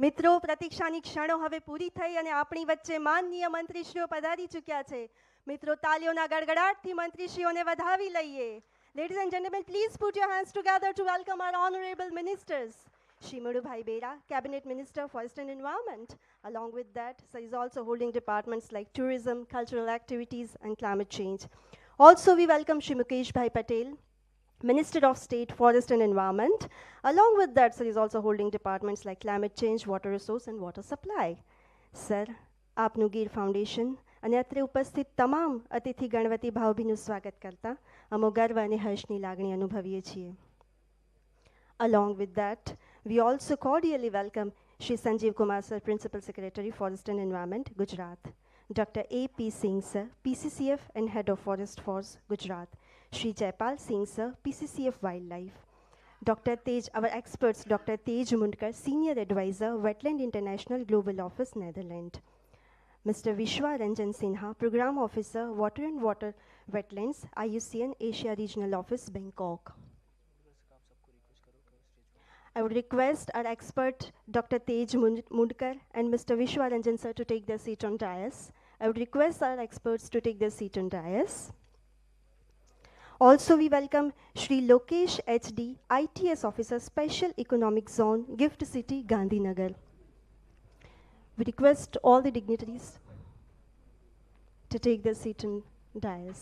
મિત્રો, પ્રતીક્ષાની ક્ષણો હવે પૂરી થઈ અને આપણી વચ્ચે માનનીય મંત્રીશ્રીઓ પધારી ચૂક્યા છે. મિત્રો, તાલીઓના ગડગડાટથી મંત્રીશ્રીઓને વધાવી લઈએ. Ladies and gentlemen, please put your hands together to welcome our honorable ministers. Shri Mulubhai Bera, Cabinet Minister, Forest and Environment. Along with that, sir is also holding departments like tourism, cultural activities, and climate change. Also, we welcome Shri Mukesh Patel, Minister of State, Forest and Environment. Along with that, sir is also holding departments like climate change, water resource, and water supply. Sir, આપનું Gir foundation અને અત્રે ઉપસ્થિત તમામ અતિથિ ગણવતી ભાવભીનું સ્વાગત કરતા અમો ગર્વ અને હર્ષની લાગણી અનુભવીએ છીએ. Along with that, we also cordially welcome Shri Sanjeev Kumar sir, Principal Secretary, Forest and Environment, Gujarat. Dr. A.P. Singh sir, PCCF and Head of Forest Force, Gujarat. Shri Jaipal Singh sir, PCCF Wildlife. Dr. Taej, our experts, Dr. Taej Mundkur, Senior Advisor, Wetland International Global Office, Netherlands. Mr. Vishwa Ranjan Sinha, Program Officer, Water and Water Wetlands, IUCN Asia Regional Office, Bangkok. I would request our expert, Dr. Taej Mundkur and Mr. Vishwa Ranjan sir to take their seat on dais. I would request our experts to take their seat on dais. Also, we welcome Shri Lokesh HD, ITS Officer, Special Economic Zone, Gift City, Gandhinagar. We request all the dignitaries to take their seat on dais.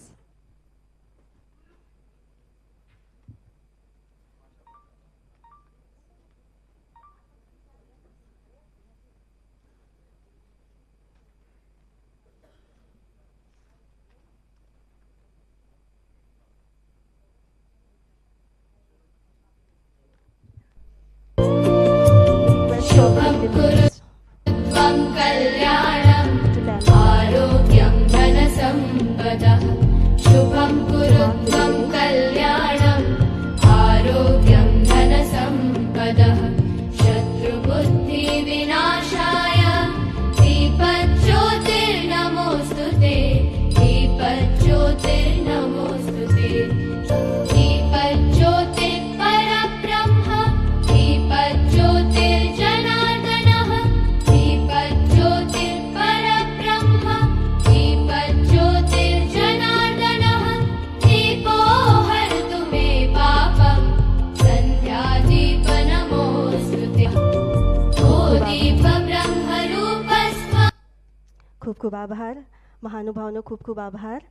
ખૂબ આભાર મહાનુભાવનો ખૂબ ખૂબ આભાર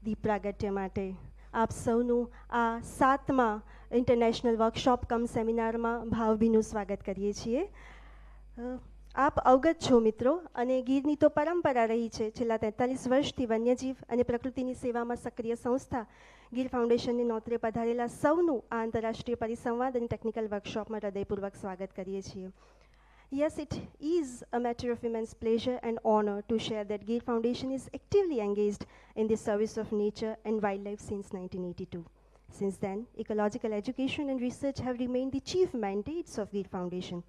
દીપ પ્રાગટ્ય માટે. આપ સૌનું આ 7મા ઇન્ટરનેશનલ વર્કશોપ કમ સેમિનારમાં ભાવભીનું સ્વાગત કરીએ છીએ. આપ અવગત છો મિત્રો, અને ગીરની તો પરંપરા રહી છે છેલ્લા 43 વર્ષથી વન્યજીવ અને પ્રકૃતિની સેવામાં સક્રિય સંસ્થા ગીર ફાઉન્ડેશનની નોતરે પધારેલા સૌનું આ આંતરરાષ્ટ્રીય પરિસંવાદ અને ટેકનિકલ વર્કશોપમાં હૃદયપૂર્વક સ્વાગત કરીએ છીએ. Yes, it is a matter of immense pleasure and honor to share that GEER Foundation is actively engaged in the service of nature and wildlife since 1982. Since then, ecological education and research have remained the chief mandates of GEER Foundation.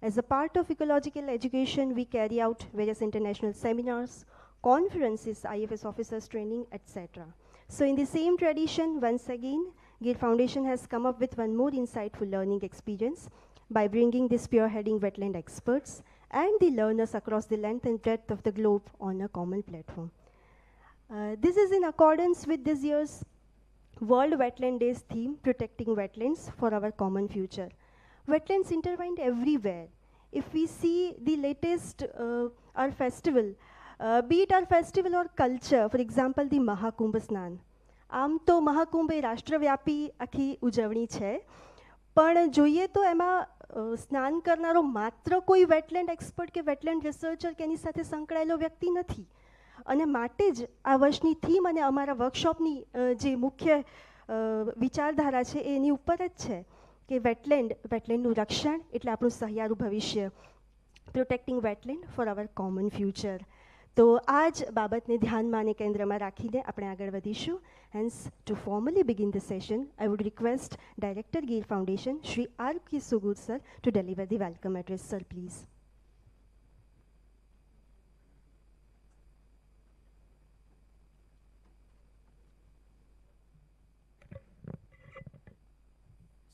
As a part of ecological education, we carry out various international seminars, conferences, IFS officers training, etc. So in the same tradition, once again, GEER Foundation has come up with one more insightful learning experience by bringing the spearheading wetland experts and the learners across the length and breadth of the globe on a common platform. This is in accordance with this year's World Wetland Day's theme, Protecting Wetlands for Our Common Future. Wetlands intertwined everywhere. If we see the latest our festival, be it our festival or culture, for example, the Mahakumbh Snan. આમ તો મહાકુંભ એ રાષ્ટ્રવ્યાપી આખી ઉજવણી છે, પણ જોઈએ તો એમાં સ્નાન કરનારો માત્ર કોઈ વેટલેન્ડ એક્સપર્ટ કે વેટલેન્ડ રિસર્ચર કે એની સાથે સંકળાયેલો વ્યક્તિ નથી. અને માટે જ આ વર્ષની થીમ અને અમારા વર્કશોપની જે મુખ્ય વિચારધારા છે એની ઉપર જ છે કે વેટલેન્ડનું રક્ષણ એટલે આપણું સહિયારું ભવિષ્ય, પ્રોટેક્ટિંગ વેટલેન્ડ ફોર અવર કોમન ફ્યુચર. તો આ જ બાબતને ધ્યાનમાં અને કેન્દ્રમાં રાખીને આપણે આગળ વધીશું. Hence, to formally begin the session, I would request Director GEER Foundation, Shri R.K. Sugoor sir, to deliver the welcome address. Sir, please.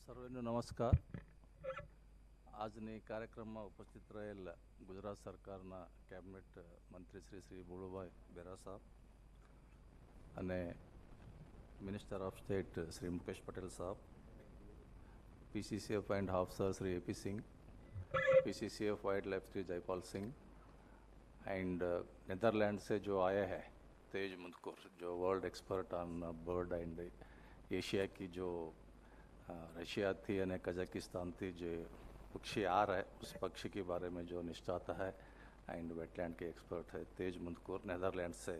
સર્વેનો નમસ્કાર. આજની કાર્યક્રમમાં ઉપસ્થિત રહેલ ગુજરાત સરકારના કેબિનેટ મંત્રી શ્રી મુળુભાઈ બેરા સાહેબ અને minister of state Shri Mukesh Patel સાહેબ, PCCF and HoFF sir Shri AP Singh, PCCF wild life Shri Jaipal Singh and Netherland से जो आए हैं तेज मुंदकुर, जो world expert on bird and Asia की जो रशिया थी और कजाकिस्तान थी जो पक्षी आ रहा है उस पक्षी के बारे में जो निष्ठाता है एंड वेटलैंड के एक्सपर्ट है तेज मुंदकुर, नीदरलैंड से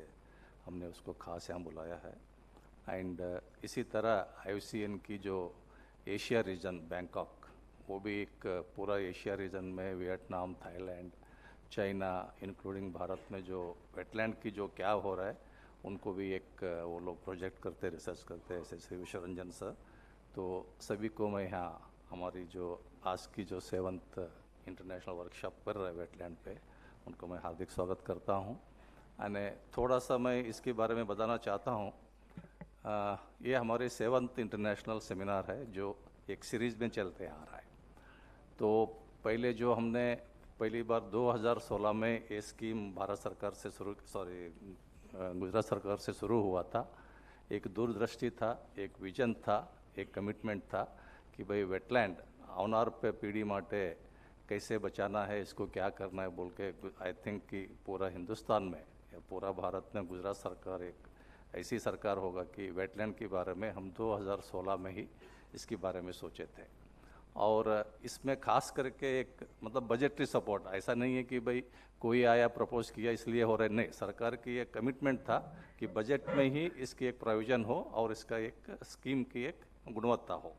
हमने उसको खास यहाँ बुलाया है। एंड इसी तरह IUCN की जो एशिया रीजन बैंकॉक, वो भी एक पूरा एशिया रीजन में Vietnam, Thailand, China including Bharat में जो वेटलैंड की जो क्या हो रहा है उनको भी एक वो लोग प्रोजेक्ट करते, रिसर्च करते हैं, ऐसे श्री विश्व रंजन सर। तो सभी को मैं यहाँ हमारी जो आज की जो 7th इंटरनेशनल वर्कशॉप कर रहे हैं वेटलैंड पे, उनको मैं हार्दिक स्वागत करता हूँ। और थोड़ा सा मैं इसके बारे में बताना चाहता हूँ। ये हमारे 7th इंटरनेशनल सेमिनार है जो एक सीरीज़ में चलते आ रहा है। तो पहले जो हमने पहली बार 2016 में ये स्कीम भारत सरकार से गुजरात सरकार से शुरू हुआ था। एक दूरदृष्टि था, एक विजन था, एक कमिटमेंट था कि भाई वेटलैंड आउनार पे पीढ़ी माटे कैसे बचाना है, इसको क्या करना है बोल के आई थिंक कि पूरा हिंदुस्तान में या पूरा भारत में गुजरात सरकार एक ऐसी सरकार होगा कि वेटलैंड के बारे में हम 2016 में ही इसके बारे में सोचे थे। और इसमें खास करके एक मतलब बजटरी सपोर्ट, ऐसा नहीं है कि भाई कोई आया प्रपोज किया इसलिए हो रहा है, नहीं, सरकार की एक कमिटमेंट था कि बजट में ही इसकी एक प्रोविज़न हो और इसका एक स्कीम की एक गुणवत्ता हो।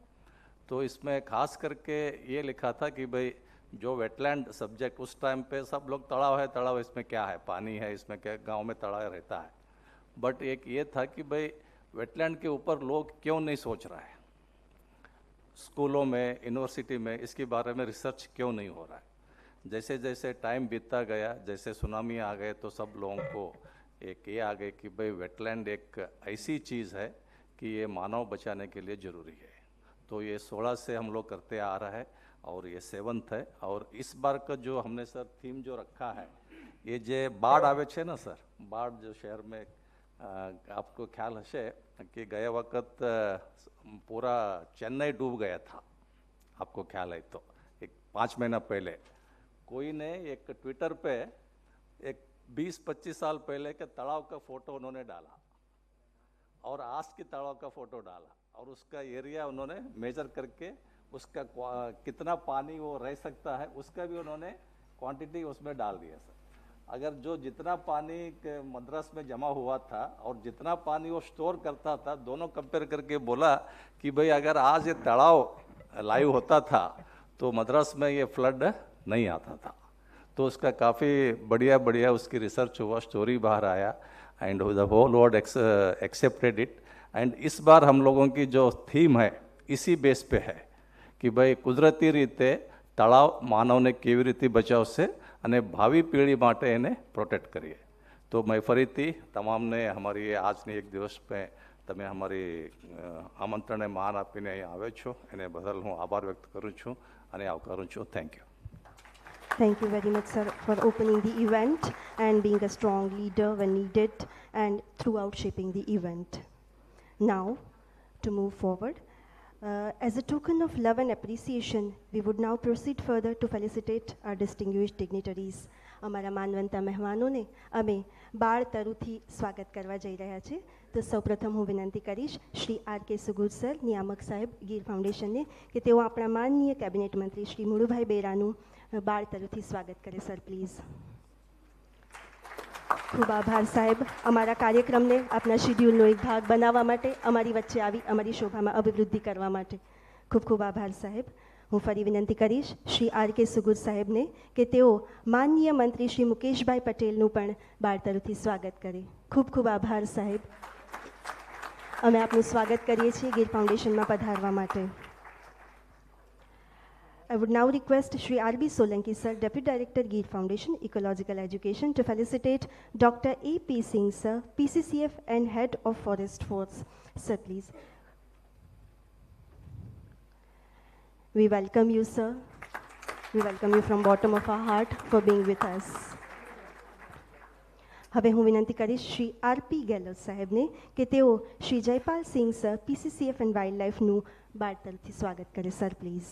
तो इसमें खास करके ये लिखा था कि भाई जो वेटलैंड सब्जेक्ट उस टाइम पे सब लोग तलाव है, तलाव इसमें क्या है, पानी है, इसमें क्या, गांव में तलाव रहता है, बट एक ये था कि भाई वेटलैंड के ऊपर लोग क्यों नहीं सोच रहा है, स्कूलों में, यूनिवर्सिटी में इसके बारे में रिसर्च क्यों नहीं हो रहा है। जैसे जैसे टाइम बीतता गया, जैसे सुनामी आ गए तो सब लोगों को एक ये आ गए कि भाई वेटलैंड एक ऐसी चीज़ है कि ये मानव बचाने के लिए ज़रूरी है। तो ये 16 से हम लोग करते आ रहा है और ये 7th है। और इस बार का जो हमने सर थीम जो रखा है, ये जो बाढ़ आवे छे ना सर, बाढ़ जो शहर में आपको ख्याल हशे कि गए वक्त पूरा चेन्नई डूब गया था, आपको ख्याल है तो एक 5 महीना पहले कोई ने एक ट्विटर पे एक 20-25 साल पहले के तालाब का फोटो उन्होंने डाला और आज के तालाब का फोटो डाला और उसका एरिया उन्होंने मेजर करके उसका कितना पानी वो रह सकता है उसका भी उन्होंने क्वांटिटी उसमें डाल दिया सर। अगर जो जितना पानी मद्रास में जमा हुआ था और जितना पानी वो स्टोर करता था, दोनों कंपेयर करके बोला कि भाई अगर आज ये तालाब लाइव होता था तो मद्रास में ये फ्लड नहीं आता था। तो उसका काफ़ी बढ़िया उसकी रिसर्च हुआ, स्टोरी बाहर आया and the whole world accepted it. And इस बार हम लोगों की जो थीम है इसी बेस पे है कि भाई कुदरती रीते तलाव मानवने केवी रीते बचाव से અને ભાવિ પેઢી માટે એને પ્રોટેક્ટ કરીએ। તો મેં ફરીથી તમામને અમારી આજની એક દિવસ पे તમે અમારી આમંત્રણને માન આપીને અહીં આવ્યો છો એને બદલ હું આભાર વ્યક્ત કરું છું અને આવકારું છું। Thank you. Thank you very much, sir, for opening the event and being a strong leader when needed and throughout shaping the event. Now, to move forward, as a token of love and appreciation, we would now proceed further to felicitate our distinguished dignitaries. અમારા માનવંતા મહેમાનોને અમે બાળ તરુથી સ્વાગત કરવા જઈ રહ્યા છે। તો સૌપ્રથમ હું વિનંતી કરીશ શ્રી RK સુગુર સર, નિયામક સાહેબ ગીર ફાઉન્ડેશનને, કે તેઓ આપણા માનનીય કેબિનેટ મંત્રી શ્રી મુળુભાઈ બેરાનું બાળ તરુથી સ્વાગત કરે। Sir please. ખૂબ આભાર સાહેબ, અમારા કાર્યક્રમને આપના શેડ્યુલનો એક ભાગ બનાવવા માટે, અમારી વચ્ચે આવી અમારી શોભામાં અભિવૃદ્ધિ કરવા માટે ખૂબ ખૂબ આભાર સાહેબ। હું ફરી વિનંતી કરીશ શ્રી RK સુગુર સાહેબને કે તેઓ માનનીય મંત્રી શ્રી મુકેશભાઈ પટેલનું પણ બાળ તરફથી સ્વાગત કરે। ખૂબ ખૂબ આભાર સાહેબ। અમે આપનું સ્વાગત કરીએ છીએ ગીર ફાઉન્ડેશનમાં પધારવા માટે। I would now request Shri R.B. Solanki sir, Deputy Director, GEER Foundation, Ecological Education, to felicitate Dr. A.P. Singh sir, PCCF and Head of Forest Force. Sir, please. We welcome you, sir. We welcome you from bottom of our heart for being with us. હવે હું વિનંતી કરીશ Shri RP Gehlot સાહેબને કે તેઓ શ્રી જયપાલ સિંહ sir PCCF and wild લાઇફનું બાળ તરફથી સ્વાગત કરે. Sir please.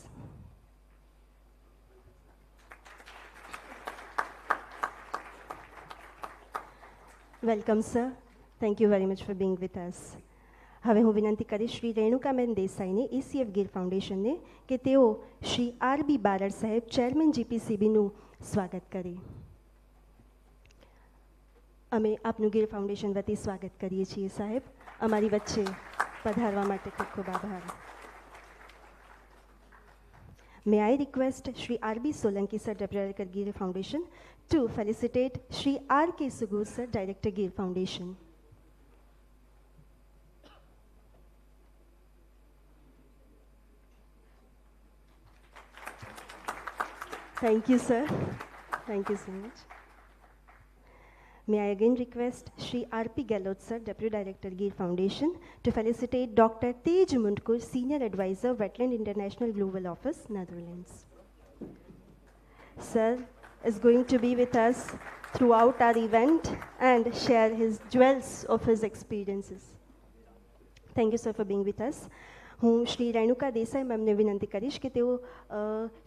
Welcome sir. Thank you very much for Bing with us. હવે હું વિનંતી કરીશ શ્રી રેણુકાબેન દેસાઈને ACF ગીર ફાઉન્ડેશનને કે તેઓ શ્રી RB બારડ સાહેબ ચેરમેન GPCBનું સ્વાગત કરે. અમે આપનું ગીર ફાઉન્ડેશન વતી સ્વાગત કરીએ છીએ સાહેબ. અમારી વચ્ચે પધારવા માટે ખૂબ ખૂબ આભાર. May I request Shri RB Solanki sir, Deputy Director GEER Foundation, to felicitate Shri RK Sugoor sir, Director GEER Foundation. Thank you, sir. Thank you so much. May I again request Shri RP Gehlot sir, Deputy Director GEER Foundation, to felicitate Dr. Taej Mundkur, Senior Advisor, Wetland International Global Office, Netherlands. Sir is going to be with us throughout our event and share his jewels of his experiences. Thank you, sir, for being with us. હું શ્રી રેણુકા દેસાઈ મેમને વિનંતી કરીશ કે તેઓ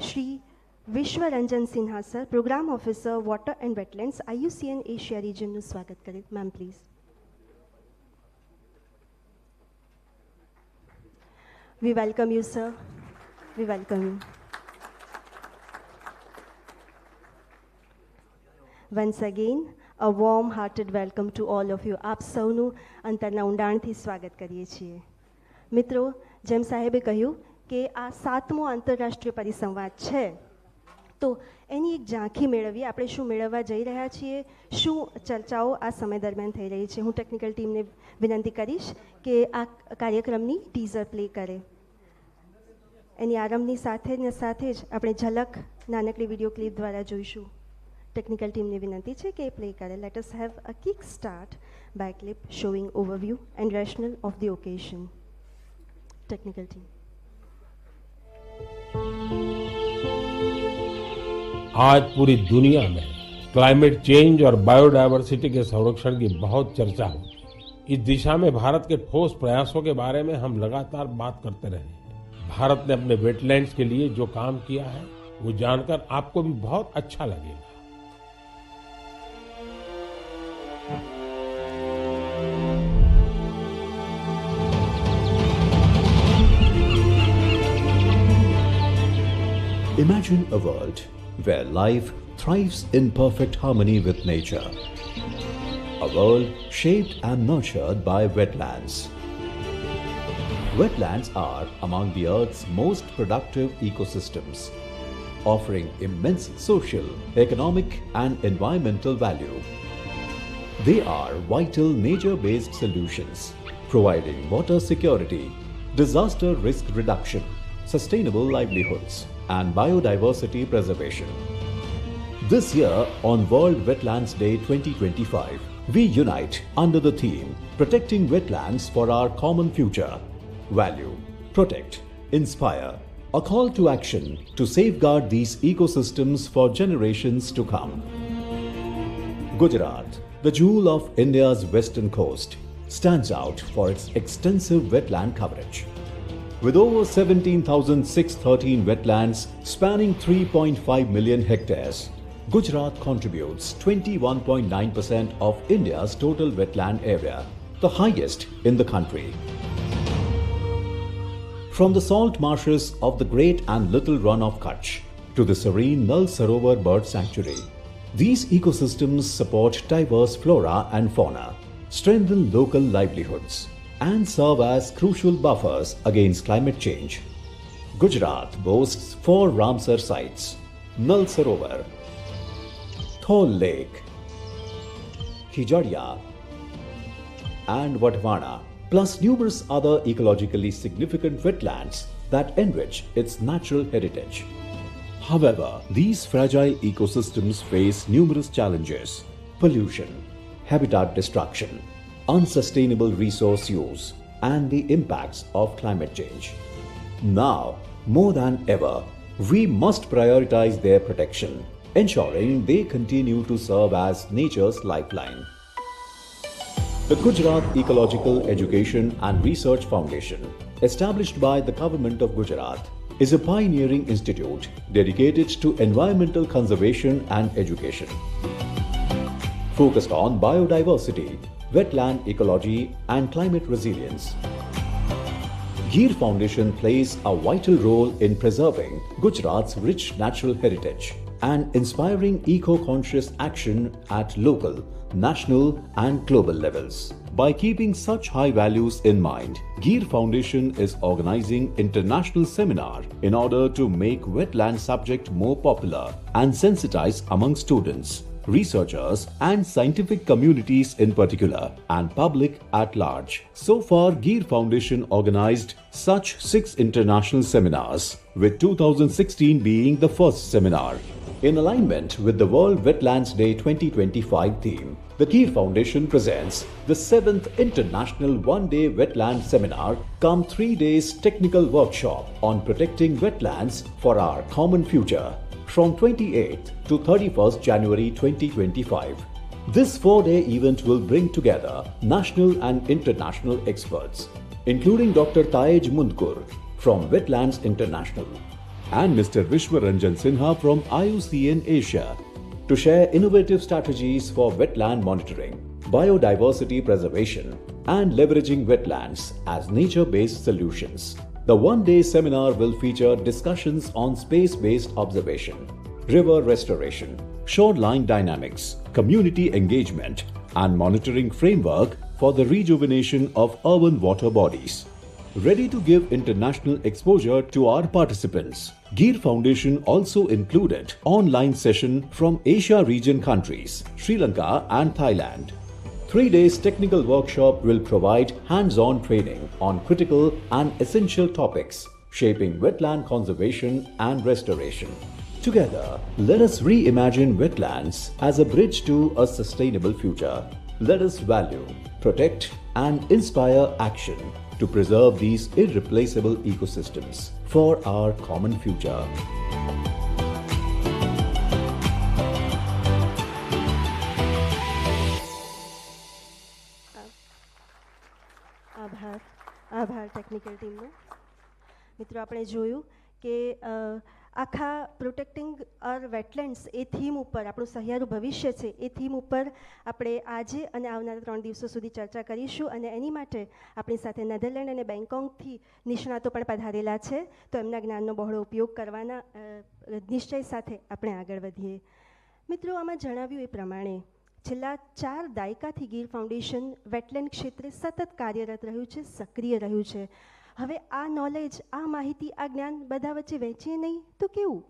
Shri Vishwa Ranjan Sinha sir, Program Officer, Water and Wetlands, IUCN Asia Region નું સ્વાગત કરે. Ma'am, please. We welcome you, sir. We welcome you. Once again, a warm-hearted welcome to all of you. આપ સૌનું અંતરના ઊંડાણથી સ્વાગત કરીએ છીએ. મિત્રો, જેમ સાહેબે કહ્યું કે આ 7મો આંતરરાષ્ટ્રીય પરિસંવાદ છે, તો એની એક ઝાંખી મેળવીએ. આપણે શું મેળવવા જઈ રહ્યા છીએ, શું ચર્ચાઓ આ સમય દરમિયાન થઈ રહી છે. હું ટેકનિકલ ટીમને વિનંતી કરીશ કે આ કાર્યક્રમની ટીઝર પ્લે કરે. એની આરંભની સાથે જ આપણે ઝલક નાનકડી વિડીયો ક્લિપ દ્વારા જોઈશું. ટેકનિકલ ટીમને વિનંતી છે કે એ પ્લે કરે. Let us have a kick start by clip showing overview and rational of the occasion. Technical team. आज पूरी दुनिया में क्लाइमेट चेंज और बायोडायवर्सिटी के संरक्षण की बहुत चर्चा होती है. इस दिशा में भारत के ठोस प्रयासों के बारे में हम लगातार बात करते रहे. भारत ने अपने वेटलैंड्स के लिए जो काम किया है वो जानकर आपको भी बहुत अच्छा लगेगा. Imagine a world where life thrives in perfect harmony with nature. A world shaped and nurtured by wetlands. Wetlands are among the Earth's most productive ecosystems, offering immense social, economic and environmental value. They are vital nature-based solutions, providing water security, disaster risk reduction, sustainable livelihoods, and biodiversity preservation. This year, on World Wetlands Day 2025, we unite under the theme Protecting Wetlands for Our Common Future. Value, protect, inspire. A call to action to safeguard these ecosystems for generations to come. Gujarat, the jewel of India's western coast, stands out for its extensive wetland coverage. With over 17,613 wetlands spanning 3.5 million hectares, Gujarat contributes 21.9% of India's total wetland area, the highest in the country. From the salt marshes of the Great and Little Run of Kutch to the serene Nal Sarovar Bird Sanctuary, these ecosystems support diverse flora and fauna, strengthen local livelihoods, and serve as crucial buffers against climate change. Gujarat boasts 4 Ramsar sites: Nal Sarovar, Thol Lake, Khijadia, and Vatwana, plus numerous other ecologically significant wetlands that enrich its natural heritage. However, these fragile ecosystems face numerous challenges: pollution, habitat destruction, unsustainable resource use, and the impacts of climate change. Now, more than ever, We must prioritize their protection, ensuring they continue to serve as nature's lifeline. The Gujarat Ecological Education and Research Foundation, established by the Government of Gujarat, is a pioneering institute dedicated to environmental conservation and education. Focused on biodiversity, wetland ecology and climate resilience. GEER Foundation plays a vital role in preserving Gujarat's rich natural heritage and inspiring eco-conscious action at local, national and global levels. By keeping such high values in mind, GEER Foundation is organizing international seminar in order to make wetland subject more popular and sensitized among students, researchers and scientific communities in particular and public at large. So far, GEER Foundation organized such 6 international seminars, with 2016 being the first seminar. In alignment with the World Wetlands Day 2025 theme, the GEER Foundation presents the 7th International One-Day Wetland Seminar cum 3 days technical workshop on protecting wetlands for our common future from 28th to 31st January 2025. This 4-day event will bring together national and international experts, including Dr. Taej Mundkur from Wetlands International and Mr. Vishwa Ranjan from IUCN Asia to share innovative strategies for wetland monitoring, biodiversity preservation and leveraging wetlands as nature-based solutions. The one-day seminar will feature discussions on space-based observation, river restoration, shoreline dynamics, community engagement and monitoring framework for the rejuvenation of urban water bodies. Ready to give international exposure to our participants, GEER Foundation also included online session from Asia region countries, Sri Lanka and Thailand. 3 days technical workshop will provide hands-on training on critical and essential topics shaping wetland conservation and restoration. Together, let us reimagine wetlands as a bridge to a sustainable future. Let us value, protect and inspire action to preserve these irreplaceable ecosystems for our common future. આભાર technical ટીમનો. મિત્રો, આપણે જોયું કે આખા protecting અર wetlands એ theme ઉપર, આપણું સહિયારું ભવિષ્ય છે એ થીમ ઉપર આપણે આજે અને આવનારા 3 દિવસો સુધી ચર્ચા કરીશું. અને એની માટે આપણી સાથે નેધરલેન્ડ અને બેંગકોકથી નિષ્ણાતો પણ પધારેલા છે, તો એમના જ્ઞાનનો બહોળો ઉપયોગ કરવાના નિશ્ચય સાથે આપણે આગળ વધીએ. મિત્રો, આમાં જણાવ્યું એ પ્રમાણે છેલ્લા 4 દાયકાથી ગીર ફાઉન્ડેશન વેટલેન્ડ ક્ષેત્રે સતત કાર્યરત રહ્યું છે, સક્રિય રહ્યું છે. હવે આ નોલેજ, આ માહિતી, આ જ્ઞાન બધા વચ્ચે વહેંચીએ નહીં તો કેવું?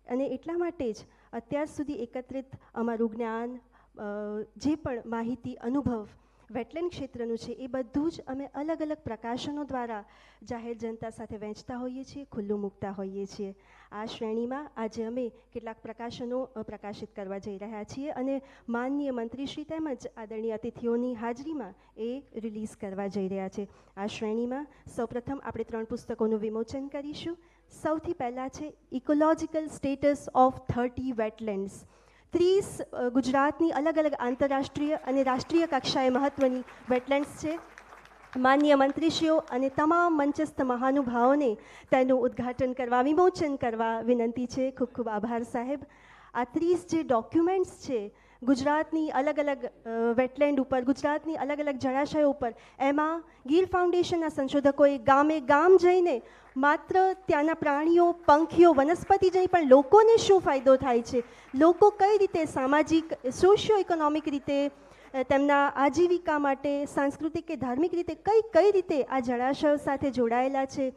અને એટલા માટે જ અત્યાર સુધી એકત્રિત અમારું જ્ઞાન, જે પણ માહિતી, અનુભવ વેટલેન્ડ ક્ષેત્રનું છે એ બધું જ અમે અલગ અલગ પ્રકાશનો દ્વારા જાહેર જનતા સાથે વહેંચતા હોઈએ છીએ, ખુલ્લું મૂકતા હોઈએ છીએ. આ શ્રેણીમાં આજે અમે કેટલાક પ્રકાશનો પ્રકાશિત કરવા જઈ રહ્યા છીએ અને માનનીય મંત્રીશ્રી તેમજ આદરણીય અતિથિઓની હાજરીમાં એ રિલીઝ કરવા જઈ રહ્યા છે. આ શ્રેણીમાં સૌપ્રથમ આપણે 3 પુસ્તકોનું વિમોચન કરીશું. સૌથી પહેલાં છે ઇકોલોજીકલ સ્ટેટસ ઓફ 30 વેટલેન્ડ્સ. 30 ગુજરાતની અલગ અલગ આંતરરાષ્ટ્રીય અને રાષ્ટ્રીય કક્ષાએ મહત્ત્વની વેટલેન્ડ્સ છે. માનનીય મંત્રીશ્રીઓ અને તમામ મંચસ્થ મહાનુભાવોને તેનું ઉદ્ઘાટન કરવા, વિમોચન કરવા વિનંતી છે. ખૂબ ખૂબ આભાર સાહેબ. આ 30 જે ડોક્યુમેન્ટ્સ છે ગુજરાતની અલગ અલગ વેટલેન્ડ ઉપર, ગુજરાતની અલગ અલગ જળાશયો ઉપર, એમાં ગીર ફાઉન્ડેશનના સંશોધકોએ ગામે ગામ જઈને માત્ર ત્યાંના પ્રાણીઓ, પંખીઓ, વનસ્પતિ જ નહીં પણ લોકોને શું ફાયદો થાય છે, લોકો કઈ રીતે સામાજિક, સોશિયો ઇકોનોમિક રીતે તેમના આજીવિકા માટે, સાંસ્કૃતિક કે ધાર્મિક રીતે કઈ રીતે આ જળાશયો સાથે જોડાયેલા છે,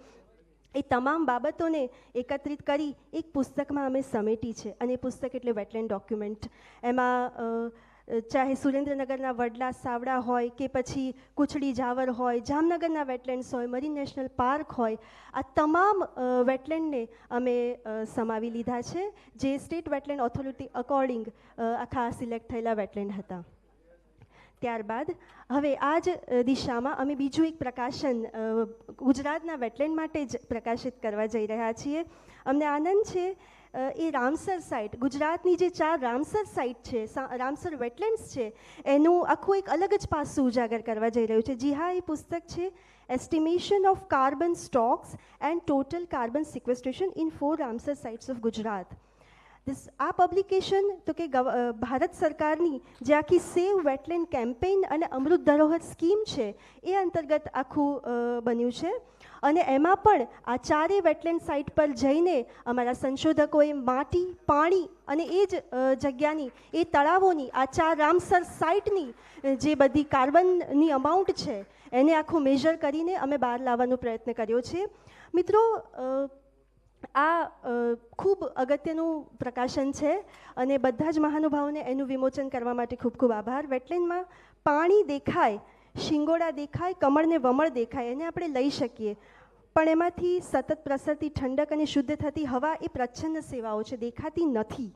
એ તમામ બાબતોને એકત્રિત કરી એક પુસ્તકમાં અમે સમેટી છે. અને પુસ્તક એટલે વેટલેન્ડ ડોક્યુમેન્ટ. એમાં ચાહે સુરેન્દ્રનગરના વડલા સાવડા હોય કે પછી કુચડી જાવર હોય, જામનગરના વેટલેન્ડ્સ હોય, મરીન નેશનલ પાર્ક હોય, આ તમામ વેટલેન્ડને અમે સમાવી લીધા છે, જે સ્ટેટ વેટલેન્ડ ઓથોરિટી અકોર્ડિંગ આખા સિલેક્ટ થયેલા વેટલેન્ડ હતા. ત્યારબાદ હવે આ જ દિશામાં અમે બીજું એક પ્રકાશન ગુજરાતના વેટલેન્ડ માટે જ પ્રકાશિત કરવા જઈ રહ્યા છીએ. અમને આનંદ છે એ રામસર સાઇટ, ગુજરાતની જે 4 રામસર સાઇટ છે, રામસર વેટલેન્ડ્સ છે, એનું આખું એક અલગ જ પાસું ઉજાગર કરવા જઈ રહ્યું છે. જી હા, એ પુસ્તક છે estimation of carbon stocks and total carbon sequestration in 4 Ramsar sites of Gujarat. આ પબ્લિકેશન તો કે ભારત સરકારની જે આખી સેવ વેટલેન્ડ કેમ્પેઇન અને અમૃત ધરોહર સ્કીમ છે એ અંતર્ગત આખું બન્યું છે. અને એમાં પણ આ 4 વેટલેન્ડ સાઇટ પર જઈને અમારા સંશોધકોએ માટી, પાણી અને એ જ જગ્યાની, એ તળાવોની, આ 4 રામસર સાઇટની જે બધી કાર્બનની અમાઉન્ટ છે એને આખું મેઝર કરીને અમે બહાર લાવવાનો પ્રયત્ન કર્યો છે. મિત્રો, આ ખૂબ અગત્યનું પ્રકાશન છે અને બધા જ મહાનુભાવોને એનું વિમોચન કરવા માટે ખૂબ ખૂબ આભાર. વેટલેન્ડમાં પાણી દેખાય, શિંગોડા દેખાય, કમળને વમળ દેખાય, એને આપણે લઈ શકીએ, પણ એમાંથી સતત પ્રસરતી ઠંડક અને શુદ્ધ થતી હવા એ પ્રચ્છન્ન સેવાઓ છે, દેખાતી નથી.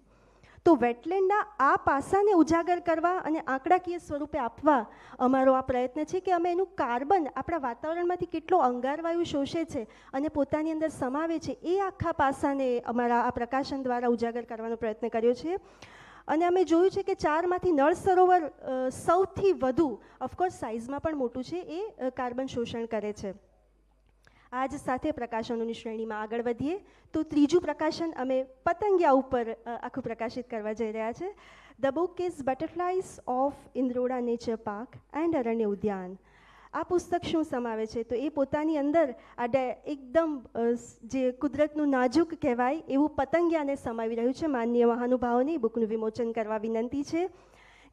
તો વેટલેન્ડના આ પાસાને ઉજાગર કરવા અને આંકડાકીય સ્વરૂપે આપવા અમારો આ પ્રયત્ન છે કે અમે એનું કાર્બન આપણા વાતાવરણમાંથી કેટલો અંગારવાયુ શોષે છે અને પોતાની અંદર સમાવે છે, એ આખા પાસાને અમારા આ પ્રકાશન દ્વારા ઉજાગર કરવાનો પ્રયત્ન કર્યો છે. અને અમે જોયું છે કે 4માંથી નળ સરોવર સૌથી વધુ, ઓફકોર્સ સાઇઝમાં પણ મોટું છે, એ કાર્બન શોષણ કરે છે. આ જ સાથે પ્રકાશનોની શ્રેણીમાં આગળ વધીએ તો ત્રીજું પ્રકાશન અમે પતંગિયા ઉપર આખું પ્રકાશિત કરવા જઈ રહ્યા છે. The book is butterflies of Indroda nature park and Aranya Udyan. આ પુસ્તક શું સમાવે છે તો એ પોતાની અંદર આ એકદમ જે કુદરતનું નાજુક કહેવાય એવું પતંગિયાને સમાવી રહ્યું છે. માનનીય મહાનુભાવોની બુકનું વિમોચન કરવા વિનંતી છે.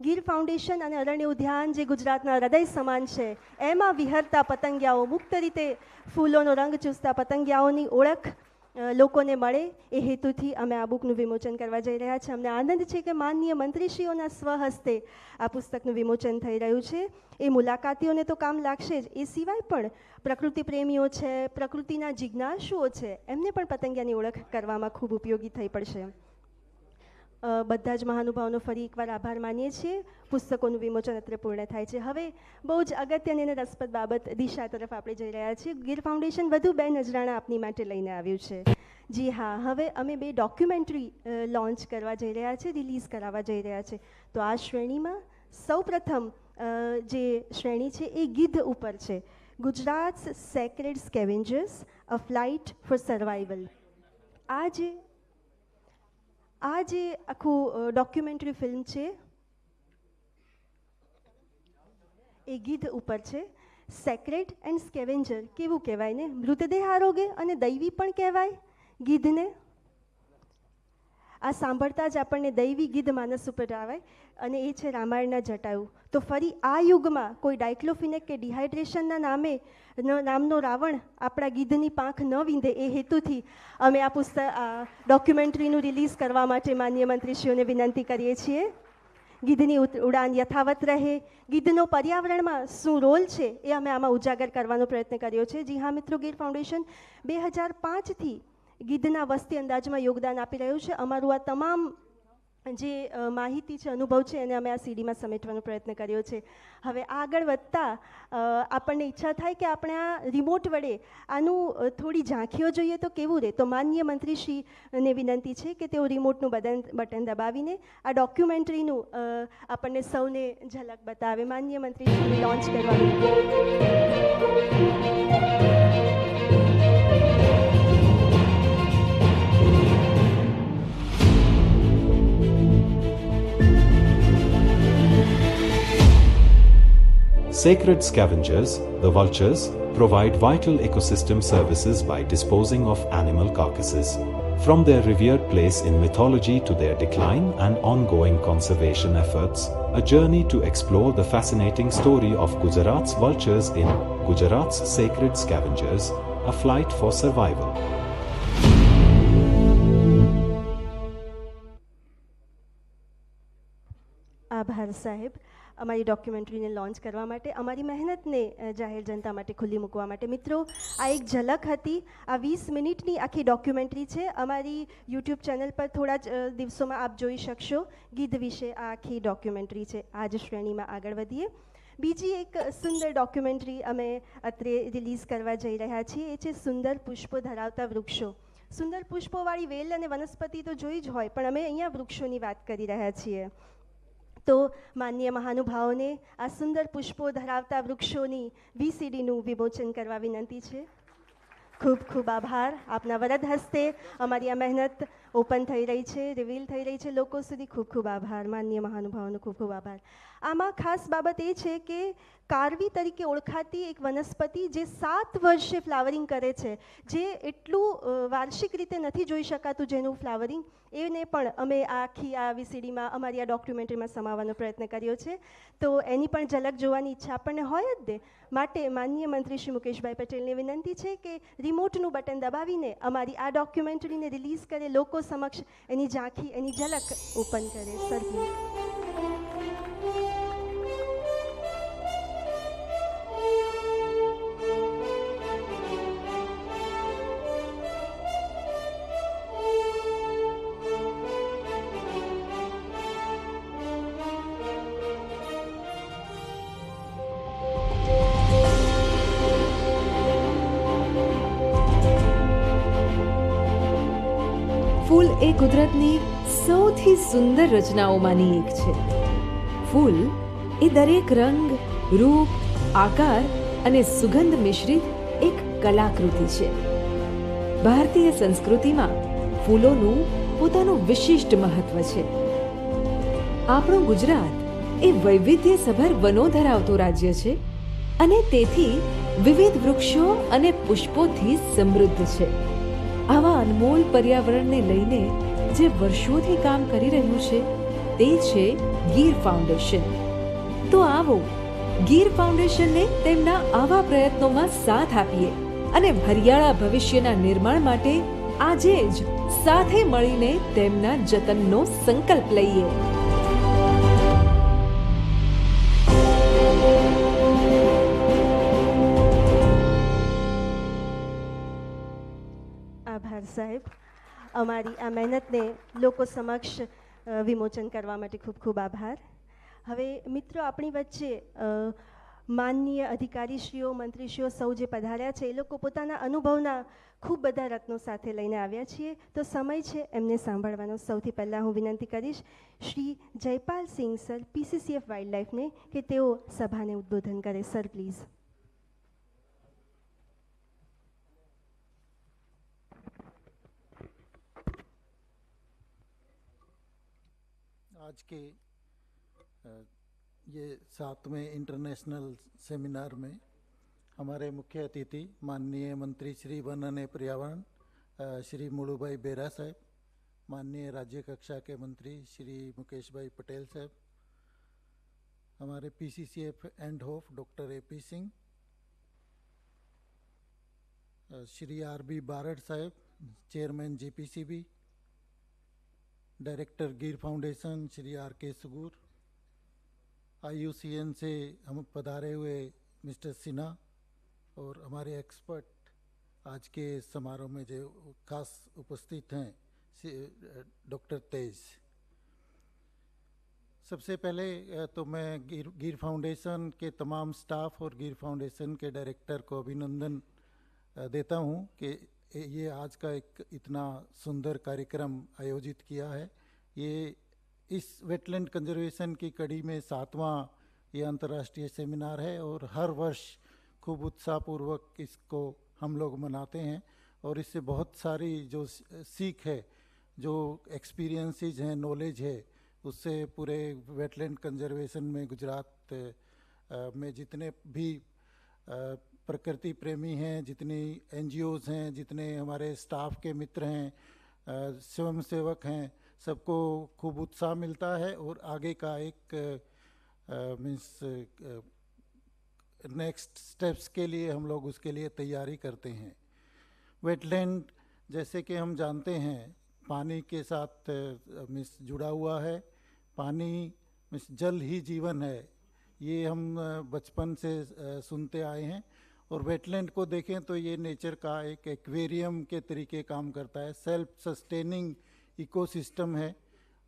ગીર ફાઉન્ડેશન અને અરણ્ય ઉદ્યાન જે ગુજરાતના હૃદય સમાન છે, એમાં વિહરતા પતંગિયાઓ, મુક્ત રીતે ફૂલોનો રંગ ચૂસતા પતંગિયાઓની ઓળખ લોકોને મળે એ હેતુથી અમે આ બુકનું વિમોચન કરવા જઈ રહ્યા છીએ. અમને આનંદ છે કે માનનીય મંત્રીશ્રીઓના સ્વહસ્તે આ પુસ્તકનું વિમોચન થઈ રહ્યું છે. એ મુલાકાતીઓને તો કામ લાગશે જ, એ સિવાય પણ પ્રકૃતિ પ્રેમીઓ છે, પ્રકૃતિના જિજ્ઞાસુઓ છે, એમને પણ પતંગિયાની ઓળખ કરવામાં ખૂબ ઉપયોગી થઈ પડશે. બધા જ મહાનુભાવોનો ફરી એકવાર આભાર માનીએ છીએ. પુસ્તકોનું વિમોચન અત્રે પૂર્ણ થાય છે. હવે બહુ જ અગત્યની અને રસપ્રદ બાબત દિશા તરફ આપણે જઈ રહ્યા છીએ. ગીર ફાઉન્ડેશન વધુ 2 નજરાણા આપની માટે લઈને આવ્યું છે. જી હા, હવે અમે 2 ડોક્યુમેન્ટરી લોન્ચ કરવા જઈ રહ્યા છીએ, રિલીઝ કરાવવા જઈ રહ્યા છીએ. તો આ શ્રેણીમાં સૌપ્રથમ જે શ્રેણી છે એ ગીધ ઉપર છે. ગુજરાત સેક્રેડ સ્કેવેન્જર્સ, અ ફ્લાઇટ ફોર સર્વાઇવલ. આ જે આખું ડોક્યુમેન્ટરી ફિલ્મ છે એ ગીધ ઉપર છે. સેક્રેડ એન્ડ સ્કેવેન્જર કેવું કહેવાય ને, મૃતદેહ આરોગ્ય અને દૈવી પણ કહેવાય ગીધને. આ સાંભળતા જ આપણને દૈવી ગીધ માનસ ઉપર આવે અને એ છે રામાયણના જટાયુ. તો ફરી આ યુગમાં કોઈ ડાયક્લોફિનેક કે ડિહાઇડ્રેશનના નામનો રાવણ આપણા ગીધની પાંખ ન વીંધે એ હેતુથી અમે આ પુસ્તક ડોક્યુમેન્ટરીનું રિલીઝ કરવા માટે માનનીય મંત્રીશ્રીઓને વિનંતી કરીએ છીએ. ગીધની ઉડાન યથાવત રહે, ગીધનો પર્યાવરણમાં શું રોલ છે એ અમે આમાં ઉજાગર કરવાનો પ્રયત્ન કર્યો છે. જી હા મિત્રો, ગીર ફાઉન્ડેશન 2005થી ગીધના વસ્તી અંદાજમાં યોગદાન આપી રહ્યું છે. અમારું આ તમામ જે માહિતી છે, અનુભવ છે, એને અમે આ સીડીમાં સમેટવાનો પ્રયત્ન કર્યો છે. હવે આગળ વધતા આપણને ઈચ્છા થાય કે આપણે આ રિમોટ વડે આનું થોડી ઝાંખીઓ જોઈએ તો કેવું રહે. તો માનનીય મંત્રીશ્રીને વિનંતી છે કે તેઓ રિમોટનું બટન દબાવીને આ ડોક્યુમેન્ટરીનું આપણને સૌને ઝલક બતાવે. માનનીય મંત્રીશ્રીને લોન્ચ કરવાનું. Sacred scavengers, the vultures, provide vital ecosystem services by disposing of animal carcasses. From their revered place in mythology to their decline and ongoing conservation efforts, a journey to explore the fascinating story of Gujarat's vultures in Gujarat's Sacred Scavengers, a flight for survival. આભાર સાહેબ. અમારી ડોક્યુમેન્ટરીને launch કરવા માટે, અમારી મહેનતને જાહેર જનતા માટે ખુલ્લી મૂકવા માટે. મિત્રો, આ એક ઝલક હતી. આ 20 મિનિટની આખી ડોક્યુમેન્ટરી છે. અમારી યુટ્યુબ ચેનલ પર થોડા જ દિવસોમાં આપ જોઈ શકશો. ગીધ વિશે આ આખી ડોક્યુમેન્ટરી છે. આ જ શ્રેણીમાં આગળ વધીએ. બીજી એક સુંદર ડોક્યુમેન્ટરી અમે અત્રે રિલીઝ કરવા જઈ રહ્યા છીએ. એ છે સુંદર પુષ્પો ધરાવતા વૃક્ષો. સુંદર પુષ્પોવાળી વેલ અને વનસ્પતિ તો જોઈ જ હોય, પણ અમે અહીંયા વૃક્ષોની વાત કરી રહ્યા છીએ. તો માનનીય મહાનુભાવોને આ સુંદર પુષ્પો ધરાવતા વૃક્ષોની VCDનું વિમોચન કરવા વિનંતી છે. ખૂબ ખૂબ આભાર. આપના વરદ હસ્તે અમારી આ મહેનત ઓપન થઈ રહી છે, રિવીલ થઈ રહી છે લોકો સુધી. ખૂબ ખૂબ આભાર. માનનીય મહાનુભાવોનો ખૂબ ખૂબ આભાર. આમાં ખાસ બાબત એ છે કે કાર્વી તરીકે ઓળખાતી એક વનસ્પતિ જે 7 વર્ષે ફ્લાવરિંગ કરે છે, જે એટલું વાર્ષિક રીતે નથી જોઈ શકાતું જેનું ફ્લાવરિંગ, એને પણ અમે આખી આ VCDમાં અમારી આ ડોક્યુમેન્ટરીમાં સમાવવાનો પ્રયત્ન કર્યો છે. તો એની પણ ઝલક જોવાની ઈચ્છા આપણને હોય જ ને. માટે માનનીય મંત્રી શ્રી મુકેશભાઈ પટેલને વિનંતી છે કે રિમોટનું બટન દબાવીને અમારી આ ડોક્યુમેન્ટરીને રિલીઝ કરે, લોકો સમક્ષ એની ઝાંખી, એની ઝલક ઓપન કરે. Sir please. ફૂલ એ કુદરતની સૌથી સુંદર રચનાઓમાંની એક છે. ફૂલ એ દરેક રંગ, રૂપ, આકાર અને સુગંધ મિશ્રિત એક કલાકૃતિ છે. ભારતીય સંસ્કૃતિમાં ફૂલોનું પોતાનું વિશિષ્ટ મહત્વ છે. આપણું ગુજરાત એ વૈવિધ્યસભર વનો ધરાવતું રાજ્ય છે અને તેથી વિવિધ વૃક્ષો અને પુષ્પોથી સમૃદ્ધ છે. આવા અનમોલ પર્યાવરણને લઈને જે વર્ષોથી કામ કરી રહ્યું છે તે છે ગીર ફાઉન્ડેશન. તો આવો ગીર ફાઉન્ડેશનને તેમના આવા પ્રયત્નોમાં સાથ આપીએ અને હરિયાળા ભવિષ્યના નિર્માણ માટે આજે જ સાથે મળીને તેમના જતનનો સંકલ્પ લઈએ. આભાર સાહેબ. અમારી આ મહેનતને લોકો સમક્ષ વિમોચન કરવા માટે ખૂબ ખૂબ આભાર. હવે મિત્રો, આપણી વચ્ચે માનનીય અધિકારીશ્રીઓ, મંત્રીશ્રીઓ સૌ જે પધાર્યા છે એ લોકો પોતાના અનુભવના ખૂબ બધા રત્નો સાથે લઈને આવ્યા છીએ. તો સમય છે એમને સાંભળવાનો. સૌથી પહેલાં હું વિનંતી કરીશ શ્રી જયપાલ સિંહ સર, PCCF વાઇલ્ડલાઇફને, કે તેઓ સભાને ઉદ્બોધન કરે. Sir please. आज के ये 7वें इंटरनेशनल सेमिनार में हमारे मुख्य अतिथि माननीय मंत्री श्री वन एवं पर्यावरण श्री मुलुभाई बेरा साहब, माननीय राज्य कक्षा के मंत्री श्री मुकेश भाई पटेल साहब, हमारे PCCF and HoFF doctor AP Singh, Shri RB Barad साहब, chairman GPCB, director Gir foundation Shri RK सुगूर, IUCN से हम पधारे हुए मिस्टर सिन्हा, और हमारे एक्सपर्ट आज के समारोह में जो खास उपस्थित हैं डॉक्टर तेज। सबसे पहले तो मैं गीर फाउंडेशन के तमाम स्टाफ और गीर फाउंडेशन के डायरेक्टर को अभिनंदन देता हूं कि ये आज का एक इतना सुंदर कार्यक्रम आयोजित किया है। ये इस वेटलैंड कंजर्वेशन की कड़ी में 7वां ये अंतर्राष्ट्रीय सेमिनार है और हर वर्ष खूब उत्साहपूर्वक इसको हम लोग मनाते हैं और इससे बहुत सारी जो सीख है, जो एक्सपीरियंसेस हैं, नॉलेज है, उससे पूरे वेटलैंड कंजर्वेशन में गुजरात में जितने भी प्रकृति प्रेमी हैं, जितनी NGOs हैं, जितने हमारे स्टाफ के मित्र हैं, स्वयंसेवक हैं, सबको खूब उत्साह मिलता है और आगे का एक नेक्स्ट स्टेप्स के लिए हम लोग उसके लिए तैयारी करते हैं। वेटलैंड जैसे कि हम जानते हैं पानी के साथ जुड़ा हुआ है। पानी जल ही जीवन है, ये हम बचपन से सुनते आए हैं। और वेटलैंड को देखें तो ये नेचर का एक एक्वेरियम के तरीके काम करता है, सेल्फ सस्टेनिंग इकोसिस्टम है।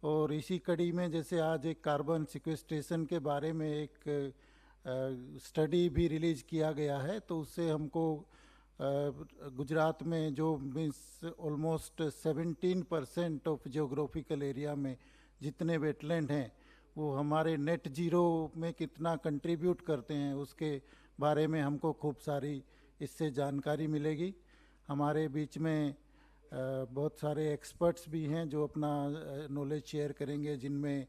और इसी कड़ी में जैसे आज एक कार्बन सिक्वेस्ट्रेशन के बारे में एक स्टडी भी रिलीज किया गया है, तो उससे हमको गुजरात में जो means almost 17% of geographical area में जितने वेटलैंड हैं वो हमारे नेट जीरो में कितना कंट्रीब्यूट करते हैं, उसके बारे में हमको खूब सारी इससे जानकारी मिलेगी। हमारे बीच में बहुत सारे एक्सपर्ट्स भी हैं जो अपना नॉलेज शेयर करेंगे, जिनमें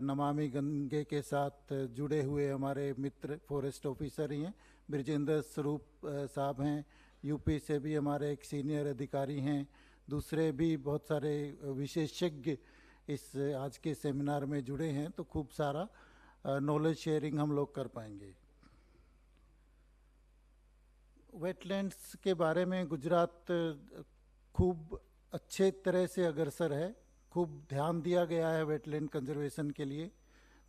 नमामि गंगे के साथ जुड़े हुए हमारे मित्र फॉरेस्ट ऑफिसर ही हैं, ब्रिजेंद्र स्वरूप साहब हैं, यूपी से भी हमारे एक सीनियर अधिकारी हैं, दूसरे भी बहुत सारे विशेषज्ञ इस आज के सेमिनार में जुड़े हैं, तो खूब सारा नॉलेज शेयरिंग हम लोग कर पाएंगे। वेटलैंड्स के बारे में गुजरात खूब अच्छे तरह से अग्रसर है, खूब ध्यान दिया गया है वेटलैंड कंजर्वेशन के लिए।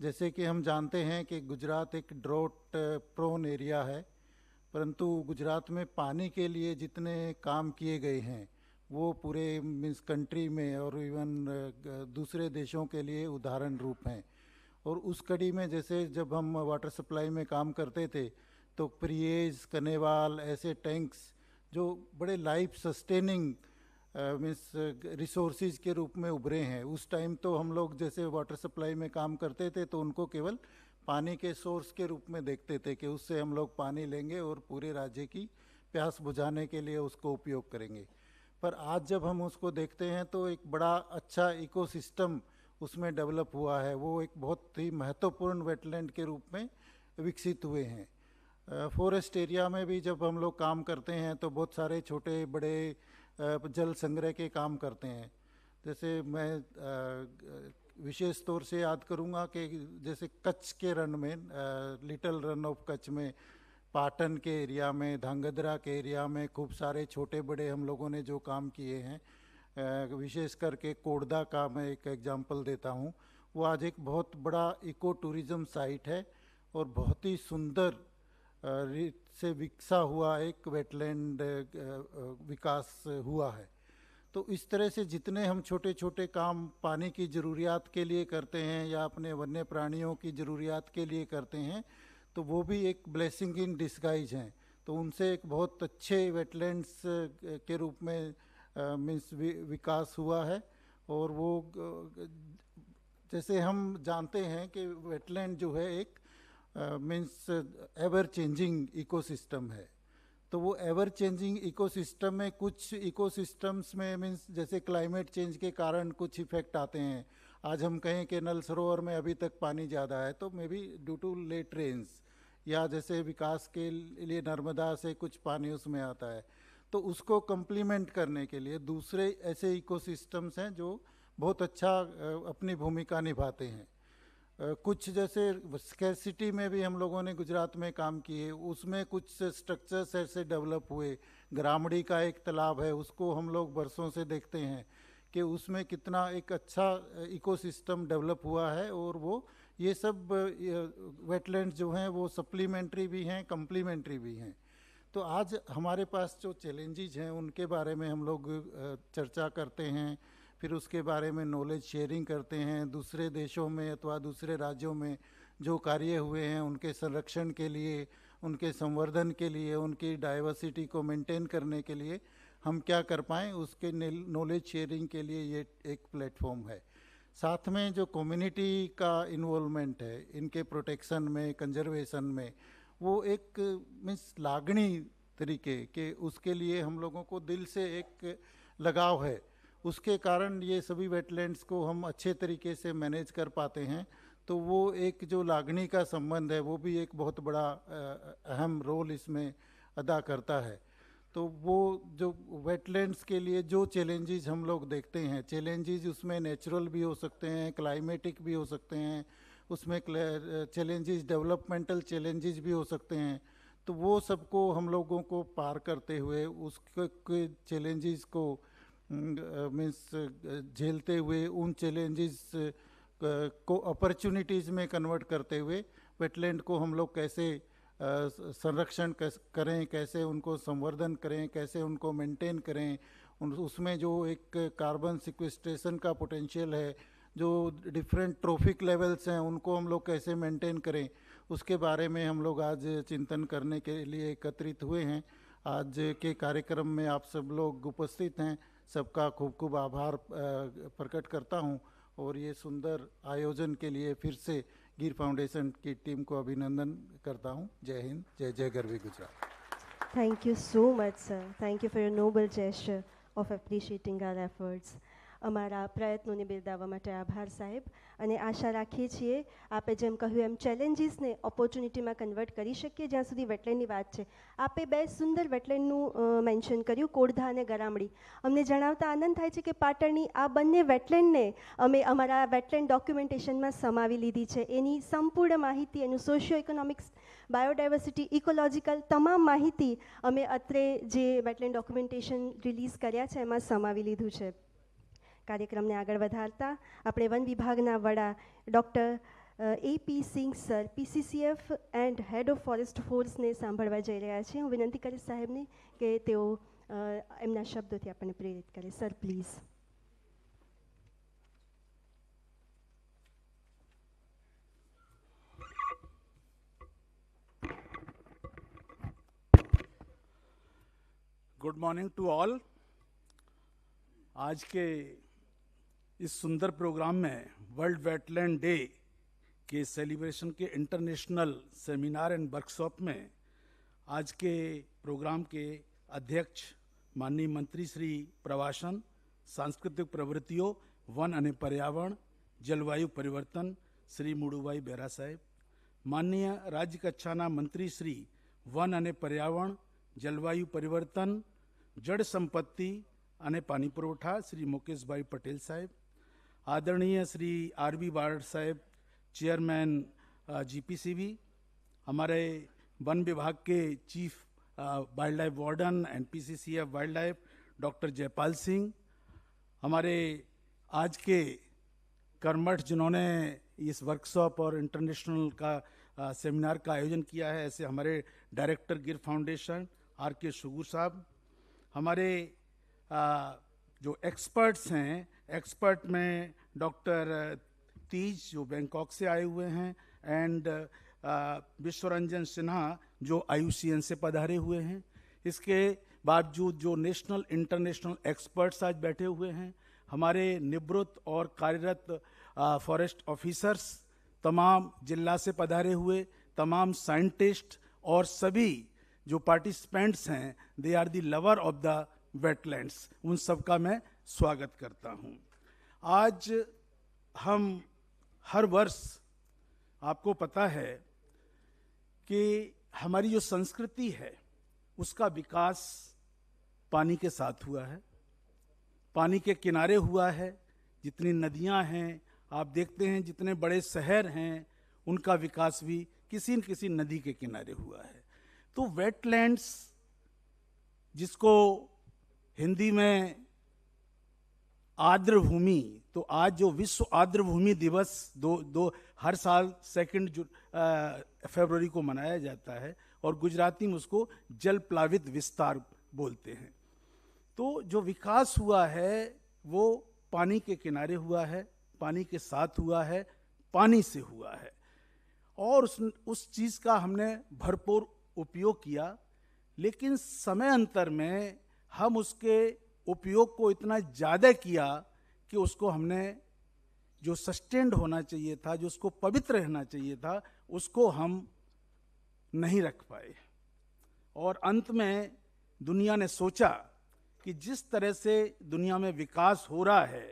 जैसे कि हम जानते हैं कि गुजरात एक ड्रॉट प्रोन एरिया है, परंतु गुजरात में पानी के लिए जितने काम किए गए हैं वो पूरे मीन्स कंट्री में और इवन दूसरे देशों के लिए उदाहरण रूप हैं। और उस कड़ी में जैसे जब हम वाटर सप्लाई में काम करते थे तो प्रिएज, कनेवाल ऐसे टैंक्स जो बड़े लाइफ सस्टेनिंग मीन्स रिसोर्सेज के रूप में उभरे हैं। उस टाइम तो हम लोग जैसे वाटर सप्लाई में काम करते थे तो उनको केवल पानी के सोर्स के रूप में देखते थे कि उससे हम लोग पानी लेंगे और पूरे राज्य की प्यास बुझाने के लिए उसको उपयोग करेंगे। पर आज जब हम उसको देखते हैं तो एक बड़ा अच्छा इकोसिस्टम उसमें डेवलप हुआ है, वो एक बहुत ही महत्वपूर्ण वेटलैंड के रूप में विकसित हुए हैं। फॉरेस्ट एरिया में भी जब हम लोग काम करते हैं तो बहुत सारे छोटे बड़े जल संग्रह के काम करते हैं। जैसे मैं विशेष तौर से याद करूंगा कि जैसे कच्छ के रन में लिटिल रन ऑफ कच्छ में, पाटन के एरिया में, धांगध्रा के एरिया में खूब सारे छोटे बड़े हम लोगों ने जो काम किए हैं, विशेष करके कोडदा का मैं एक एग्जांपल देता हूँ। वो आज एक बहुत बड़ा इको टूरिज़्म साइट है और बहुत ही सुंदर से विकसा हुआ एक वेटलैंड विकास हुआ है। तो इस तरह से जितने हम छोटे छोटे काम पानी की ज़रूरियात के लिए करते हैं या अपने वन्य प्राणियों की ज़रूरियात के लिए करते हैं, तो वो भी एक ब्लेसिंग इन डिस्गाइज हैं। तो उनसे एक बहुत अच्छे वेटलैंड्स के रूप में मीन्स विकास हुआ है। और वो जैसे हम जानते हैं कि वेटलैंड जो है एक मीन्स एवर चेंजिंग इकोसिस्टम है। तो वो एवर चेंजिंग इकोसिस्टम में कुछ इकोसिस्टम्स में मीन्स जैसे क्लाइमेट चेंज के कारण कुछ इफेक्ट आते हैं। आज हम कहें कि नल सरोवर में अभी तक पानी ज़्यादा है तो maybe due to late rains, या जैसे विकास के लिए नर्मदा से कुछ पानी उसमें आता है, तो उसको कम्प्लीमेंट करने के लिए दूसरे ऐसे इकोसिस्टम्स हैं जो बहुत अच्छा अपनी भूमिका निभाते हैं। कुछ जैसे स्कैरसिटी में भी हम लोगों ने गुजरात में काम किए, उसमें कुछ स्ट्रक्चर्स ऐसे डेवलप हुए। ग्रामड़ी का एक तालाब है, उसको हम लोग बरसों से देखते हैं कि उसमें कितना एक अच्छा इकोसिस्टम डेवलप हुआ है। और वो ये सब वेटलैंड्स जो हैं वो सप्लीमेंट्री भी हैं, कम्प्लीमेंट्री भी हैं। तो आज हमारे पास जो चैलेंजेस हैं उनके बारे में हम लोग चर्चा करते हैं, फिर उसके बारे में नॉलेज शेयरिंग करते हैं। दूसरे देशों में अथवा दूसरे राज्यों में जो कार्य हुए हैं उनके संरक्षण के लिए, उनके संवर्धन के लिए, उनकी डाइवर्सिटी को मेंटेन करने के लिए हम क्या कर पाएँ, उसके नॉलेज शेयरिंग के लिए ये एक प्लेटफॉर्म है। साथ में जो कम्युनिटी का इन्वॉल्वमेंट है इनके प्रोटेक्शन में, कंजर्वेशन में, वो एक मीन्स लागणी तरीके के उसके लिए हम लोगों को दिल से एक लगाव है। उसके कारण ये सभी वेटलैंड्स को हम अच्छे तरीके से मैनेज कर पाते हैं। तो वो एक जो लागणी का संबंध है वो भी एक बहुत बड़ा अहम रोल इसमें अदा करता है। तो वो जो वेटलैंड्स के लिए जो चैलेंजेस हम लोग देखते हैं, चैलेंजेस उसमें नेचुरल भी हो सकते हैं, क्लाइमेटिक भी हो सकते हैं, उसमें चैलेंजेस डेवलपमेंटल चैलेंजेस भी हो सकते हैं। तो वो सबको हम लोगों को पार करते हुए उसके चैलेंजेस को मीन्स झेलते हुए उन चैलेंजेस को अपॉर्चुनिटीज़ में कन्वर्ट करते हुए वेटलैंड को हम लोग कैसे संरक्षण करें, कैसे उनको संवर्धन करें, कैसे उनको मेंटेन करें, उसमें जो एक कार्बन सिक्वेस्ट्रेशन का पोटेंशियल है, जो डिफरेंट ट्रॉफिक लेवल्स हैं उनको हम लोग कैसे मेंटेन करें, उसके बारे में हम लोग आज चिंतन करने के लिए एकत्रित हुए हैं। आज के कार्यक्रम में आप सब लोग उपस्थित हैं, सबका खूब खूब आभार प्रकट करता हूं और ये सुंदर आयोजन के लिए फिर से गीर फाउंडेशन की टीम को अभिनंदन करता हूं। जय हिंद, जय जय Garvi Gujarat. Thank you so much, sir. Thank you for your noble gesture of appreciating our efforts. અમારા પ્રયત્નોને બિરદાવવા માટે આભાર સાહેબ, અને આશા રાખીએ છીએ આપે જેમ કહ્યું એમ ચેલેન્જીસને ઓપોર્ચ્યુનિટીમાં કન્વર્ટ કરી શકીએ જ્યાં સુધી વેટલેન્ડની વાત છે. આપે બે સુંદર વેટલેન્ડનું મેન્શન કર્યું, કોડધા અને ગરામડી. અમને જણાવતા આનંદ થાય છે કે પાટણની આ બંને વેટલેન્ડને અમે અમારા વેટલેન્ડ ડોક્યુમેન્ટેશનમાં સમાવી લીધી છે. એની સંપૂર્ણ માહિતી, એનું સોશિયો ઇકોનોમિક્સ, બાયોડાયવર્સિટી, ઇકોલોજીકલ તમામ માહિતી અમે અત્રે જે વેટલેન્ડ ડોક્યુમેન્ટેશન રિલીઝ કર્યા છે એમાં સમાવી લીધું છે. કાર્યક્રમને આગળ વધારતા આપણે વન વિભાગના વડા doctor AP Singh sir, PCCF and head of forest ફોર્સને સાંભળવા જઈ રહ્યા છીએ. હું વિનંતી કરીશ સાહેબને કે તેઓ એમના શબ્દોથી આપણને પ્રેરિત કરે. Sir please. Good morning to all. आज के इस सुंदर प्रोग्राम में वर्ल्ड वेटलैंड डे के सेलिब्रेशन के इंटरनेशनल सेमिनार एंड वर्कशॉप में आज के प्रोग्राम के अध्यक्ष माननीय मंत्री श्री प्रवासन, सांस्कृतिक प्रवृत्तियों, वन અને पर्यावरण, जलवायु परिवर्तन श्री मुलुभाई बेरा साहेब, माननीय राज्य कक्षाना मंत्री श्री वन અને पर्यावरण, जलवायु परिवर्तन, जड़ संपत्ति અને पानी पुरवठा श्री मुकेश भाई पटेल साहेब, आदरणीय श्री RB बार्ड साहेब, चेयरमैन GPCB, हमारे वन विभाग के chief wild life warden and PCCF wild life doctor Jaipal Singh, हमारे आज के कर्मठ जिन्होंने इस वर्कशॉप और इंटरनेशनल का सेमिनार का आयोजन किया है, ऐसे हमारे डायरेक्टर गिर फाउंडेशन RK सुगूर साहब, हमारे जो एक्सपर्ट्स हैं, एक्सपर्ट में डॉक्टर तेज जो बैंकॉक से आए हुए हैं एंड विश्व रंजन सिन्हा जो IUCN से पधारे हुए हैं. इसके बावजूद जो नेशनल इंटरनेशनल एक्सपर्ट्स आज बैठे हुए हैं, हमारे निवृत्त और कार्यरत फॉरेस्ट ऑफिसर्स, तमाम जिला से पधारे हुए तमाम साइंटिस्ट और सभी जो पार्टिसिपेंट्स हैं, they are the lover of the wetlands, उन सबका मैं स्वागत करता हूं. आज हम हर वर्ष, आपको पता है कि हमारी जो संस्कृति है उसका विकास पानी के साथ हुआ है, पानी के किनारे हुआ है. जितनी नदियां हैं, आप देखते हैं जितने बड़े शहर हैं, उनका विकास भी किसी न किसी नदी के किनारे हुआ है. तो वेटलैंड्स, जिसको हिंदी में आर्द्र भूमि, तो आज जो विश्व आर्द्र भूमि दिवस हर साल 2 फरवरी को मनाया जाता है और गुजराती में उसको जल प्लावित विस्तार बोलते हैं. तो जो विकास हुआ है वो पानी के किनारे हुआ है, पानी के साथ हुआ है, पानी से हुआ है और उस चीज़ का हमने भरपूर उपयोग किया. लेकिन समय अंतर में हम उसके उपयोग को इतना ज़्यादा किया कि उसको हमने जो सस्टेन्ड होना चाहिए था, जो उसको पवित्र रहना चाहिए था, उसको हम नहीं रख पाए. और अंत में दुनिया ने सोचा कि जिस तरह से दुनिया में विकास हो रहा है,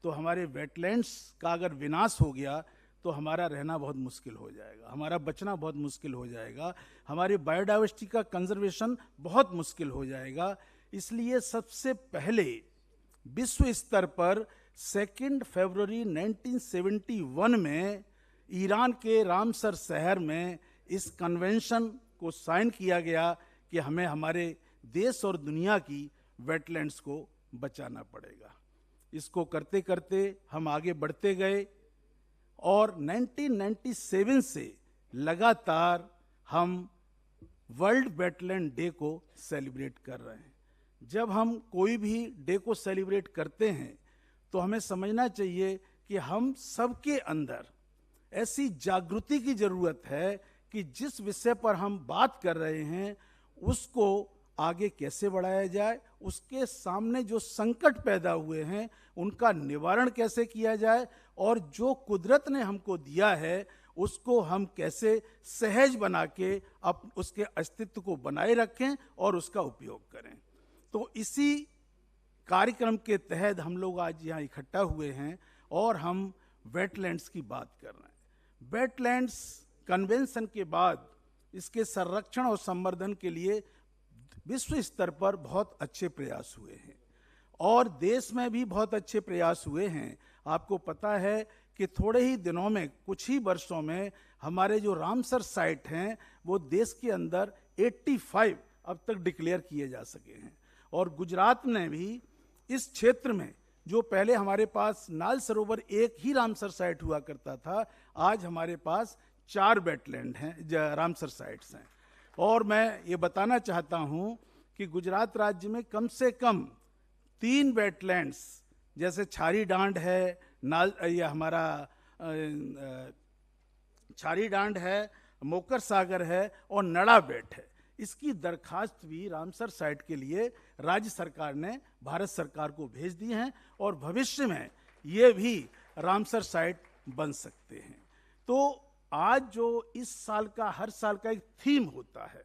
तो हमारे वेटलैंड्स का अगर विनाश हो गया तो हमारा रहना बहुत मुश्किल हो जाएगा, हमारा बचना बहुत मुश्किल हो जाएगा, हमारी बायोडाइवर्सिटी का कंजर्वेशन बहुत मुश्किल हो जाएगा. इसलिए सबसे पहले विश्व स्तर पर 2 फरवरी 1971 में ईरान के रामसर शहर में इस कन्वेंशन को साइन किया गया कि हमें हमारे देश और दुनिया की वेटलैंड्स को बचाना पड़ेगा. इसको करते करते हम आगे बढ़ते गए और 1997 से लगातार हम वर्ल्ड वेटलैंड डे को सेलिब्रेट कर रहे हैं। जब हम कोई भी डे को सेलिब्रेट करते हैं तो हमें समझना चाहिए कि हम सबके अंदर ऐसी जागृति की जरूरत है कि जिस विषय पर हम बात कर रहे हैं उसको आगे कैसे बढ़ाया जाए, उसके सामने जो संकट पैदा हुए हैं उनका निवारण कैसे किया जाए, और जो कुदरत ने हमको दिया है उसको हम कैसे सहज बना के उसके अस्तित्व को बनाए रखें और उसका उपयोग करें। तो इसी कार्यक्रम के तहत हम लोग आज यहाँ इकट्ठा हुए हैं और हम वेटलैंड्स की बात कर रहे हैं। वेटलैंड्स कन्वेंशन के बाद इसके संरक्षण और संवर्धन के लिए विश्व स्तर पर बहुत अच्छे प्रयास हुए हैं और देश में भी बहुत अच्छे प्रयास हुए हैं। आपको पता है कि थोड़े ही दिनों में, कुछ ही वर्षों में हमारे जो रामसर साइट हैं वो देश के अंदर 85 अब तक डिक्लेयर किए जा सके हैं। और गुजरात ने भी इस क्षेत्र में, जो पहले हमारे पास नाल सरोवर एक ही रामसर साइट हुआ करता था, आज हमारे पास 4 वेटलैंड हैं, रामसर साइट्स हैं। और मैं ये बताना चाहता हूँ कि गुजरात राज्य में कम से कम 3 वेटलैंड्स, जैसे छारी डांड है, ये हमारा छारी डांड है, मोकर सागर है और नड़ा बेट है। इसकी दरखास्त भी रामसर साइट के लिए राज्य सरकार ने भारत सरकार को भेज दी हैं और भविष्य में ये भी रामसर साइट बन सकते हैं। तो आज जो इस साल का, हर साल का एक थीम होता है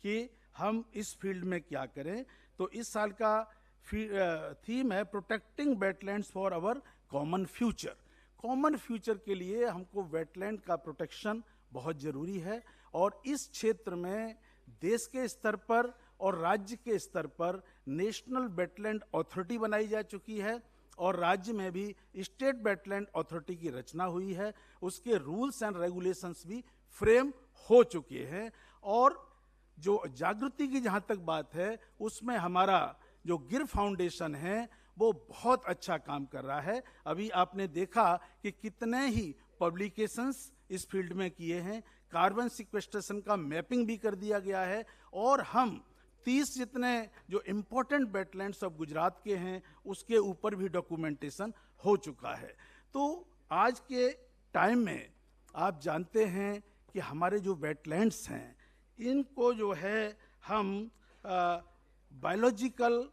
कि हम इस फील्ड में क्या करें, तो इस साल का थीम है protecting wetlands for our common future. Common future के लिए हमको वेटलैंड का प्रोटेक्शन बहुत जरूरी है और इस क्षेत्र में देश के स्तर पर और राज्य के स्तर पर नेशनल वेटलैंड अथॉरिटी बनाई जा चुकी है और राज्य में भी स्टेट वेटलैंड अथॉरिटी की रचना हुई है। उसके रूल्स एंड रेगुलेशंस भी फ्रेम हो चुके हैं। और जो जागृति की जहाँ तक बात है, उसमें हमारा जो गिर फाउंडेशन है वो बहुत अच्छा काम कर रहा है। अभी आपने देखा कि कितने ही पब्लिकेशंस इस फील्ड में किए हैं, कार्बन सिक्वेस्ट्रेशन का मैपिंग भी कर दिया गया है और हम 30 जितने जो इम्पोर्टेंट वेटलैंड्स ऑफ गुजरात के हैं उसके ऊपर भी डॉक्यूमेंटेशन हो चुका है। तो आज के टाइम में आप जानते हैं कि हमारे जो वेटलैंड्स हैं इनको जो है हम बायोलॉजिकल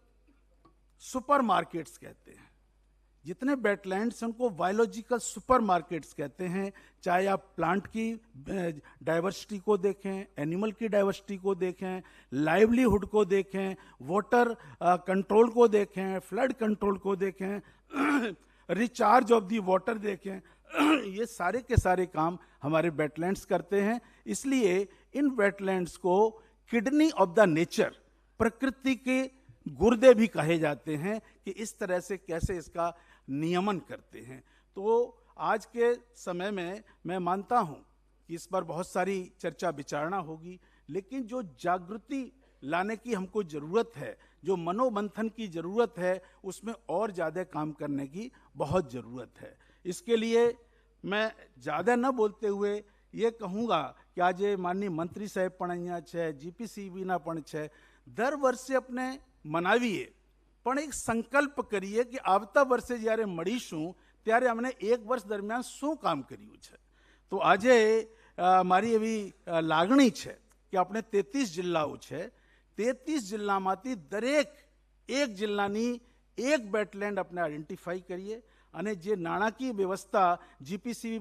सुपरमार्केट्स कहते हैं। जितने वेटलैंड्स उनको बायोलॉजिकल सुपरमार्केट्स कहते हैं। चाहे आप प्लांट की डाइवर्सिटी को देखें, एनिमल की डाइवर्सिटी को देखें, लाइवलीहुड को देखें, वाटर कंट्रोल को देखें, फ्लड कंट्रोल को देखें, रिचार्ज ऑफ दी वाटर देखें, ये सारे के सारे काम हमारे वेटलैंड्स करते हैं। इसलिए इन वेटलैंड्स को किडनी ऑफ द नेचर, प्रकृति के गुर्दे भी कहे जाते हैं कि इस तरह से कैसे इसका नियमन करते हैं। तो आज के समय में मैं मानता हूं कि इस पर बहुत सारी चर्चा विचारणा होगी, लेकिन जो जागृति लाने की हमको जरूरत है, जो मनोमंथन की जरूरत है, उसमें और ज़्यादा काम करने की बहुत ज़रूरत है। इसके लिए मैं ज़्यादा न बोलते हुए ये कहूँगा कि आज माननीय मंत्री साहेब पण અહીંયા છે, GPCBના પણ છે, દર વર્ષે આપણે મનાવીએ, પણ એક સંકલ્પ કરીએ કે આવતા વર્ષે જ્યારે મળીશું ત્યારે અમને એક વર્ષ દરમિયાન શું કામ કર્યું છે। તો આજે મારી એવી લાગણી છે કે આપણે 33 જિલ્લાઓ છે, 33 જિલ્લામાંથી દરેક એક જિલ્લાની એક વેટલેન્ડ આપણે આઈડેન્ટિફાઈ કરીએ અને જે નાણાકીય વ્યવસ્થા GPCB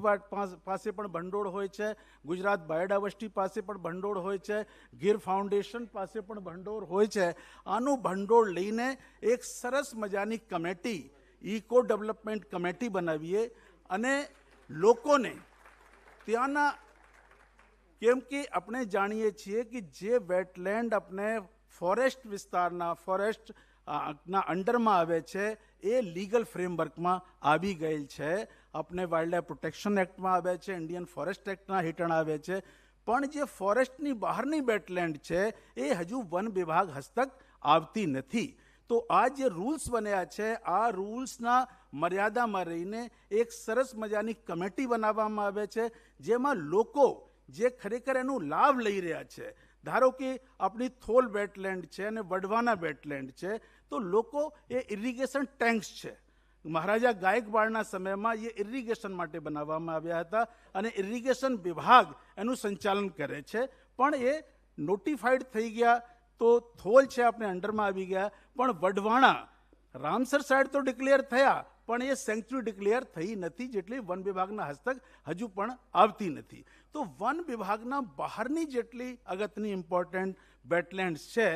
પાસે પણ ભંડોળ હોય છે, ગુજરાત બાયોડાયવર્સિટી પાસે પણ ભંડોળ હોય છે, ગીર ફાઉન્ડેશન પાસે પણ ભંડોળ હોય છે, આનું ભંડોળ લઈને એક સરસ મજાની કમિટી, ઇકો ડેવલપમેન્ટ કમિટી બનાવીએ અને લોકોને ત્યાંના, કેમ કે આપણે જાણીએ છીએ કે જે વેટલેન્ડ આપણે ફોરેસ્ટ વિસ્તારના, ફોરેસ્ટ ના અંડરમાં આવે છે એ લીગલ ફ્રેમવર્કમાં આવી ગયેલ છે, આપણે વાઇલ્ડ લાઇફ પ્રોટેક્શન એક્ટમાં આવે છે, ઇન્ડિયન ફોરેસ્ટ એક્ટના હેઠળ આવે છે, પણ જે ફોરેસ્ટની બહારની વેટલેન્ડ છે એ હજુ વન વિભાગ હસ્તક આવતી નથી। તો આ જે રૂલ્સ બન્યા છે, આ રૂલ્સના મર્યાદામાં રહીને એક સરસ મજાની કમિટી બનાવવામાં આવે છે, જેમાં લોકો જે ખરેખર એનો લાભ લઈ રહ્યા છે. ધારો કે આપણી થોલ વેટલેન્ડ છે અને વઢવાના વેટલેન્ડ છે, તો લોકો એ ઇરિગેશન ટેન્ક્સ છે. મહારાજા ગાયકવાડના સમયમાં એ ઇરિગેશન માટે બનાવવામાં આવ્યા હતા અને ઇરિગેશન વિભાગ એનું સંચાલન કરે છે. પણ એ નોટિફાઈડ થઈ ગયા તો થોલ છે આપણે અંડરમાં આવી ગયા, પણ વઢવાણા રામસર સાઈડ તો ડિક્લેર થયા પણ એ સેન્ચ્યુરી ડિક્લેર થઈ નથી, જેટલી વન વિભાગના હસ્તક હજુ પણ આવતી નથી. તો વન વિભાગના બહારની જેટલી અગત્યની ઇમ્પોર્ટન્ટ વેટલેન્ડ્સ છે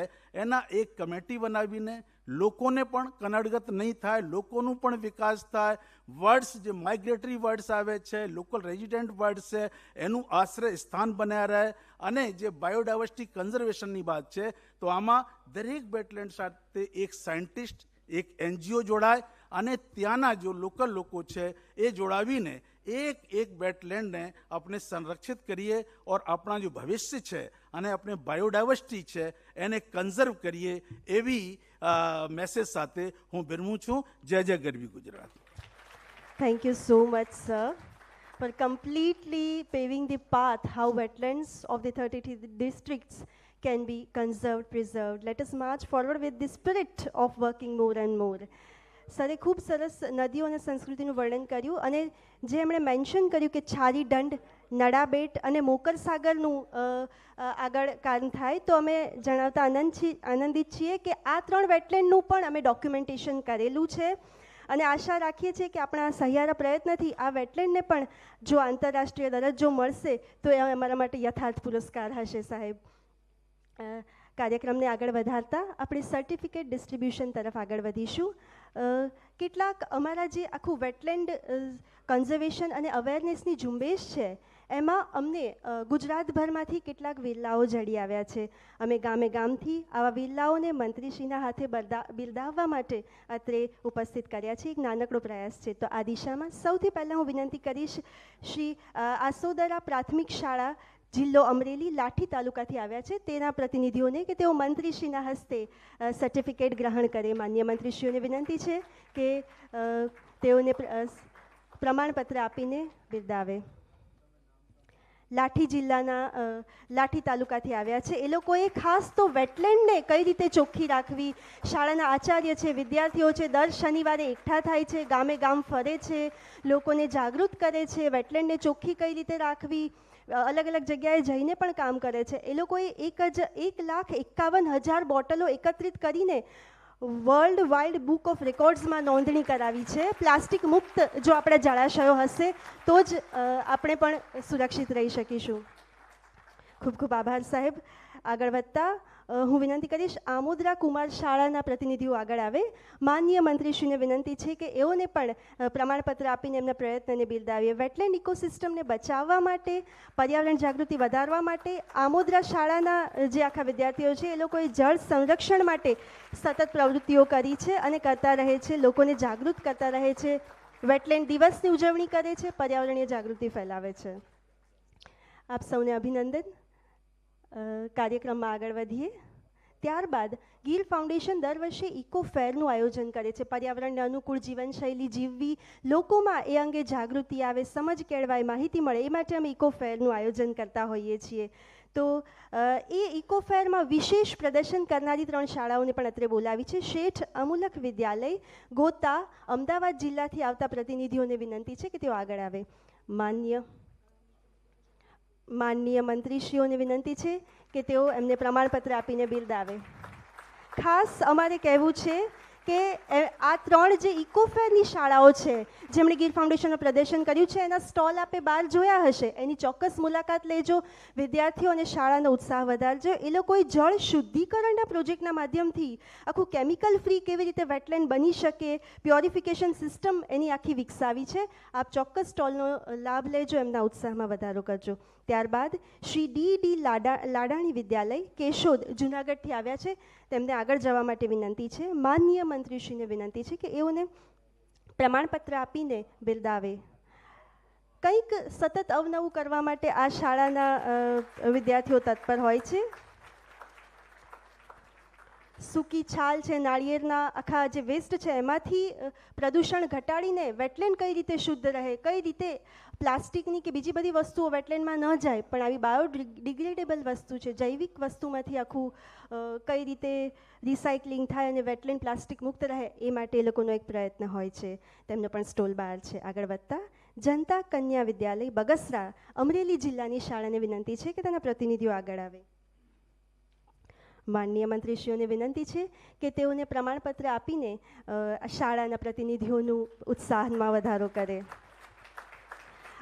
એના એક કમિટી બનાવીને લોકોને પણ કનડગત નહીં થાય, લોકોનું પણ વિકાસ થાય, વર્ડ્સ જે માઇગ્રેટરી વર્ડ્સ આવે છે, લોકલ રેઝિડન્ટ વર્ડ્સ છે, એનું આશ્રય સ્થાન બન્યા રહે. અને જે બાયોડાયવર્સિટી કન્ઝર્વેશનની વાત છે તો આમાં દરેક વેટલેન્ડ સાથે એક સાયન્ટિસ્ટ, એક NGO જોડાય અને ત્યાંના જો લોકલ લોકો છે એ જોડાવીને એક વેટલેન્ડને આપણે સંરક્ષિત કરીએ ઓર આપણા જો ભવિષ્ય છે અને આપણે બાયોડાયવર્સિટી છે એને કન્ઝર્વ કરીએ, એવી મેસેજ સાથે હું વિરમું છું. જય જય ગરવી Gujarat. Thank you so much, sir, for completely paving the path how wetlands of the 33 districts can be conserved, preserved. Let us march forward with the spirit of working more and more. સરે ખૂબ સરસ નદીઓ અને સંસ્કૃતિનું વર્ણન કર્યું અને જે એમણે મેન્શન કર્યું કે છારી દંડ, નડાબેટ અને મોકર સાગરનું આગળ કારણ થાય, તો અમે જણાવતા આનંદિત છીએ કે આ 3 વેટલેન્ડનું પણ અમે ડોક્યુમેન્ટેશન કરેલું છે અને આશા રાખીએ છીએ કે આપણા સહિયારા પ્રયત્નથી આ વેટલેન્ડને પણ જો આંતરરાષ્ટ્રીય દરજ્જો મળશે તો એ અમારા માટે યથાર્થ પુરસ્કાર હશે. સાહેબ, કાર્યક્રમને આગળ વધારતા આપણે સર્ટિફિકેટ ડિસ્ટ્રીબ્યુશન તરફ આગળ વધીશું. કેટલાક અમારા જે આખું વેટલેન્ડ કન્ઝર્વેશન અને અવેરનેસની ઝુંબેશ છે એમાં અમને ગુજરાતભરમાંથી કેટલાક વિલ્લાઓ જડી આવ્યા છે. અમે ગામે ગામથી આવા વિલ્લાઓને મંત્રીશ્રીના હાથે બિરદાવવા માટે અત્રે ઉપસ્થિત કર્યા છે. એક નાનકડો પ્રયાસ છે. તો આ દિશામાં સૌથી પહેલાં હું વિનંતી કરીશ શ્રી આસોદરા પ્રાથમિક શાળા, જિલ્લો અમરેલી, લાઠી તાલુકાથી આવ્યા છે તેના પ્રતિનિધિઓને કે તેઓ મંત્રીશ્રીના હસ્તે સર્ટિફિકેટ ગ્રહણ કરે. માન્ય મંત્રીશ્રીઓને વિનંતી છે કે તેઓને પ્રમાણપત્ર આપીને બિરદાવે. લાઠી જિલ્લાના લાઠી તાલુકાથી આવ્યા છે. એ લોકોએ ખાસ તો વેટલેન્ડને કઈ રીતે ચોખ્ખી રાખવી, શાળાના આચાર્ય છે, વિદ્યાર્થીઓ છે, દર શનિવારે એકઠા થાય છે, ગામે ગામ ફરે છે, લોકોને જાગૃત કરે છે, વેટલેન્ડને ચોખ્ખી કઈ રીતે રાખવી, અલગ અલગ જગ્યાએ જઈને પણ કામ કરે છે. એ લોકોએ 1,51,000 બોટલો એકત્રિત કરીને વર્લ્ડ વાઇડ બુક ઓફ રેકોર્ડ્સમાં નોંધણી કરાવી છે. પ્લાસ્ટિક મુક્ત જો આપણા જળાશયો હશે તો જ આપણે પણ સુરક્ષિત રહી શકીશું. ખૂબ ખૂબ આભાર સાહેબ. આગળ વધતા હું વિનંતી કરીશ આમોદરા કુમાર શાળાના પ્રતિનિધિઓ આગળ આવે. માનનીય મંત્રીશ્રીને વિનંતી છે કે એઓને પણ પ્રમાણપત્ર આપીને એમના પ્રયત્નને બિરદાવીએ. વેટલેન્ડ ઇકોસિસ્ટમને બચાવવા માટે, પર્યાવરણ જાગૃતિ વધારવા માટે આમોદરા શાળાના જે આખા વિદ્યાર્થીઓ છે એ લોકોએ જળ સંરક્ષણ માટે સતત પ્રવૃત્તિઓ કરી છે અને કરતા રહે છે, લોકોને જાગૃત કરતા રહે છે, વેટલેન્ડ દિવસની ઉજવણી કરે છે, પર્યાવરણીય જાગૃતિ ફેલાવે છે. આપ સૌને અભિનંદન. કાર્યક્રમમાં આગળ વધીએ. ત્યારબાદ ગીર ફાઉન્ડેશન દર વર્ષે ઇકો ફેરનું આયોજન કરે છે. પર્યાવરણને અનુકૂળ જીવનશૈલી જીવવી, લોકોમાં એ અંગે જાગૃતિ આવે, સમજ કેળવાય, માહિતી મળે, એ માટે અમે ઇકો ફેરનું આયોજન કરતા હોઈએ છીએ. તો એ ઇકો ફેરમાં વિશેષ પ્રદર્શન કરનારી 3 શાળાઓને પણ અત્રે બોલાવી છે. શેઠ અમૂલક વિદ્યાલય, ગોતા, અમદાવાદ જિલ્લાથી આવતા પ્રતિનિધિઓને વિનંતી છે કે તેઓ આગળ આવે. માનનીય મંત્રીશ્રીઓને વિનંતી છે કે તેઓ એમને પ્રમાણપત્ર આપીને બિરદાવે. ખાસ અમારે કહેવું છે કે આ 3 જે ઇકો ફેરની શાળાઓ છે જેમણે ગીર ફાઉન્ડેશનનું પ્રદર્શન કર્યું છે એના સ્ટોલ આપે બહાર જોયા હશે, એની ચોક્કસ મુલાકાત લેજો. વિદ્યાર્થીઓ અને શાળાનો ઉત્સાહ વધારજો. એ લોકોએ જળ શુદ્ધિકરણના પ્રોજેક્ટના માધ્યમથી આખું કેમિકલ ફ્રી કેવી રીતે વેટલેન્ડ બની શકે, પ્યોરિફિકેશન સિસ્ટમ એની આખી વિકસાવી છે. આપ ચોક્કસ સ્ટોલનો લાભ લેજો, એમના ઉત્સાહમાં વધારો કરજો. ત્યારબાદ શ્રી ડી લાડાણી વિદ્યાલય, કેશોદ, જૂનાગઢથી આવ્યા છે. તેમને આગળ જવા માટે વિનંતી છે. માનનીય મંત્રીશ્રીને વિનંતી છે કે એઓને પ્રમાણપત્ર આપીને બિરદાવે. કંઈક સતત અવનવું કરવા માટે આ શાળાના વિદ્યાર્થીઓ તત્પર હોય છે. સૂકી છાલ છે, નાળિયેરના આખા જે વેસ્ટ છે એમાંથી પ્રદૂષણ ઘટાડીને વેટલેન્ડ કઈ રીતે શુદ્ધ રહે, કઈ રીતે પ્લાસ્ટિકની કે બીજી બધી વસ્તુઓ વેટલેન્ડમાં ન જાય, પણ આવી બાયોડિગ્રેડેબલ વસ્તુ છે, જૈવિક વસ્તુમાંથી આખું કઈ રીતે રિસાયકલિંગ થાય અને વેટલેન્ડ પ્લાસ્ટિક મુક્ત રહે, એ માટે એ લોકોનો એક પ્રયત્ન હોય છે. તેમનો પણ સ્ટોલ બહાર છે. આગળ વધતા જનતા કન્યા વિદ્યાલય બગસરા અમરેલી જિલ્લાની શાળાને વિનંતી છે કે તેના પ્રતિનિધિઓ આગળ આવે. માનનીય મંત્રીશ્રીઓને વિનંતી છે કે તેઓને પ્રમાણપત્ર આપીને શાળાના પ્રતિનિધિઓનું ઉત્સાહમાં વધારો કરે.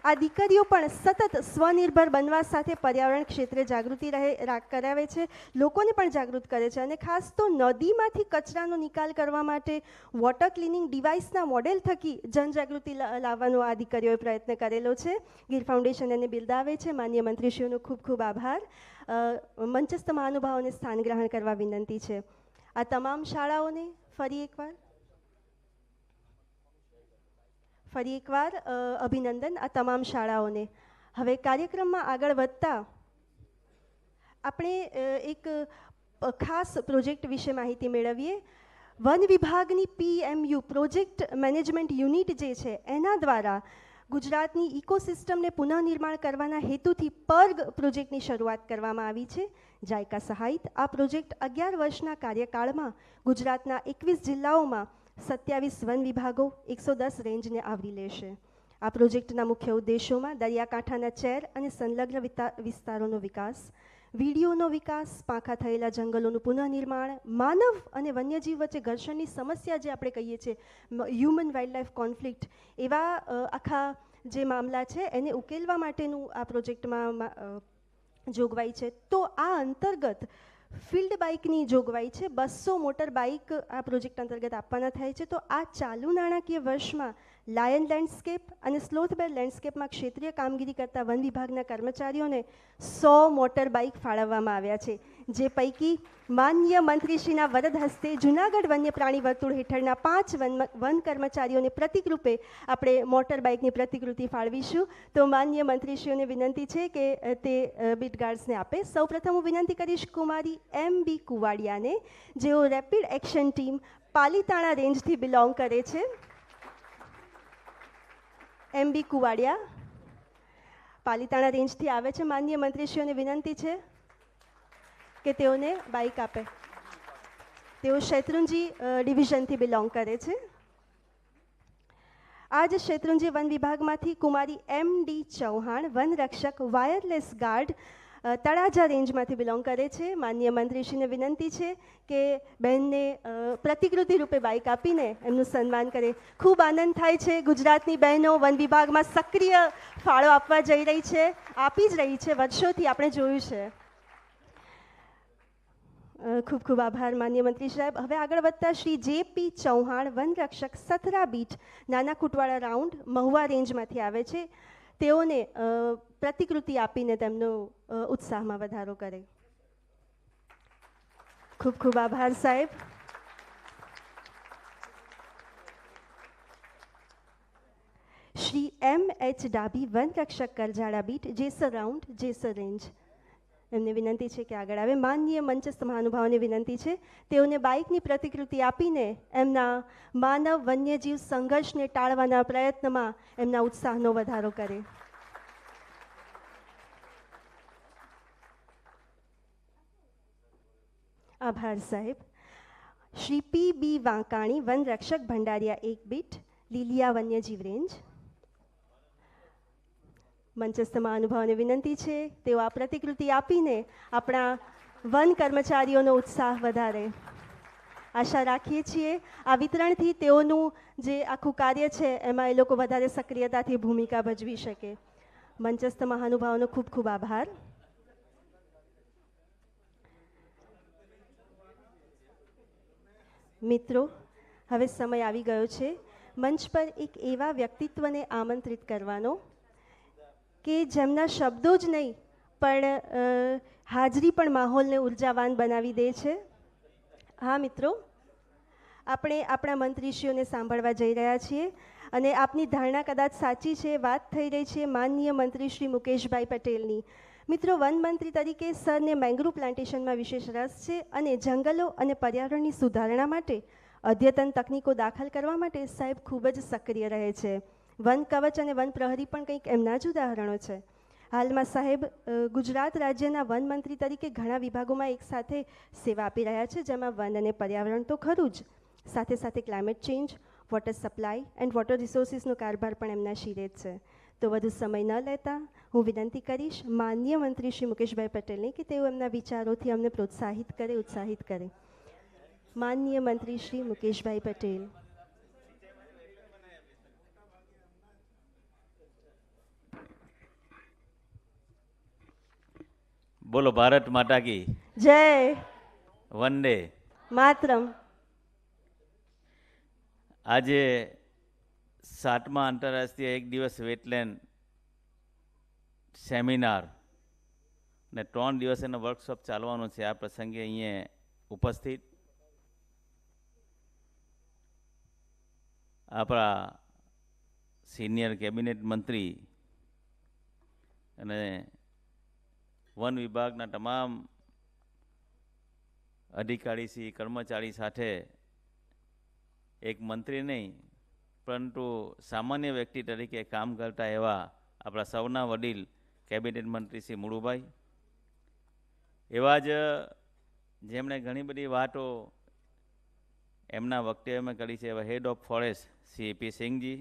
આ દીકરીઓ પણ સતત સ્વનિર્ભર બનવા સાથે પર્યાવરણ ક્ષેત્રે જાગૃતિ કરાવે છે, લોકોને પણ જાગૃત કરે છે, અને ખાસ તો નદીમાંથી કચરાનો નિકાલ કરવા માટે વોટર ક્લિનિંગ ડિવાઇસના મોડેલ થકી જનજાગૃતિ લાવવાનો આ દીકરીઓએ પ્રયત્ન કરેલો છે. ગીર ફાઉન્ડેશન એને બિરદાવે છે. માનનીય મંત્રીશ્રીઓનો ખૂબ ખૂબ આભાર. મંચસ્થ મહાનુભાવોને સ્થાન ગ્રહણ કરવા વિનંતી છે. આ તમામ શાળાઓને ફરી એકવાર અભિનંદન. આ તમામ શાળાઓને. હવે કાર્યક્રમમાં આગળ વધતા આપણે એક ખાસ પ્રોજેક્ટ વિશે માહિતી મેળવીએ. વન વિભાગની PMU પ્રોજેક્ટ મેનેજમેન્ટ યુનિટ જે છે એના દ્વારા ગુજરાતની ઇકોસિસ્ટમને પુનઃનિર્માણ કરવાના હેતુથી પર્ગ પ્રોજેક્ટની શરૂઆત કરવામાં આવી છે. જાયકા સહાયિત આ પ્રોજેક્ટ 11 વર્ષના કાર્યકાળમાં ગુજરાતના 21 જિલ્લાઓમાં 27 વન વિભાગો 110 રેન્જને આવરી લેશે. આ પ્રોજેક્ટના મુખ્ય ઉદ્દેશોમાં દરિયાકાંઠાના ચેર અને સંલગ્ન વિસ્તારોનો વિકાસ, વીડીઓનો વિકાસ, પાંખા થયેલા જંગલોનું પુનઃનિર્માણ, માનવ અને વન્યજીવ વચ્ચે ઘર્ષણની સમસ્યા જે આપણે કહીએ છીએ હ્યુમન વાઇલ્ડ લાઇફ કોન્ફ્લિક્ટ, એવા આખા જે મામલા છે એને ઉકેલવા માટેનું આ પ્રોજેક્ટમાં જોગવાઈ છે. તો આ અંતર્ગત ફિલ્ડ બાઇકની જોગવાઈ છે. 200 મોટર બાઇક આ પ્રોજેક્ટ અંતર્ગત આપવાના થાય છે. તો આ ચાલુ નાણાકીય વર્ષમાં લાયન લેન્ડસ્કેપ અને સ્લોથબેર લેન્ડસ્કેપમાં ક્ષેત્રીય કામગીરી કરતા વન વિભાગના કર્મચારીઓને 100 મોટર બાઇક ફાળવવામાં આવ્યા છે, જે પૈકી માનનીય મંત્રીશ્રીના વરદ હસ્તે જૂનાગઢ વન્ય પ્રાણી વર્તુળ હેઠળના 5 વન કર્મચારીઓને પ્રતિક રૂપે આપણે મોટર બાઇકની પ્રતિકૃતિ ફાળવીશું. તો માનનીય મંત્રીશ્રીઓને વિનંતી છે કે તે બીટ ગાર્ડ્સને આપે. સૌપ્રથમ હું વિનંતી કરીશ કુમારી MB કુવાડિયાને, જેઓ રેપિડ એક્શન ટીમ પાલીતાણા રેન્જથી બિલોંગ કરે છે. MB કુવાડિયા પાલીતાણા રેન્જથી આવે છે. માનનીય મંત્રીશ્રીઓને વિનંતી છે કે તેઓને બાઇક આપે. તેઓ શેત્રુંજી ડિવિઝનથી બિલોંગ કરે છે. આ જ શેત્રુંજી વન વિભાગમાંથી કુમારી MD ચૌહાણ વનરક્ષક વાયરલેસ ગાર્ડ તળાજા રેન્જમાંથી બિલોંગ કરે છે. માનનીય મંત્રીશ્રીને વિનંતી છે કે બહેનને પ્રતિકૃતિ રૂપે બાઇક આપીને એમનું સન્માન કરે. ખૂબ આનંદ થાય છે. ગુજરાતની બહેનો વન વિભાગમાં સક્રિય ફાળો આપવા જઈ રહી છે, આપી જ રહી છે, વર્ષોથી આપણે જોયું છે. ખૂબ ખૂબ આભાર માનનીય મંત્રી સાહેબ. હવે આગળ વધતા શ્રી JP ચૌહાણ વનરક્ષક સથરા બીટ નાના કુટવાડા રાઉન્ડ મહુવા રેન્જમાંથી આવે છે. તેઓને પ્રતિકૃતિ આપીને તેમનો ઉત્સાહમાં વધારો કરે. ખૂબ ખૂબ આભાર સાહેબ. શ્રી MH ડાભી વનરક્ષક Karjada beat Jesar round Jesar range, એમને વિનંતી છે કે આગળ આવે. માનનીય મંચસ્થ મહાનુભાવોને વિનંતી છે તેઓને બાઇકની પ્રતિકૃતિ આપીને એમના માનવ વન્યજીવ સંઘર્ષને ટાળવાના પ્રયત્નમાં એમના ઉત્સાહનો વધારો કરે. આભાર સાહેબ. શ્રી PB વાંકાણી વનરક્ષક ભંડારિયા 1 બીટ લીલિયા વન્યજીવ રેન્જ. મંચસ્થ મહાનુભાવોને વિનંતી છે તેઓ આ પ્રતિકૃતિ આપીને આપણા વન કર્મચારીઓનો ઉત્સાહ વધારે. આશા રાખીએ છીએ આ વિતરણથી તેઓનું જે આખું કાર્ય છે એમાં એ લોકો વધારે સક્રિયતાથી ભૂમિકા ભજવી શકે. મંચસ્થ મહાનુભાવોનો ખૂબ ખૂબ આભાર. મિત્રો, હવે સમય આવી ગયો છે મંચ પર એક એવા વ્યક્તિત્વને આમંત્રિત કરવાનો કે જેમના શબ્દો જ નહીં પણ હાજરી પણ માહોલને ઉર્જાવાન બનાવી દે છે. હા મિત્રો, આપણે આપણા મંત્રીશ્રીઓને સાંભળવા જઈ રહ્યા છીએ અને આપની ધારણા કદાચ સાચી છે. વાત થઈ રહી છે માનનીય મંત્રી શ્રી મુકેશભાઈ પટેલની. મિત્રો, વન મંત્રી તરીકે સરને મેંગ્રુવ પ્લાન્ટેશનમાં વિશેષ રસ છે અને જંગલો અને પર્યાવરણની સુધારણા માટે અદ્યતન તકનીકો દાખલ કરવા માટે સાહેબ ખૂબ જ સક્રિય રહે છે. વન કવચ અને વન પ્રહરી પણ કંઈક એમના જ ઉદાહરણો છે. હાલમાં સાહેબ ગુજરાત રાજ્યના વન મંત્રી તરીકે ઘણા વિભાગોમાં એક સાથે સેવા આપી રહ્યા છે, જેમાં વન અને પર્યાવરણ તો ખરું જ, સાથે સાથે climate change, water supply and water રિસોર્સિસનો કારભાર પણ એમના શિરે જ છે. તો વધુ સમય ન લેતા હું વિનંતી કરીશ માનનીય મંત્રી શ્રી મુકેશભાઈ પટેલને કે તેઓ એમના વિચારોથી અમને પ્રોત્સાહિત કરે, ઉત્સાહિત કરે. માનનીય મંત્રી શ્રી મુકેશભાઈ પટેલ. બોલો ભારત માતા કી જય. વંદે માતરમ. આજે 7મા આંતરરાષ્ટ્રીય એક દિવસ વેટલેન્ડ સેમિનાર ને 3 દિવસનો વર્કશોપ ચાલવાનો છે. આ પ્રસંગે અહીંયા ઉપસ્થિત આપણા સિનિયર કેબિનેટ મંત્રી અને વન વિભાગના તમામ અધિકારીશ્રી કર્મચારી સાથે એક મંત્રી નહીં પરંતુ સામાન્ય વ્યક્તિ તરીકે કામ કરતા એવા આપણા સૌના વડીલ કેબિનેટ મંત્રી શ્રી મુલુભાઈ, એવા જ જેમણે ઘણી બધી વાતો એમના વક્તવ્યમાં કરી છે એવા હેડ ઓફ ફોરેસ્ટ શ્રી પી સિંહજી,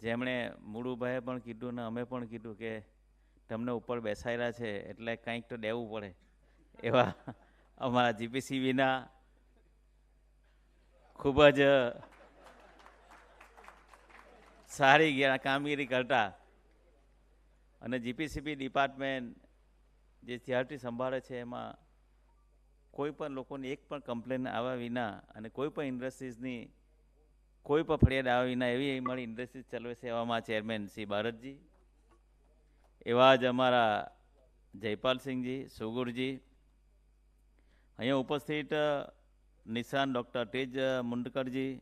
જેમણે મુલુભાઈએ પણ કીધું ને અમે પણ કીધું કે તમને ઉપર બેસાયેલા છે એટલે કંઈક તો દેવું પડે, એવા અમારા જીપીસીબીના ખૂબ જ સારી કામગીરી કરતા અને જીપીસીબી ડિપાર્ટમેન્ટ જે ત્યારથી સંભાળે છે એમાં કોઈ પણ લોકોની એક પણ કમ્પ્લેન આવ્યા વિના અને કોઈ પણ ઇન્ડસ્ટ્રીઝની કોઈ પણ ફરિયાદ આવ્યા વિના એવી અમારી ઇન્ડસ્ટ્રીઝ ચલાવે છે એવામાં ચેરમેન શ્રી ભારતજી, એવા જ અમારા જયપાલ સિંહજી, સુગુરજી, અહીંયા ઉપસ્થિત નિષ્ણાત ડૉક્ટર તેજ મુંડકરજી,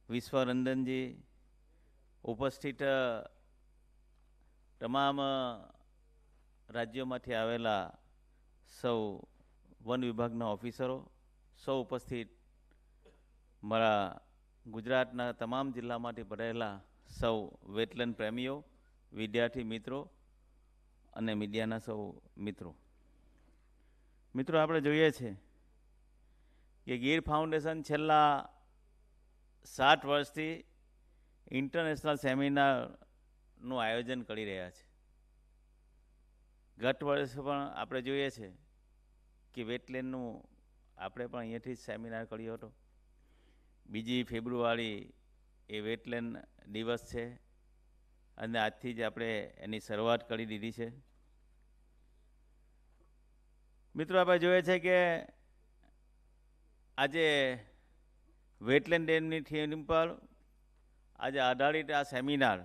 વિશ્વ રંજનજી, ઉપસ્થિત તમામ રાજ્યોમાંથી આવેલા સૌ વન વિભાગના ઓફિસરો, સૌ ઉપસ્થિત મારા ગુજરાતના તમામ જિલ્લામાંથી ભરેલા સૌ વેટલેન્ડ પ્રેમીઓ, વિદ્યાર્થી મિત્રો અને મીડિયાના સૌ મિત્રો. મિત્રો, આપણે જોઈએ છે કે ગીર ફાઉન્ડેશન છેલ્લા 7 વર્ષથી ઇન્ટરનેશનલ સેમિનારનું આયોજન કરી રહ્યા છે. ગત વર્ષે પણ આપણે જોઈએ છે કે વેટલેન્ડનું આપણે પણ અહીંયાથી જ સેમિનાર કર્યો હતો. 2 ફેબ્રુઆરી એ વેટલેન્ડ દિવસ છે અને આજથી જ આપણે એની શરૂઆત કરી દીધી છે. મિત્રો, આપણે જોઈએ છે કે આજે વેટલેન્ડ ડેની થીમ પર આજે આધારિત આ સેમિનાર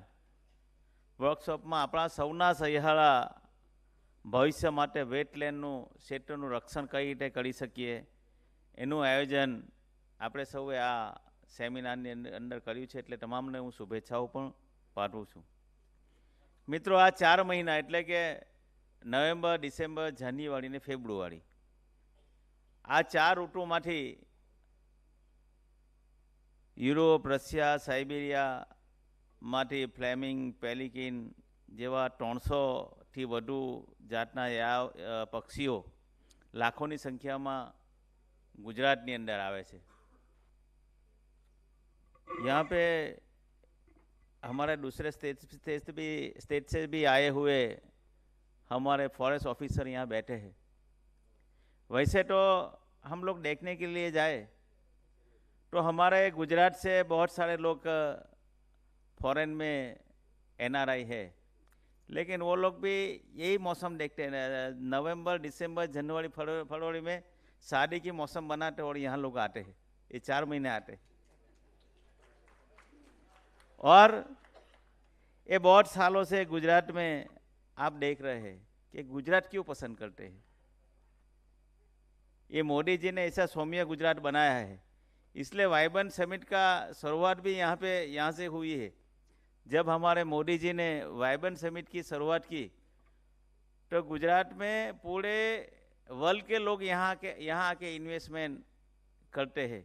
વર્કશોપમાં આપણા સૌના સહિયારા ભવિષ્ય માટે વેટલેન્ડનું ક્ષેત્રનું રક્ષણ કઈ રીતે કરી શકીએ એનું આયોજન આપણે સૌએ આ સેમિનારની અંદર કર્યું છે, એટલે તમામને હું શુભેચ્છાઓ પણ પાઠવું છું. મિત્રો, આ 4 મહિના એટલે કે નવેમ્બર, ડિસેમ્બર, જાન્યુઆરી ને ફેબ્રુઆરી, આ 4 ઋતુમાંથી યુરોપ, રશિયા, સાઇબેરિયામાંથી ફ્લેમિંગ, પેલિકિન જેવા 300થી વધુ જાતના પક્ષીઓ લાખોની સંખ્યામાં गुजरात ની અંદર આવે છે. यहाँ पे हमारे दूसरे स्टेट से भी आए हुए हमारे फॉरेस्ट ऑफिसर यहाँ बैठे हैं. वैसे तो हम लोग देखने के लिए जाए तो हमारे गुजरात से बहुत सारे लोग फॉरेन में एनआरआई है, लेकिन वो लोग भी यही मौसम देखते हैं. नवंबर, दिसंबर, जनवरी, फरवरी में शादी की मौसम बनाते और यहाँ लोग आते हैं. ये 4 महीने आते हैं और ये बहुत सालों से गुजरात में आप देख रहे हैं कि गुजरात क्यों पसंद करते हैं. ये मोदी जी ने ऐसा सौम्य गुजरात बनाया है, इसलिए वाइब्रेंट समिट का शुरुआत भी यहाँ से हुई है. जब हमारे मोदी जी ने वाइब्रेंट समिट की शुरुआत की तो गुजरात में पूरे वर्ल्ड के लोग यहाँ आके इन्वेस्टमेंट करते हैं।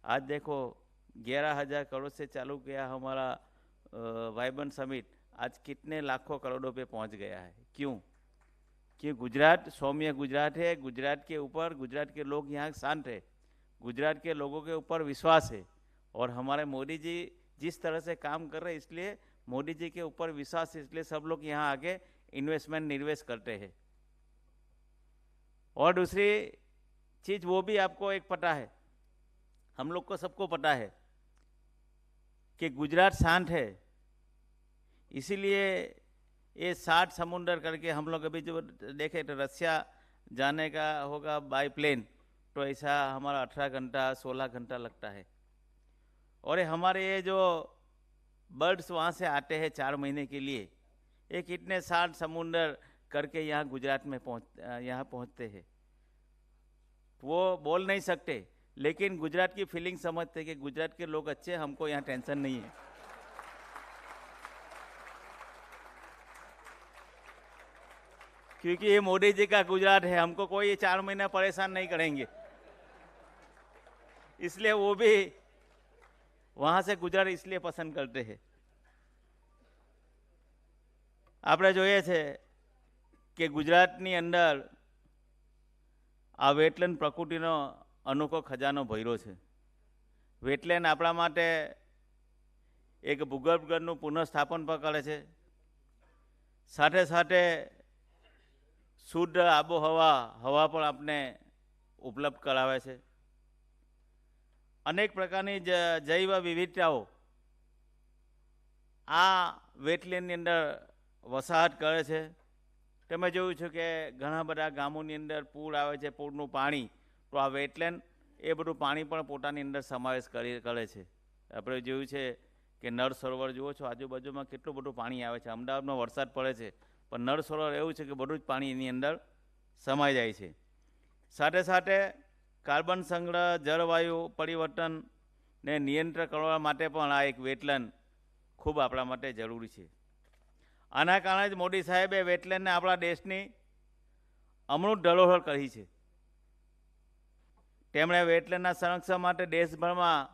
आज देखो 11,000 करोड़ से चालू किया हमारा वाइब्रेंट समिट, आज कितने लाखों करोड़ों पे पहुंच गया है। क्यों? कि गुजरात सौम्य गुजरात है, गुजरात के ऊपर गुजरात के लोग यहाँ शांत है, गुजरात के लोगों के ऊपर विश्वास है, और हमारे मोदी जी जिस तरह से काम कर रहे हैं इसलिए मोदी जी के ऊपर विश्वास है, इसलिए सब लोग यहाँ आके इन्वेस्टमेंट निवेश करते हैं। और दूसरी चीज वो भी आपको एक पता है, हम लोग को सबको पता है कि गुजरात शांत है, इसीलिए ये 60 समुंदर करके हम लोग अभी जो देखे तो रसिया जाने का होगा बाय प्लेन तो ऐसा हमारा 18 घंटा 16 घंटा लगता है। और हमारे ये जो बर्ड्स वहाँ से आते हैं 4 महीने के लिए, ये कितने 60 समुंदर करके यहाँ गुजरात में यहाँ पहुँचते हैं। वो बोल नहीं सकते, लेकिन गुजरात की फीलिंग समझते कि गुजरात के लोग अच्छे, हमको यहाँ टेंशन नहीं है। क्योंकि ये मोदी जी का गुजरात है, हमको कोई 4 महीना परेशान नहीं करेंगे, इसलिए वो भी वहां से गुजरात इसलिए पसंद करते हैं। આપણે જોઈએ છે કે ગુજરાતની અંદર આ વેટલેન્ડ પ્રકૃતિનો અનોખો ખજાનો ભર્યો છે। વેટલેન્ડ આપણા માટે એક ભૂગર્ભનું પુનઃસ્થાપન પણ કરે છે, સાથે સાથે શુદ્ધ આબોહવા હવા પણ આપને ઉપલબ્ધ કરાવે છે। અનેક પ્રકારની જૈવ વિવિધતાઓ આ વેટલેન્ડની અંદર વસાહત કરે છે। તમે જોયું છે કે ઘણા બધા ગામોની અંદર પૂર આવે છે, પૂરનું પાણી, તો આ વેટલેન્ડ એ બધું પાણી પણ પોતાની અંદર સમાવેશ કરે છે। આપણે જોયું છે કે નળ સરોવર જુઓ છો, આજુબાજુમાં કેટલું બધું પાણી આવે છે। અમદાવાદમાં વરસાદ પડે છે પણ નળ સરોવર એવું છે કે બધું જ પાણી એની અંદર સમાઈ જાય છે। સાથે સાથે કાર્બન સંગ્રહ, જળવાયુ પરિવર્તનને નિયંત્રણ કરવા માટે પણ આ એક વેટલેન્ડ ખૂબ આપણા માટે જરૂરી છે। આના કારણે જ મોદી સાહેબે વેટલેન્ડને આપણા દેશની અમૃત ધરોહર કહી છે। તેમણે વેટલેન્ડના સંરક્ષણ માટે દેશભરમાં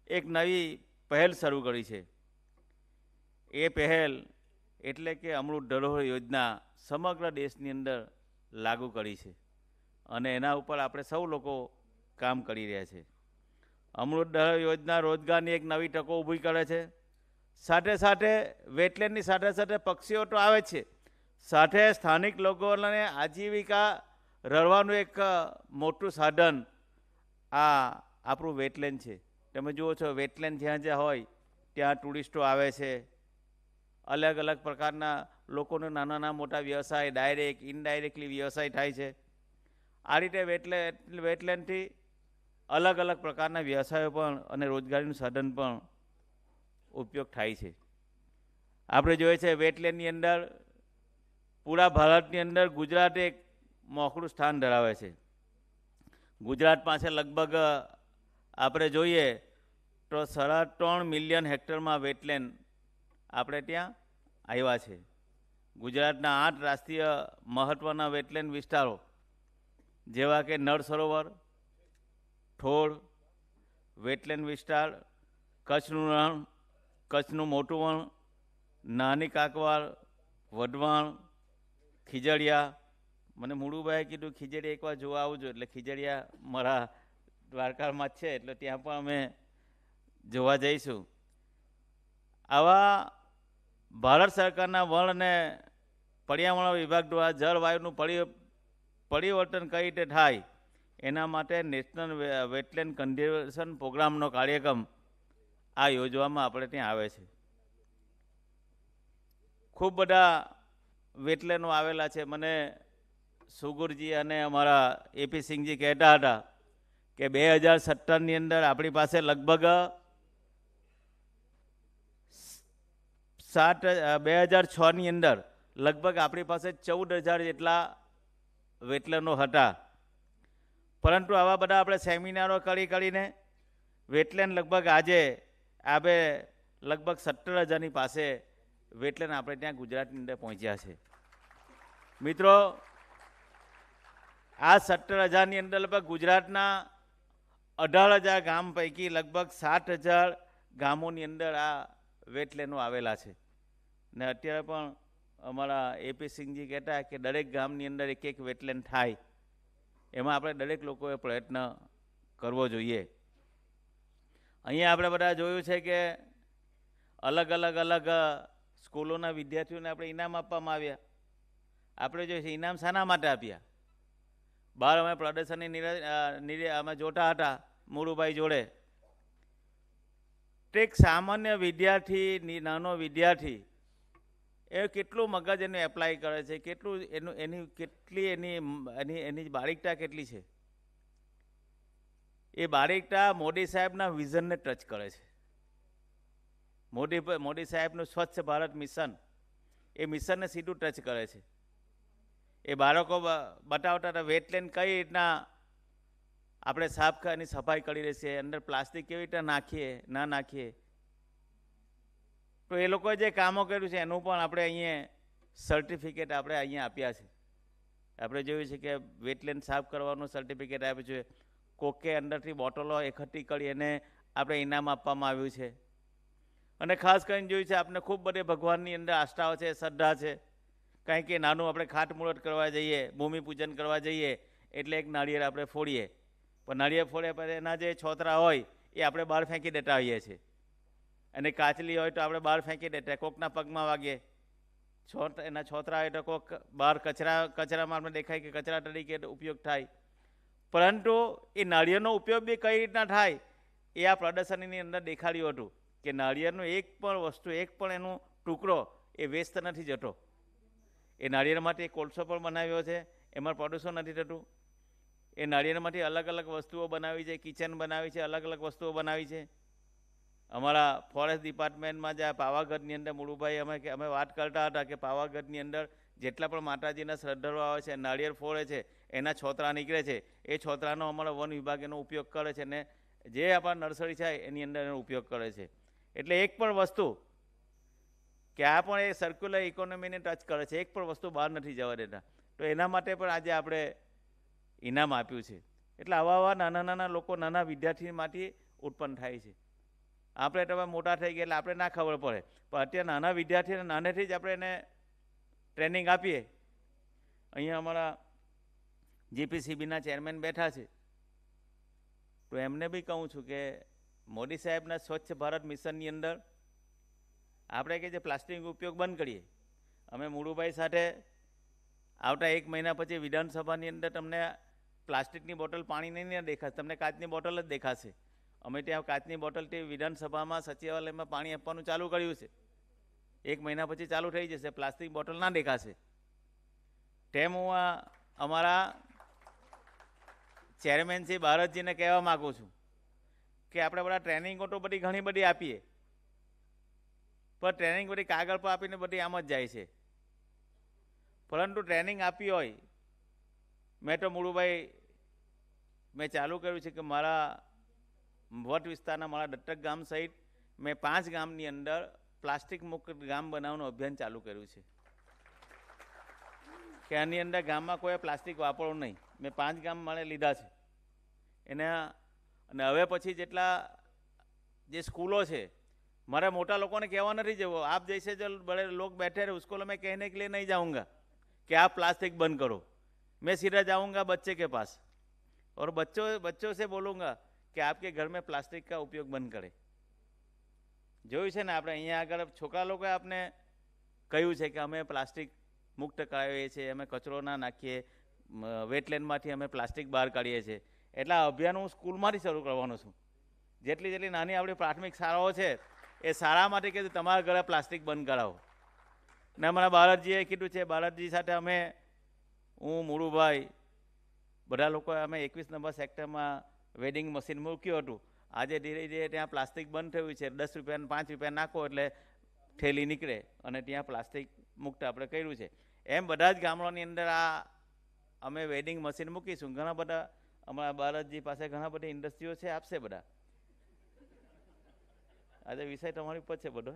એક નવી પહેલ શરૂ કરી છે। એ પહેલ એટલે કે અમૃત ધરોહર યોજના સમગ્ર દેશની અંદર લાગુ કરી છે અને એના ઉપર આપણે સૌ લોકો કામ કરી રહ્યા છે। અમૃત ધરોહર યોજના રોજગારની એક નવી તકો ઊભી કરે છે। સાથે સાથે વેટલેન્ડની સાથે સાથે પક્ષીઓ તો આવે છે, સાથે સ્થાનિક લોકોને આજીવિકા રળવાનું એક મોટું સાધન આ આપણું વેટલેન્ડ છે। તમે જુઓ છો વેટલેન્ડ જ્યાં જ્યાં હોય ત્યાં ટુરિસ્ટો આવે છે, અલગ અલગ પ્રકારના લોકોનો નાના મોટા વ્યવસાય ડાયરેક્ટ ઇનડાયરેક્ટલી વ્યવસાય થાય છે। આ રીતે વેટલેન્ડથી અલગ અલગ પ્રકારના વ્યવસાયો પણ અને રોજગારીનું સાધન પણ ઉપયોગ થાય છે। આપણે જોઈએ છે વેટલેન્ડની અંદર પૂરા ભારતની અંદર ગુજરાત એક મોખળું સ્થાન ધરાવે છે। ગુજરાત પાસે લગભગ આપણે જોઈએ તો 3.5 મિલિયન હેક્ટરમાં વેટલેન્ડ આપણે ત્યાં આવ્યા છે। ગુજરાતના 8 રાષ્ટ્રીય મહત્ત્વના વેટલેન્ડ વિસ્તારો જેવા કે નળ સરોવર, થોળ, વેટલેન્ડ વિસ્તાર, કચ્છનું રણ, કચ્છનું મોટું વણ, નાની કાંકવાળ, વઢવાણ, ખીજડીયા। મને મુળુભાઈએ કીધું ખીજડી એકવાર જોવા આવજો, એટલે ખીજડીયા મારા દ્વારકામાં જ છે એટલે ત્યાં પણ અમે જોવા જઈશું। આવા ભારત સરકારના વન અને પર્યાવરણ વિભાગ દ્વારા જળવાયુનું પરિવર્તન કઈ રીતે થાય એના માટે નેશનલ વેટલેન્ડ કન્ઝર્વેશન પ્રોગ્રામનો કાર્યક્રમ આ યોજવામાં આપણે ત્યાં આવે છે। ખૂબ બધા વેટલેન્ડો આવેલા છે। મને સુગુરજી અને અમારા એપી સિંહજી કહેતા હતા કે 2017ની અંદર આપણી પાસે લગભગ 2006ની અંદર લગભગ આપણી પાસે 14,000 જેટલા વેટલેન્ડો હતા, પરંતુ આવા બધા આપણે સેમિનારો કરીને વેટલેન્ડ લગભગ આજે આપણે લગભગ 17,000ની પાસે વેટલેન્ડ આપણે ત્યાં ગુજરાતની અંદર પહોંચ્યા છે। મિત્રો, આ 17,000ની અંદર લગભગ ગુજરાતના 18,000 ગામ પૈકી લગભગ 60,000 ગામોની અંદર આ વેટલેન્ડો આવેલા છે. ને અત્યારે પણ અમારા એપી સિંહજી કહેતા કે દરેક ગામની અંદર એક એક વેટલેન્ડ થાય, એમાં આપણે દરેક લોકોએ પ્રયત્ન કરવો જોઈએ. અહીંયા આપણે બધા જોયું છે કે અલગ સ્કૂલોના વિદ્યાર્થીઓને આપણે ઇનામ આપવામાં આવ્યા. આપણે જોયું છે ઇનામ શાના માટે આપ્યા? બહાર અમે પ્રદર્શનની અમે જોતા હતા મુળુભાઈ જોડે, એક સામાન્ય વિદ્યાર્થી, નાનો વિદ્યાર્થી એ કેટલું મગજ એનું એપ્લાય કરે છે, કેટલું એની બારીકતા કેટલી છે. એ બારીકતા મોદી સાહેબના વિઝનને ટચ કરે છે. મોદી સાહેબનું સ્વચ્છ ભારત મિશન, એ મિશનને સીધું ટચ કરે છે. એ બાળકો બતાવતા હતા વેટલેન્ડ કઈ રીતના આપણે એની સફાઈ કરી રહી છે, અંદર પ્લાસ્ટિક કેવી રીતે નાખીએ ના નાખીએ. તો એ લોકોએ જે કામો કર્યું છે એનું પણ આપણે અહીંયા સર્ટિફિકેટ આપણે અહીંયા આપ્યા છે. આપણે જોયું છે કે વેટલેન્ડ સાફ કરવાનું સર્ટિફિકેટ આપ્યું છે. કોકે અંદરથી બોટલો એકઠી કરી એને આપણે ઇનામ આપવામાં આવ્યું છે. અને ખાસ કરીને જોયું છે આપણે ખૂબ બધી ભગવાનની અંદર આસ્થાઓ છે, શ્રદ્ધા છે. કારણ કે નાનું આપણે ખાતમુહૂર્ત કરવા જઈએ, ભૂમિપૂજન કરવા જઈએ એટલે એક નાળિયેર આપણે ફોડીએ, પણ નાળિયેર ફોડ્યા પછી એના જે છોતરા હોય એ આપણે બહાર ફેંકી દેતા હોઈએ છીએ. અને કાચલી હોય તો આપણે બહાર ફેંકી દેતા, કોકના પગમાં વાગે, એના છોતરા હોય તો કોક બહાર કચરામાં આપણે દેખાય કે કચરા તરીકે ઉપયોગ થાય. પરંતુ એ નાળિયેરનો ઉપયોગ બી કઈ રીતના થાય એ આ પ્રદર્શનની અંદર દેખાડ્યું હતું કે નાળિયેરનું એક પણ વસ્તુ, એક પણ એનું ટુકડો એ વેસ્ટ નથી જતો. એ નાળિયેરમાંથી કોલસો પણ બનાવ્યો છે, એમાં પ્રદૂષણ નથી થતું. એ નાળિયેરમાંથી અલગ વસ્તુઓ બનાવી છે, કિચન બનાવી છે, અલગ વસ્તુઓ બનાવી છે. અમારા ફોરેસ્ટ ડિપાર્ટમેન્ટમાં જ્યાં પાવાગઢની અંદર મુળુભાઈ અમે વાત કરતા હતા કે પાવાગઢની અંદર જેટલા પણ માતાજીના શ્રદ્ધાળુઓ આવે છે, નાળિયેર ફોડે છે, એના છોતરા નીકળે છે. એ છોતરાનો અમારો વન વિભાગ એનો ઉપયોગ કરે છે ને જે આપણા નર્સરી છે એની અંદર એનો ઉપયોગ કરે છે. એટલે એક પણ વસ્તુ કે આ પણ એ સર્ક્યુલર ઇકોનોમીને ટચ કરે છે, એક પણ વસ્તુ બહાર નથી જવા દેતા. તો એના માટે પણ આજે આપણે ઇનામ આપ્યું છે. એટલે આવા નાના લોકો, નાના વિદ્યાર્થીમાંથી ઉત્પન્ન થાય છે. આપણે તો મોટા થઈ ગયા એટલે આપણે ના ખબર પડે, પણ અત્યારે નાના વિદ્યાર્થીને નાનેથી જ આપણે એને ટ્રેનિંગ આપીએ. અહીંયા અમારા જીપીસીબીના ચેરમેન બેઠા છે, તો એમને બી કહું છું કે મોદી સાહેબના સ્વચ્છ ભારત મિશનની અંદર આપણે કે જે પ્લાસ્ટિક ઉપયોગ બંધ કરીએ. અમે મુળુભાઈ સાથે આવતા 1 મહિના પછી વિધાનસભાની અંદર તમને પ્લાસ્ટિકની બોટલ પાણી નહીં દેખાશે, તમને કાચની બોટલ જ દેખાશે. અમે ત્યાં કાચની બોટલથી વિધાનસભામાં સચિવાલયમાં પાણી આપવાનું ચાલુ કર્યું છે. 1 મહિના પછી ચાલુ થઈ જશે, પ્લાસ્ટિક બોટલ ના દેખાશે. તેમ હું અમારા ચેરમેન શ્રી ભારતજીને કહેવા માગું છું કે આપણે બધા ટ્રેનિંગો તો બધી ઘણી બધી આપીએ, પણ ટ્રેનિંગ બધી કાગળ પર આપીને બધી આમ જ જાય છે. પરંતુ ટ્રેનિંગ આપી હોય, મેં તો મુળુભાઈ મેં ચાલુ કર્યું છે કે મારા વટ વિસ્તારના મારા દત્તક ગામ સહિત મેં 5 ગામની અંદર પ્લાસ્ટિક મુક્ત ગામ બનાવવાનું અભિયાન ચાલુ કર્યું છે કે આની અંદર ગામમાં કોઈ પ્લાસ્ટિક વાપરવું નહીં. મેં 5 ગામ મને લીધા છે એના. અને હવે પછી જેટલા જે સ્કૂલો છે, મારે મોટા લોકોને કહેવા નથી જવું, આપ જैसे जो बड़े लोग बैठे रहे उसको मैं कहने के लिए नहीं जाऊंगा कि आप प्लास्टिक बंद करो. मैं सीधा जाऊंगा बच्चे के पास और बच्चों से बोलूँगा कि आपके घर में प्लास्टिक का उपयोग बंद करें. જોયું છે ને આપણે અહીંયા આગળ છોકરા લોકોએ આપણે કહ્યું છે કે અમે પ્લાસ્ટિક મુક્ત કરાવીએ છીએ, અમે કચરો ના નાખીએ, વેટલેન્ડમાંથી અમે પ્લાસ્ટિક બહાર કાઢીએ છીએ. એટલે આ અભિયાન હું સ્કૂલમાંથી શરૂ કરવાનો છું. જેટલી નાની આપણી પ્રાથમિક શાળાઓ છે એ શાળામાંથી કીધું તમારા ઘરે પ્લાસ્ટિક બંધ કરાવો. ને અમારા ભારતજીએ કીધું છે, ભારતજી સાથે અમે, હું, મુળુભાઈ, બધા લોકોએ અમે 21 નંબર સેક્ટરમાં વેડિંગ મશીન મૂક્યું હતું. આજે ધીરે ધીરે ત્યાં પ્લાસ્ટિક બંધ થયું છે. 10 રૂપિયા 5 રૂપિયા નાખો એટલે થેલી નીકળે અને ત્યાં પ્લાસ્ટિક મુક્ત આપણે કર્યું છે. એમ બધા જ ગામડાની અંદર આ અમે વેડિંગ મશીન મૂકીશું. ઘણા બધા અમારા ભારતજી પાસે ઘણા બધી ઇન્ડસ્ટ્રીઓ છે, આપશે બધા. આજે વિષય તમારી ઉપર છે બધો,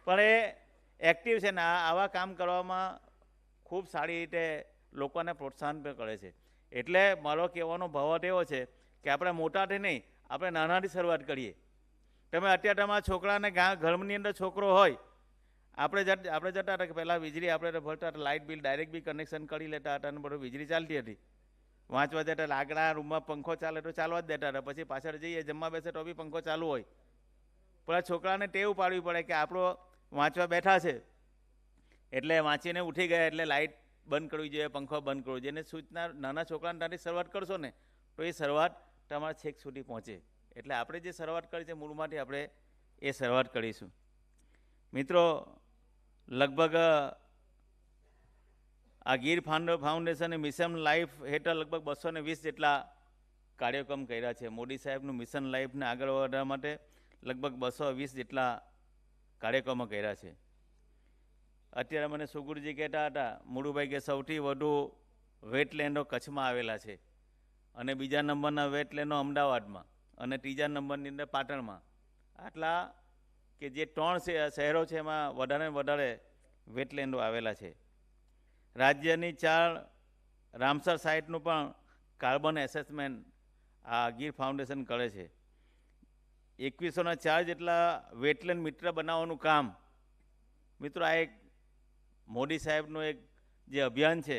પણ એક્ટિવ છે ને આવા કામ કરવામાં ખૂબ સારી રીતે લોકોને પ્રોત્સાહન પણ કરે છે. એટલે મારો કહેવાનો ભાવ એવો છે કે આપણે મોટાથી નહીં, આપણે નાનાથી શરૂઆત કરીએ. તમે અત્યારે તમારા છોકરાને ઘરની અંદર છોકરો હોય, આપણે જતા હતા કે પહેલાં વીજળી આપણે ભરતા હતા, લાઇટ બિલ ડાયરેક્ટ બી કનેક્શન કરી લેતા હતા અને બધું વીજળી ચાલતી હતી. વાંચવા જતા આગળ રૂમમાં પંખો ચાલે તો ચાલવા જ દેતા હતા, પછી પાછળ જઈએ જમવા બેસે તો બી પંખો ચાલુ હોય. પણ આ છોકરાને ટેવ પાડવી પડે કે આપણો વાંચવા બેઠા છે એટલે વાંચીને ઉઠી ગયા એટલે લાઇટ બંધ કરવી જોઈએ, પંખો બંધ કરવો જોઈએ. એને સૂચના નાના છોકરાને ત્યાંથી શરૂઆત કરશો ને તો એ શરૂઆત તમારા છેક સુધી પહોંચે. એટલે આપણે જે શરૂઆત કરી છે મૂળમાંથી આપણે એ શરૂઆત કરીશું. મિત્રો, લગભગ આ ગીર ફાઉન્ડેશન મિશન લાઈફ હેઠળ લગભગ 220 જેટલા કાર્યક્રમ કર્યા છે. મોદી સાહેબનું મિશન લાઈફને આગળ વધારવા માટે લગભગ 220 જેટલા કાર્યક્રમો કર્યા છે. અત્યારે મને સુગુરજી કહેતા હતા, મુળુભાઈ કે સૌથી વધુ વેટલેન્ડો કચ્છમાં આવેલા છે અને બીજા નંબરના વેટલેન્ડો અમદાવાદમાં અને ત્રીજા નંબરની અંદર પાટણમાં. આટલા કે જે 3 શહેરો છે એમાં વધારે વધારે વેટલેન્ડો આવેલા છે. રાજ્યની 4 રામસર સાઇટનું પણ કાર્બન એસેસમેન્ટ આ ગીર ફાઉન્ડેશન કરે છે. 2104 જેટલા વેટલેન્ડ મિત્ર બનાવવાનું કામ. મિત્રો, આ એક મોદી સાહેબનું એક જે અભિયાન છે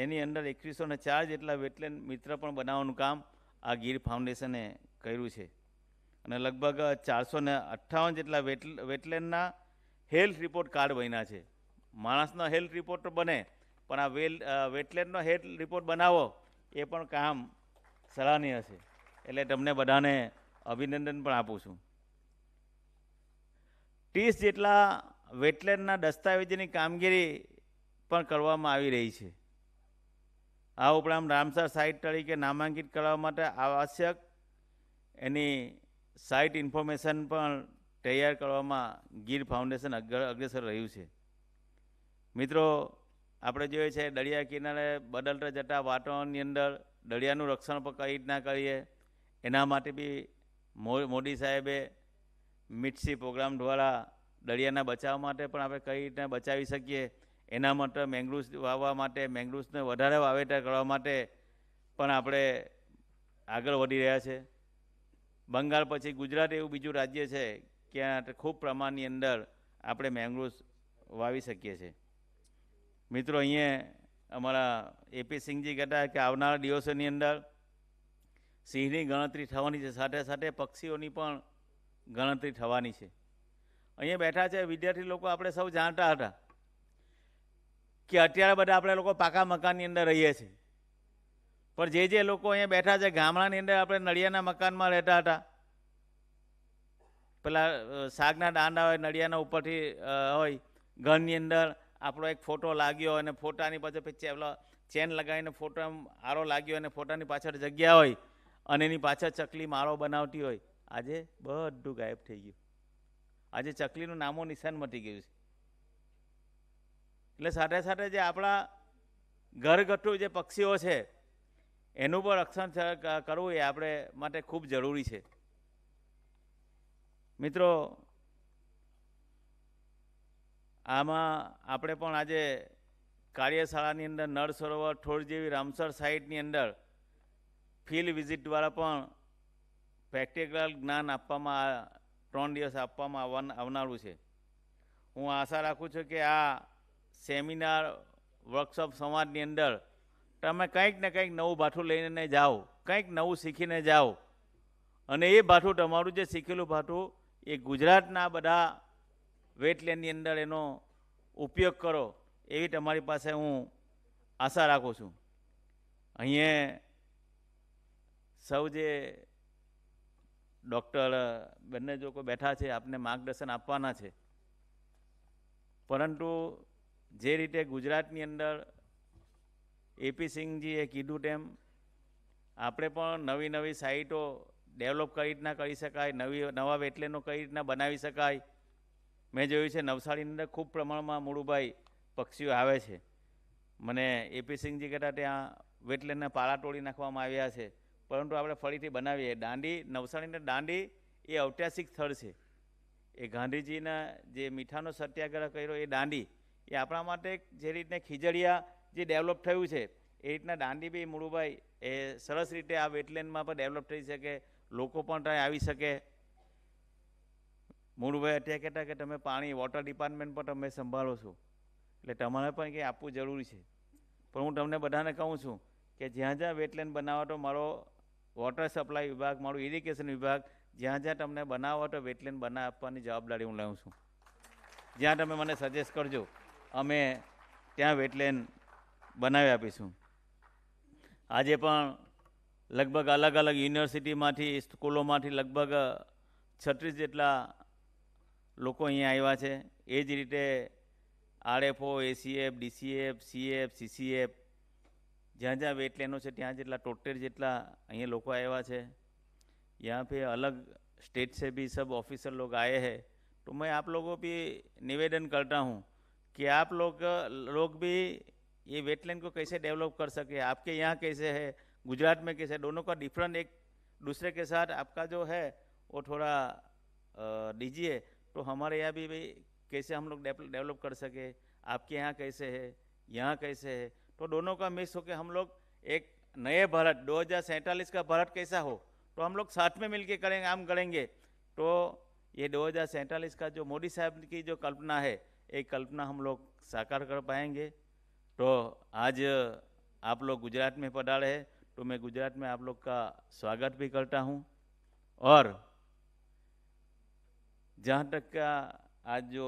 એની અંદર 2104 જેટલા વેટલેન્ડ મિત્ર પણ બનાવવાનું કામ આ ગીર ફાઉન્ડેશને કર્યું છે. અને લગભગ 458 જેટલા વેટલેન્ડના હેલ્થ રિપોર્ટ કાર્ડ બન્યા છે. માણસનો હેલ્થ રિપોર્ટ તો બને, પણ આ વેટલેન્ડનો હેલ્થ રિપોર્ટ બનાવો એ પણ કામ સરાહનીય છે. એટલે તમને બધાને અભિનંદન પણ આપું છું. 30 જેટલા વેટલેન્ડના દસ્તાવેજની કામગીરી પણ કરવામાં આવી રહી છે. આ ઉપરાંત રામસર સાઇટ તરીકે નામાંકિત કરવા માટે આવશ્યક એની સાઇટ ઇન્ફોર્મેશન પણ તૈયાર કરવામાં ગીર ફાઉન્ડેશન અગ્રેસર રહ્યું છે. મિત્રો, આપણે જોઈએ છે દરિયા કિનારે બદલતા જતા વાતાવરણની અંદર દરિયાનું રક્ષણ પણ કઈ રીતના કરીએ એના માટે બી મોદી સાહેબે મિટસી પ્રોગ્રામ દ્વારા દરિયાના બચાવ માટે પણ આપણે કઈ રીતના બચાવી શકીએ એના માટે મેંગ્રુવ્સ વાવવા માટે, મેંગ્રુવ્સને વધારે વાવેતર કરવા માટે પણ આપણે આગળ વધી રહ્યા છે. બંગાળ પછી ગુજરાત એવું બીજું રાજ્ય છે કે ખૂબ પ્રમાણની અંદર આપણે મેંગ્રુવ્સ વાવી શકીએ છીએ. મિત્રો, અહીંયા અમારા એપી સિંહજી કહેતા કે આવનારા દિવસોની અંદર સિંહની ગણતરી થવાની છે, સાથે સાથે પક્ષીઓની પણ ગણતરી થવાની છે. અહીંયા બેઠા છે વિદ્યાર્થી લોકો, આપણે સૌ જાણતા હતા કે અત્યારે બધા આપણે લોકો પાકા મકાનની અંદર રહીએ છીએ, પણ જે લોકો અહીંયા બેઠા છે ગામડાની અંદર આપણે નળિયાના મકાનમાં રહેતા હતા. પેલા શાકના દાંડા હોય નળિયાના ઉપરથી હોય, ઘરની અંદર આપણો એક ફોટો લાગ્યો અને ફોટાની પાછળ ચેન લગાવીને ફોટો આરો લાગ્યો અને ફોટાની પાછળ જગ્યા હોય અને એની પાછળ ચકલી માળો બનાવતી હોય. આજે બધું ગાયબ થઈ ગયું. આજે ચકલીનું નામો નિશાન મટી ગયું છે. એટલે સાથે સાથે જે આપણા ઘરગથ્થુ જે પક્ષીઓ છે એનું પણ રક્ષણ કરવું એ આપણે માટે ખૂબ જરૂરી છે. મિત્રો, આમાં આપણે પણ આજે કાર્યશાળાની અંદર નળ સરોવર, થોર જેવી રામસર સાઇટની અંદર ફિલ્ડ વિઝિટ દ્વારા પણ પ્રેક્ટિકલ જ્ઞાન આપવામાં 3 દિવસ આપવામાં આવનારું છે. હું આશા રાખું છું કે આ સેમિનાર, વર્કશોપ, સંવાદની અંદર તમે કંઈક ને કંઈક નવું ભાથું લઈને જાઓ, કંઈક નવું શીખીને જાઓ અને એ ભાથું, તમારું જે શીખેલું ભાથું એ ગુજરાતના બધા વેટલેન્ડની અંદર એનો ઉપયોગ કરો એવી તમારી પાસે હું આશા રાખું છું. અહીંયા સૌ જે ડૉક્ટર બંને જો કોઈ બેઠા છે આપને માર્ગદર્શન આપવાના છે, પરંતુ જે રીતે ગુજરાતની અંદર એપી સિંહજીએ કીધું તેમ આપણે પણ નવી નવી સાઇટો ડેવલપ કઈ રીતના કરી શકાય, નવા વેટલેન્ડો કઈ રીતના બનાવી શકાય. મેં જોયું છે નવસારીની અંદર ખૂબ પ્રમાણમાં મુળુભાઈ પક્ષીઓ આવે છે. મને એપી સિંહજી કહેતા ત્યાં વેટલેન્ડના પાળા તોડી નાખવામાં આવ્યા છે, પરંતુ આપણે ફરીથી બનાવીએ. દાંડી, નવસારીની દાંડી એ ઐતિહાસિક સ્થળ છે. એ ગાંધીજીના જે મીઠાનો સત્યાગ્રહ કર્યો એ દાંડી, એ આપણા માટે જે રીતને ખીજડીયા જે ડેવલપ થયું છે એ રીતના દાંડી બી મુળુભાઈ એ સરસ રીતે આ વેટલેન્ડમાં પણ ડેવલપ થઈ શકે, લોકો પણ ત્યાં આવી શકે. મુળુભાઈ અત્યારે કહેતા કે તમે પાણી વોટર ડિપાર્ટમેન્ટ પણ તમે સંભાળો છો, એટલે તમારે પણ કંઈ આપવું જરૂરી છે. પણ હું તમને બધાને કહું છું કે જ્યાં જ્યાં વેટલેન્ડ બનાવો તો મારો વોટર સપ્લાય વિભાગ, મારું ઇરિગેશન વિભાગ, જ્યાં જ્યાં તમને બનાવો તો વેટલેન્ડ બનાવી આપવાની જવાબદારી હું લઉં છું. જ્યાં તમે મને સજેસ્ટ કરજો, અમે ત્યાં વેટલેન્ડ બનાવી આપીશું. આજે પણ લગભગ અલગ અલગ યુનિવર્સિટીમાંથી, સ્કૂલોમાંથી લગભગ 36 જેટલા લોકો અહીંયા આવ્યા છે. એ જ રીતે RFO, ACF, DCF, CF, CCF, जहाँ जहाँ वेटलैंड से ત્યાં જેટલા 73 જેટલા અહીંયા લોકો આવ્યા છે. यहाँ पे अलग स्टेट से भी सब ऑफिसर लोग आए हैं. तो मैं आप लोगों भी निवेदन करता हूँ कि आप लोग भी ये वेटलैंड को कैसे डेवलप कर सके. आपके यहाँ कैसे है, गुजरात में कैसे, दोनों का डिफरेंट एक दूसरे के साथ आपका जो है वो थोड़ा दीजिए, तो हमारे यहाँ भी कैसे हम लोग डेवलप कर सके. आपके यहाँ कैसे है, यहाँ कैसे है, तो दोनों का मिक्स होकर हम लोग एक नए भारत 2047 का भारत कैसा हो, तो हम लोग साथ में मिलके करेंगे, हम करेंगे. तो ये 2047 का जो मोदी साहब की जो कल्पना है, एक कल्पना हम लोग साकार कर पाएंगे. तो आज आप लोग गुजरात में पधारे हैं, तो मैं गुजरात में आप लोग का स्वागत भी करता हूँ. और जहाँ तक का आज जो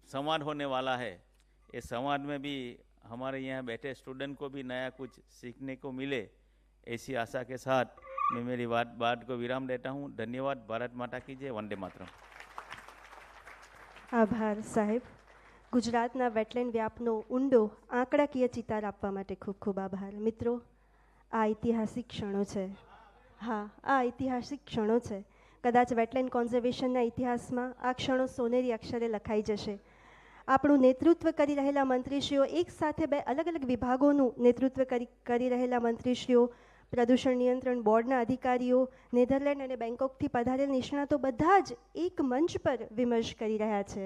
संवाद होने वाला है, ये संवाद में भी हमारे यहाँ बैठे स्टूडेंट को भी नया कुछ सीखने को मिले, ऐसी आशा के साथ मैं मेरी बात को विराम देता हूँ. धन्यवाद. भारत माता की जय. वंदे मातरम. આભાર સાહેબ. ગુજરાતના વેટલેન્ડ વ્યાપનો ઊંડો આંકડાકીય ચિતાર આપવા માટે ખૂબ ખૂબ આભાર. મિત્રો, આ ઐતિહાસિક ક્ષણો છે. હા, આ ઐતિહાસિક ક્ષણો છે. કદાચ વેટલેન્ડ કોન્ઝર્વેશનના ઇતિહાસમાં આ ક્ષણો સોનેરી અક્ષરે લખાઈ જશે. આપણું નેતૃત્વ કરી રહેલા મંત્રીશ્રીઓ, એક સાથે બે અલગ અલગ વિભાગોનું નેતૃત્વ કરી રહેલા મંત્રીશ્રીઓ, પ્રદૂષણ નિયંત્રણ બોર્ડના અધિકારીઓ, નેધરલેન્ડ અને બેંકોકથી પધારેલ નિષ્ણાતો બધા જ એક મંચ પર વિમર્શ કરી રહ્યા છે.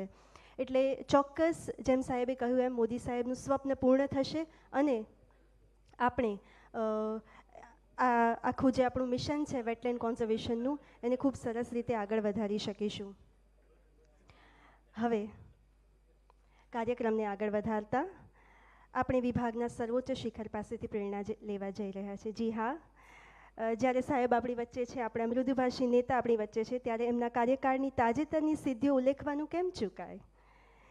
એટલે ચોક્કસ જેમ સાહેબે કહ્યું એમ મોદી સાહેબનું સ્વપ્ન પૂર્ણ થશે અને આપણે આખું જે આપણું મિશન છે વેટલેન્ડ કોન્ઝર્વેશનનું, એને ખૂબ સરસ રીતે આગળ વધારી શકીશું. હવે કાર્યક્રમને આગળ વધારતા આપણે વિભાગના સર્વોચ્ચ શિખર પાસેથી પ્રેરણા લેવા જઈ રહ્યા છે. જી હા, જ્યારે સાહેબ આપણી વચ્ચે છે, આપણા મૃદુભાષી નેતા આપણી વચ્ચે છે, ત્યારે એમના કાર્યકાળની તાજેતરની સિદ્ધિઓ ઉલ્લેખવાનું કેમ ચૂકાય.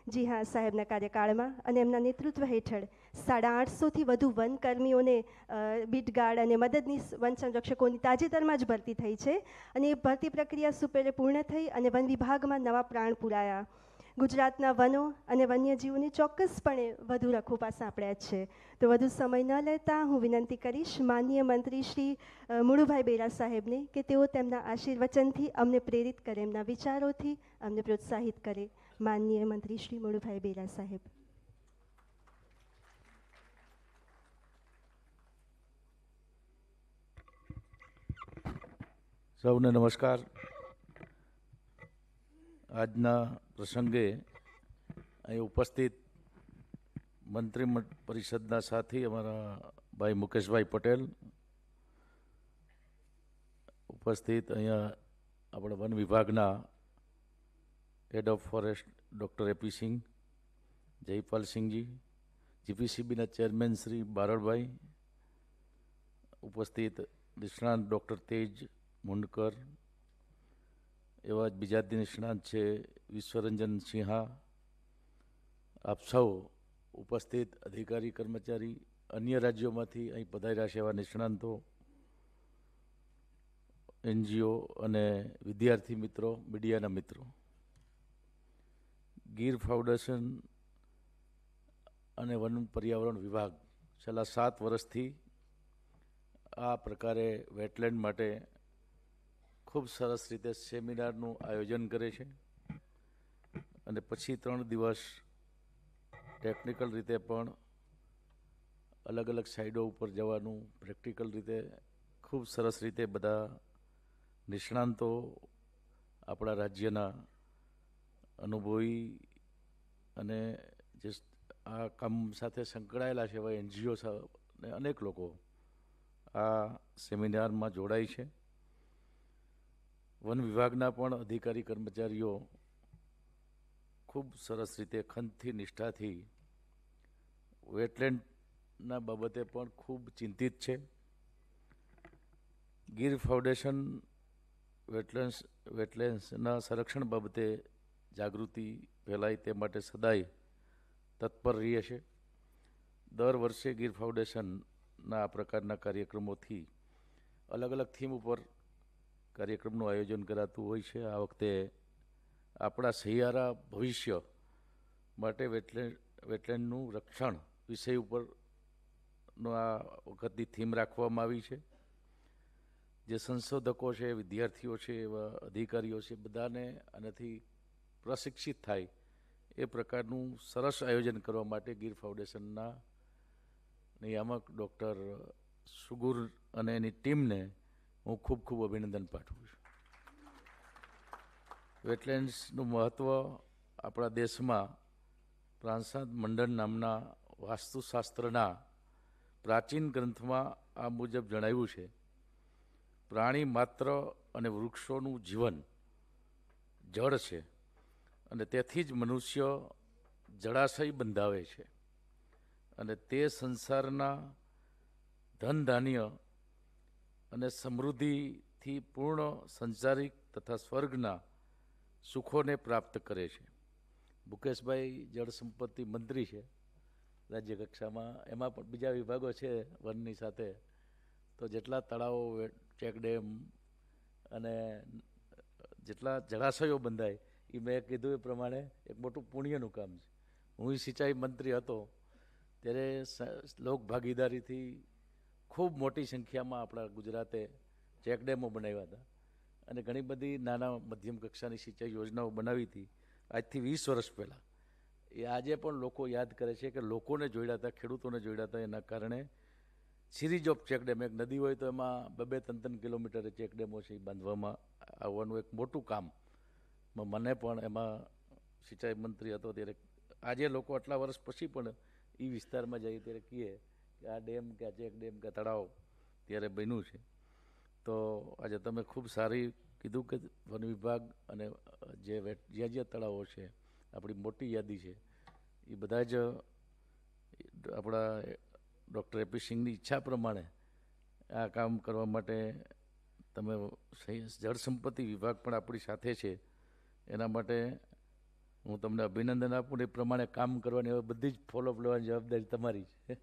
જી હા, સાહેબના કાર્યકાળમાં અને એમના નેતૃત્વ હેઠળ 850થી વધુ વનકર્મીઓને બીટગાર્ડ અને મદદનીશ વન સંરક્ષકોની તાજેતરમાં જ ભરતી થઈ છે અને એ ભરતી પ્રક્રિયા સુપેરે પૂર્ણ થઈ અને વન વિભાગમાં નવા પ્રાણ પૂરાયા. ગુજરાતના વનો અને વન્યજીવોને ચોક્કસપણે વધુ રખોપા સાંપડ્યા છે. તો વધુ સમય ન લેતા હું વિનંતી કરીશ માનનીય મંત્રી શ્રી મુળુભાઈ બેરા સાહેબને કે તેઓ તેમના આશીર્વચનથી અમને પ્રેરિત કરે, એમના વિચારોથી અમને પ્રોત્સાહિત કરે. માનનીય મંત્રી શ્રી મુળુભાઈ બેરા સાહેબ. સૌને નમસ્કાર. આજના પ્રસંગે અહીં ઉપસ્થિત મંત્રી પરિષદના સાથી અમારા ભાઈ મુકેશભાઈ પટેલ, ઉપસ્થિત અહીંયા આપણા વન વિભાગના head of forest doctor AP Singh, જયપાલ સિંહજી, GPCBના ચેરમેન શ્રી બારડભાઈ, ઉપસ્થિત નિષ્ણાંત ડૉક્ટર તેજ મુંડકર, એવા જ બીજા નિષ્ણાંત છે વિશ્વરંજન સિંહા, આપ સૌ ઉપસ્થિત અધિકારી કર્મચારી, અન્ય રાજ્યોમાંથી અહીં પધાર્યા છે એવા નિષ્ણાંતો, NGO અને વિદ્યાર્થી મિત્રો, મીડિયાના મિત્રો. ગીર ફાઉન્ડેશન અને વન પર્યાવરણ વિભાગ છેલ્લા 7 વર્ષથી આ પ્રકારે વેટલેન્ડ માટે ખૂબ સરસ રીતે સેમિનારનું આયોજન કરે છે અને પછી 3 દિવસ ટેકનિકલ રીતે પણ અલગ અલગ સાઇડો ઉપર જવાનું, પ્રેક્ટિકલ રીતે ખૂબ સરસ રીતે બધા નિષ્ણાંતો આપણા રાજ્યના અનુભવી અને જે આ કામ સાથે સંકળાયેલા છે એવા NGO અને અનેક લોકો આ સેમિનારમાં જોડાય છે. વન વિભાગના પણ અધિકારી કર્મચારીઓ ખૂબ સરસ રીતે ખંતથી નિષ્ઠાથી વેટલેન્ડના બાબતે પણ ખૂબ ચિંતિત છે. ગીર ફાઉન્ડેશન વેટલેન્ડ્સના સંરક્ષણ બાબતે જાગૃતિ ફેલાય તે માટે સદાય તત્પર રહે છે. દર વર્ષે ગીર ફાઉન્ડેશનના આ પ્રકારના કાર્યક્રમોથી અલગ અલગ થીમ ઉપર કાર્યક્રમનું આયોજન કરાતું હોય છે. આ વખતે આપણા સહિયારા ભવિષ્ય માટે વેટલેન્ડનું રક્ષણ વિષય ઉપરનો આ વખતની થીમ રાખવામાં આવી છે. જે સંશોધકો છે, વિદ્યાર્થીઓ છે, એવા અધિકારીઓ છે, બધાને આનાથી પ્રશિક્ષિત થાય એ પ્રકારનું સરસ આયોજન કરવા માટે ગીર ફાઉન્ડેશનના નિયામક ડૉક્ટર સુગુર અને એની ટીમને હું ખૂબ ખૂબ અભિનંદન પાઠવું છું. વેટલેન્ડ્સનું મહત્ત્વ આપણા દેશમાં પ્રાંસાદ મંડળ નામના વાસ્તુશાસ્ત્રના પ્રાચીન ગ્રંથમાં આ મુજબ જણાવ્યું છે: પ્રાણી માત્ર અને વૃક્ષોનું જીવન જળ છે અને તેથી જ મનુષ્ય જળાશય બંધાવે છે અને તે સંસારના ધન ધાન્ય અને સમૃદ્ધિથી પૂર્ણ સંસારિક તથા સ્વર્ગના સુખોને પ્રાપ્ત કરે છે. મુકેશભાઈ જળ સંપત્તિ મંત્રી છે રાજ્ય કક્ષામાં, એમાં પણ બીજા વિભાગો છે વનની સાથે. તો જેટલા તળાવો, ચેકડેમ અને જેટલા જળાશયો બંધાય એ મેં કીધું એ પ્રમાણે એક મોટું પુણ્યનું કામ છે. હું સિંચાઈ મંત્રી હતો ત્યારે લોક ભાગીદારીથી ખૂબ મોટી સંખ્યામાં આપણા ગુજરાતે ચેકડેમો બનાવ્યા હતા અને ઘણી બધી નાના મધ્યમ કક્ષાની સિંચાઈ યોજનાઓ બનાવી હતી આજથી 20 વર્ષ પહેલાં. એ આજે પણ લોકો યાદ કરે છે કે લોકોને જોડ્યા હતા, ખેડૂતોને જોડ્યા હતા. એના કારણે સિરીઝ ઓફ ચેકડેમ, એક નદી હોય તો એમાં 2-3 કિલોમીટરે ચેકડેમો છે એ બાંધવામાં આવવાનું એક મોટું કામ. મને પણ એમાં સિંચાઈ મંત્રી હતો ત્યારે આજે લોકો આટલા વર્ષ પછી પણ એ વિસ્તારમાં જઈએ ત્યારે કહીએ કે આ ડેમ કે આ ચેકડેમ કે તળાવ ત્યારે બન્યું છે. તો આજે તમે ખૂબ સારી કીધું કે વન વિભાગ અને જ્યાં જ્યાં તળાવો છે, આપણી મોટી યાદી છે, એ બધા જ આપણા ડૉક્ટર AP સિંઘની ઈચ્છા પ્રમાણે આ કામ કરવા માટે તમે જળ સંપત્તિ વિભાગ પણ આપણી સાથે છે. એના માટે હું તમને અભિનંદન આપું ને એ પ્રમાણે કામ કરવાની હવે બધી જ ફોલોઅપ લેવાની જવાબદારી તમારી છે.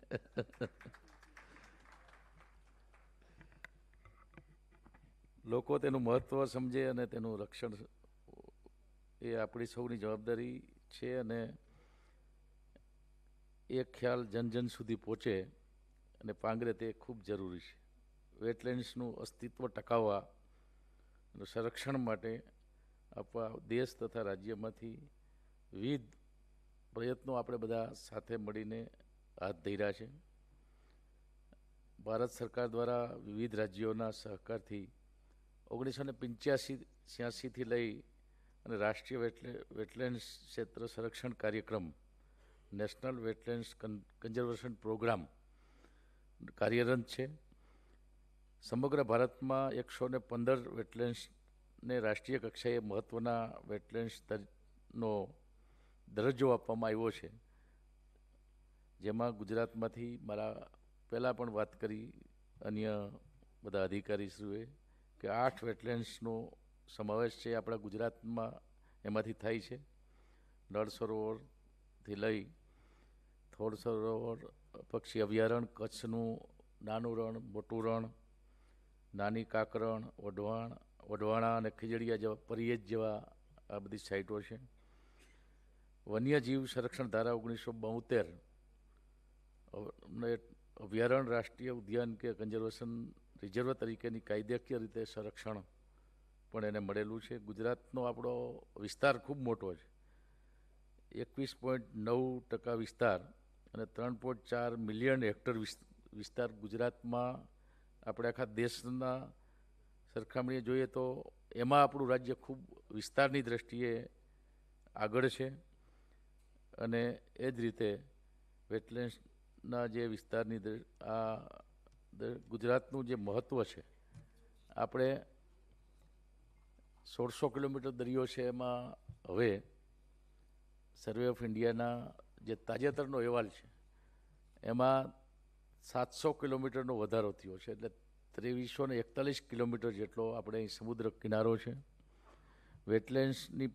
લોકો તેનું મહત્ત્વ સમજે અને તેનું રક્ષણ એ આપણી સૌની જવાબદારી છે અને એ ખ્યાલ જન જન સુધી પહોંચે અને પાંગરે તે ખૂબ જરૂરી છે. વેટલેન્ડ્સનું અસ્તિત્વ ટકાવવા અને સંરક્ષણ માટે આપણા દેશ તથા રાજ્યમાંથી વિવિધ પ્રયત્નો આપણે બધા સાથે મળીને હાથ ધર્યા છે. ભારત સરકાર દ્વારા વિવિધ રાજ્યોના સહકારથી 1985-86થી લઈ અને રાષ્ટ્રીય વેટલેન્ડ્સ ક્ષેત્ર સંરક્ષણ કાર્યક્રમ નેશનલ વેટલેન્ડ્સ કન્ઝર્વેશન પ્રોગ્રામ કાર્યરત છે. સમગ્ર ભારતમાં 115 વેટલેન્ડ્સને રાષ્ટ્રીય કક્ષાએ મહત્ત્વના વેટલેન્ડ્સનો દરજ્જો આપવામાં આવ્યો છે. જેમાં ગુજરાતમાંથી મારા પહેલાં પણ વાત કરી અન્ય બધા અધિકારીશ્રીઓએ કે 8 વેટલેન્ડ્સનો સમાવેશ છે આપણા ગુજરાતમાં એમાંથી થાય છે. નળ સરોવરથી લઈ થોડ સરોવર પક્ષી અભયારણ્ય, કચ્છનું નાનું રણ, મોટું રણ, નાની કાકરણ, વઢવાણા અને ખીજડીયા જેવા, પરિયેજ જેવા આ બધી સાઇટો છે. વન્યજીવ સંરક્ષણ ધારા 1972 અભયારણ્ય, રાષ્ટ્રીય ઉદ્યાન કે કન્ઝર્વેશન રિઝર્વ તરીકેની કાયદેકીય રીતે સંરક્ષણ પણ એને મળેલું છે. ગુજરાતનો આપણો વિસ્તાર ખૂબ મોટો છે, 21.9% વિસ્તાર અને 3.4 મિલિયન હેક્ટર વિસ્તાર ગુજરાતમાં આપણે આખા દેશના સરખામણીએ જોઈએ તો એમાં આપણું રાજ્ય ખૂબ વિસ્તારની દ્રષ્ટિએ આગળ છે અને એ જ રીતે વેટલેન્ડ્સના જે વિસ્તારની ગુજરાતનું જે મહત્ત્વ છે, આપણે 1600 કિલોમીટર દરિયો છે, એમાં હવે સર્વે ઓફ ઇન્ડિયાના જે તાજેતરનો અહેવાલ છે એમાં 700 કિલોમીટરનો વધારો થયો છે, એટલે 2341 કિલોમીટર જેટલો આપણે અહીં સમુદ્ર કિનારો છે. વેટલેન્ડ્સની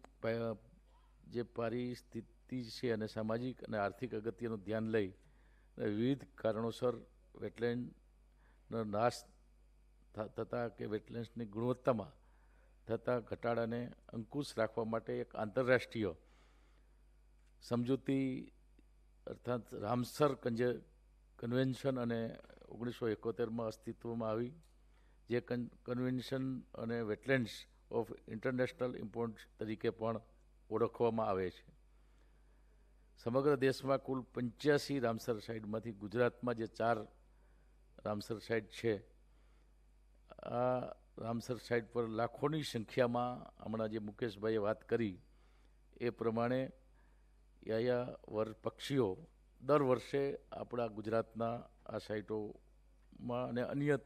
જે પરિસ્થિતિ છે અને સામાજિક અને આર્થિક અગત્યનું ધ્યાન લઈ વિવિધ કારણોસર વેટલેન્ડનો નાશ થતાં કે વેટલેન્ડ્સની ગુણવત્તામાં થતા ઘટાડાને અંકુશ રાખવા માટે એક આંતરરાષ્ટ્રીય સમજૂતી અર્થાત રામસર કન્વેન્શન અને 1971માં અસ્તિત્વમાં આવી, જે કન્વેન્શન અને વેટલેન્ડ્સ ઓફ ઇન્ટરનેશનલ ઇમ્પોર્ટન્સ તરીકે પણ ઓળખવામાં આવે છે. સમગ્ર દેશમાં કુલ 85 રામસર સાઇટમાંથી ગુજરાતમાં જે 4 રામસર સાઇટ છે, આ રામસર સાઇટ પર લાખોની સંખ્યામાં હમણાં જે મુકેશભાઈએ વાત કરી એ પ્રમાણે પક્ષીઓ દર વર્ષે આપણા ગુજરાતના આ સાઇટોમાં અને અન્ય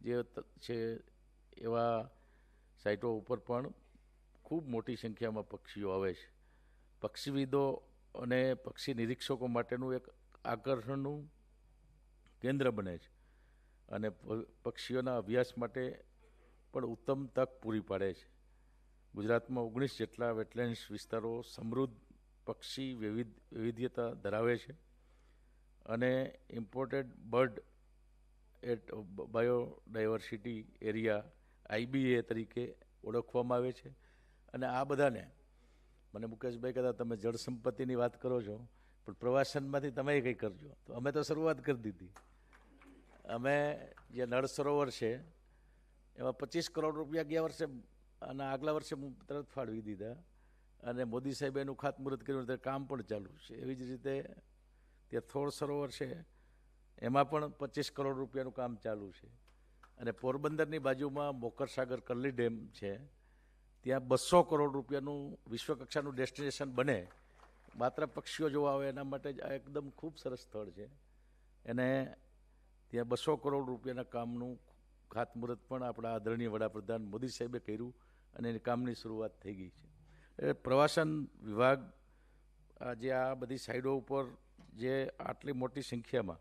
જે છે એવા સાઇટો ઉપર પણ ખૂબ મોટી સંખ્યામાં પક્ષીઓ આવે છે. પક્ષીવિદો અને પક્ષી નિરીક્ષકો માટેનું એક આકર્ષણનું કેન્દ્ર બને છે અને પક્ષીઓના અભ્યાસ માટે પણ ઉત્તમ તક પૂરી પાડે છે. ગુજરાતમાં 19 જેટલા વેટલેન્ડ્સ વિસ્તારો સમૃદ્ધ પક્ષી વૈવિધ્યતા ધરાવે છે અને imported bird at biodiversity area IBA તરીકે ઓળખવામાં આવે છે. અને આ બધાને મને મુકેશભાઈ કહેતા તમે જળ સંપત્તિની વાત કરો છો, પણ પ્રવાસનમાંથી તમે કંઈ કરજો. તો અમે તો શરૂઆત કરી દીધી. અમે જે નળ સરોવર છે એમાં 25 કરોડ રૂપિયા ગયા વર્ષે અને આગલા વર્ષે તરત ફાળવી દીધા અને મોદી સાહેબે એનું ખાતમુહૂર્ત કર્યું, ત્યારે કામ પણ ચાલુ છે. એવી જ રીતે ત્યાં થોળ સરોવર છે એમાં પણ 25 કરોડ રૂપિયાનું કામ ચાલુ છે. અને પોરબંદરની બાજુમાં મોકરસાગર કરલી ડેમ છે, ત્યાં 200 કરોડ રૂપિયાનું વિશ્વકક્ષાનું ડેસ્ટિનેશન બને માત્ર પક્ષીઓ જોવા આવે એના માટે જ આ એકદમ ખૂબ સરસ સ્થળ છે. એને ત્યાં 200 કરોડ રૂપિયાના કામનું ખાતમુહૂર્ત પણ આપણા આદરણીય વડાપ્રધાન મોદી સાહેબે કર્યું અને એની કામની શરૂઆત થઈ ગઈ છે. પ્રવાસન વિભાગ આજે આ બધી સાઈડો ઉપર જે આટલી મોટી સંખ્યામાં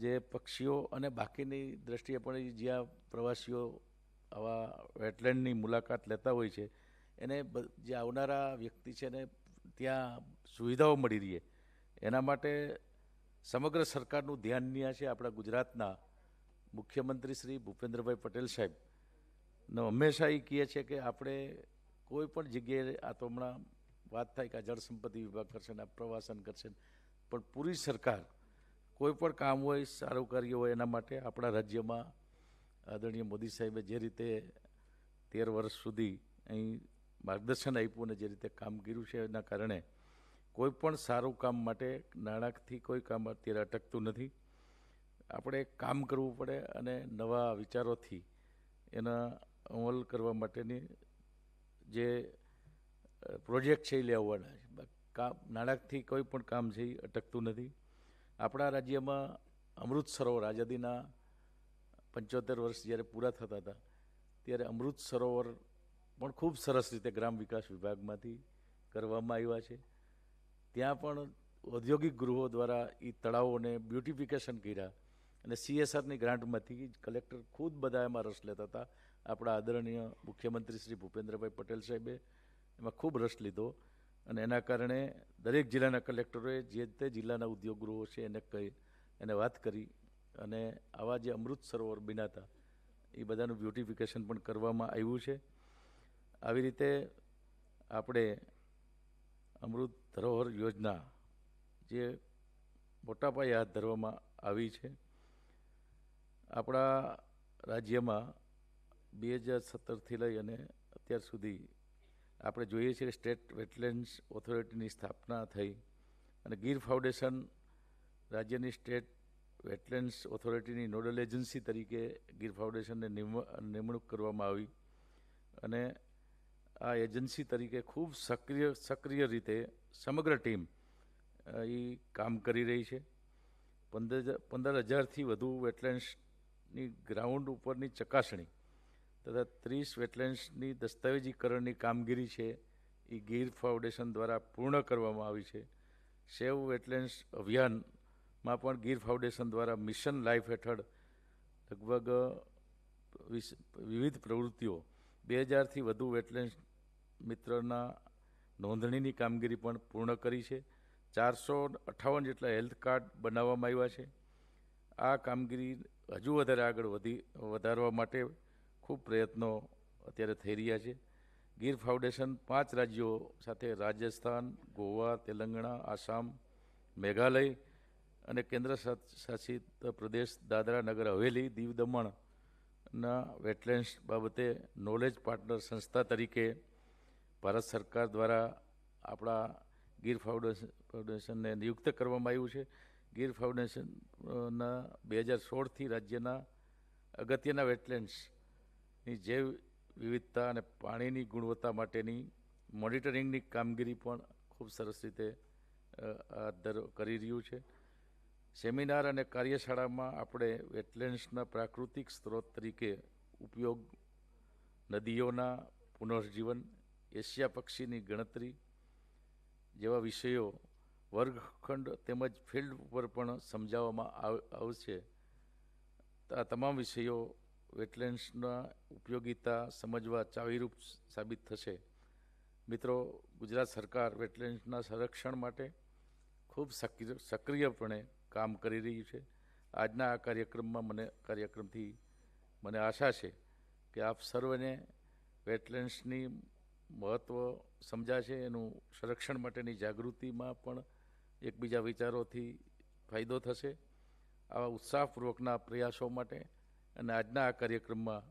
જે પક્ષીઓ અને બાકીની દ્રષ્ટિએ પણ જ્યાં પ્રવાસીઓ આવા વેટલેન્ડની મુલાકાત લેતા હોય છે એને જે આવનારા વ્યક્તિ છે ને ત્યાં સુવિધાઓ મળી રહે એના માટે સમગ્ર સરકારનું ધ્યાન ન્યા છે. આપણા ગુજરાતના મુખ્યમંત્રી શ્રી ભૂપેન્દ્રભાઈ પટેલ સાહેબનો હંમેશા એ કહે છે કે આપણે કોઈ પણ જગ્યાએ, આ તો હમણાં વાત થાય કે આ જળ સંપત્તિ વિભાગ કરશે ને આ પ્રવાસન કરશે, પણ પૂરી સરકાર કોઈ પણ કામ હોય, સારું કાર્ય હોય એના માટે આપણા રાજ્યમાં આદરણીય મોદી સાહેબે જે રીતે 13 વર્ષ સુધી અહીં માર્ગદર્શન આપ્યું અને જે રીતે કામ કર્યું છે એના કારણે કોઈ પણ સારું કામ માટે નાણાંથી કોઈ કામ અત્યારે અટકતું નથી. આપણે કામ કરવું પડે અને નવા વિચારોથી એના અમલ કરવા માટેની જે પ્રોજેક્ટ છે એ લેવાના છે. કામ નાણાંથી કોઈ પણ કામ છે એ અટકતું નથી. આપણા રાજ્યમાં અમૃત સરોવર આઝાદીના 75 વર્ષ જ્યારે પૂરા થતા હતા ત્યારે અમૃત સરોવર પણ ખૂબ સરસ રીતે ગ્રામ વિકાસ વિભાગમાંથી કરવામાં આવ્યા છે. ત્યાં પણ ઔદ્યોગિક ગૃહો દ્વારા એ તળાવોને બ્યુટિફિકેશન કર્યા અને CSRની ગ્રાન્ટમાંથી કલેક્ટર ખુદ બધા એમાં રસ લેતા હતા. આપણા આદરણીય મુખ્યમંત્રી શ્રી ભૂપેન્દ્રભાઈ પટેલ સાહેબે એમાં ખૂબ રસ લીધો અને એના કારણે દરેક જિલ્લાના કલેક્ટરોએ જે તે જિલ્લાના ઉદ્યોગ ગૃહો છે એને વાત કરી અને આવા જે અમૃત સરોવર બન્યા એ બધાનું બ્યુટિફિકેશન પણ કરવામાં આવ્યું છે. આવી રીતે આપણે અમૃત ધરોહર યોજના જે મોટા પાયે હાથ ધરવામાં આવી છે. આપણા રાજ્યમાં 2017થી લઈ અને અત્યાર સુધી આપણે જોઈએ છીએ સ્ટેટ વેટલેન્ડ્સ ઓથોરિટીની સ્થાપના થઈ અને ગીર ફાઉન્ડેશન રાજ્યની સ્ટેટ વેટલેન્ડ્સ ઓથોરિટીની નોડલ એજન્સી તરીકે ગીર ફાઉન્ડેશનને નિમણૂક કરવામાં આવી અને આ એજન્સી તરીકે ખૂબ સક્રિય રીતે સમગ્ર ટીમ એ કામ કરી રહી છે. 15,000થી વધુ વેટલેન્ડ્સની ગ્રાઉન્ડ ઉપરની ચકાસણી તથા 30 વેટલેન્ડ્સની દસ્તાવેજીકરણની કામગીરી છે એ ગીર ફાઉન્ડેશન દ્વારા પૂર્ણ કરવામાં આવી છે. સેવ વેટલેન્ડ્સ અભિયાનમાં પણ ગીર ફાઉન્ડેશન દ્વારા મિશન લાઈફ હેઠળ લગભગ વિવિધ પ્રવૃત્તિઓ 2000થી વધુ વેટલેન્ડ્સ મિત્રના નોંધણીની કામગીરી પણ પૂર્ણ કરી છે. 458 જેટલા હેલ્થ કાર્ડ બનાવવામાં આવ્યા છે. આ કામગીરી હજુ વધારે આગળ વધારવા માટે ખૂબ પ્રયત્નો અત્યારે થઈ રહ્યા છે. ગીર ફાઉન્ડેશન 5 રાજ્યો સાથે રાજસ્થાન, ગોવા, તેલંગાણા, આસામ, મેઘાલય અને કેન્દ્ર શાસિત પ્રદેશ દાદરા નગર હવેલી, દીવ દમણના વેટલેન્ડ્સ બાબતે નોલેજ પાર્ટનર સંસ્થા તરીકે ભારત સરકાર દ્વારા આપણા ગીર ફાઉન્ડેશનને નિયુક્ત કરવામાં આવ્યું છે. ગીર ફાઉન્ડેશનના 2016થી રાજ્યના અગત્યના વેટલેન્ડ્સની જૈવ વિવિધતા અને પાણીની ગુણવત્તા માટેની મોનિટરિંગની કામગીરી પણ ખૂબ સરસ રીતે કરી રહ્યું છે. સેમિનાર અને કાર્યશાળામાં આપણે વેટલેન્ડ્સના પ્રાકૃતિક સ્ત્રોત તરીકે ઉપયોગ, નદીઓના પુનર્જીવન, એશિયા પક્ષીની ગણતરી જેવા વિષયો વર્ગખંડ તેમજ ફિલ્ડ ઉપર પણ સમજાવવામાં આવશે. આ તમામ વિષયો વેટલેન્ડ્સના ઉપયોગિતા સમજવા ચાવીરૂપ સાબિત થશે. મિત્રો, ગુજરાત સરકાર વેટલેન્ડ્સના સંરક્ષણ માટે ખૂબ સક્રિયપણે કામ કરી રહ્યું છે. આજના આ કાર્યક્રમથી મને આશા છે કે આપ સર્વને વેટલેન્ડ્સની મહત્ત્વ સમજાશે, એનું સંરક્ષણ માટેની જાગૃતિમાં પણ એકબીજા વિચારોથી ફાયદો થશે. આવા ઉત્સાહપૂર્વકના પ્રયાસો માટે અને આજના આ કાર્યક્રમમાં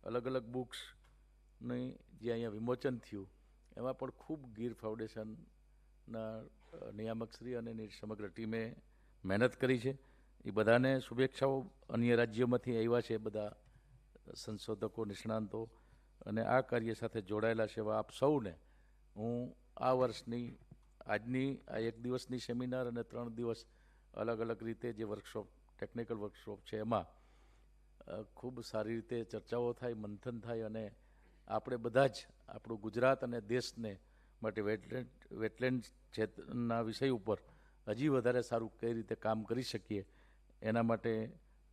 અલગ અલગ બુક્સની જે અહીંયા વિમોચન થયું એમાં પણ ખૂબ ગીર ફાઉન્ડેશનના નિયામકશ્રી અને એની સમગ્ર ટીમે મહેનત કરી છે. એ બધાને શુભેચ્છાઓ. અન્ય રાજ્યોમાંથી આવ્યા છે બધા સંશોધકો, નિષ્ણાંતો અને આ કાર્ય સાથે જોડાયેલા છે એવા આપ સૌને હું આ વર્ષની આજની આ 1 દિવસની સેમિનાર અને 3 દિવસ અલગ અલગ રીતે જે વર્કશોપ, ટેકનિકલ વર્કશોપ છે એમાં ખૂબ સારી રીતે ચર્ચાઓ થાય, મંથન થાય અને આપણે બધા જ આપણું ગુજરાત અને દેશને માટે વેટલેન્ડ ક્ષેત્રના વિષય ઉપર હજી વધારે સારું કઈ રીતે કામ કરી શકીએ એના માટે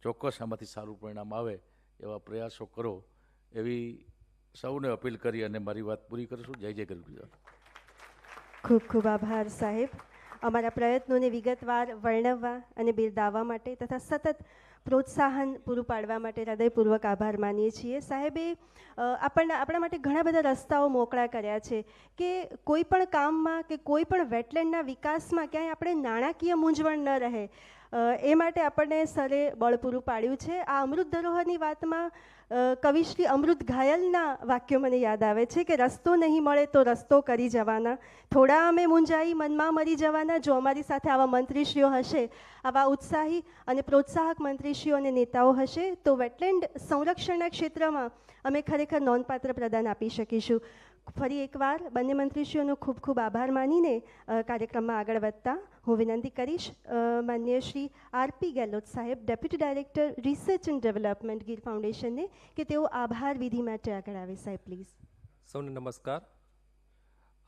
ચોક્કસ આમાંથી સારું પરિણામ આવે એવા પ્રયાસો કરો એવી સૌને અપીલ કરી અને મારી વાત પૂરી કરીશું. જય જય ગરવી ગુજરાત. ખૂબ ખૂબ આભાર સાહેબ, અમારા પ્રયત્નોને વિગતવાર વર્ણવવા અને બિરદાવવા માટે તથા સતત પ્રોત્સાહન પૂરું પાડવા માટે હૃદયપૂર્વક આભાર માનીએ છીએ. સાહેબે આપણા માટે ઘણા બધા રસ્તાઓ મોકળા કર્યા છે કે કોઈ પણ કામમાં કે કોઈ પણ વેટલેન્ડના વિકાસમાં ક્યાંય આપણે નાણાકીય મૂંઝવણ ન રહે એ માટે આપણને સરે બળ પૂરું પાડ્યું છે. આ અમૃત ધરોહરની વાતમાં કવિશ્રી અમૃત ઘાયલના વાક્યો મને યાદ આવે છે કે રસ્તો નહીં મળે તો રસ્તો કરી જવાના, થોડા અમે મૂંઝાઈ મનમાં મરી જવાના. જો અમારી સાથે આવા મંત્રીશ્રીઓ હશે, આવા ઉત્સાહી અને પ્રોત્સાહક મંત્રીશ્રીઓ અને નેતાઓ હશે તો વેટલેન્ડ સંરક્ષણના ક્ષેત્રમાં અમે ખરેખર નોંધપાત્ર પ્રદાન આપી શકીશું. ફરી એકવાર બંને મંત્રીશ્રીઓનો ખૂબ ખૂબ આભાર માનીને કાર્યક્રમમાં આગળ વધતા હું વિનંતી કરીશ માન્ય શ્રી આરપી ગેહલોત સાહેબ, deputy director research and development Gir ફાઉન્ડેશનને, કે તેઓ આભાર વિધિ માટે આગળ આવે. સાહેબ પ્લીઝ. સૌને નમસ્કાર.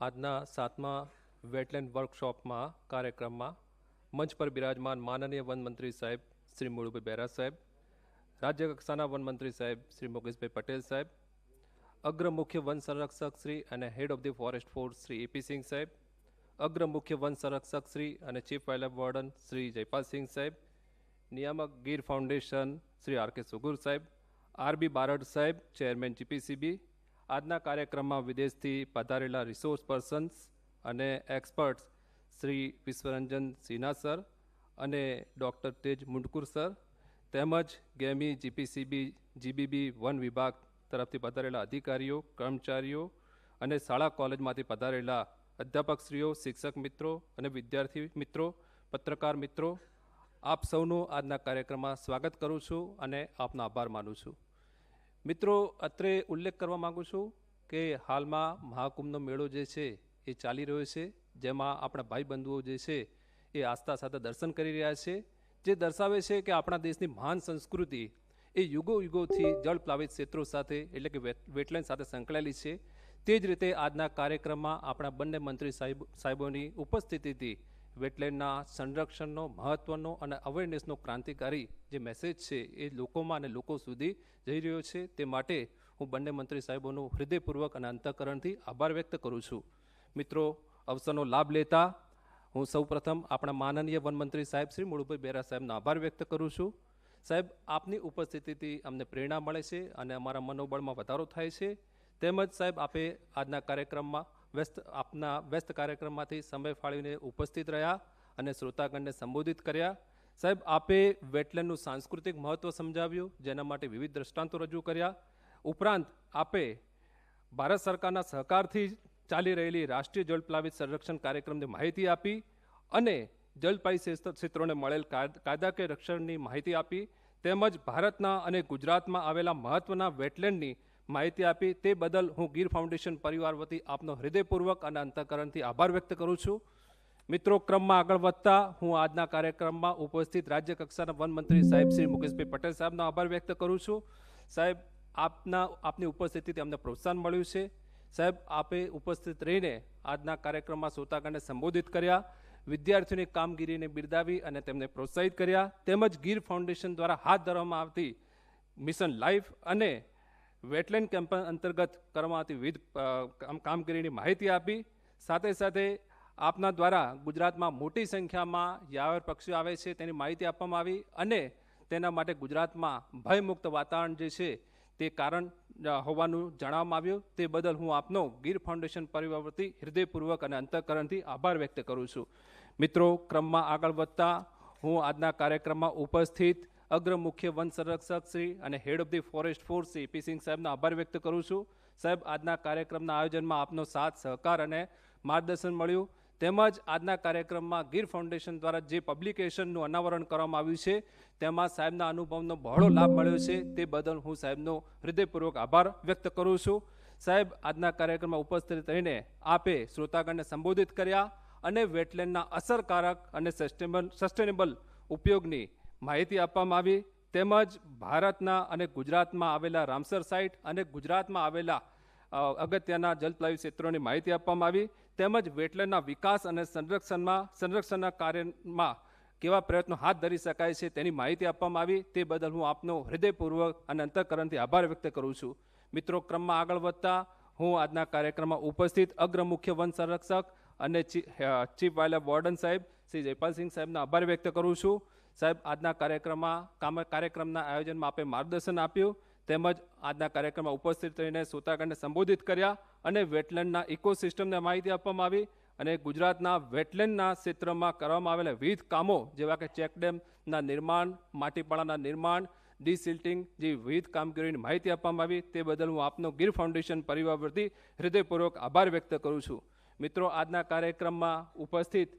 આજના 7મા વેટલેન્ડ વર્કશોપમાં કાર્યક્રમમાં મંચ પર બિરાજમાન માનનીય વન મંત્રી સાહેબ શ્રી મુળુભાઈ બેરા સાહેબ, રાજ્ય કક્ષાના વન મંત્રી સાહેબ શ્રી મુકેશભાઈ પટેલ સાહેબ, અગ્ર મુખ્ય વન સંરક્ષક શ્રી અને head of the forest force Shri AP Singh સાહેબ, અગ્ર મુખ્ય વન સંરક્ષક શ્રી અને chief wild warden Shri Jaypal Singh સાહેબ, નિયામક Gir foundation Shri R K સુગુર સાહેબ, આરબી બારડ સાહેબ, ચેરમેન જીપીસીબી, આજના કાર્યક્રમમાં વિદેશથી પધારેલા રિસોર્સ પર્સન્સ અને એક્સપર્ટ્સ શ્રી વિશ્વરંજન સિન્હા સર અને ડૉક્ટર તેજ મુંડકુર સર, તેમજ ગેમી જીપીસીબી જીબીબી વન વિભાગ તરફથી પધારેલા અધિકારીઓ, કર્મચારીઓ અને શાળા કોલેજમાંથી પધારેલા અધ્યાપકશ્રીઓ, શિક્ષક મિત્રો અને વિદ્યાર્થી મિત્રો, પત્રકાર મિત્રો, આપ સૌનું આજના કાર્યક્રમમાં સ્વાગત કરું છું અને આપનો આભાર માનું છું. મિત્રો, અત્રે ઉલ્લેખ કરવા માગું છું કે હાલમાં મહાકુંભનો મેળો જે છે એ ચાલી રહ્યો છે, જેમાં આપણા ભાઈ બંધુઓ જે છે એ આસ્થા સાથે દર્શન કરી રહ્યા છે, જે દર્શાવે છે કે આપણા દેશની મહાન સંસ્કૃતિ એ યુગો યુગોથી જળ પ્લાવિત ક્ષેત્રો સાથે એટલે કે વેટલેન્ડ સાથે સંકળાયેલી છે. તે જ રીતે આજના કાર્યક્રમમાં આપણા બંને મંત્રી સાહેબોની ઉપસ્થિતિથી વેટલેન્ડના સંરક્ષણનો મહત્વનો અને અવેરનેસનો ક્રાંતિકારી જે મેસેજ છે એ લોકોમાં અને લોકો સુધી જઈ રહ્યો છે. તે માટે હું બંને મંત્રી સાહેબોનો હૃદયપૂર્વક અને અંતઃકરણથી આભાર વ્યક્ત કરું છું. મિત્રો, અવસરનો લાભ લેતા હું સૌપ્રથમ આપણા માનનીય વનમંત્રી સાહેબ શ્રી મુળુભાઈ બેરા સાહેબનો આભાર વ્યક્ત કરું છું. સાહેબ, આપની ઉપસ્થિતિથી અમને પ્રેરણા મળે છે અને અમારા મનોબળમાં વધારો થાય છે. તેમજ સાહેબ, આપે આજના કાર્યક્રમમાં આપના વ્યસ્ત કાર્યક્રમમાંથી સમય ફાળવીને ઉપસ્થિત રહ્યા અને શ્રોતાગણને સંબોધિત કર્યા. સાહેબ, આપે વેટલેન્ડનું સાંસ્કૃતિક મહત્ત્વ સમજાવ્યું, જેના માટે વિવિધ દ્રષ્ટાંતો રજૂ કર્યા. ઉપરાંત આપે ભારત સરકારના સહકારથી ચાલી રહેલી રાષ્ટ્રીય જળપ્લાવિત સંરક્ષણ કાર્યક્રમની માહિતી આપી અને જળપાઈ ક્ષેત્રોને મળેલ કાયદાકીય રક્ષણની માહિતી આપી, તેમજ ભારતના અને ગુજરાતમાં આવેલા મહત્વના વેટલેન્ડની માહિતી આપી. તે બદલ હું ગીર ફાઉન્ડેશન પરિવાર વતી આપનો હૃદયપૂર્વક અને અંતઃકરણથી આભાર વ્યક્ત કરું છું. મિત્રો, ક્રમમાં આગળ વધતા હું આજના કાર્યક્રમમાં ઉપસ્થિત રાજ્ય કક્ષાના વનમંત્રી સાહેબ શ્રી મુકેશભાઈ પટેલ સાહેબનો આભાર વ્યક્ત કરું છું. સાહેબ, આપની ઉપસ્થિતિથી અમને પ્રોત્સાહન મળ્યું છે. સાહેબ, આપે ઉપસ્થિત રહીને આજના કાર્યક્રમમાં શ્રોતાગણને સંબોધિત કર્યા, વિદ્યાર્થીઓની કામગીરીને બિરદાવી અને તેમને પ્રોત્સાહિત કર્યા, તેમજ ગીર ફાઉન્ડેશન દ્વારા હાથ ધરવામાં આવતી મિશન લાઈફ અને વેટલેન્ડ કેમ્પ અંતર્ગત કરવામાં આવતી વિવિધ કામગીરીની માહિતી આપી. સાથે સાથે આપના દ્વારા ગુજરાતમાં મોટી સંખ્યામાં યાવર પક્ષીઓ આવે છે તેની માહિતી આપવામાં આવી અને તેના માટે ગુજરાતમાં ભયમુક્ત વાતાવરણ જે છે તે કારણ હોવાનું જણાવવામાં આવ્યું. તે બદલ હું આપનો ગીર ફાઉન્ડેશન પરિવાર વતી હૃદયપૂર્વક અને અંતઃકરણથી આભાર વ્યક્ત કરું છું. મિત્રો, ક્રમમાં આગળ વધતા હું આજના કાર્યક્રમમાં ઉપસ્થિત અગ્ર મુખ્ય વન સંરક્ષક શ્રી અને head of the forest force Shri P Singh સાહેબનો આભાર વ્યક્ત કરું છું. સાહેબ, આજના કાર્યક્રમના આયોજનમાં આપનો સાથ સહકાર અને માર્ગદર્શન મળ્યું, તેમજ આજના કાર્યક્રમમાં ગીર ફાઉન્ડેશન દ્વારા જે પબ્લિકેશનનું અનાવરણ કરવામાં આવ્યું છે તેમાં સાહેબના અનુભવનો બહોળો લાભ મળ્યો છે. તે બદલ હું સાહેબનો હૃદયપૂર્વક આભાર વ્યક્ત કરું છું. સાહેબ, આજના કાર્યક્રમમાં ઉપસ્થિત રહીને આપે શ્રોતાગણને સંબોધિત કર્યા અને વેટલેન્ડના અસરકારક અને સસ્ટેનેબલ ઉપયોગની માહિતી આપવામાં આવી, તેમજ ભારતના અને ગુજરાતમાં આવેલા રામસર સાઇટ અને ગુજરાતમાં આવેલા અગત્યના જલપ્લાવી ક્ષેત્રોની માહિતી આપવામાં આવી, તેમજ વેટલેન્ડના વિકાસ અને સંરક્ષણના કાર્યમાં કેવા પ્રયત્નો હાથ ધરી શકાય છે તેની માહિતી આપવામાં આવી. તે બદલ હું આપનો હૃદયપૂર્વક અને અંતઃકરણથી આભાર વ્યક્ત કરું છું. મિત્રો, ક્રમમાં આગળ વધતા હું આજના કાર્યક્રમમાં ઉપસ્થિત અગ્ર મુખ્ય વન સંરક્ષક અને ચીફ વાઇલ્ડ વોર્ડન સાહેબ શ્રી જયપાલ સિંહ સાહેબનો આભાર વ્યક્ત કરું છું. સાહેબ, આજના કાર્યક્રમના આયોજનમાં આપે માર્ગદર્શન આપ્યું, તેમજ આજના કાર્યક્રમમાં ઉપસ્થિત રહીને શ્રોતાગણને સંબોધિત કર્યા અને વેટલેન્ડના ઇકોસિસ્ટમને માહિતી આપવામાં આવી અને ગુજરાતના વેટલેન્ડના ક્ષેત્રમાં કરવામાં આવેલા વિવિધ કામો જેવા કે ચેકડેમના નિર્માણ, માટીપાળાના નિર્માણ, ડિસિલ્ટિંગ જેવી વિવિધ કામગીરીની માહિતી આપવામાં આવી. તે બદલ હું આપનો ગીર ફાઉન્ડેશન પરિવાર વતી હૃદયપૂર્વક આભાર વ્યક્ત કરું છું. મિત્રો, આજના કાર્યક્રમમાં ઉપસ્થિત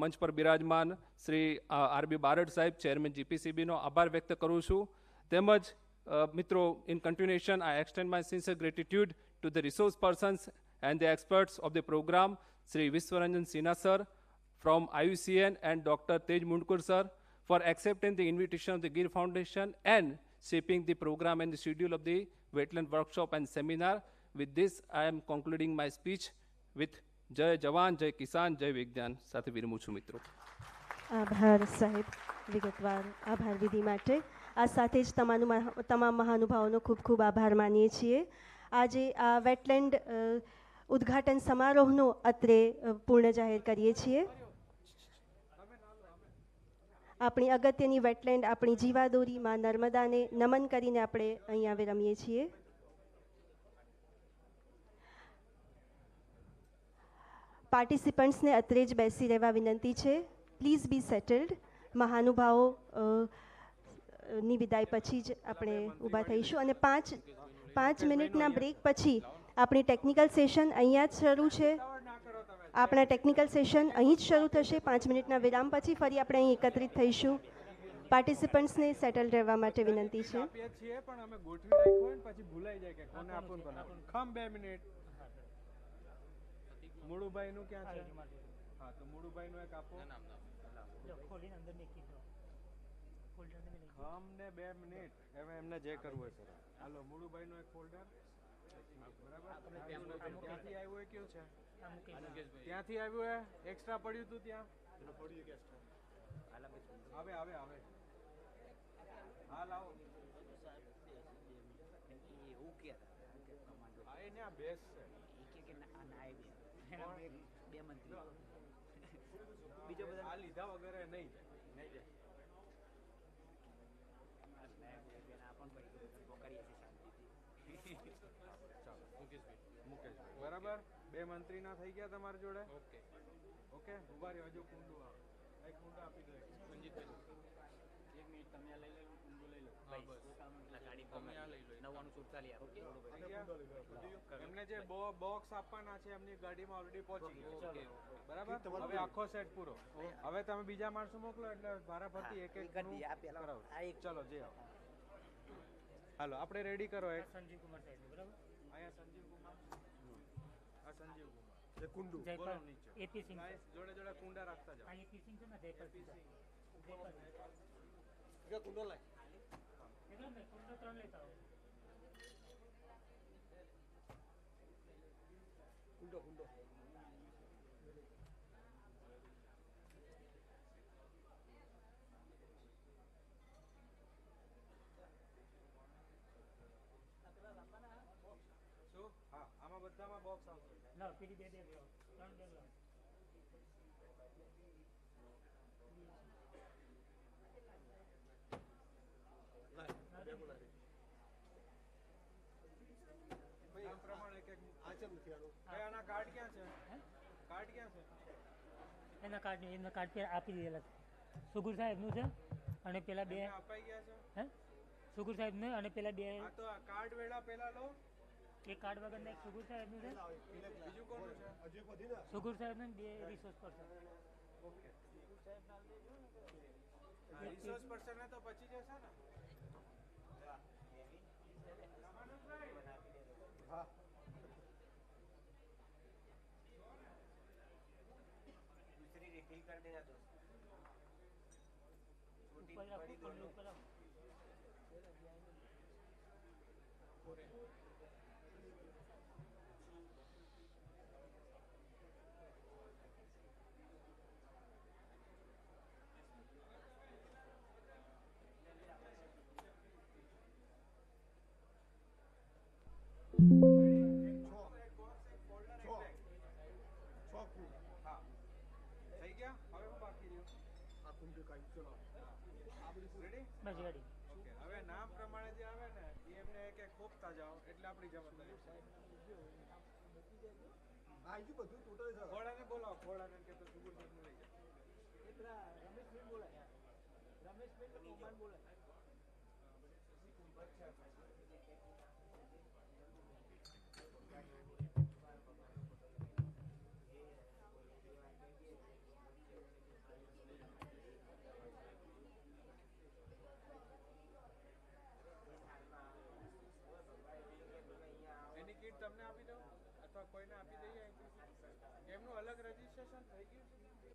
મંચ પર બિરાજમાન શ્રી આરબી બારડ સાહેબ ચેરમેન જીપીસીબીનો આભાર વ્યક્ત કરું છું. તેમજ મિત્રો, in continuation I extend my sincere gratitude to the resource persons and the experts of the program, Shri Ranjan sir from IUCN and Dr. Taej Mundkur sir for accepting the invitation of the GEER Foundation and shaping the program and the schedule of the wetland workshop and seminar. With this I am concluding my speech with જય જવાન, જય કિસાન, જય વિજ્ઞાન સાથે વિરમું છું. મિત્રો, આભાર સાહેબ, વિગતવાર આભાર વિધિ માટે. આ સાથે જ તમામ મહાનુભાવોનો ખૂબ ખૂબ આભાર માનીએ છીએ. આજે આ વેટલેન્ડ ઉદ્ઘાટન સમારોહનો અત્રે પૂર્ણ જાહેર કરીએ છીએ. આપણી અગત્યની વેટલેન્ડ, આપણી જીવાદોરી માં નર્મદાને નમન કરીને આપણે અહીંયા વિરમીએ છીએ. પાર્ટિસિપન્ટ્સને અત્રે જ બેસી રહેવા વિનંતી છે. Please be settled. મહાનુભાવો ની વિદાય પછી જ આપણે ઊભા થઈશું અને પાંચ મિનિટના બ્રેક પછી આપણી ટેકનિકલ સેશન અહીંયા જ શરૂ છે. આપણા ટેકનિકલ સેશન અહીં જ શરૂ થશે. 5 મિનિટના વિરામ પછી ફરી આપણે અહીં એકત્રિત થઈશું. પાર્ટિસિપન્ટ્સને સેટલ રહેવા માટે વિનંતી છે. આપીએ છીએ પણ અમે ગોઠવી રાખ્યો હોય ને પછી ભૂલાઈ જાય કે કોને આપું કોને આપું. ખમ 2 મિનિટ. મુળુભાઈ નું ક્યાં છે? હા તો મુળુભાઈ નું એક આપો. ખોલીને અંદર મૂકી દો. ખમ ને 2 મિનિટ. હવે એમને જે કરવું હોય સર. હાલો મુળુભાઈ નું એક ફોલ્ડર. બરાબર. ત્યાંથી આવ્યું હોય કયું છે? ત્યાંથી આવ્યું હોય એક્સ્ટ્રા પડ્યું હતું ત્યાં. આવે આવે આવે. હા લાવો. હા એને આ બેસ છે. બે મંત્રી બીજો બધા આ લીધા વગર નહીં જાય. મુકેશ બરાબર. 2 મંત્રી ના થઈ ગયા તમારી જોડે. ઓકે ઓકે ઉભા રહ્યો. હજુ કુંડું આવે. એક કુંડું આપી દો. મંજીતભાઈ 1 મિનિટ તમે આ લઈ લો. કુંડું લઈ લો. હા બસ ગાડી તમે આ લઈ લો. 9947 ઓકે એમને જે બોક્સ આપવાના છે એમની ગાડીમાં ઓલરેડી પહોંચી ગયો. બરાબર. હવે આખો સેટ પૂરો. હવે તમે બીજા માણસો મોકલો એટલે ભારા ફરતી એક એક કરાવો. ચલો જે આવો. હાલો આપણે રેડી કરો. એક સંજીવ કુમાર સાહેબ બરાબર. અહીંયા સંજીવ કુમાર. આ સંજીવ કુમાર. એ કુંડુ બોલો નીચે. એપી સિંહ જોડે જોડે કુંડા રાખતા જાઓ. આ એપી સિંહ છે ને જયપાલ સિંહ. કે કુંડો લાય. એકદમ ને કુંડો 3 લેતા આવો. કુંડો કુંડો. હા આમાં બધામાં બોક્સ આવશે. ના પેલી 2 3 પ્રમાણે એક આચમ નથી આનું. આના કાર્ડ ક્યાં છે? કાર્ડ ક્યાં છે? એના કાર્ડ પર આપી દીધેલા છે. સુગુર સાહેબનું છે અને પેલા 2 અપાઈ ગયા છે. હે સુગુર સાહેબને અને પેલા 2 આ તો કાર્ડ વેળા પેલા લો. એક કાર્ડ વગર ને એક સુગુર સાહેબનું છે. બીજું કોનું છે? હજુ બધી ના સુગુર સાહેબને 2 રિસોર્સ પર્સન. ઓકે સુગુર સાહેબ નામ લેજો ને. રિસોર્સ પર્સન ને તો પછી જશે ને. હા दूसरी रिफिल कर देना दोस्त. छोटी बड़ी दोनों. હવે નામ પ્રમાણે જે આવે ને એમને એક એક ખોપતા જાઓ એટલે આપણી જવાબદારી. ખોડાને બોલાવો. ખોડાને કે તો સુગુર સાહેબને લઈ જાઓ. રમેશભાઈ બોલાય. રમેશભાઈ કુમાર બોલાય. તમને આપી દઉં અથવા કોઈને આપી દઈએ. એમનું અલગ રજીસ્ટ્રેશન થઈ ગયું છે.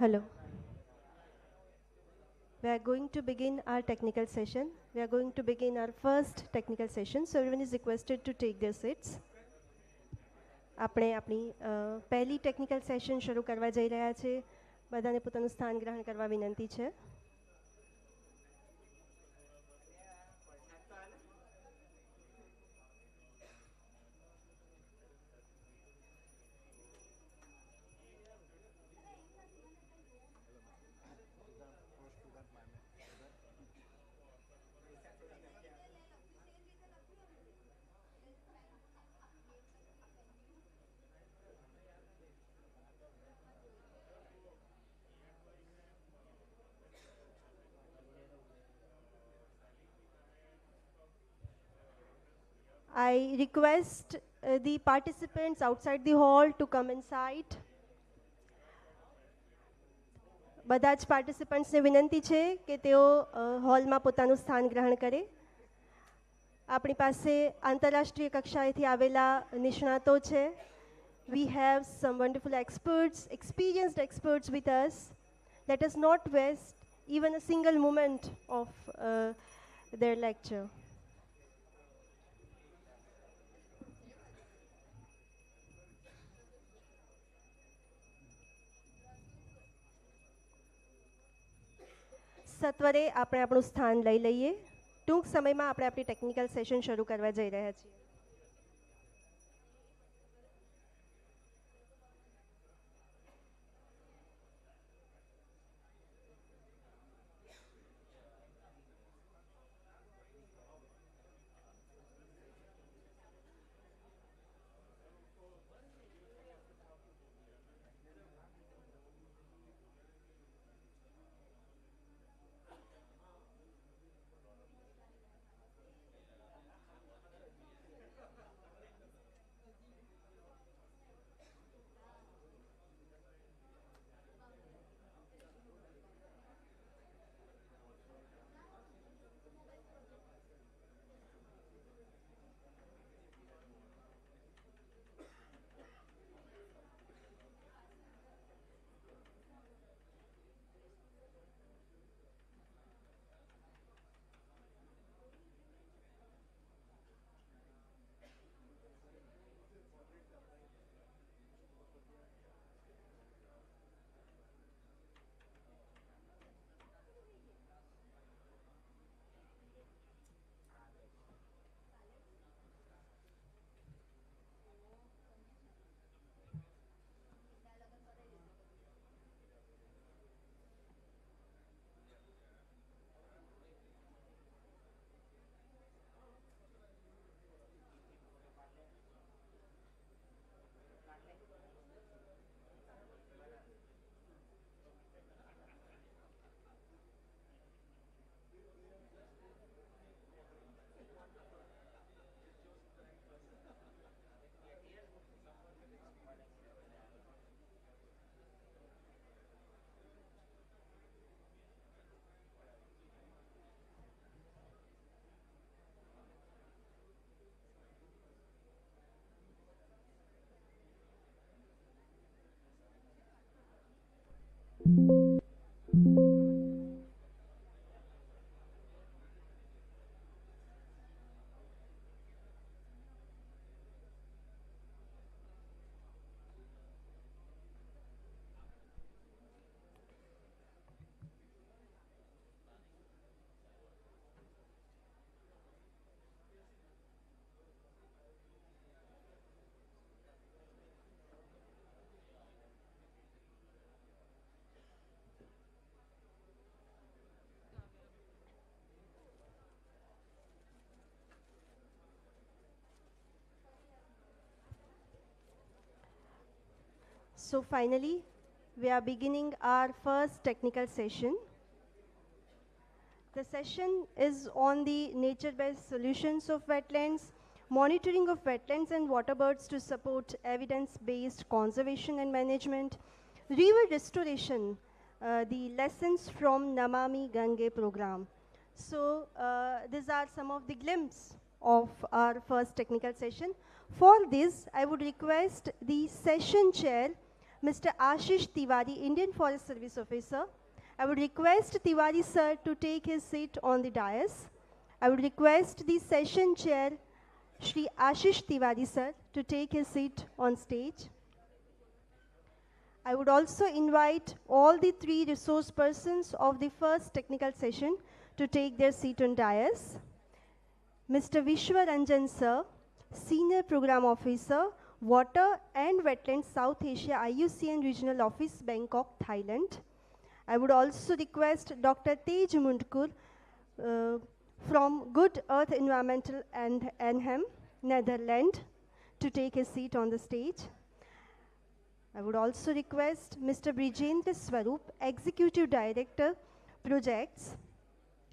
Hello. We are going to begin our technical session. We are going to begin our first technical session. So everyone is requested to take their seats. આપણે આપણી પહેલી ટેકનિકલ સેશન શરૂ કરવા જઈ રહ્યા છે. બધાને પોતાનું સ્થાન ગ્રહણ કરવા વિનંતી છે. I request the participants outside the hall to come inside. બધા જ પાર્ટિસિપન્ટ્સને વિનંતી છે કે તેઓ હોલમાં પોતાનું સ્થાન ગ્રહણ કરે. આપણી પાસે આંતરરાષ્ટ્રીય કક્ષાએથી આવેલા નિષ્ણાતો છે. We have some wonderful experts, experienced experts with us. Let us not waste even a single moment of their lecture. સત્વરે આપણે આપણું સ્થાન લઈ લઈએ. ટૂંક સમયમાં આપણે આપણી ટેકનિકલ સેશન શરૂ કરવા જઈ રહ્યા છીએ. So finally, we are beginning our first technical session. The session is on the nature-based solutions of wetlands, monitoring of wetlands and waterbirds to support evidence-based conservation and management, river restoration, the lessons from Namami Gange program. So these are some of the glimpses of our first technical session. For this, I would request the session chair, Mr. Ashish Tiwari, Indian Forest Service Officer. I would request Tiwari sir to take his seat on the dais. I would request the session chair, Shri Ashish Tiwari sir, to take his seat on stage. I would also invite all the 3 resource persons of the first technical session to take their seat on dais. Mr. Vishwa Ranjan sir, Senior Program Officer, Water and Wetlands South Asia IUCN Regional Office, Bangkok, Thailand. I would also request Dr. Taej Mundkur from Good Earth Environmental and Arnhem, Netherlands, to take his seat on the stage. I would also request Mr. Brijendra Swaroop, Executive Director, Projects,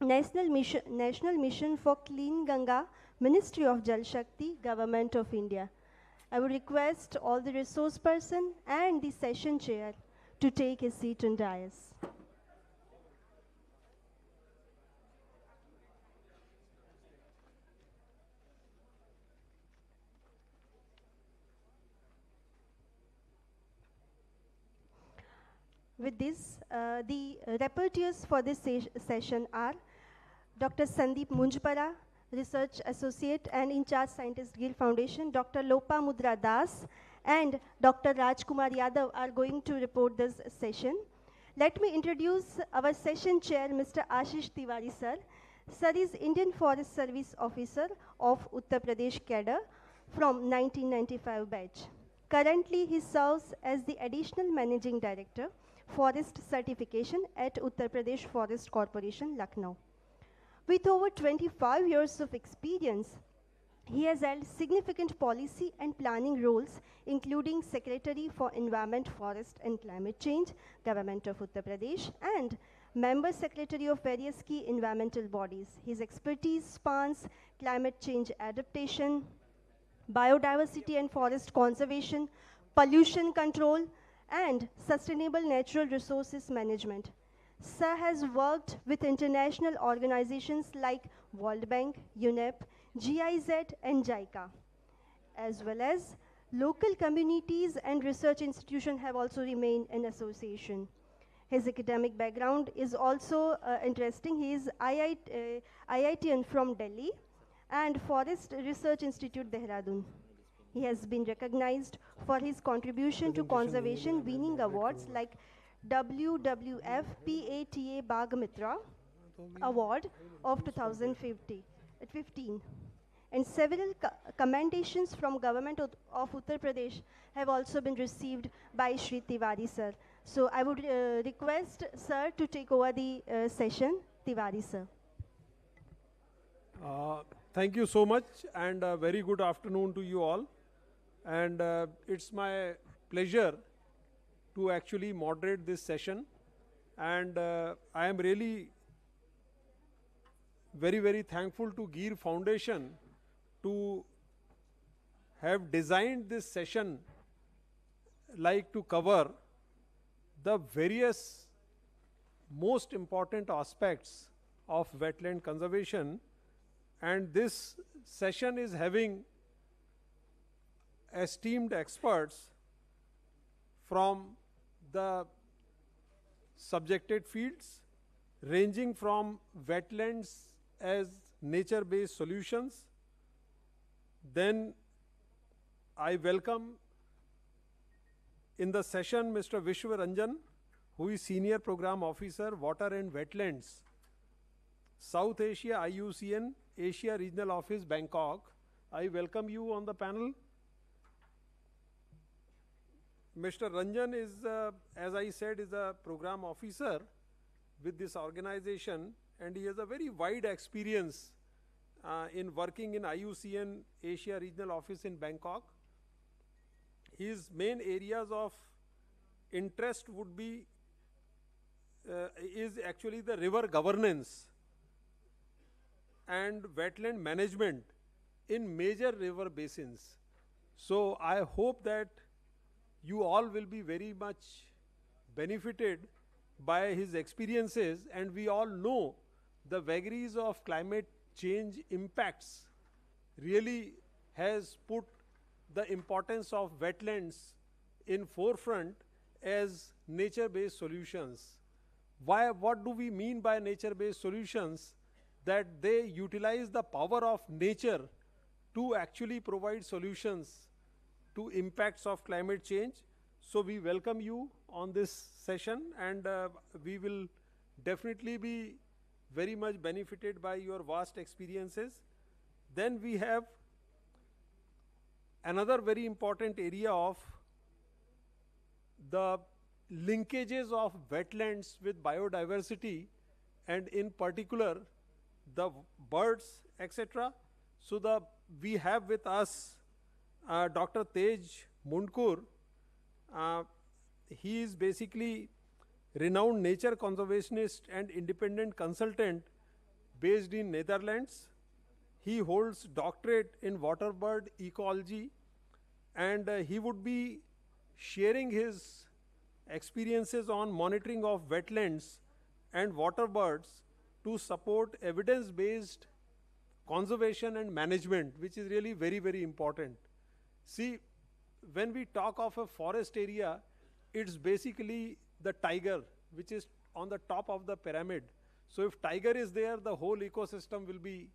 National Mission for Clean Ganga, Ministry of Jal Shakti, Government of India. I would request all the resource person and the session chair to take his seat on dais. With this, the rapporteurs for this session are Dr. Sandeep Munjpara, Research Associate and In Charge Scientist, GEER Foundation, Dr. Lopa Mudra Das, and Dr. Rajkumar Yadav are going to report this session. Let me introduce our session chair, Mr. Ashish Tiwari sir. Sir is Indian Forest Service Officer of Uttar Pradesh cadre from 1995 batch. Currently, he serves as the Additional Managing Director, Forest Certification at Uttar Pradesh Forest Corporation, Lucknow. With over 25 years of experience, he has held significant policy and planning roles, including Secretary for Environment, Forest and Climate Change, Government of Uttar Pradesh, and Member Secretary of various key environmental bodies. His expertise spans climate change adaptation, biodiversity and forest conservation, pollution control, and sustainable natural resources management. Sir has worked with international organizations like World Bank, UNEP, GIZ, and JICA, as well as local communities and research institutions have also remained in association. His academic background is also interesting. He is IITian from Delhi and Forest Research Institute, Dehradun. He has been recognized for his contribution to conservation, winning awards like WWF PATA Bagmitra Award of 2015. And several commendations from Government of Uttar Pradesh have also been received by Shri Tiwari sir. So I would request sir to take over the session. Tiwari sir. Thank you so much, and a very good afternoon to you all. And it's my pleasure to actually moderate this session. And I am really very, very thankful to GEER Foundation to have designed this session like to cover the various most important aspects of wetland conservation. And this session is having esteemed experts from the subjected fields, ranging from wetlands as nature-based solutions. Then I welcome in the session Mr. Vishwa Ranjan, who is Senior Program Officer, Water and Wetlands, South Asia IUCN, Asia Regional Office, Bangkok. I welcome you on the panel. Mr. Ranjan is, as I said, is a program officer with this organization, and he has a very wide experience in working in IUCN Asia Regional Office in Bangkok. His main areas of interest would be, is actually the river governance and wetland management in major river basins. So I hope that you all will be very much benefited by his experiences, and we all know the vagaries of climate change impacts really has put the importance of wetlands in forefront, as nature-based solutions. Why? What do we mean by nature-based solutions? That they utilize the power of nature to actually provide solutions to impacts of climate change. So we welcome you on this session, and we will definitely be very much benefited by your vast experiences. Then we have another very important area of the linkages of wetlands with biodiversity, and in particular the birds, etc. So we have with us Dr. Taej Mundkur. He is basically renowned nature conservationist and independent consultant based in Netherlands. He holds doctorate in waterbird ecology, and he would be sharing his experiences on monitoring of wetlands and waterbirds to support evidence-based conservation and management, which is really very, very important. See, when we talk of a forest area, it's basically the tiger, which is on the top of the pyramid. So if tiger is there, the whole ecosystem will be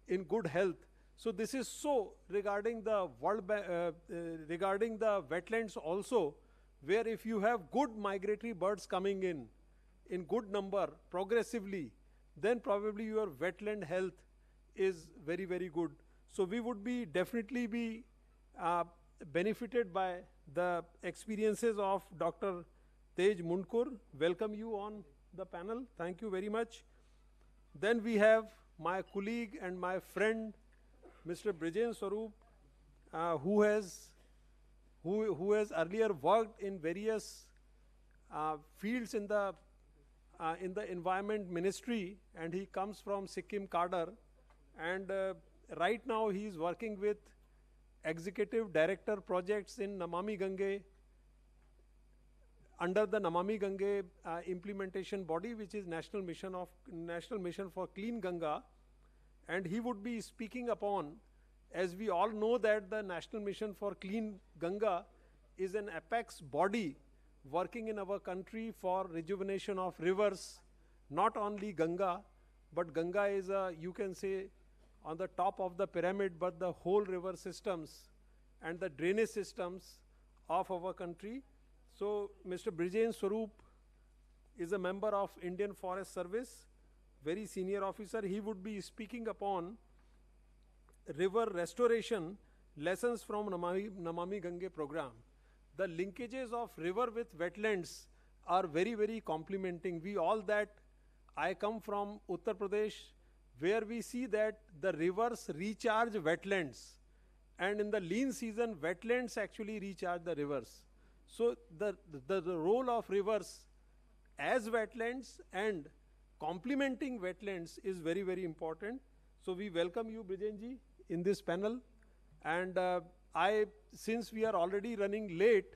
in good health. So this is so regarding the regarding the wetlands also, where if you have good migratory birds coming in good number progressively, then probably your wetland health is very, very good. So we would be definitely be benefited by the experiences of Dr. Taej Mundkur. Welcome you on the panel. Thank you very much. Then we have my colleague and my friend, Mr. Brijendra, who has earlier worked in various fields in the environment ministry, and he comes from Sikkim cadre, and right now he is working with executive director projects in Namami Gange, under the Namami Gange implementation body, which is National Mission for Clean Ganga. And he would be speaking upon, as we all know that the National Mission for Clean Ganga is an apex body working in our country for rejuvenation of rivers, not only Ganga, but Ganga is you can say on the top of the pyramid, but the whole river systems and the drainage systems of our country. So Mr. Brijendra is a member of Indian Forest Service, very senior officer. He would be speaking upon river restoration lessons from Namami Gange program. The linkages of river with wetlands are very, very complementing. We all that, I come from Uttar Pradesh, where we see that the rivers recharge wetlands, and in the lean season, wetlands actually recharge the rivers. So the role of rivers as wetlands and complementing wetlands is very, very important. So we welcome you, Brijendra, in this panel. And since we are already running late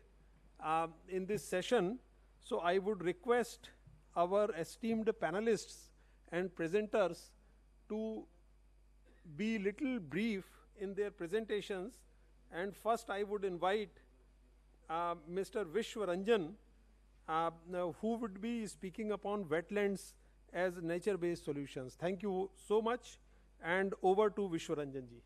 in this session, so I would request our esteemed panelists and presenters to be little brief in their presentations. And first I would invite Mr. Vishwa Ranjan, who would be speaking upon wetlands as nature-based solutions. Thank you so much, and over to Vishwa Ranjan ji.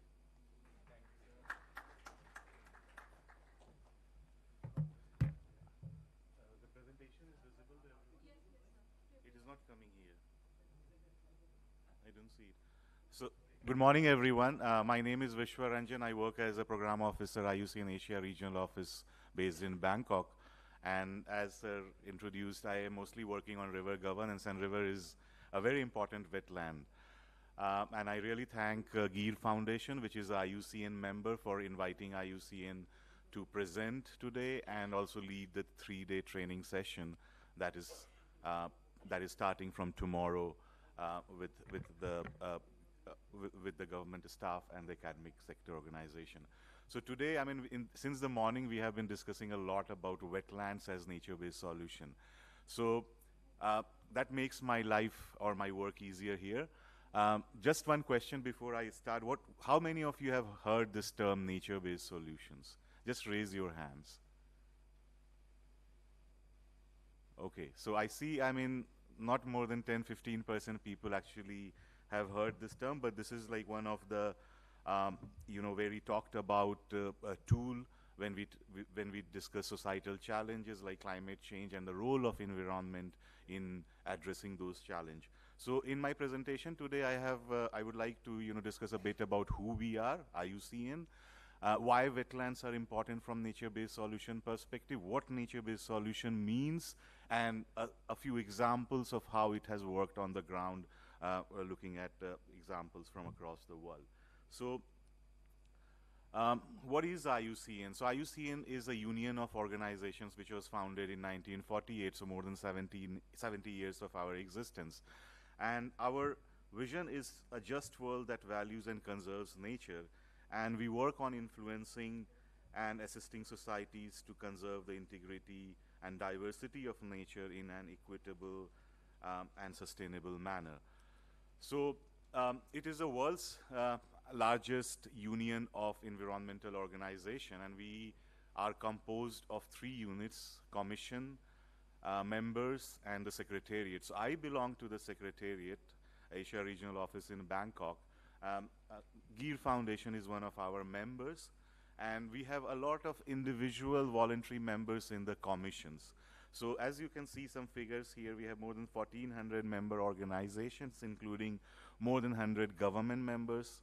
The presentation is visible there? It is not coming here. I don't see it. So, good morning, everyone. My name is Vishwa Ranjan. I work as a program officer, IUCN Asia Regional Office, based in Bangkok. And as Sir introduced, I am mostly working on river governance, and river is a very important wetland. And I really thank GEER Foundation, which is a IUCN member, for inviting IUCN to present today and also lead the 3-day training session that is starting from tomorrow with the government staff and the academic sector organization. So today, I mean, since the morning, we have been discussing a lot about wetlands as nature-based solution. So that makes my life or my work easier here. Just one question before I start. How many of you have heard this term nature-based solutions? Just raise your hands. Okay, so I see, I mean, not more than 10-15% people actually have heard this term, but this is like one of the, very talked about a tool when we discuss societal challenges like climate change and the role of environment in addressing those challenges. So in my presentation today, I would like to, discuss a bit about who we are, IUCN, why wetlands are important from nature-based solution perspective, what nature-based solution means, and a few examples of how it has worked on the ground, looking at examples from across the world. So what is IUCN? So IUCN is a union of organizations which was founded in 1948, so more than 70 years of our existence. And our vision is a just world that values and conserves nature, and we work on influencing and assisting societies to conserve the integrity and diversity of nature in an equitable and sustainable manner. So it is the world's largest union of environmental organization, and we are composed of 3 units: commission, members, and the secretariat. So I belong to the secretariat, Asia Regional Office in Bangkok. GEER Foundation is one of our members, and we have a lot of individual voluntary members in the commissions. So as you can see some figures here, we have more than 1,400 member organizations, including more than 100 government members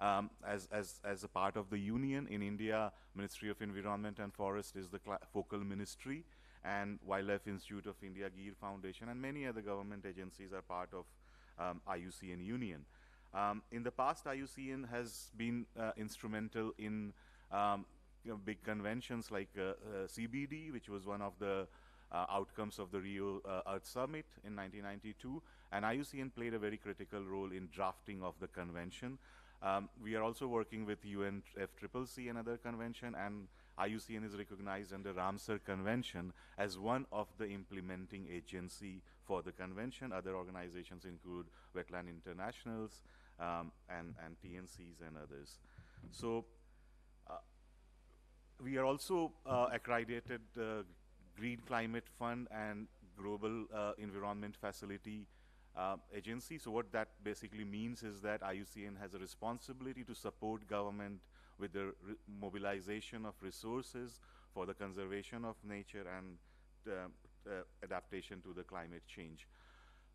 as a part of the union. In India, Ministry of Environment and Forest is the focal ministry, and Wildlife Institute of India, GEER Foundation, and many other government agencies are part of IUCN union. In the past, IUCN has been instrumental in big conventions like CBD, which was one of the outcomes of the Rio Earth Summit in 1992, and IUCN played a very critical role in drafting of the convention. We are also working with UNFCCC, another convention, and IUCN is recognized under Ramsar Convention as one of the implementing agency for the convention. Other organizations include Wetland Internationals and TNCs and others. So we are also accredited Green Climate Fund and Global Environment Facility agency. So what that basically means is that IUCN has a responsibility to support government with the mobilization of resources for the conservation of nature and adaptation to the climate change.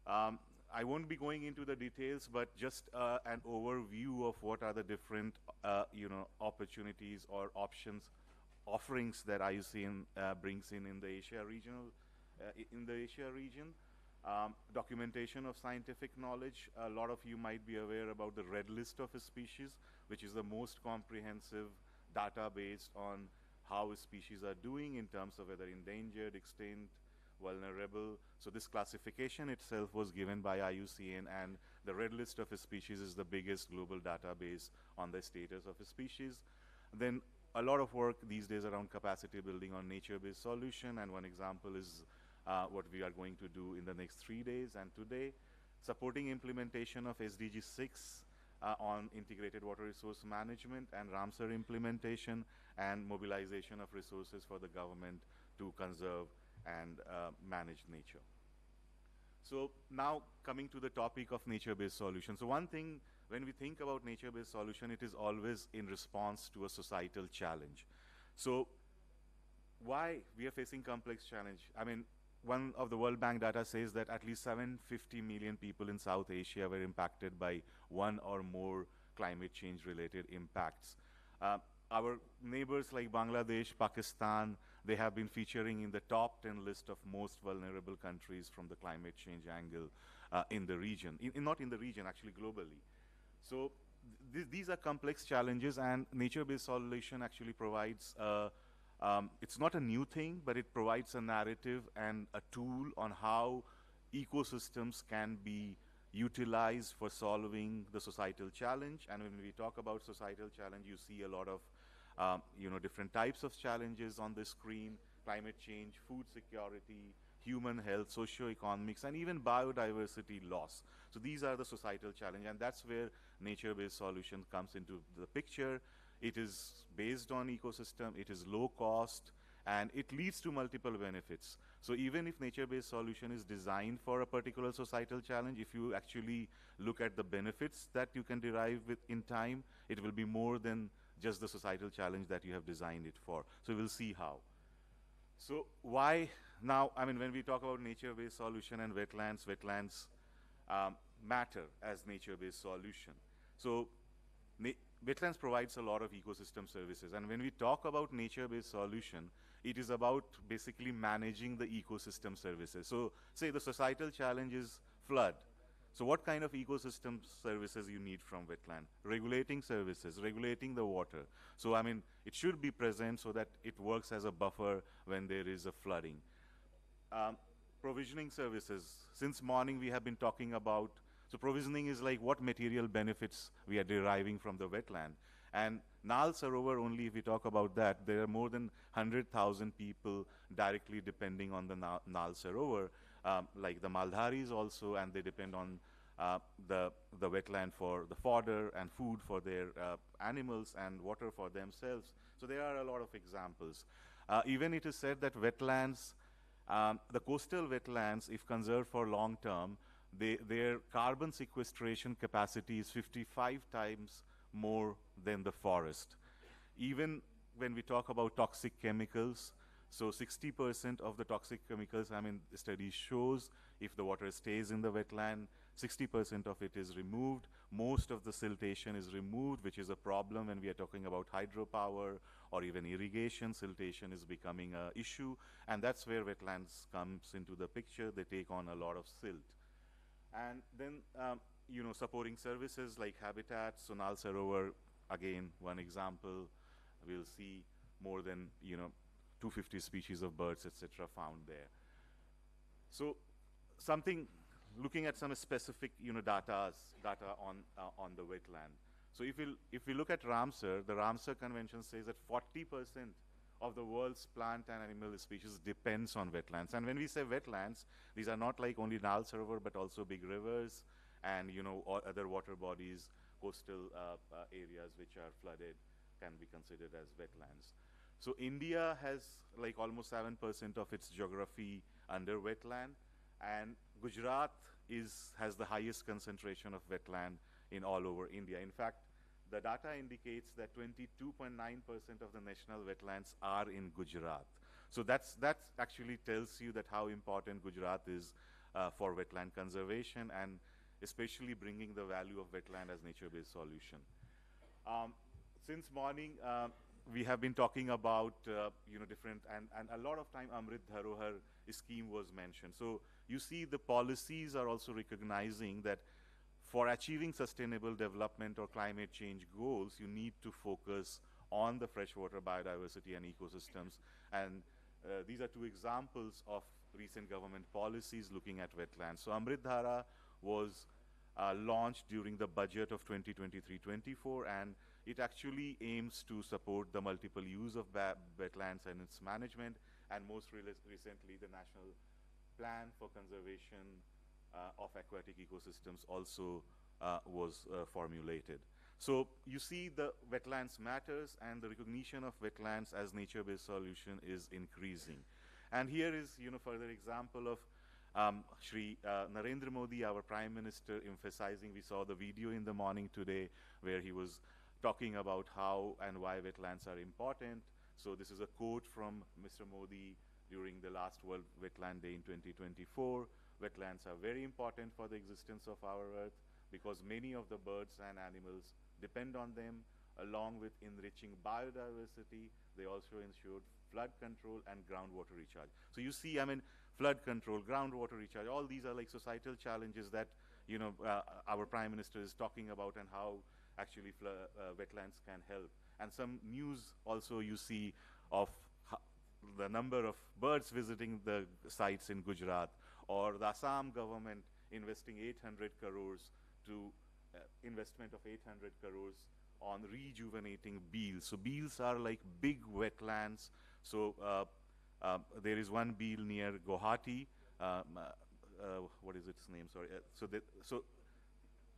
I won't be going into the details, but just an overview of what are the different opportunities or offerings that IUCN brings in the Asia region. Documentation of scientific knowledge. A lot of you might be aware about the Red List of Species, which is the most comprehensive database on how species are doing in terms of whether endangered, extinct, vulnerable. So this classification itself was given by IUCN, and the Red List of Species is the biggest global database on the status of a species. Then a lot of work these days around capacity building on nature-based solution, and one example is what we are going to do in the next 3 days and today, supporting implementation of SDG 6 on integrated water resource management and Ramsar implementation, and mobilization of resources for the government to conserve and manage nature. So now coming to the topic of nature-based solution. So one thing, when we think about nature-based solution, it is always in response to a societal challenge. So why we are facing complex challenge? I mean, one of the World Bank data says that at least 750 million people in South Asia were impacted by one or more climate change related impacts. Our neighbors like Bangladesh, Pakistan, they have been featuring in the top 10 list of most vulnerable countries from the climate change angle in the region, not in the region, actually globally. So these are complex challenges, and nature-based solution actually provides it's not a new thing, but it provides a narrative and a tool on how ecosystems can be utilized for solving the societal challenge. And when we talk about societal challenge, you see a lot of different types of challenges on the screen: climate change, food security, human health, socio-economics, and even biodiversity loss. So these are the societal challenge, and that's where nature-based solution comes into the picture. It is based on ecosystem, it is low cost, and it leads to multiple benefits. So even if nature-based solution is designed for a particular societal challenge, if you actually look at the benefits that you can derive with in time, it will be more than just the societal challenge that you have designed it for. So we'll see how. So why now, I mean, when we talk about nature-based solution and wetlands, wetlands matter as nature-based solution. So wetlands provides a lot of ecosystem services. And when we talk about nature-based solution, it is about basically managing the ecosystem services. So say the societal challenge is flood. So what kind of ecosystem services you need from wetland? Regulating services, regulating the water. So I mean, it should be present so that it works as a buffer when there is a flooding. Provisioning services. Since morning we have been talking about, so provisioning is like what material benefits we are deriving from the wetland. And Nal Sarovar, only if we talk about that, there are more than 100,000 people directly depending on the Nal Sarovar, like the Maldharis also, and they depend on the wetland for the fodder and food for their animals and water for themselves. So there are a lot of examples. Even it is said that wetlands, the coastal wetlands, if conserved for long term, their carbon sequestration capacity is 55 times more than the forest. Even when we talk about toxic chemicals, so 60% of the toxic chemicals, I mean, the study shows if the water stays in the wetland, 60% of it is removed. Most of the siltation is removed, which is a problem when we are talking about hydropower or even irrigation. Siltation is becoming an issue, and that's where wetlands comes into the picture. They take on a lot of silt. And then, you know, supporting services like habitats. So Nal Sarovar, again, one example, we'll see more than, you know, 250 species of birds, etc., found there. So something, looking at some specific, you know, data on the wetland. So if we look at Ramsar, the Ramsar Convention says that 40% of the world's plant and animal species depends on wetlands. And when we say wetlands, these are not like only Nal Sarovar, but also big rivers and, you know, other water bodies, coastal areas which are flooded can be considered as wetlands. So India has like almost 7% of its geography under wetland, and Gujarat has the highest concentration of wetland in all over India. In fact, the data indicates that 22.9% of the national wetlands are in Gujarat. So that actually tells you that how important Gujarat is for wetland conservation, and especially bringing the value of wetland as nature-based solution. Since morning, we have been talking about you know, different, and a lot of time Amrit Dharohar scheme was mentioned. So you see the policies are also recognizing that for achieving sustainable development or climate change goals, you need to focus on the freshwater biodiversity and ecosystems. And these are two examples of recent government policies looking at wetlands. So Amrit Dhara was launched during the budget of 2023-24, and it actually aims to support the multiple use of wetlands and its management, and most recently the National Plan for Conservation of Aquatic Ecosystems also was formulated. So you see the wetlands matters, and the recognition of wetlands as nature-based solution is increasing. And here is, you know, further example of Shri Narendra Modi, our Prime Minister, emphasizing. We saw the video in the morning today where he was talking about how and why wetlands are important. So this is a quote from Mr. Modi during the last World Wetland Day in 2024. Wetlands are very important for the existence of our Earth because many of the birds and animals depend on them. Along with enriching biodiversity, they also ensure flood control and groundwater recharge. So you see, I mean, flood control, groundwater recharge, all these are like societal challenges that, you know, our Prime Minister is talking about, and how actually wetlands can help. And some news also you see of the number of birds visiting the sites in Gujarat, or the Assam government investing 800 crores to investment of 800 crores on rejuvenating beels. So beels are like big wetlands. So there is one beel near Guwahati. What is its name? Sorry. So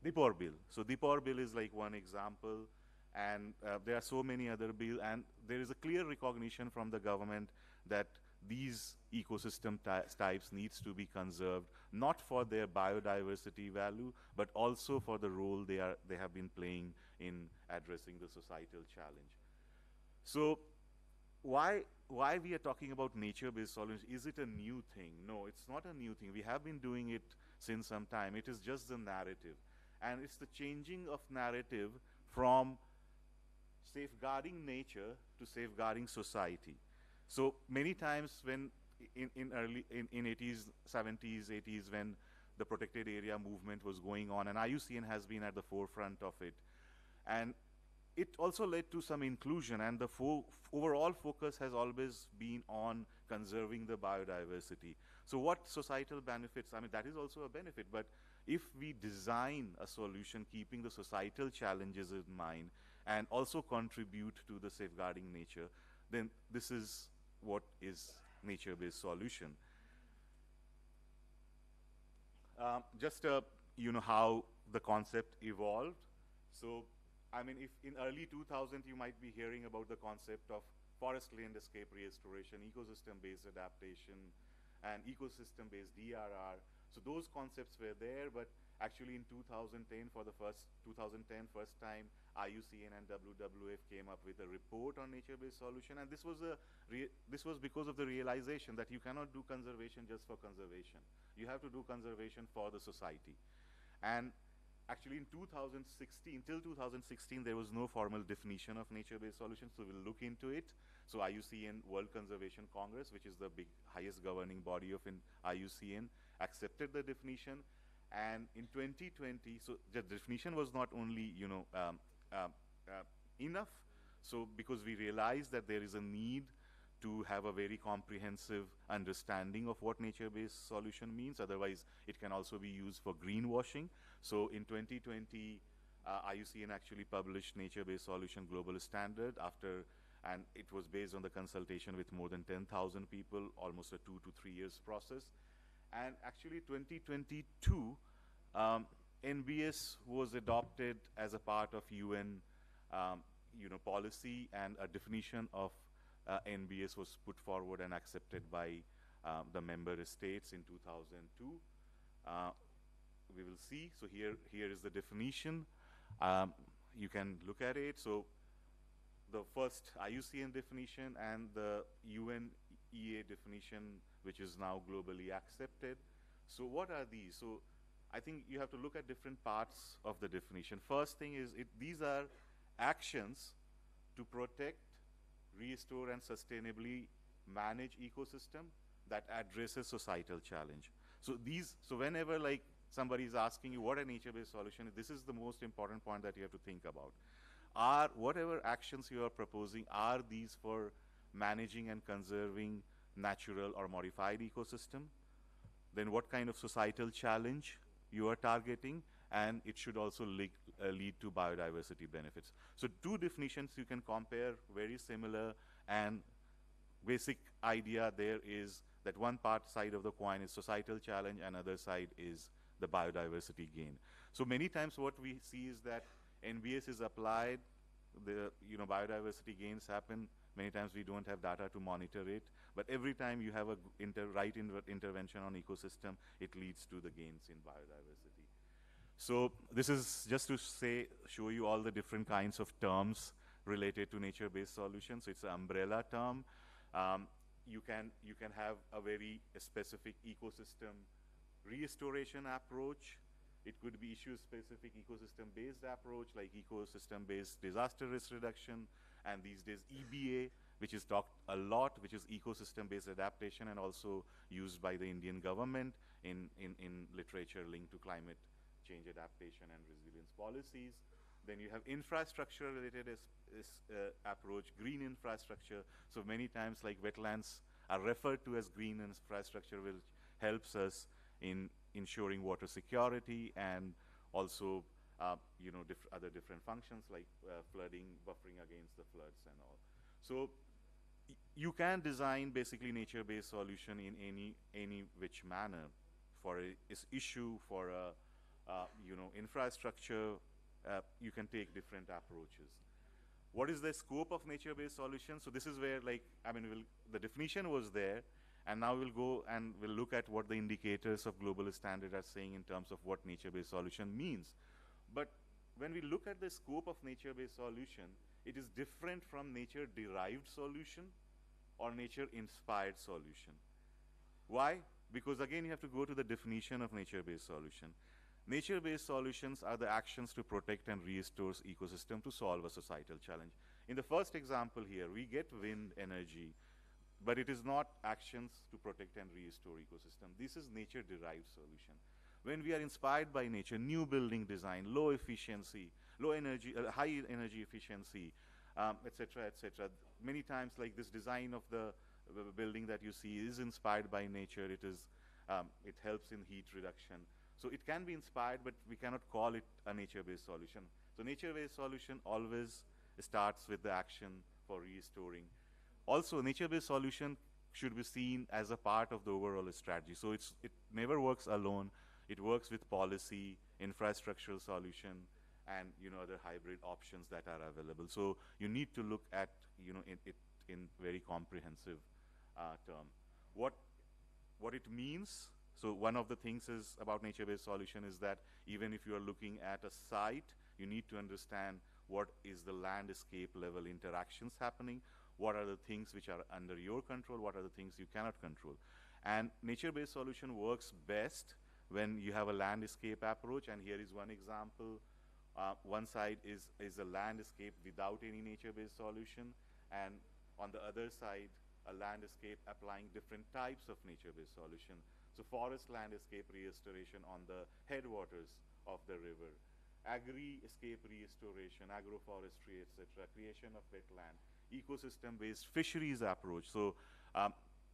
Dipor Bill. So Dipor Bill is like one example, and there are so many other bills, and there is a clear recognition from the government that these ecosystem types needs to be conserved, not for their biodiversity value, but also for the role they have been playing in addressing the societal challenge. So why we are talking about nature-based solutions? Is it a new thing? No, it's not a new thing. We have been doing it since some time. It is just the narrative. And it's the changing of narrative from safeguarding nature to safeguarding society. So many times when in 80s, 70s, 80s, when the protected area movement was going on, and IUCN has been at the forefront of it, and it also led to some inclusion, and the overall focus has always been on conserving the biodiversity. So what societal benefits, I mean, that is also a benefit, but if we design a solution keeping the societal challenges in mind and also contribute to the safeguarding nature, then this is what is nature-based solution. Just you know how the concept evolved. So I mean, if in early 2000 you might be hearing about the concept of forest landscape restoration, ecosystem-based adaptation, and ecosystem-based DRR. So those concepts were there, but actually in 2010, first time, IUCN and WWF came up with a report on nature-based solution, and this was because of the realization that you cannot do conservation just for conservation. You have to do conservation for the society. And actually in 2016, till 2016, there was no formal definition of nature-based solutions, so we'll look into it. So IUCN World Conservation Congress, which is the highest governing body of IUCN, accepted the definition. And in 2020, so the definition was not only, you know, enough, so because we realized that there is a need to have a very comprehensive understanding of what nature-based solution means. Otherwise, it can also be used for greenwashing. So in 2020, IUCN actually published nature-based solution global standard and it was based on the consultation with more than 10,000 people, almost a 2 to 3 years process. And actually 2022, NBS was adopted as a part of UN policy, and a definition of NBS was put forward and accepted by the member states in 2002. We will see. So here is the definition. You can look at it. So the first IUCN definition and the UNEA definition, which is now globally accepted. So what are these? So I think you have to look at different parts of the definition. First thing is these are actions to protect, restore, and sustainably manage ecosystem that addresses societal challenge. So whenever like somebody is asking you what a nature-based solution is, this is the most important point that you have to think about. Whatever actions you are proposing, are these for managing and conserving natural or modified ecosystem? Then what kind of societal challenge you are targeting? And it should also lead to biodiversity benefits. So two definitions you can compare, very similar, and basic idea there is that one side of the coin is societal challenge, and other side is the biodiversity gain. So many times what we see is that NBS is applied, the biodiversity gains happen. Many times we don't have data to monitor it, but every time you have a right intervention on ecosystem, it leads to the gains in biodiversity. So this is just to show you all the different kinds of terms related to nature-based solutions. So it's an umbrella term. You can have a very specific ecosystem restoration approach. It could be issue-specific ecosystem-based approach, like ecosystem-based disaster risk reduction, and these days EBA, which is talked a lot, which is ecosystem-based adaptation, and also used by the Indian government in literature linked to climate change adaptation and resilience policies. Then you have infrastructure-related approach, green infrastructure. So many times, like wetlands are referred to as green infrastructure, which helps us in ensuring water security and also, other different functions like flooding, buffering against the floods and all. So you can design basically nature-based solution in any which manner for this issue, for infrastructure. You can take different approaches. What is the scope of nature-based solutions? So this is where, like, I mean, the definition was there, and now we'll go and we'll look at what the indicators of global standard are saying in terms of what nature-based solution means. But when we look at the scope of nature-based solution, it is different from nature-derived solution or nature-inspired solution. Why? Because again, you have to go to the definition of nature-based solution. Nature-based solutions are the actions to protect and restore ecosystem to solve a societal challenge. In the first example here, we get wind energy, but it is not actions to protect and restore ecosystem. This is nature-derived solution. When we are inspired by nature, new building design, low efficiency, low energy, high energy efficiency, etc., etc. Many times, like this design of the building that you see is inspired by nature. It is, it helps in heat reduction. So it can be inspired, but we cannot call it a nature-based solution. So nature-based solution always starts with the action for restoring. Also, nature-based solution should be seen as a part of the overall strategy. So it never works alone. It works with policy, infrastructural solution, and other hybrid options that are available. So you need to look at it in very comprehensive term. What it means. So one of the things is about nature-based solution is that even if you are looking at a site, you need to understand what is the landscape level interactions happening, what are the things which are under your control, what are the things you cannot control. And nature-based solution works best when you have a landscape approach, and here is one example. One side is a landscape without any nature-based solution, and on the other side, a landscape applying different types of nature-based solution. So forest landscape restoration on the headwaters of the river, agri-escape restoration, agroforestry, etc., creation of wetland, ecosystem-based fisheries approach. So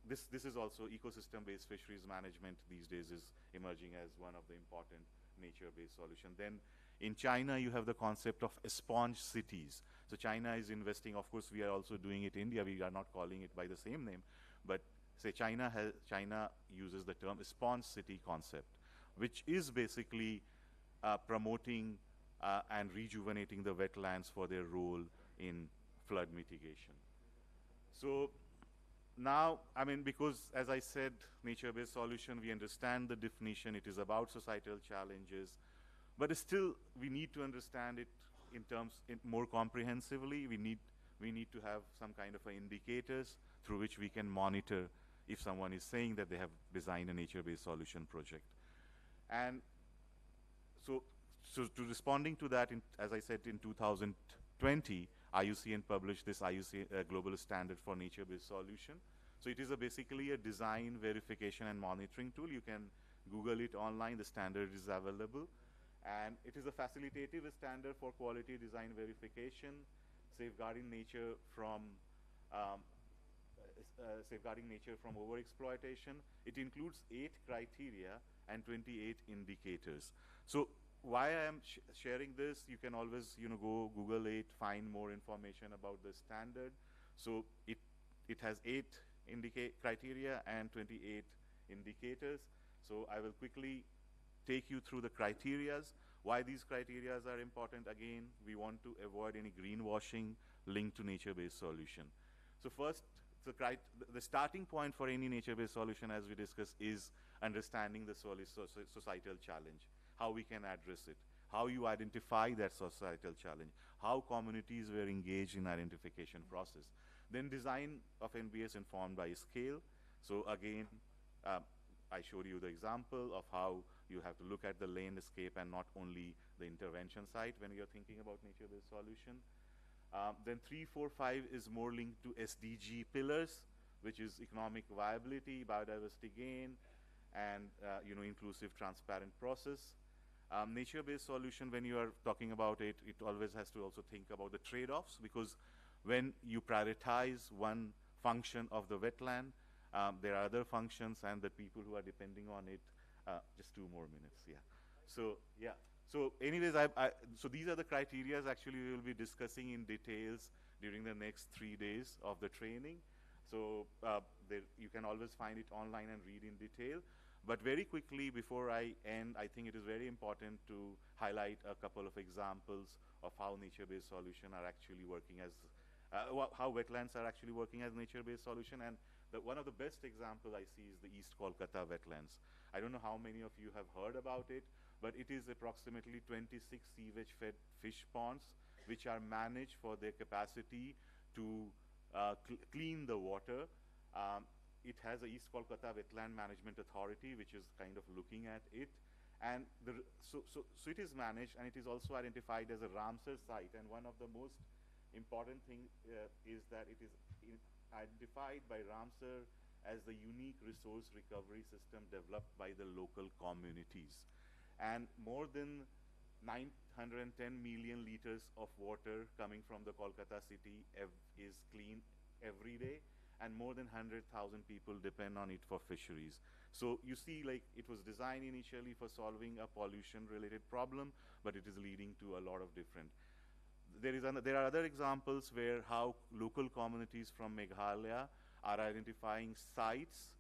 this is also ecosystem-based fisheries management these days is emerging as one of the important nature-based solution. Then in China, you have the concept of sponge cities. So China is investing, of course, we are also doing it in India. We are not calling it by the same name, but say China uses the term sponge city concept, which is basically promoting and rejuvenating the wetlands for their role in flood mitigation. So now, I mean, because as I said, nature-based solution, we understand the definition, it is about societal challenges, but still we need to understand it in terms more comprehensively. We need to have some kind of indicators through which we can monitor if someone is saying that they have designed a nature-based solution project. And so to responding to that, as I said, in 2020, IUCN published this global standard for nature-based solution. So it is basically a design, verification, and monitoring tool. You can Google it online. The standard is available. And it is a facilitative standard for quality design verification, safeguarding nature from overexploitation. It includes 8 criteria and 28 indicators. So why I am sharing this, you can always go Google it, find more information about the standard. So it has 8 criteria and 28 indicators. So I will quickly take you through the criterias. Why these criterias are important? Again, we want to avoid any greenwashing linked to nature-based solution. So first, the starting point for any nature-based solution, as we discussed, is understanding the societal challenge, how we can address it, how you identify that societal challenge, how communities were engaged in identification process. Then design of NBS informed by scale. So again, I showed you the example of how you have to look at the landscape and not only the intervention site when you're thinking about nature-based solution. Then 3, 4, 5 is more linked to SDG pillars, which is economic viability, biodiversity gain, and inclusive, transparent process. Nature-based solution, when you are talking about it, it always has to also think about the trade-offs, because when you prioritize one function of the wetland, there are other functions and the people who are depending on it. Just 2 more minutes, yeah. So, yeah. So anyways, so these are the criteria actually we will be discussing in details during the next 3 days of the training. So you can always find it online and read in detail. But very quickly, before I end, I think it is very important to highlight a couple of examples of how nature-based solutions are actually working as, how wetlands are actually working as nature-based solution. And one of the best example I see is the East Kolkata wetlands. I don't know how many of you have heard about it, but it is approximately 26 sewage-fed fish ponds, which are managed for their capacity to clean the water. It has a East Kolkata Wetland Management Authority, which is kind of looking at it. And so it is managed, and it is also identified as a Ramsar site. And one of the most important thing is that it is identified by Ramsar as the unique resource recovery system developed by the local communities. And more than 910 million liters of water coming from the Kolkata city is cleaned every day, and more than 100,000 people depend on it for fisheries. So you see, like, it was designed initially for solving a pollution-related problem, but it is leading to a lot of different. There are other examples where how local communities from Meghalaya are identifying sites,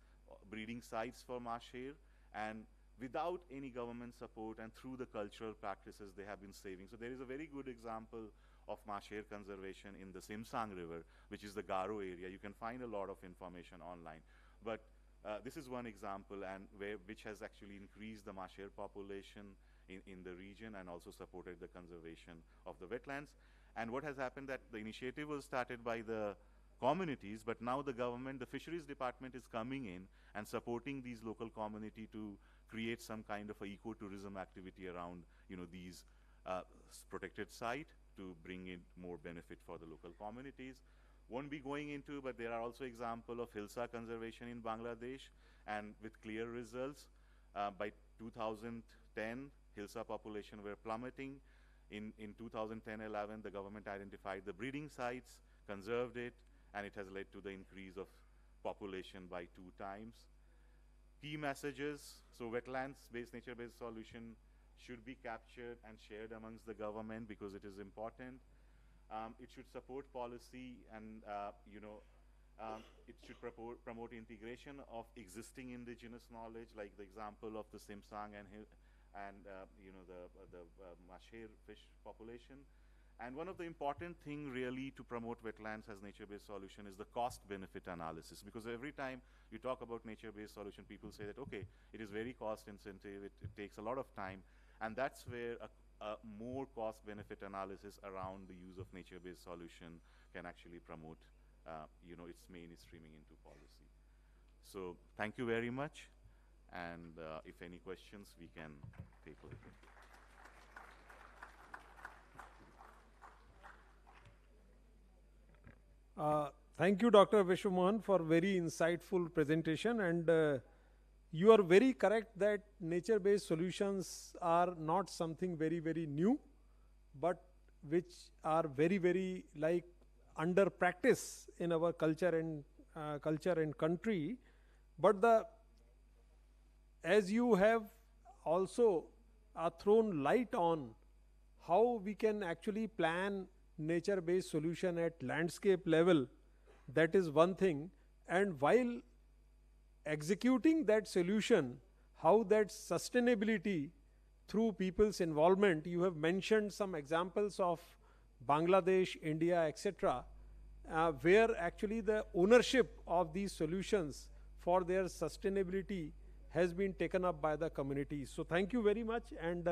breeding sites for Masher, and without any government support and through the cultural practices they have been saving. So there is a very good example of Masher conservation in the Simsang River, which is the Garo area. You can find a lot of information online. But this is one example, and which has actually increased the Masher population in the region and also supported the conservation of the wetlands. And what has happened that the initiative was started by the communities, but now the government, the fisheries department is coming in and supporting these local community to create some kind of a ecotourism activity around, you know, these protected site to bring in more benefit for the local communities. Won't be going into, but there are also example of Hilsa conservation in Bangladesh, and with clear results. By 2010, Hilsa population were plummeting. In 2010-11, the government identified the breeding sites, conserved it, and it has led to the increase of population by 2 times. Key messages: so wetlands-based, nature-based solution should be captured and shared amongst the government because it is important. It should support policy, and it should promote integration of existing indigenous knowledge, like the example of the Simsang and the Masher fish population. And one of the important thing really to promote wetlands as nature-based solution is the cost-benefit analysis, because every time you talk about nature-based solution, people say that, okay, it is very cost-intensive, it takes a lot of time, and that's where a more cost-benefit analysis around the use of nature-based solution can actually promote, its mainstreaming into policy. So thank you very much, and if any questions, we can take later. Thank you, Dr. Vishwamohan, for very insightful presentation, and you are very correct that nature-based solutions are not something very, very new, but which are very, very like under practice in our culture and country. But as you have also thrown light on how we can actually plan nature-based solution at landscape level, that is one thing. And while executing that solution, how that sustainability through people's involvement, you have mentioned some examples of Bangladesh, India, etc., where actually the ownership of these solutions for their sustainability has been taken up by the community. So thank you very much, and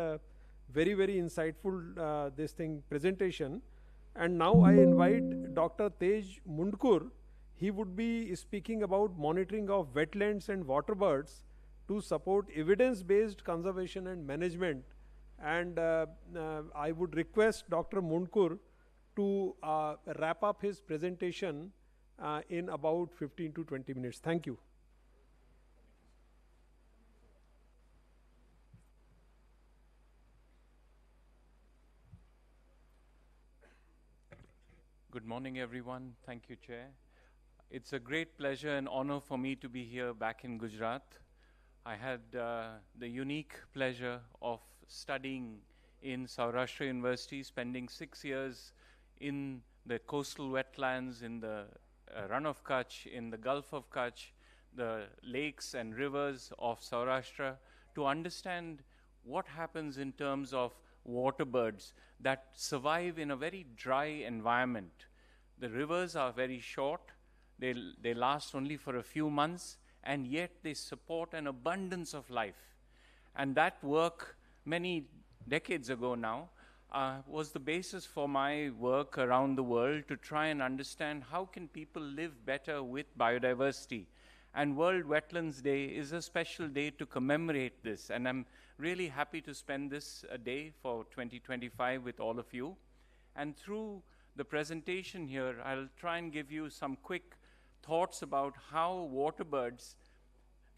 very, very insightful presentation. And now I invite Dr. Taej Mundkur. He would be speaking about monitoring of wetlands and waterbirds to support evidence-based conservation and management. And I would request Dr. Mundkur to wrap up his presentation in about 15 to 20 minutes. Thank you. Good morning, everyone. Thank you, Chair. It's a great pleasure and honor for me to be here back in Gujarat. I had the unique pleasure of studying in Saurashtra University, spending 6 years in the coastal wetlands, in the Run of Kutch, in the Gulf of Kutch, the lakes and rivers of Saurashtra to understand what happens in terms of water birds that survive in a very dry environment. The rivers are very short, they last only for a few months, and yet they support an abundance of life. And that work, many decades ago now, was the basis for my work around the world to try and understand how can people live better with biodiversity. And World Wetlands Day is a special day to commemorate this, and I'm really happy to spend this day for 2025 with all of you. And through the presentation here, I'll try and give you some quick thoughts about how water birds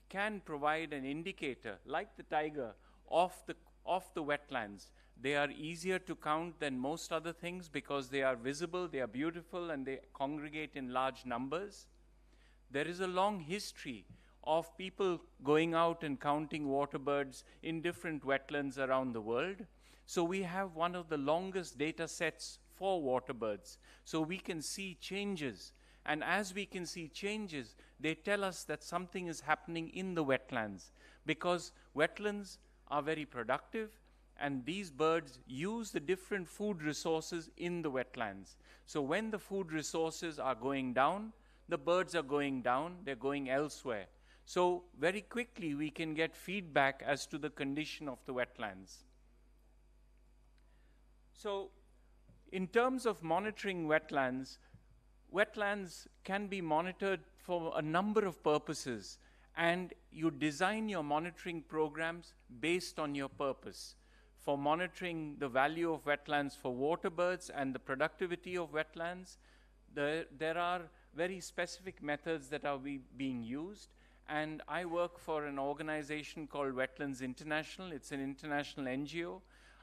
can provide an indicator, like the tiger, of the wetlands. They are easier to count than most other things because they are visible, they are beautiful, and they congregate in large numbers. There is a long history of people going out and counting water birds in different wetlands around the world. So we have one of the longest data sets for water birds. So we can see changes. And as we can see changes, they tell us that something is happening in the wetlands, because wetlands are very productive, and these birds use the different food resources in the wetlands. So when the food resources are going down, the birds are going down, they're going elsewhere. So very quickly we can get feedback as to the condition of the wetlands. So in terms of monitoring wetlands, wetlands can be monitored for a number of purposes, and you design your monitoring programs based on your purpose. For monitoring the value of wetlands for water birds and the productivity of wetlands, there are very specific methods that are being used. And I work for an organization called Wetlands International. It's an international NGO.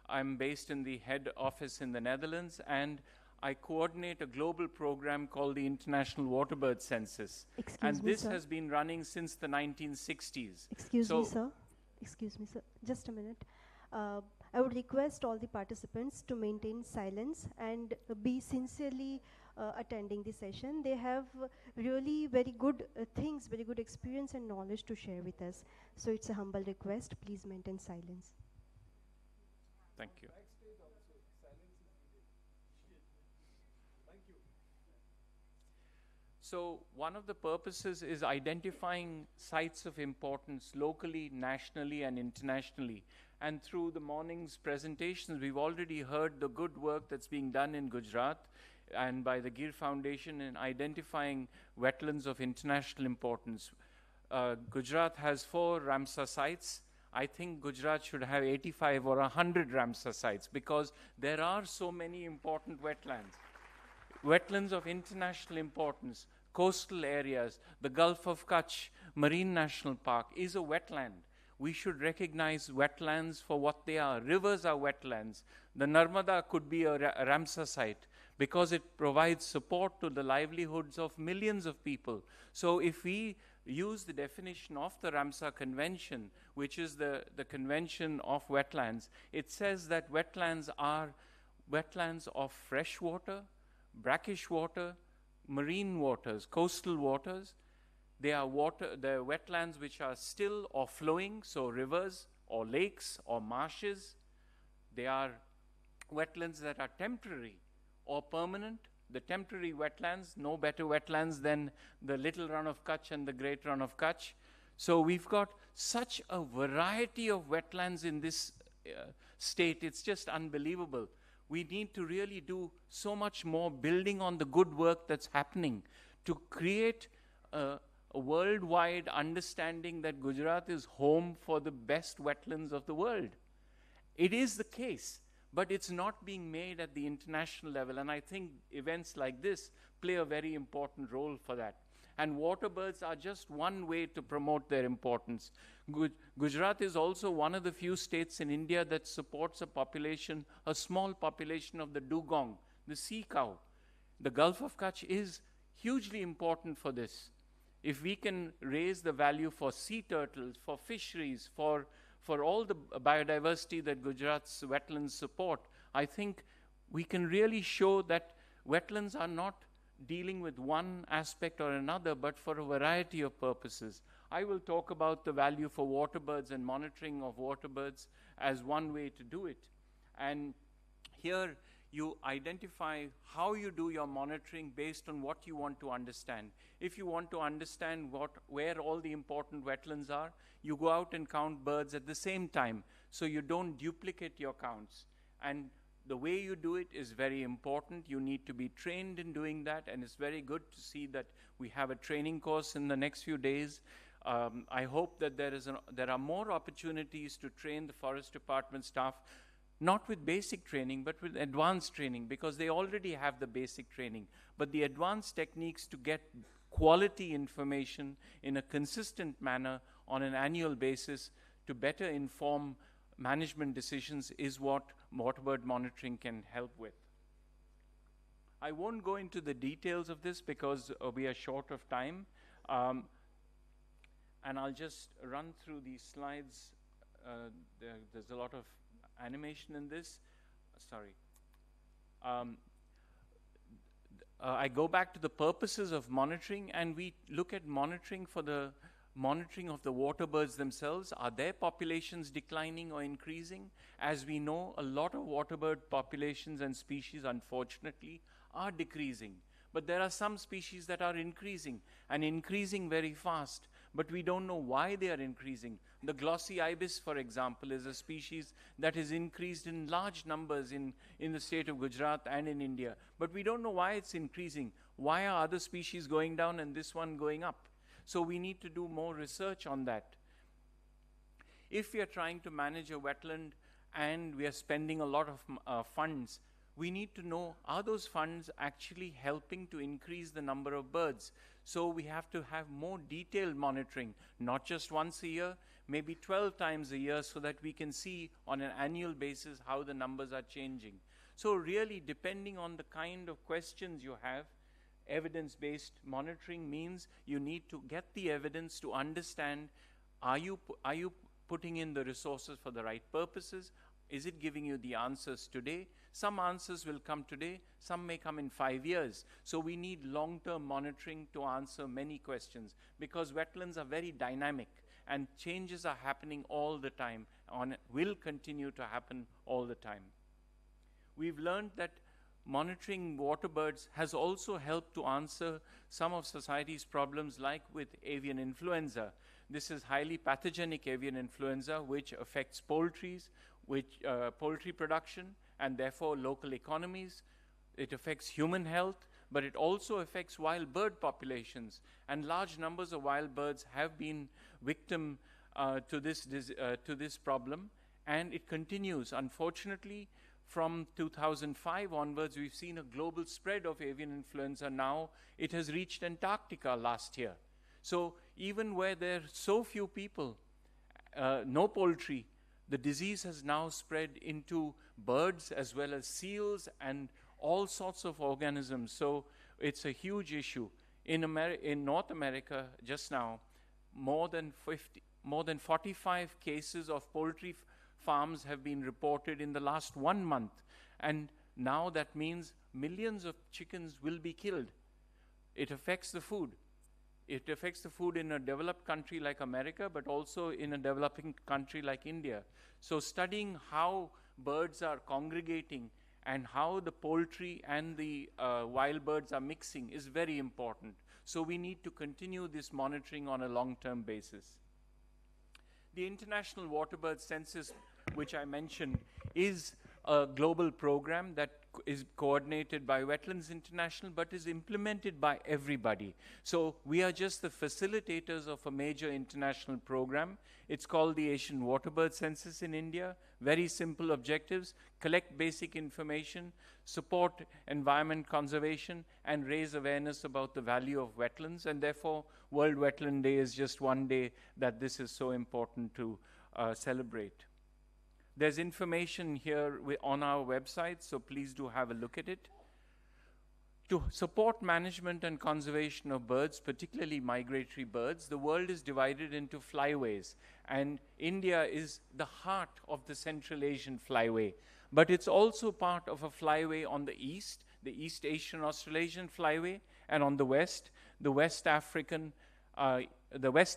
I'm based in the head office in the Netherlands, and I coordinate a global program called the International Waterbird Census. Excuse me, this sir. has been running since the 1960s. Excuse me, sir. Excuse me, sir. Just a minute. I would request all the participants to maintain silence and be sincerely attending the session. They have really very good things, very good experience and knowledge to share with us. So it's a humble request. Please maintain silence. Thank you. So one of the purposes is identifying sites of importance locally, nationally, and internationally. And through the morning's presentations, we've already heard the good work that's being done in Gujarat and by the GEER Foundation in identifying wetlands of international importance. Gujarat has 4 Ramsar sites. I think Gujarat should have 85 or 100 Ramsar sites because there are so many important wetlands. Wetlands of international importance, coastal areas, the Gulf of Kutch Marine National Park is a wetland. We should recognize wetlands for what they are. Rivers are wetlands. The Narmada could be a Ramsar site because it provides support to the livelihoods of millions of people. So if we use the definition of the Ramsar Convention, which is the convention of wetlands, it says that wetlands are wetlands of fresh water, brackish water, marine waters, coastal waters. They are wetlands which are still or flowing, so rivers or lakes or marshes. They are wetlands that are temporary or permanent. The temporary wetlands, no better wetlands than the Little Run of Kutch and the Great Run of Kutch. So we've got such a variety of wetlands in this state, it's just unbelievable. We need to really do so much more building on the good work that's happening to create a worldwide understanding that Gujarat is home for the best wetlands of the world. It is the case, but it's not being made at the international level, and I think events like this play a very important role for that. And water birds are just one way to promote their importance. Gujarat is also one of the few states in India that supports a small population of the dugong, the sea cow. The Gulf of Kutch is hugely important for this. If we can raise the value for sea turtles, for fisheries, for all the biodiversity that Gujarat's wetlands support, I think we can really show that wetlands are not dealing with one aspect or another, but for a variety of purposes. I will talk about the value for water birds and monitoring of water birds as one way to do it. And here you identify how you do your monitoring based on what you want to understand. If you want to understand where all the important wetlands are, you go out and count birds at the same time, so you don't duplicate your counts. And the way you do it is very important. You need to be trained in doing that, and it's very good to see that we have a training course in the next few days. I hope that there are more opportunities to train the Forest Department staff, not with basic training, but with advanced training, because they already have the basic training. But the advanced techniques to get quality information in a consistent manner on an annual basis to better inform management decisions is what waterbird monitoring can help with. I won't go into the details of this because we are short of time. And I'll just run through these slides. There's a lot of animation in this. Sorry. I go back to the purposes of monitoring, and we look at monitoring for the monitoring of the water birds themselves. Are their populations declining or increasing? As we know, a lot of water bird populations and species, unfortunately, are decreasing. But there are some species that are increasing, and increasing very fast. But we don't know why they are increasing. The glossy ibis, for example, is a species that is increased in large numbers in the state of Gujarat and in India. But we don't know why it's increasing. Why are other species going down and this one going up? So we need to do more research on that. If we are trying to manage a wetland and we are spending a lot of funds, we need to know, are those funds actually helping to increase the number of birds? So we have to have more detailed monitoring, not just once a year, maybe 12 times a year, so that we can see on an annual basis how the numbers are changing. So really, depending on the kind of questions you have, evidence-based monitoring means you need to get the evidence to understand, are you putting in the resources for the right purposes? Is it giving you the answers today? Some answers will come today, some may come in 5 years. So we need long-term monitoring to answer many questions, because wetlands are very dynamic and changes are happening all the time, will continue to happen all the time. We've learned that monitoring water birds has also helped to answer some of society's problems, like with avian influenza. This is highly pathogenic avian influenza, which affects poultry production, and therefore local economies. It affects human health, but it also affects wild bird populations. And large numbers of wild birds have been victim to this problem, and it continues. Unfortunately, from 2005 onwards, we've seen a global spread of avian influenza. Now it has reached Antarctica last year. So even where there are so few people, no poultry, the disease has now spread into birds as well as seals and all sorts of organisms. So it's a huge issue. In North America, just now, more than 45 cases of poultry farms have been reported in the last 1 month. And now that means millions of chickens will be killed. It affects the food. It affects the food in a developed country like America, but also in a developing country like India. So studying how birds are congregating and how the poultry and the wild birds are mixing is very important. So we need to continue this monitoring on a long-term basis. The International Waterbird Census, which I mentioned, is a global program that is coordinated by Wetlands International, but is implemented by everybody. So we are just the facilitators of a major international program. It's called the Asian Waterbird Census in India. Very simple objectives: collect basic information, support environment conservation, and raise awareness about the value of wetlands. And therefore, World Wetland Day is just one day that this is so important to celebrate. There's information here on our website, so please do have a look at it. To support management and conservation of birds, particularly migratory birds, the world is divided into flyways, and India is the heart of the Central Asian flyway. But it's also part of a flyway on the east. the East Asian Australasian Flyway, and on the west, the West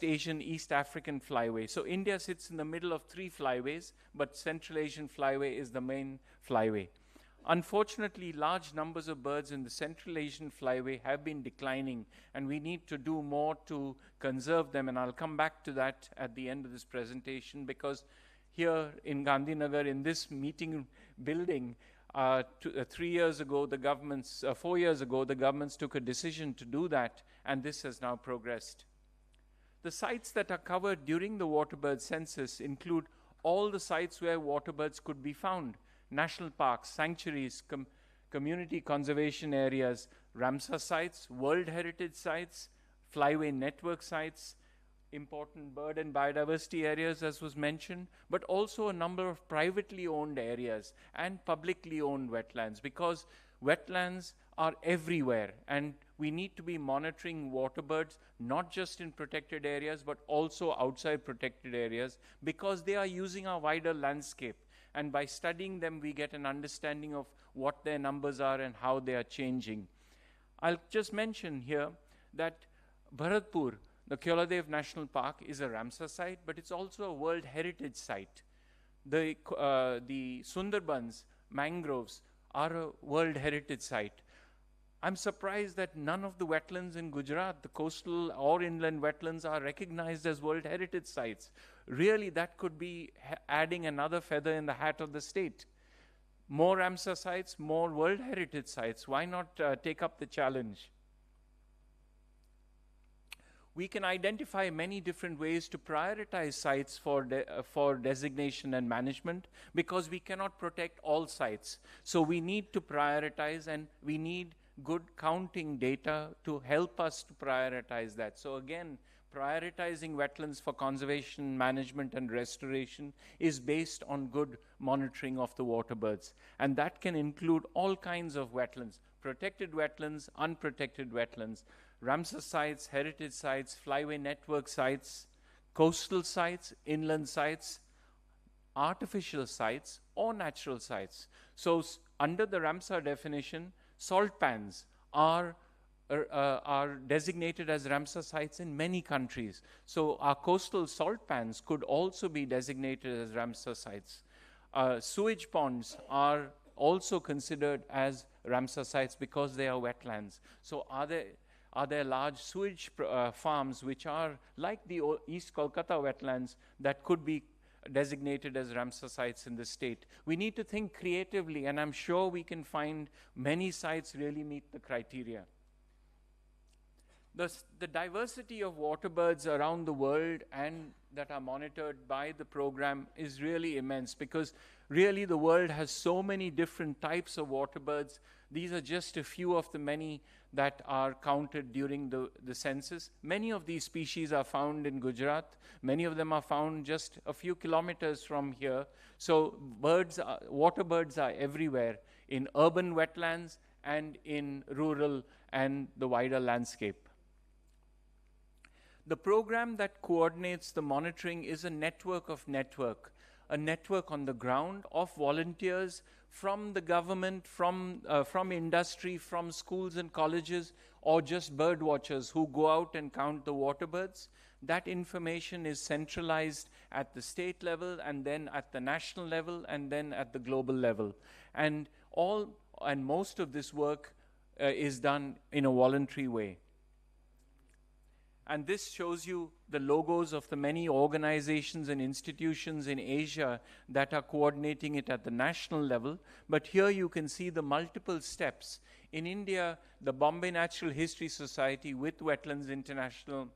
Asian East African Flyway. So India sits in the middle of 3 flyways, but Central Asian Flyway is the main flyway. Unfortunately, large numbers of birds in the Central Asian Flyway have been declining, and we need to do more to conserve them, and I'll come back to that at the end of this presentation, because here in Gandhinagar, in this meeting building, 4 years ago, the governments took a decision to do that, and this has now progressed. The sites that are covered during the waterbird census include all the sites where waterbirds could be found: national parks, sanctuaries, community conservation areas, Ramsar sites, World Heritage sites, Flyway Network sites, important bird and biodiversity areas, as was mentioned, but also a number of privately owned areas and publicly owned wetlands, because wetlands are everywhere, and we need to be monitoring waterbirds not just in protected areas but also outside protected areas, because they are using our wider landscape, and by studying them we get an understanding of what their numbers are and how they are changing. I'll just mention here that Bharatpur, the Kyoladev National Park, is a Ramsar site, but it's also a World Heritage site. The Sundarbans, mangroves, are a World Heritage site. I'm surprised that none of the wetlands in Gujarat, the coastal or inland wetlands, are recognized as World Heritage sites. Really, that could be adding another feather in the hat of the state. More Ramsar sites, more World Heritage sites. Why not take up the challenge? We can identify many different ways to prioritize sites for designation and management, because we cannot protect all sites. So we need to prioritize, and we need good counting data to help us to prioritize that. So again, prioritizing wetlands for conservation, management, and restoration is based on good monitoring of the waterbirds. And that can include all kinds of wetlands: protected wetlands, unprotected wetlands, Ramsar sites, heritage sites, flyway network sites, coastal sites, inland sites, artificial sites, or natural sites. So under the Ramsar definition, salt pans are designated as Ramsar sites in many countries. So our coastal salt pans could also be designated as Ramsar sites. Sewage ponds are also considered as Ramsar sites because they are wetlands. So are there large sewage farms which are like the East Kolkata wetlands that could be designated as Ramsar sites in the state? We need to think creatively, and I'm sure we can find many sites really meet the criteria. The diversity of waterbirds around the world and that are monitored by the program is really immense, because really the world has so many different types of waterbirds. These are just a few of the many that are counted during the census. Many of these species are found in Gujarat. Many of them are found just a few kilometers from here. So waterbirds are everywhere, in urban wetlands and in rural and the wider landscape. The program that coordinates the monitoring is a network on the ground of volunteers from the government, from industry, from schools and colleges, or just bird watchers who go out and count the waterbirds. That information is centralized at the state level, and then at the national level, and then at the global level. And most of this work is done in a voluntary way. And this shows you the logos of the many organizations and institutions in Asia that are coordinating it at the national level. But here you can see the multiple steps. In India, the Bombay Natural History Society with Wetlands International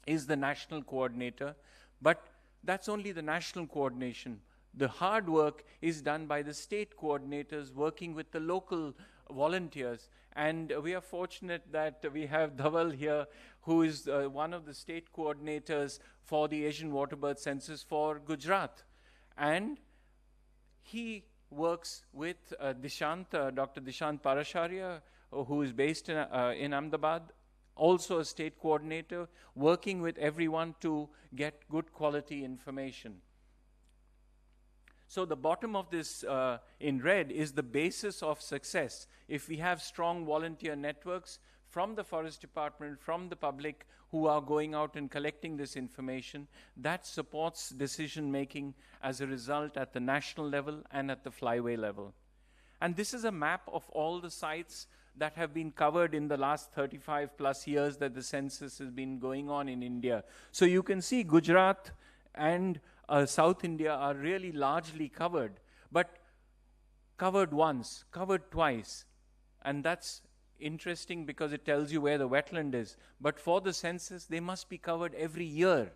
is the national coordinator. But that's only the national coordination. The hard work is done by the state coordinators working with the local volunteers. And we are fortunate that we have Dhaval here, who is one of the state coordinators for the Asian Waterbird Census for Gujarat. And he works with Dr. Dishant Parasharya, who is based in Ahmedabad, also a state coordinator, working with everyone to get good quality information. So the bottom of this in red is the basis of success. If we have strong volunteer networks from the Forest Department, from the public who are going out and collecting this information, that supports decision making as a result at the national level and at the flyway level. And this is a map of all the sites that have been covered in the last 35 plus years that the census has been going on in India. So you can see Gujarat and South India are really largely covered, but covered once, covered twice. And that's interesting because it tells you where the wetland is. But for the census, they must be covered every year.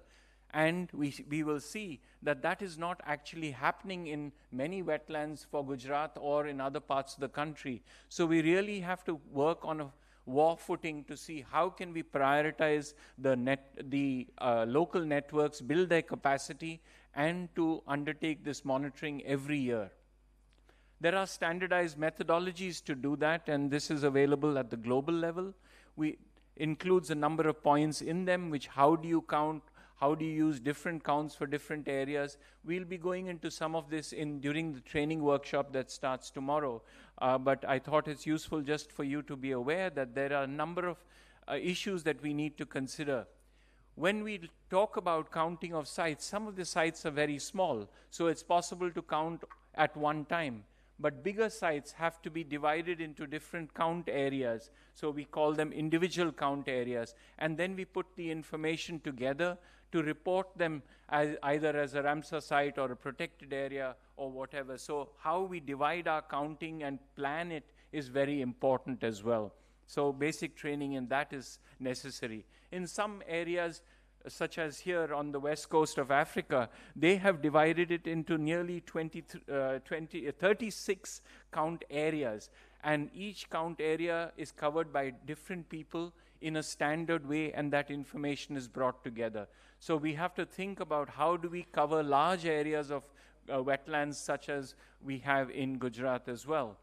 And we will see that that is not actually happening in many wetlands for Gujarat or in other parts of the country. So we really have to work on a war footing to see how can we prioritize the local networks, build their capacity, and to undertake this monitoring every year. There are standardized methodologies to do that, and this is available at the global level. We includes a number of points in them, which how do you count, how do you use different counts for different areas. We'll be going into some of this during the training workshop that starts tomorrow. But I thought it's useful just for you to be aware that there are a number of issues that we need to consider. When we talk about counting of sites, some of the sites are very small, so it's possible to count at one time. But bigger sites have to be divided into different count areas. So we call them individual count areas. And then we put the information together to report them as either as a Ramsar site or a protected area or whatever. So how we divide our counting and plan it is very important as well. So basic training in that is necessary. In some areas, such as here on the west coast of Africa, they have divided it into nearly 36 count areas. And each count area is covered by different people in a standard way, and that information is brought together. So we have to think about how do we cover large areas of wetlands such as we have in Gujarat as well.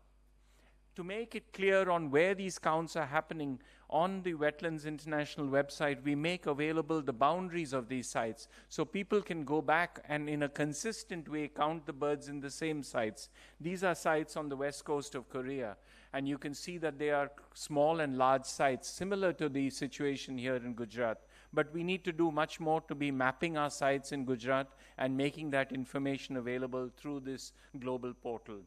To make it clear on where these counts are happening, on the Wetlands International website, we make available the boundaries of these sites. So people can go back and in a consistent way count the birds in the same sites. These are sites on the west coast of Korea. And you can see that they are small and large sites, similar to the situation here in Gujarat. But we need to do much more to be mapping our sites in Gujarat and making that information available through this global portal.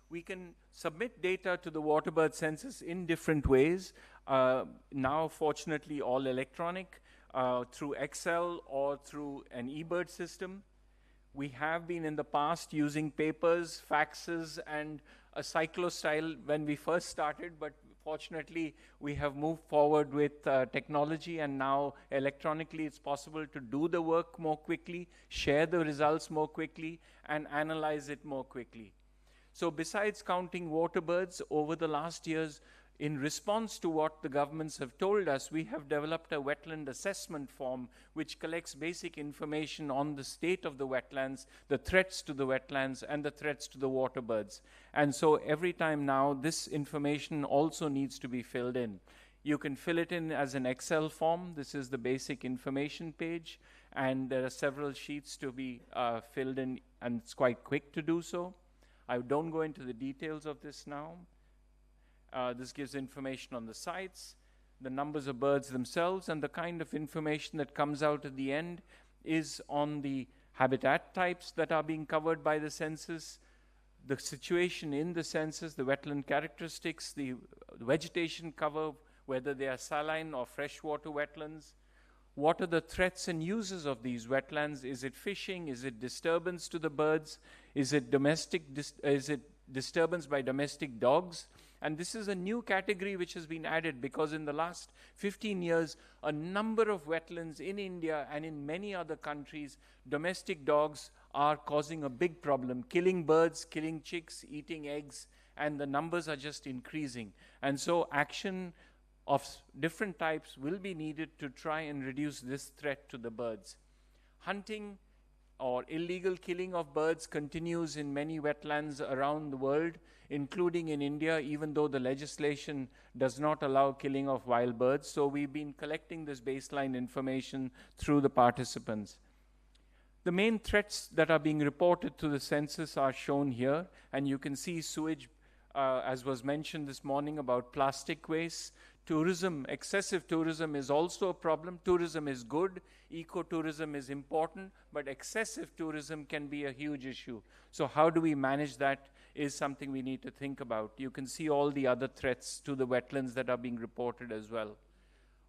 We can submit data to the waterbird census in different ways. Now, fortunately, all electronic, through Excel or through an eBird system. We have been in the past using papers, faxes, and a cyclostyle when we first started, but fortunately, we have moved forward with technology, and now electronically it's possible to do the work more quickly, share the results more quickly, and analyze it more quickly. So besides counting water birds, over the last years, in response to what the governments have told us, we have developed a wetland assessment form which collects basic information on the state of the wetlands, the threats to the wetlands, and the threats to the water birds. And so every time now, this information also needs to be filled in. You can fill it in as an Excel form. This is the basic information page, and there are several sheets to be filled in, and it's quite quick to do so. I don't go into the details of this now. This gives information on the sites, the numbers of birds themselves, and the kind of information that comes out at the end is on the habitat types that are being covered by the census, the situation in the census, the wetland characteristics, the vegetation cover, whether they are saline or freshwater wetlands. What are the threats and uses of these wetlands? Is it fishing? Is it disturbance to the birds? Is it disturbance by domestic dogs? And this is a new category which has been added because in the last 15 years, a number of wetlands in India and in many other countries, domestic dogs are causing a big problem, killing birds, killing chicks, eating eggs, and the numbers are just increasing. And so action of different types will be needed to try and reduce this threat to the birds. Hunting or illegal killing of birds continues in many wetlands around the world, including in India, even though the legislation does not allow killing of wild birds. So we've been collecting this baseline information through the participants. The main threats that are being reported to the census are shown here, and you can see sewage, as was mentioned this morning about plastic waste. Tourism, excessive tourism is also a problem. Tourism is good, ecotourism is important, but excessive tourism can be a huge issue. So how do we manage that is something we need to think about. You can see all the other threats to the wetlands that are being reported as well.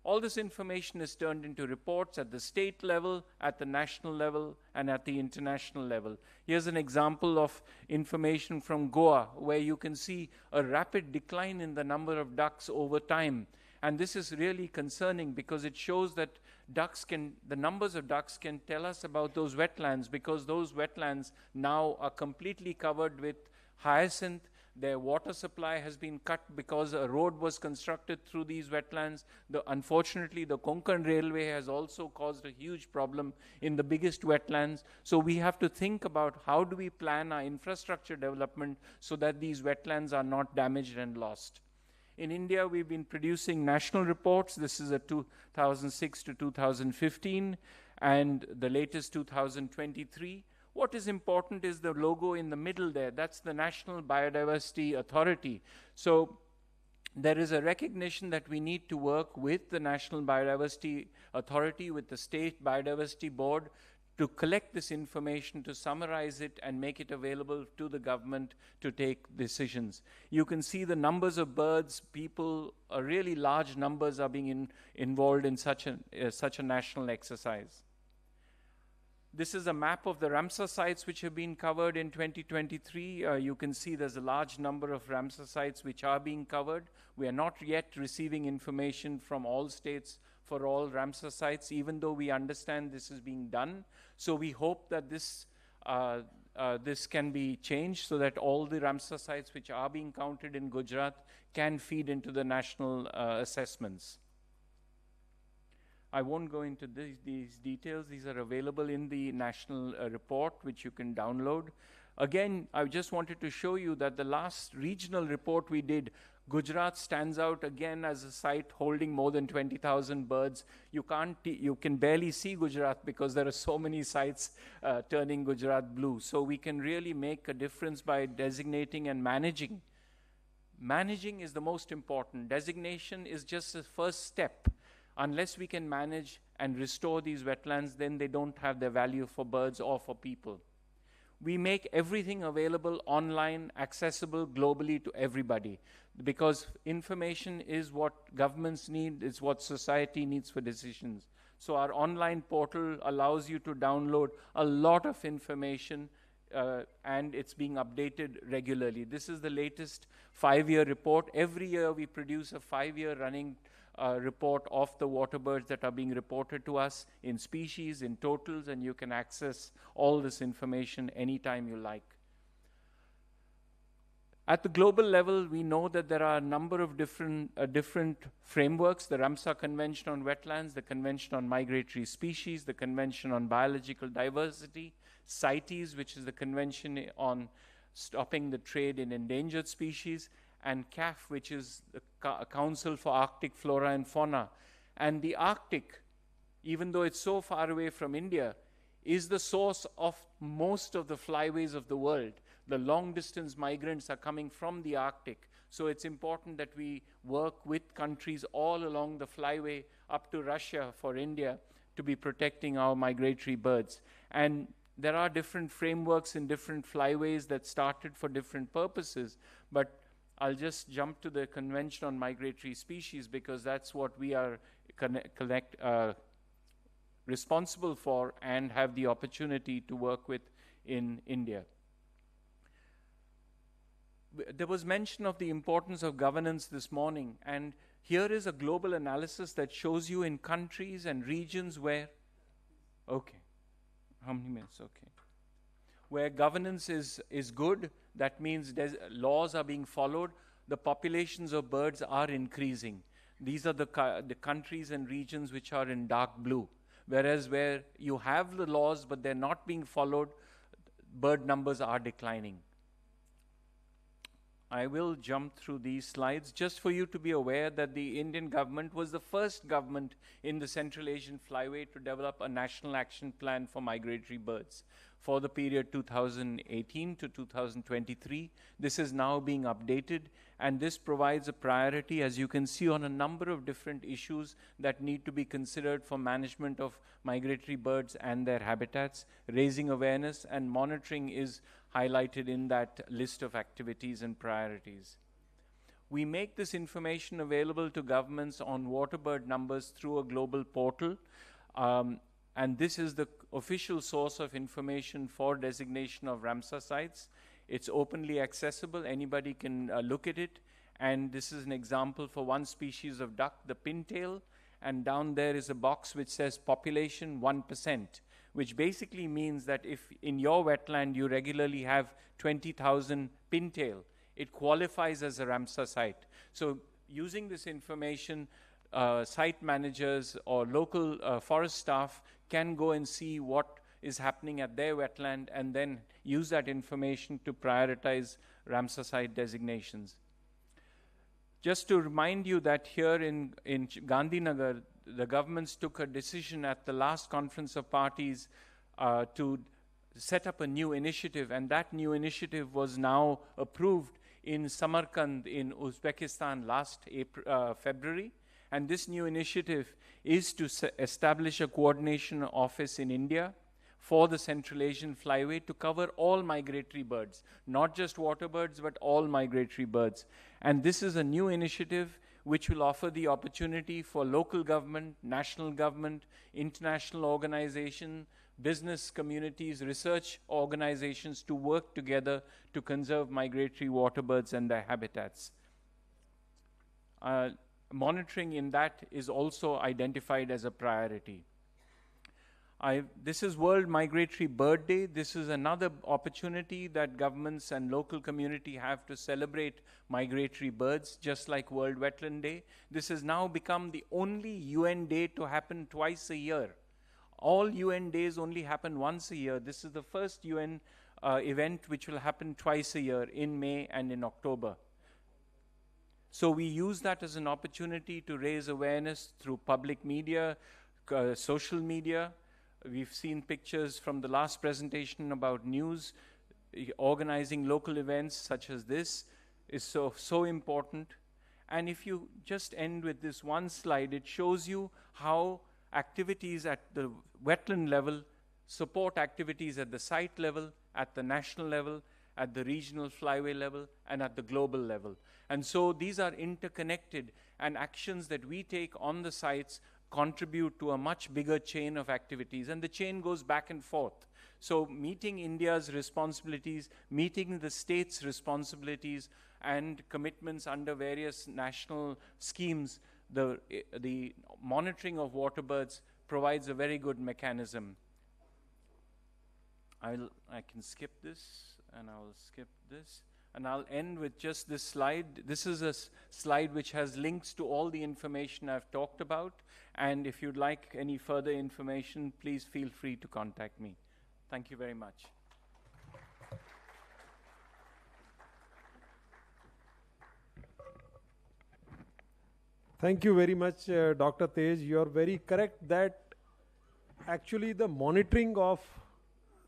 All this information is turned into reports at the state level, at the national level, and at the international level. Here's an example of information from Goa, where you can see a rapid decline in the number of ducks over time. And this is really concerning because it shows that the numbers of ducks can tell us about those wetlands, because those wetlands now are completely covered with hyacinth. Their water supply has been cut because a road was constructed through these wetlands. Unfortunately, the Konkan Railway has also caused a huge problem in the biggest wetlands. So we have to think about how do we plan our infrastructure development so that these wetlands are not damaged and lost. In India, we've been producing national reports. This is a 2006 to 2015, and the latest 2023. What is important is the logo in the middle there. That's the National Biodiversity Authority. So there is a recognition that we need to work with the National Biodiversity Authority, with the State Biodiversity Board, to collect this information, to summarize it, and make it available to the government to take decisions. You can see the numbers of birds, people, really large numbers are being involved in such a national exercise. This is a map of the Ramsar sites which have been covered in 2023. You can see there's a large number of Ramsar sites which are being covered. We are not yet receiving information from all states for all Ramsar sites, even though we understand this is being done. So we hope that this can be changed so that all the Ramsar sites which are being counted in Gujarat can feed into the national assessments. I won't go into these details. These are available in the national report, which you can download. Again, I just wanted to show you that the last regional report we did, Gujarat stands out again as a site holding more than 20,000 birds. You can barely see Gujarat because there are so many sites turning Gujarat blue. So we can really make a difference by designating and managing. Managing is the most important. Designation is just the first step. Unless we can manage and restore these wetlands, then they don't have their value for birds or for people. We make everything available online, accessible globally to everybody, because information is what governments need, it's what society needs for decisions. So our online portal allows you to download a lot of information, and it's being updated regularly. This is the latest 5-year report. Every year we produce a 5-year running report of the water birds that are being reported to us in species, in totals, and you can access all this information anytime you like. At the global level, we know that there are a number of different frameworks: the Ramsar Convention on Wetlands, the Convention on Migratory Species, the Convention on Biological Diversity, CITES, which is the Convention on Stopping the Trade in Endangered Species, and CAF, which is the Council for Arctic Flora and Fauna. And the Arctic, even though it's so far away from India, is the source of most of the flyways of the world. The long-distance migrants are coming from the Arctic. So it's important that we work with countries all along the flyway up to Russia for India to be protecting our migratory birds. And there are different frameworks in different flyways that started for different purposes, but I'll just jump to the Convention on Migratory Species because that's what we are responsible for and have the opportunity to work with in India. There was mention of the importance of governance this morning, and here is a global analysis that shows you in countries and regions where, okay, how many minutes, okay, where governance is good. That means laws are being followed. The populations of birds are increasing. These are the countries and regions which are in dark blue. Whereas where you have the laws but they're not being followed, bird numbers are declining. I will jump through these slides just for you to be aware that the Indian government was the first government in the Central Asian Flyway to develop a national action plan for migratory birds for the period 2018 to 2023. This is now being updated, and this provides a priority, as you can see, on a number of different issues that need to be considered for management of migratory birds and their habitats. Raising awareness and monitoring is highlighted in that list of activities and priorities. We make this information available to governments on waterbird numbers through a global portal, and this is the official source of information for designation of Ramsar sites. It's openly accessible, anybody can look at it, and this is an example for one species of duck, the pintail, and down there is a box which says population 1%, which basically means that if in your wetland you regularly have 20,000 pintail, it qualifies as a Ramsar site. So using this information, site managers or local forest staff can go and see what is happening at their wetland and then use that information to prioritize Ramsar site designations. Just to remind you that here in Gandhinagar, the governments took a decision at the last conference of parties to set up a new initiative, and that new initiative was now approved in Samarkand in Uzbekistan last February. And this new initiative is to establish a coordination office in India for the Central Asian Flyway to cover all migratory birds, not just water birds, but all migratory birds. And this is a new initiative which will offer the opportunity for local government, national government, international organization, business communities, research organizations to work together to conserve migratory water birds and their habitats. Monitoring in that is also identified as a priority. This is World Migratory Bird Day. This is another opportunity that governments and local community have to celebrate migratory birds, just like World Wetland Day. This has now become the only UN day to happen twice a year. All UN days only happen once a year. This is the first UN event which will happen twice a year, in May and in October. So we use that as an opportunity to raise awareness through public media, social media. We've seen pictures from the last presentation about news. Organizing local events such as this is so important. And if you just end with this one slide, it shows you how activities at the wetland level support activities at the site level, at the national level, at the regional flyway level, and at the global level. And so these are interconnected, and actions that we take on the sites contribute to a much bigger chain of activities, and the chain goes back and forth. So meeting India's responsibilities, meeting the states' responsibilities and commitments under various national schemes, the monitoring of water birds provides a very good mechanism. I can skip this, and I'll skip this. And I'll end with just this slide. This is a slide which has links to all the information I've talked about. And if you'd like any further information, please feel free to contact me. Thank you very much. Thank you very much, Dr. Taej. You are very correct that actually the monitoring of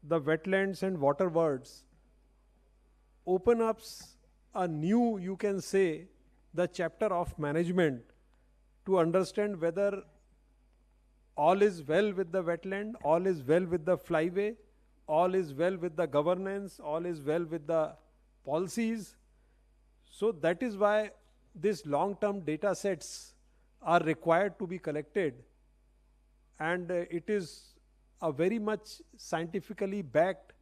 the wetlands and water birds open up a new, you can say, the chapter of management to understand whether all is well with the wetland, all is well with the flyway, all is well with the governance, all is well with the policies. So that is why these long-term data sets are required to be collected, and it is a very much scientifically backed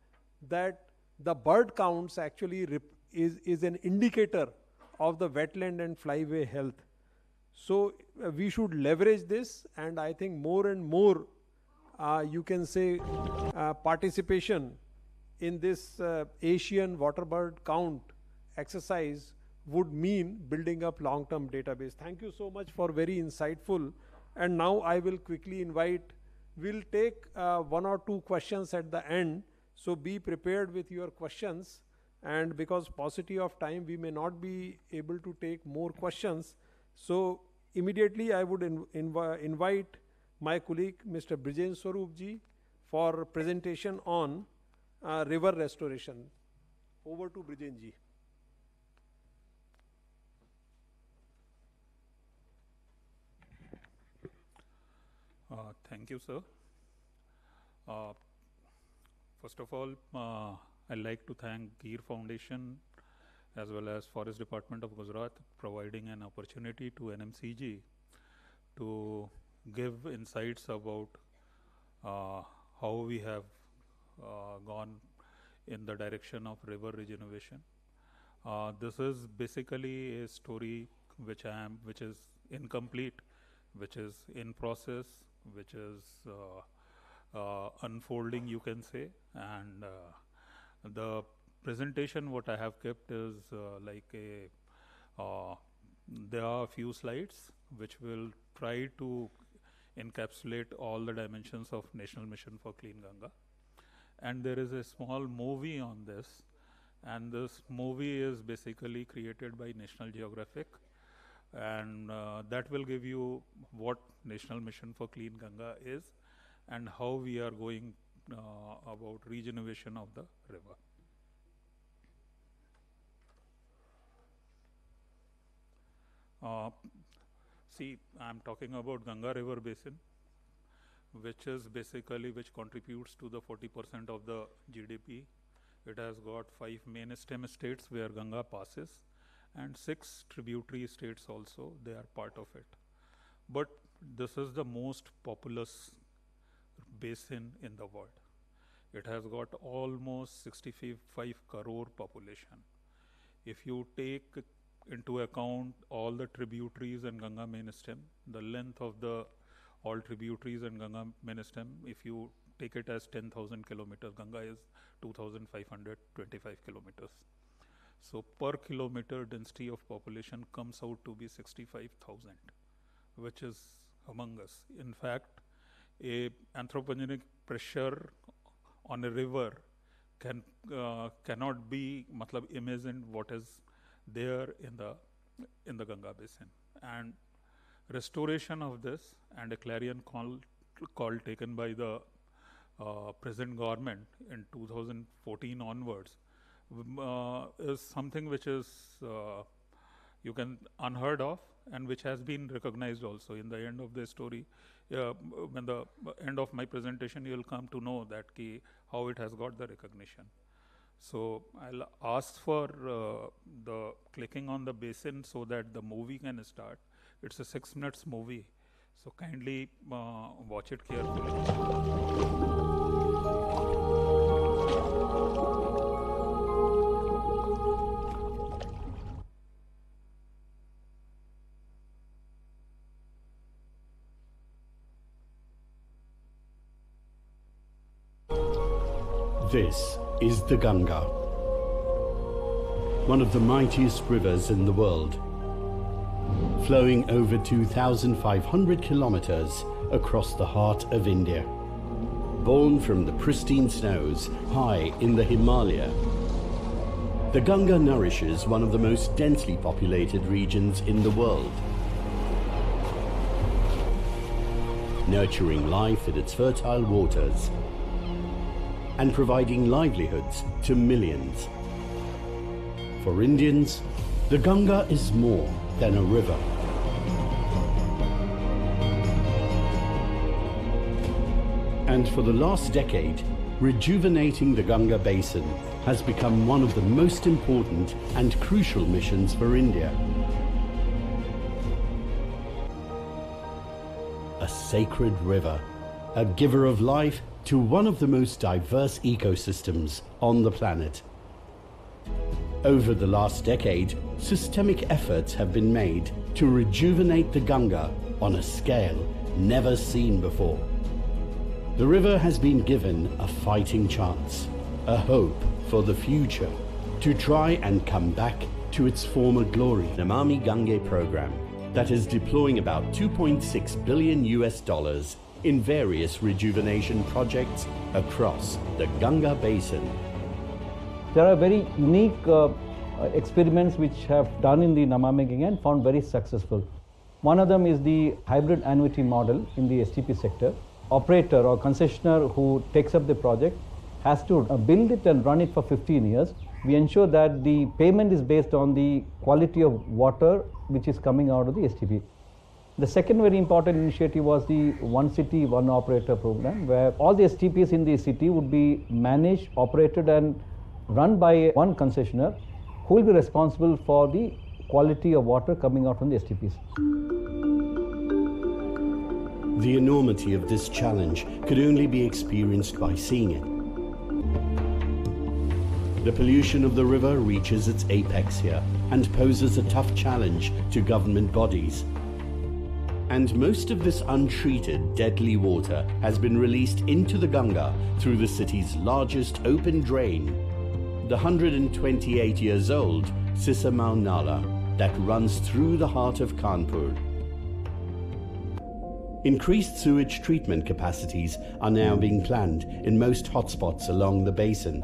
that the bird counts actually is an indicator of the wetland and flyway health. So we should leverage this, and I think more and more you can say participation in this Asian waterbird count exercise would mean building up long-term database. Thank you so much for very insightful. And now I will quickly invite, we'll take 1 or 2 questions at the end. So be prepared with your questions, and because paucity of time we may not be able to take more questions. So immediately I would invite my colleague Mr. Brijendra Swaroop ji for presentation on river restoration. Over to Brijendra ji. Thank you, sir. First of all, I'd like to thank GEER Foundation as well as Forest Department of Gujarat providing an opportunity to NMCG to give insights about how we have gone in the direction of river regeneration. This is basically a story which is incomplete, which is in process, which is unfolding, you can say, and the presentation what I have kept is there are a few slides which will try to encapsulate all the dimensions of National Mission for Clean Ganga, and there is a small movie on this, and this movie is basically created by National Geographic, and that will give you what National Mission for Clean Ganga is and how we are going about regeneration of the river. See, I'm talking about Ganga River Basin, which contributes to the 40% of the GDP. It has got 5 main stem states where Ganga passes, and 6 tributary states also, they are part of it. But this is the most populous basin in the world. It has got almost 65 crore population. If you take into account all the tributaries and Ganga main stem, the length of all tributaries and Ganga main stem, if you take it as 10,000 kilometers, Ganga is 2,525 kilometers. So per kilometer density of population comes out to be 65,000, which is humongous. In fact, a anthropogenic pressure on a river cannot be imagined what is there in the Ganga basin. And restoration of this and a clarion call taken by the present government in 2014 onwards is something which is you can unheard of, and which has been recognized also. In the end of the story, when the end of my presentation, you will come to know that how it has got the recognition. So I'll ask for the clicking on the basin so that the movie can start. It's a 6 minutes movie, so kindly watch it carefully. This is the Ganga, one of the mightiest rivers in the world, flowing over 2,500 kilometers across the heart of India. Born from the pristine snows high in the Himalaya, the Ganga nourishes one of the most densely populated regions in the world, nurturing life in its fertile waters and providing livelihoods to millions. For Indians, the Ganga is more than a river. And for the last decade, rejuvenating the Ganga basin has become one of the most important and crucial missions for India. A sacred river, a giver of life to one of the most diverse ecosystems on the planet. Over the last decade, systemic efforts have been made to rejuvenate the Ganga on a scale never seen before. The river has been given a fighting chance, a hope for the future, to try and come back to its former glory. Namami Gange program that is deploying about $2.6 billion in various rejuvenation projects across the Ganga basin. There are very unique experiments which have done in the Namami Ganga and found very successful. One of them is the hybrid annuity model in the STP sector. Operator or concessionaire who takes up the project has to build it and run it for 15 years. We ensure that the payment is based on the quality of water which is coming out of the STP. The second very important initiative was the One City, One Operator program, where all the STPs in the city would be managed, operated and run by one concessionaire who will be responsible for the quality of water coming out from the STPs. The enormity of this challenge could only be experienced by seeing it. The pollution of the river reaches its apex here and poses a tough challenge to government bodies. And most of this untreated, deadly water has been released into the Ganga through the city's largest open drain, the 128 years old Sisamau Nala that runs through the heart of Kanpur. Increased sewage treatment capacities are now being planned in most hotspots along the basin,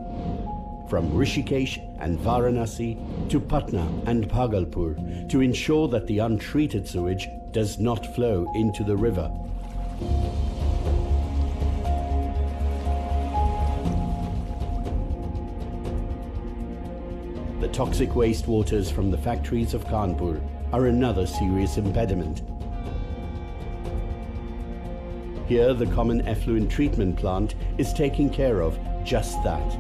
from Rishikesh and Varanasi to Patna and Bhagalpur, to ensure that the untreated sewage does not flow into the river. The toxic wastewaters from the factories of Kanpur are another serious impediment. Here, the common effluent treatment plant is taking care of just that,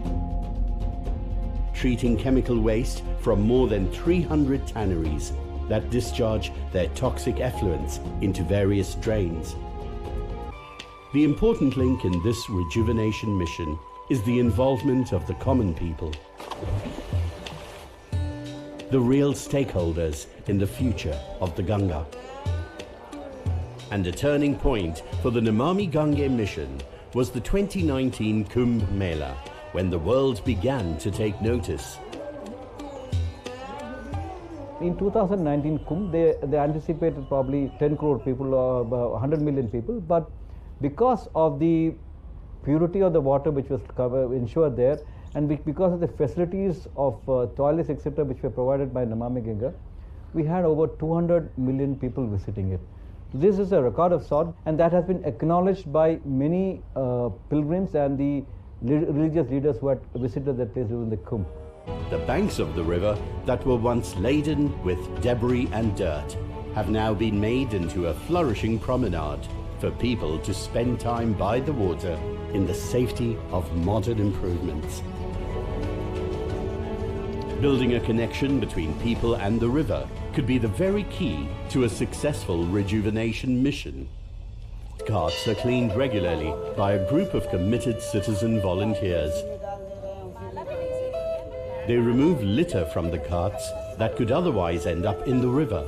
treating chemical waste from more than 300 tanneries that discharge their toxic effluents into various drains. The important link in this rejuvenation mission is the involvement of the common people, the real stakeholders in the future of the Ganga. And a turning point for the Namami Gange mission was the 2019 Kumbh Mela, when the world began to take notice. In 2019 Kumbh, they anticipated probably 10 crore people or 100 million people, but because of the purity of the water which was ensured there, and because of the facilities of toilets, etc., which were provided by Namami Ganga, we had over 200 million people visiting it. This is a record of sort, and that has been acknowledged by many pilgrims and the religious leaders who had visited that place during the Kumbh. The banks of the river that were once laden with debris and dirt have now been made into a flourishing promenade for people to spend time by the water in the safety of modern improvements. Building a connection between people and the river could be the very key to a successful rejuvenation mission. Ghats are cleaned regularly by a group of committed citizen volunteers. They remove litter from the ghats that could otherwise end up in the river.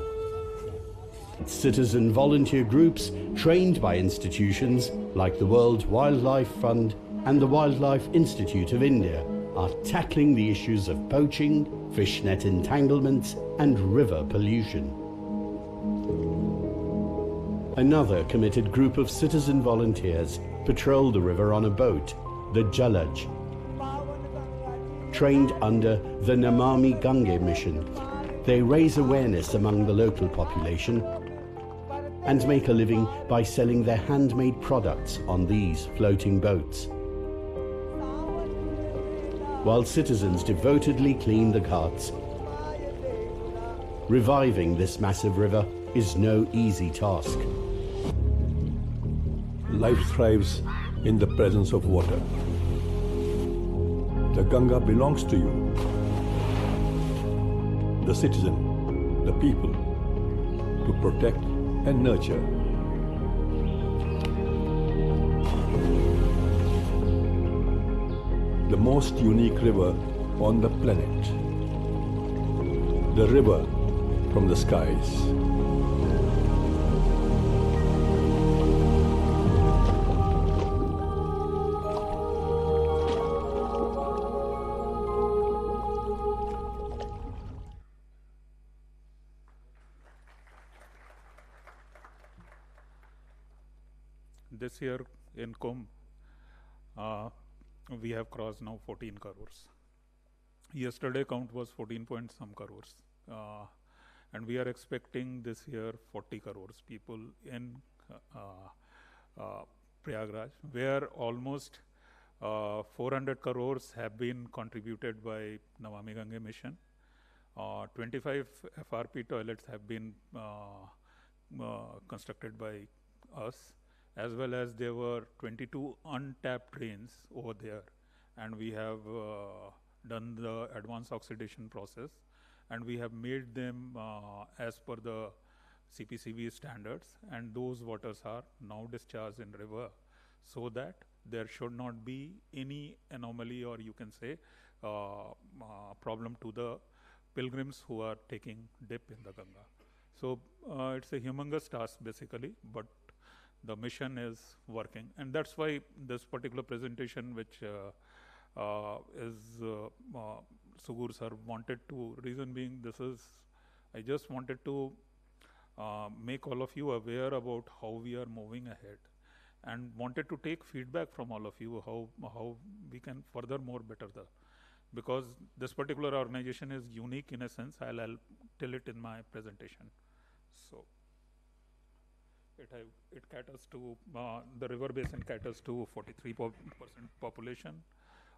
Citizen volunteer groups trained by institutions like the World Wildlife Fund and the Wildlife Institute of India are tackling the issues of poaching, fishnet entanglements and river pollution. Another committed group of citizen volunteers patrol the river on a boat, the Jalaj. Trained under the Namami Gange mission, they raise awareness among the local population and make a living by selling their handmade products on these floating boats. While citizens devotedly clean the ghats, reviving this massive river is no easy task. Life thrives in the presence of water. The Ganga belongs to you, the citizen, the people, to protect and nurture. The most unique river on the planet. The river from the skies. This year in Kumbh, we have crossed now 14 crores. Yesterday count was 14 point some crores. And we are expecting this year 40 crores people in Prayagraj, where almost 400 crores have been contributed by Namami Gange mission. 25 FRP toilets have been constructed by us, as well as there were 22 untapped drains over there, and we have done the advanced oxidation process, and we have made them as per the CPCB standards, and those waters are now discharged in river, so that there should not be any anomaly, or you can say problem to the pilgrims who are taking dip in the Ganga. So it's a humongous task basically, but the mission is working, and that's why this particular presentation, which is Sugoor sir wanted to, reason being this is, I just wanted to make all of you aware about how we are moving ahead, and wanted to take feedback from all of you how we can further more better the, because this particular organization is unique in a sense. I'll tell it in my presentation. So it caters to the river basin caters to 43% population,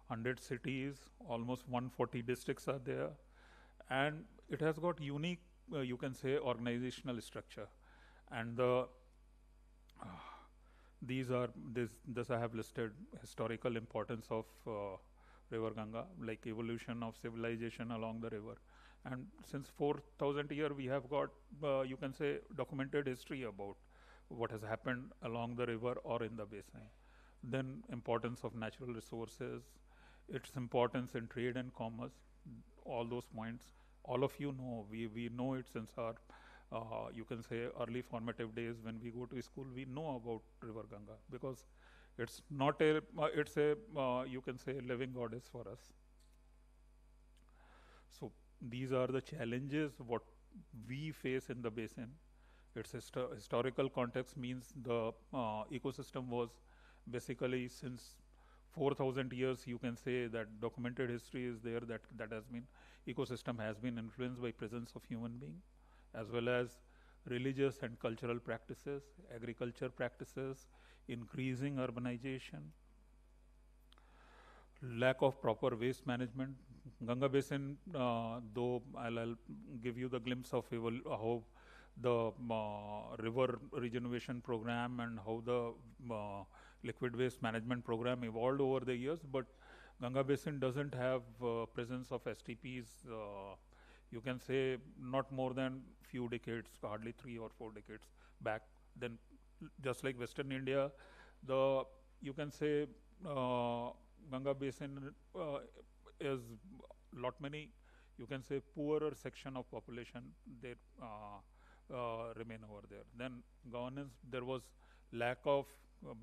100 cities, almost 140 districts are there, and it has got unique you can say organizational structure, and the this I have listed historical importance of river Ganga, like evolution of civilization along the river, and since 4,000 years we have got you can say documented history about what has happened along the river or in the basin. Then importance of natural resources, its importance in trade and commerce, all those points all of you know. We know it since our you can say early formative days. When we go to school, we know about river Ganga, because it's not a it's a you can say living goddess for us. So these are the challenges what we face in the basin. Its historical context means the ecosystem was basically since 4,000 years, you can say that documented history is there, that has been, ecosystem has been influenced by presence of human being, as well as religious and cultural practices, agriculture practices, increasing urbanization, lack of proper waste management. Ganga basin, though I'll give you the glimpse of how the river regeneration program and how the liquid waste management program evolved over the years, but Ganga basin doesn't have presence of STPs, you can say not more than few decades, hardly 3 or 4 decades back. Then just like Western India, the you can say Ganga basin is lot many, you can say poorer section of population they remain over there. Then governance, there was lack of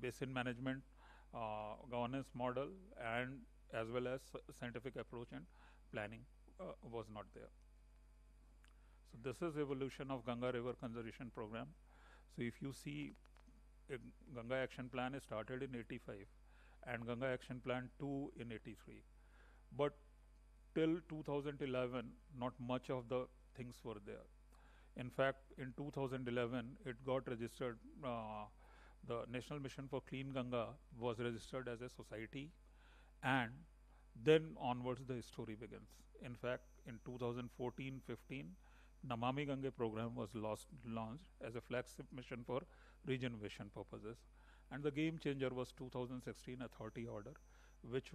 basin management governance model, and as well as scientific approach and planning was not there. So this is evolution of Ganga River Conservation Program. So if you see, Ganga Action Plan is started in 85 and Ganga Action Plan 2 in 83. But till 2011, not much of the things were there. In fact, in 2011, it got registered, the National Mission for Clean Ganga was registered as a society, and then onwards the story begins. In fact, in 2014-15, Namami Gange program was launched as a flagship mission for regeneration purposes. And the game changer was 2016 Authority Order, which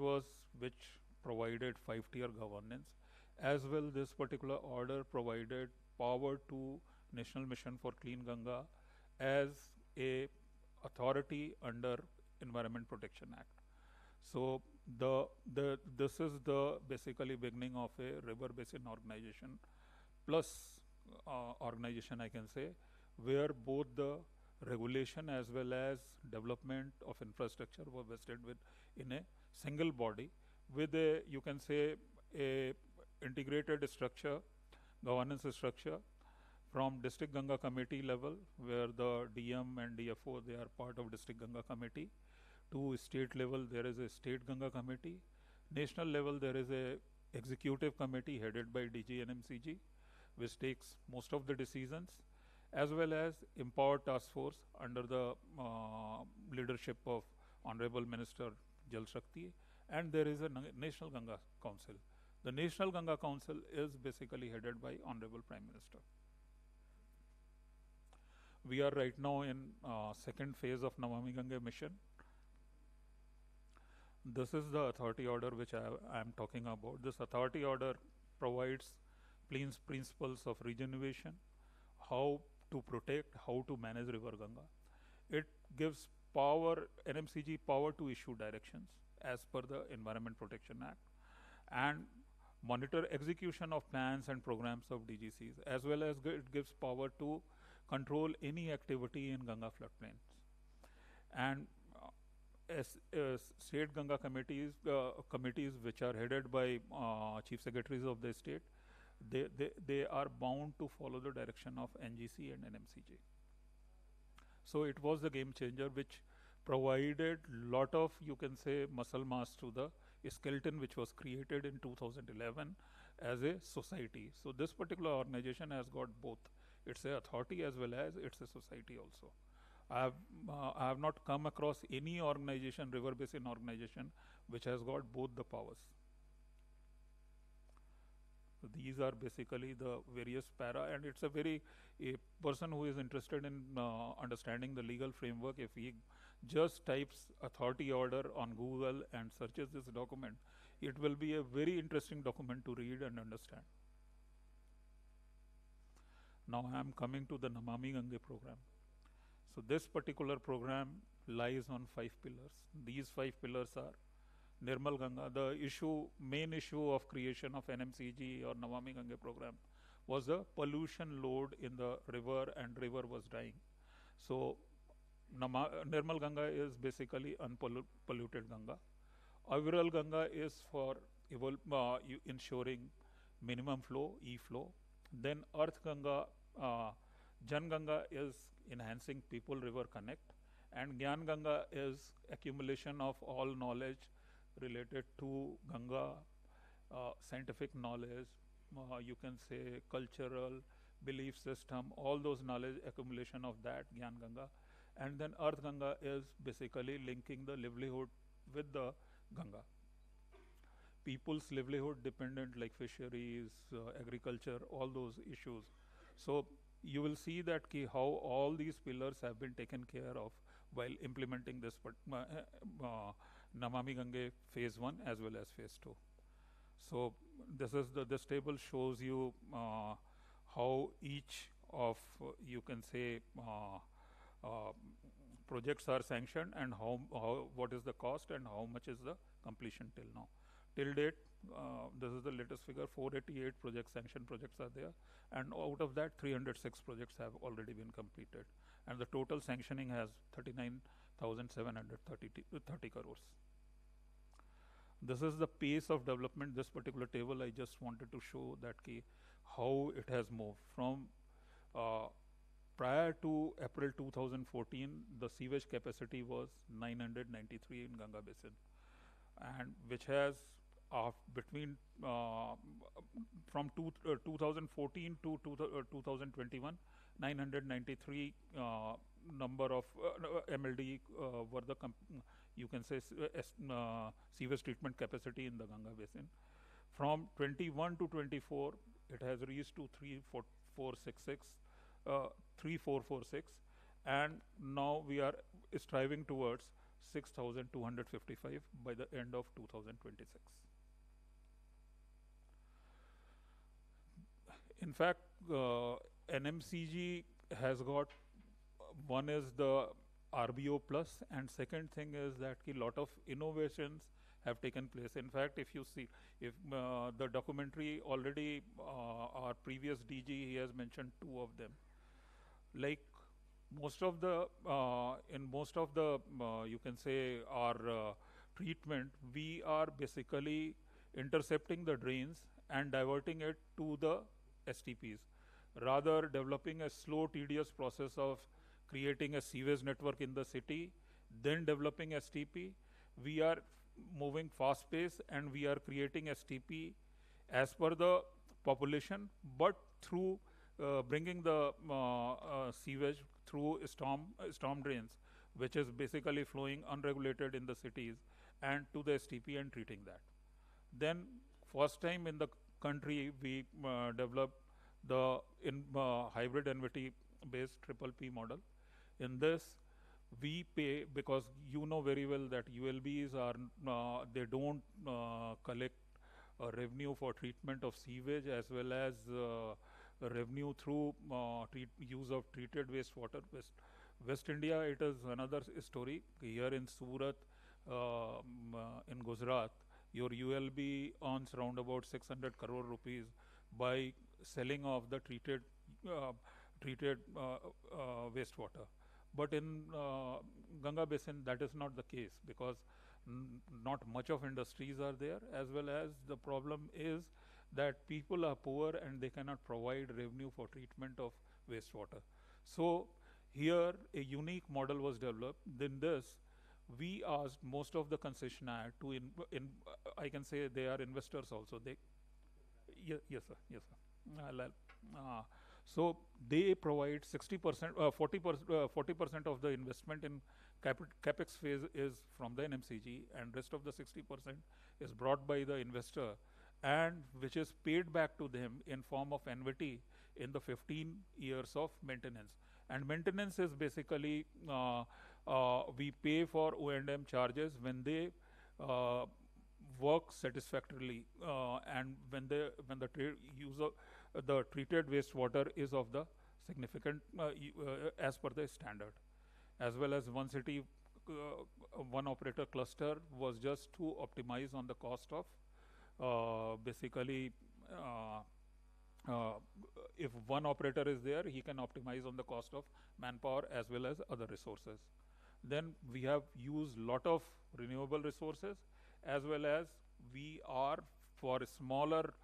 provided 5-tier governance. As well, this particular order provided power to National Mission for Clean Ganga as a authority under Environment Protection Act. So this is the basically beginning of a river basin organization plus organization, I can say, where both the regulation as well as development of infrastructure were vested in a single body with a, you can say, a integrated structure, governance structure from District Ganga Committee level, where the DM and DFO, they are part of District Ganga Committee, to state level there is a State Ganga Committee, national level there is a executive committee headed by DG NMCG, which takes most of the decisions, as well as empowered task force under the leadership of Honorable Minister Jal Shakti, and there is a National Ganga Council. The National Ganga Council is basically headed by Honorable Prime Minister. We are right now in second phase of Namami Gange mission. This is the authority order which I am talking about. This authority order provides principles of regeneration, how to protect, how to manage River Ganga. It gives power, NMCG power to issue directions as per the Environment Protection Act, and monitor execution of plans and programs of DGCs, as well as it gives power to control any activity in Ganga floodplains. And state Ganga committees which are headed by chief secretaries of the state, they are bound to follow the direction of NGC and NMCG. So it was the game changer which provided lot of, you can say, muscle mass to the skeleton which was created in 2011 as a society. So this particular organization has got both. It's a authority as well as it's a society also. I have not come across any organization, river basin organization, which has got both the powers. So these are basically the various para, and it's a person who is interested in understanding the legal framework, if he just types authority order on Google and searches this document, it will be a very interesting document to read and understand. Now I am coming to the Namami Gange program. So this particular program lies on 5 pillars. These 5 pillars are Nirmal Ganga. The main issue of creation of NMCG or Namami Gange program was the pollution load in the river, and river was dying. So Nirmal Ganga is basically unpolluted Ganga. Aviral Ganga is for ensuring minimum flow, E-flow. Then Earth Ganga, Jan Ganga is enhancing people-river connect, and Gyan Ganga is accumulation of all knowledge related to Ganga, scientific knowledge, you can say cultural, belief system, all those knowledge accumulation of that, Gyan Ganga. And then Earth Ganga is basically linking the livelihood with the Ganga. People's livelihood dependent like fisheries, agriculture, all those issues. So you will see that how all these pillars have been taken care of while implementing this Namami Gange phase 1 as well as phase 2. So this table shows you how each of you can say projects are sanctioned, and what is the cost and how much is the completion till now. Till date, this is the latest figure, 488 sanction projects are there, and out of that 306 projects have already been completed, and the total sanctioning has 39,730 crores. This is the pace of development. This particular table I just wanted to show that how it has moved from prior to April 2014, the sewage capacity was 993 in Ganga basin, and which has between from 2014 to 2021, 993 number of MLD were the you can say sewage treatment capacity in the Ganga basin. From 21 to 24, it has reached to 3446, and now we are striving towards 6,255 by the end of 2026. In fact, NMCG has got, one is the RBO plus, and second thing is that a lot of innovations have taken place. In fact, if you see, if the documentary already, our previous DG, he has mentioned 2 of them. Like most of the, in most of the, you can say our treatment, we are basically intercepting the drains and diverting it to the STPs, rather developing a slow, tedious process of creating a sewage network in the city, then developing STP. We are moving fast pace, and we are creating STP as per the population, but through bringing the sewage through storm drains, which is basically flowing unregulated in the cities, and to the STP and treating that. Then first time in the country we developed the hybrid annuity based PPP model. In this we pay, because you know very well that ULBs are they don't collect revenue for treatment of sewage as well as revenue through use of treated wastewater. West India, it is another story. Here in Surat, in Gujarat, your ULB earns around about 600 crore rupees by selling of the treated wastewater. But in Ganga basin, that is not the case, because not much of industries are there, as well as the problem is that people are poor and they cannot provide revenue for treatment of wastewater. So here a unique model was developed. Then this, we asked most of the concessionaire to I can say they are investors also. They, yes sir, yes sir. So they provide 60%, 40% of the investment in capex phase is from the NMCG, and rest of the 60% is brought by the investor, and which is paid back to them in form of annuity in the 15 years of maintenance. And maintenance is basically we pay for O&M charges when they work satisfactorily, and when the use of the treated wastewater is of the significant as per the standard. As well as one city, one operator cluster was just to optimize on the cost of basically if one operator is there, he can optimize on the cost of manpower as well as other resources. Then we have used lot of renewable resources, as well as we are for smaller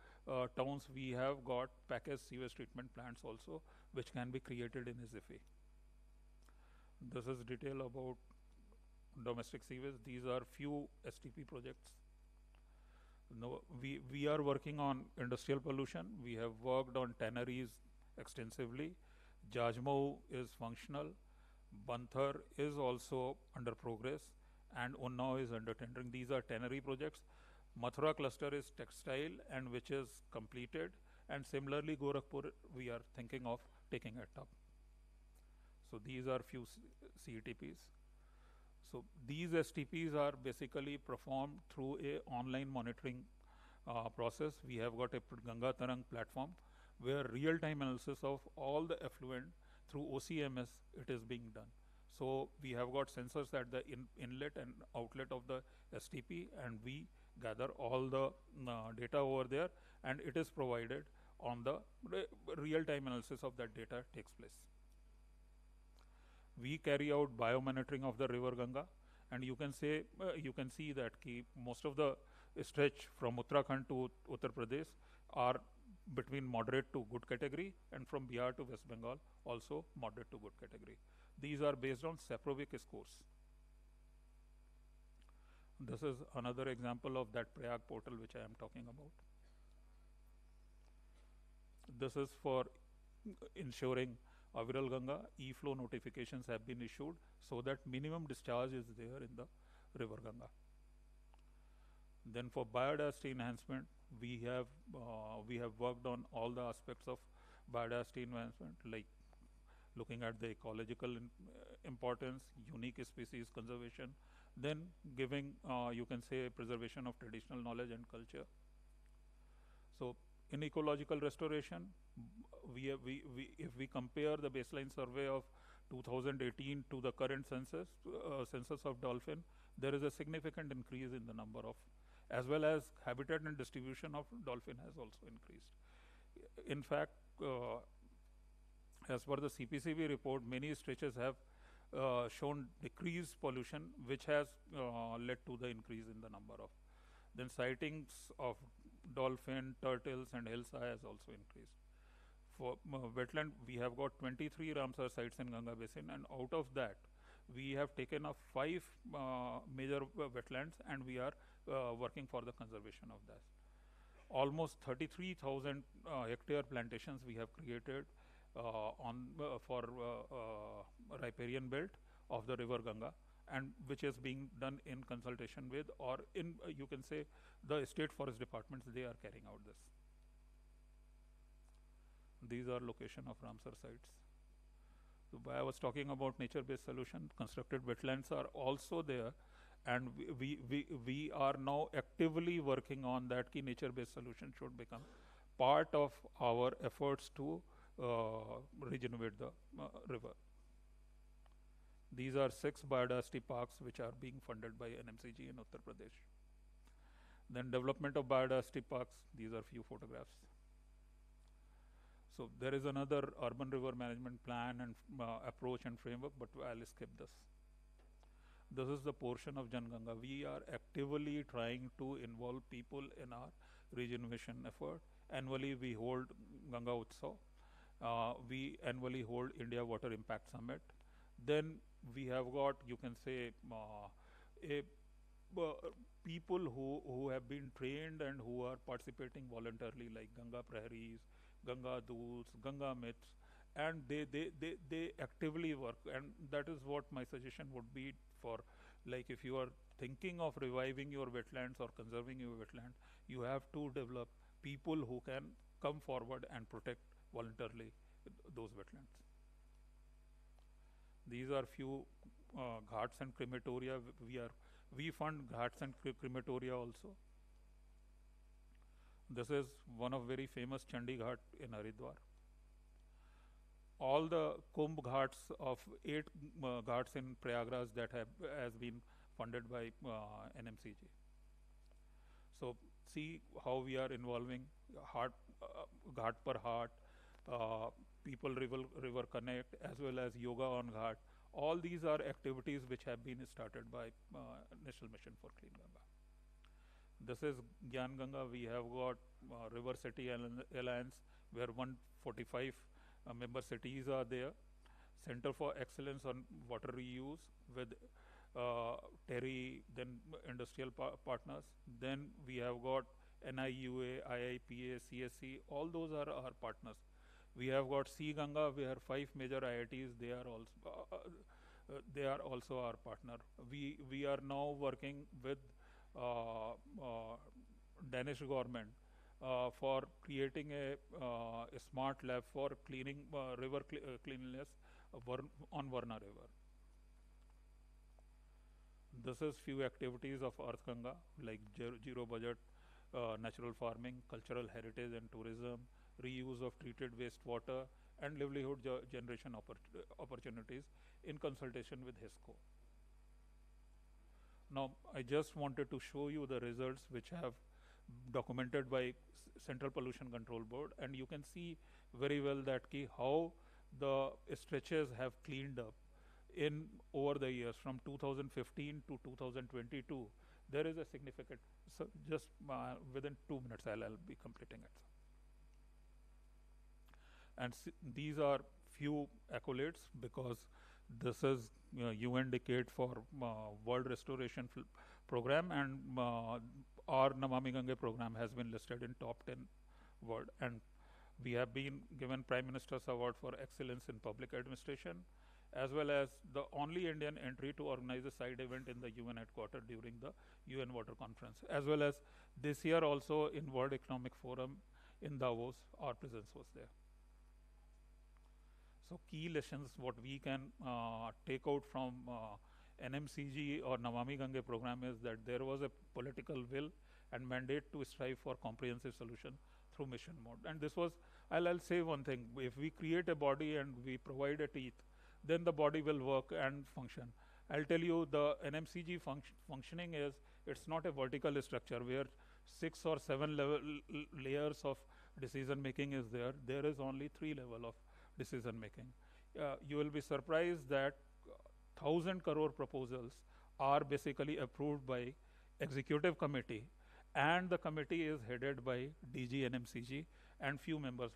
towns, we have got packaged sewage treatment plants also, which can be created in a jiffy. This is detail about domestic sewage. These are few STP projects. No, we are working on industrial pollution. We have worked on tanneries extensively. Jajmau is functional. Banthar is also under progress, and Unnao is under tendering. These are tannery projects. Mathura cluster is textile, and which is completed. And similarly, Gorakhpur, we are thinking of taking it up. So these are few CETPs. So these STPs are basically performed through a online monitoring process. We have got a Ganga Tarang platform where real-time analysis of all the effluent through OCMS it is being done. So we have got sensors at the inlet and outlet of the STP, and we gather all the data over there, and it is provided on the real-time analysis of that data takes place. We carry out biomonitoring of the river Ganga, and you can say you can see that most of the stretch from Uttarakhand to Uttar Pradesh are between moderate to good category, and from Bihar to West Bengal also moderate to good category. These are based on Saprovic scores. This is another example of that Prayag portal which I am talking about. This is for ensuring Aviral Ganga e-flow notifications have been issued so that minimum discharge is there in the river Ganga. Then for biodiversity enhancement, we have worked on all the aspects of biodiversity enhancement, like looking at the ecological importance, unique species conservation, then giving you can say preservation of traditional knowledge and culture. So in ecological restoration, if we compare the baseline survey of 2018 to the current census of dolphin, there is a significant increase in the number of, as well as habitat and distribution of dolphin has also increased. In fact, as per the CPCB report, many stretches have shown decreased pollution, which has led to the increase in the number of. Then sightings of dolphin, turtles and Hilsa has also increased. For wetland, we have got 23 Ramsar sites in Ganga basin, and out of that, we have taken up 5 major wetlands, and we are working for the conservation of that. almost 33,000 hectare plantations we have created for riparian belt of the river Ganga, and which is being done in consultation with, or in you can say the state forest departments, they are carrying out this. These are location of Ramsar sites. So I was talking about nature-based solution. Constructed wetlands are also there, and we are now actively working on that. Key nature-based solution should become part of our efforts to regenerate the river. These are 6 biodiversity parks which are being funded by NMCG in Uttar Pradesh. Then development of biodiversity parks. These are few photographs. So there is another urban river management plan and approach and framework, but I'll skip this. This is the portion of Jan Ganga. We are actively trying to involve people in our regeneration effort. Annually we hold Ganga Utsav. We annually hold India Water Impact Summit. Then we have got, you can say, people who have been trained and who are participating voluntarily, like Ganga Praharis, Ganga Dools, Ganga Myths, and they actively work. And that is what my suggestion would be for, like, if you are thinking of reviving your wetlands or conserving your wetland, you have to develop people who can come forward and protect voluntarily those wetlands. These are few ghats and crematoria. We fund ghats and crematoria also. This is one of very famous Chandi Ghat in Haridwar. All the Kumbh Ghats of 8 ghats in Prayagraj that has been funded by NMCG. So see how we are involving Ghat per Heart, People River Connect, as well as Yoga on Ghat. All these are activities which have been started by National Mission for Clean Ganga. This is Gyan Ganga. We have got River City Alliance, where 145 member cities are there. Center for Excellence on Water Reuse with TERI, then industrial partners. Then we have got NIUA, IIPA, CSC. All those are our partners. We have got Sea Ganga. We have 5 major IITs. They are also our partner. We are now working with Danish government for creating a smart lab for cleaning river cleanliness on Varna River. This is few activities of Earth Ganga, like zero budget natural farming, cultural heritage and tourism, reuse of treated wastewater, and livelihood generation opportunities in consultation with HISCO. Now, I just wanted to show you the results which have documented by Central Pollution Control Board, and you can see very well that how the stretches have cleaned up in over the years from 2015 to 2022. There is a significant, so just within 2 minutes I'll be completing it. And these are few accolades, because this is UN Decade for World Restoration Program, and our Namami Gange program has been listed in top 10 world, and we have been given Prime Minister's Award for Excellence in Public Administration, as well as the only Indian entry to organize a side event in the UN headquarters during the UN Water Conference, as well as this year also in World Economic Forum in Davos, our presence was there. So key lessons what we can take out from NMCG or Namami Gange program is that there was a political will and mandate to strive for comprehensive solution through mission mode. And this was, I'll say one thing, if we create a body and we provide a teeth, then the body will work and function. I'll tell you, the NMCG functioning is, it's not a vertical structure where 6 or 7 layers of decision making is there. There is only 3 levels of decision making. You will be surprised that 1,000 crore proposals are basically approved by executive committee, and the committee is headed by DG NMCG and few members.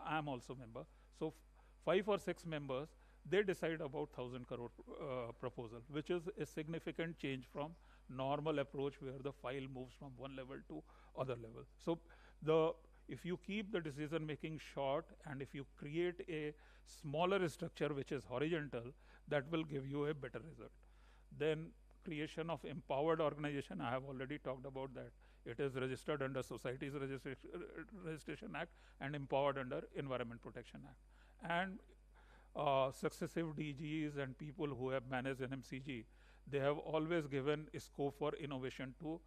I am also member. So 5 or 6 members, they decide about 1,000 crore proposal, which is a significant change from normal approach where the file moves from one level to other level. So If you keep the decision making short and if you create a smaller structure which is horizontal, that will give you a better result. Then creation of empowered organization, I have already talked about that. It is registered under Societies Registration Act and empowered under Environment Protection Act. And successive DGs and people who have managed NMCG, they have always given scope for innovation to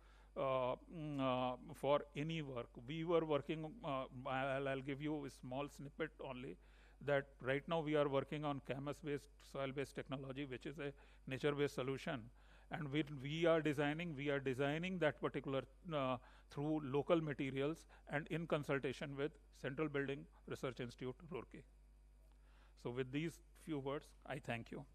for any work. We were working, I'll give you a small snippet only, that right now we are working on camas-based, soil-based technology, which is a nature-based solution. And we are designing that particular through local materials and in consultation with Central Building Research Institute, Roorkee. So with these few words, I thank you.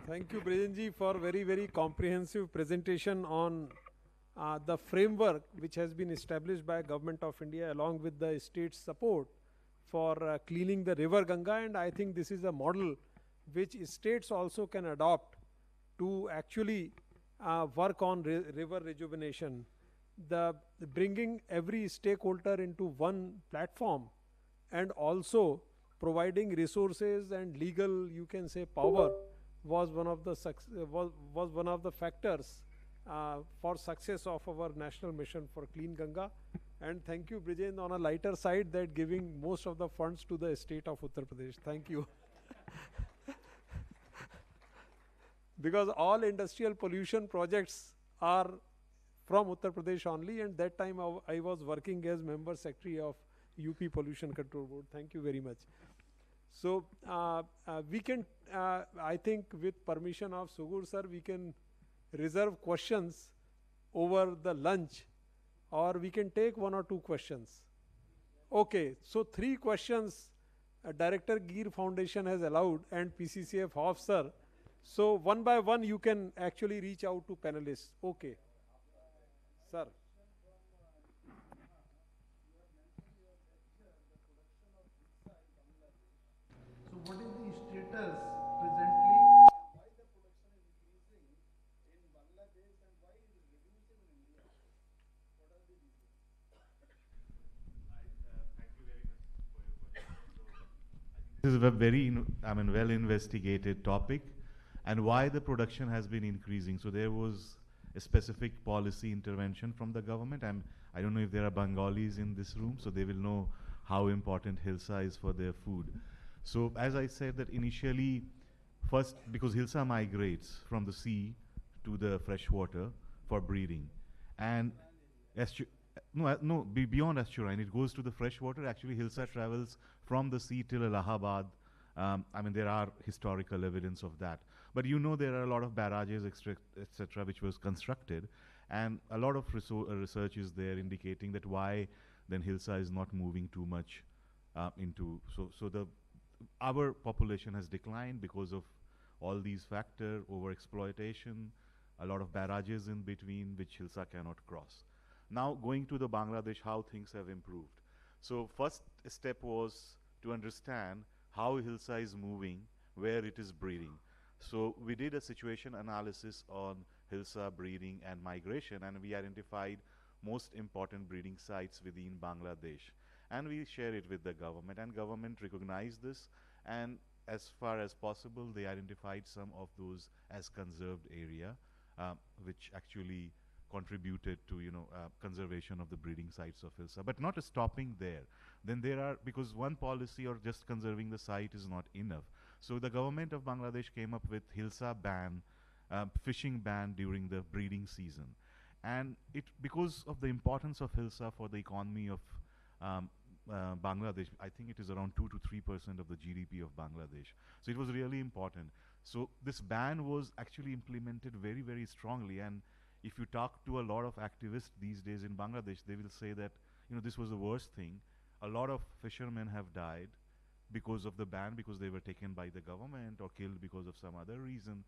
Thank you, Brijendra, for very, very comprehensive presentation on the framework which has been established by Government of India along with the state's support for cleaning the river Ganga. And I think this is a model which states also can adopt to actually work on river rejuvenation. The bringing every stakeholder into one platform and also providing resources and legal, you can say, power was one of the was one of the factors for success of our national mission for clean Ganga. And thank you, Brijendra, on a lighter side, that giving most of the funds to the state of Uttar Pradesh. Thank you. Because all industrial pollution projects are from Uttar Pradesh only, and that time I was working as member secretary of UP Pollution Control Board. Thank you very much. So we can, I think with permission of Sugoor sir, we can reserve questions over the lunch, or we can take 1 or 2 questions. Okay, so 3 questions Director GEER Foundation has allowed and PCCF HoFF sir. So one by one you can actually reach out to panelists. Okay. Sir. So what is the status presently? Why the production is increasing in Bangladesh and why it is reducing in India? What are the reasons? Thank you very much for your question. This is a very, well investigated topic, and why the production has been increasing. So there was a specific policy intervention from the government. I don't know if there are Bengalis in this room, so they will know how important Hilsa is for their food. So as I said, that initially, first, because Hilsa migrates from the sea to the fresh water for breeding, and beyond estuarine, it goes to the fresh water. Actually, Hilsa travels from the sea till Allahabad. There are historical evidence of that. But there are a lot of barrages, etc., which was constructed, and a lot of research is there indicating that why then Hilsa is not moving too much into. Our population has declined because of all these factors: overexploitation, a lot of barrages in between which Hilsa cannot cross. Now going to the Bangladesh, how things have improved. So first step was to understand how Hilsa is moving, where it is breeding. So we did a situation analysis on Hilsa breeding and migration, and we identified most important breeding sites within Bangladesh. And we share it with the government, and government recognized this, and as far as possible, they identified some of those as conserved area, which actually contributed to conservation of the breeding sites of Hilsa, but not stopping there. Then there are, because one policy or just conserving the site is not enough. So the government of Bangladesh came up with Hilsa ban, fishing ban during the breeding season. And because of the importance of Hilsa for the economy of Bangladesh, I think it is around 2 to 3% of the GDP of Bangladesh. So it was really important. So this ban was actually implemented very, very strongly. And if you talk to a lot of activists these days in Bangladesh, they will say that, this was the worst thing. A lot of fishermen have died because of the ban, because they were taken by the government or killed because of some other reason.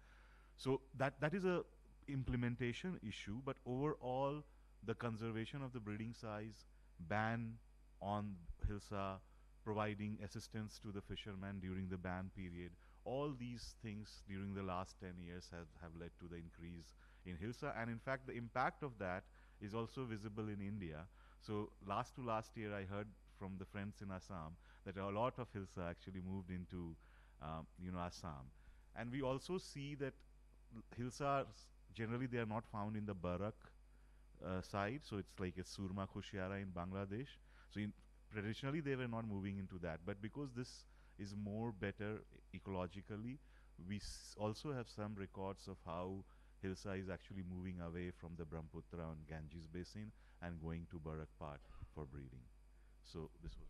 So that is a implementation issue, but overall, the conservation of the breeding size, ban on Hilsa, providing assistance to the fishermen during the ban period, all these things during the last 10 years have led to the increase in Hilsa, and in fact the impact of that is also visible in India. So last year I heard from the friends in Assam that a lot of Hilsa actually moved into Assam. And we also see that Hilsas, generally they are not found in the Barak side, so it's like a Surma Khushiara in Bangladesh. So traditionally they were not moving into that, but because this is more better ecologically, we also have some records of how Hilsa is actually moving away from the Brahmaputra and Ganges basin and going to Barak part for breeding. So this was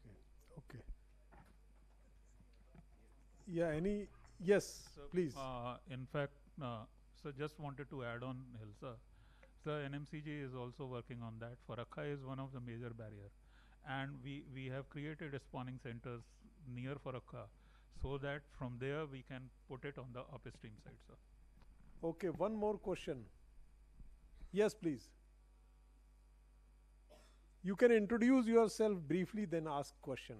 Okay. Yeah, yes, so, please. In fact, so just wanted to add on Hilsa. So NMCG is also working on that. Farakha is one of the major barrier. And we have created spawning centers near Farakha so that from there we can put it on the upstream side, sir. Okay, one more question. Yes, please. You can introduce yourself briefly, then ask question.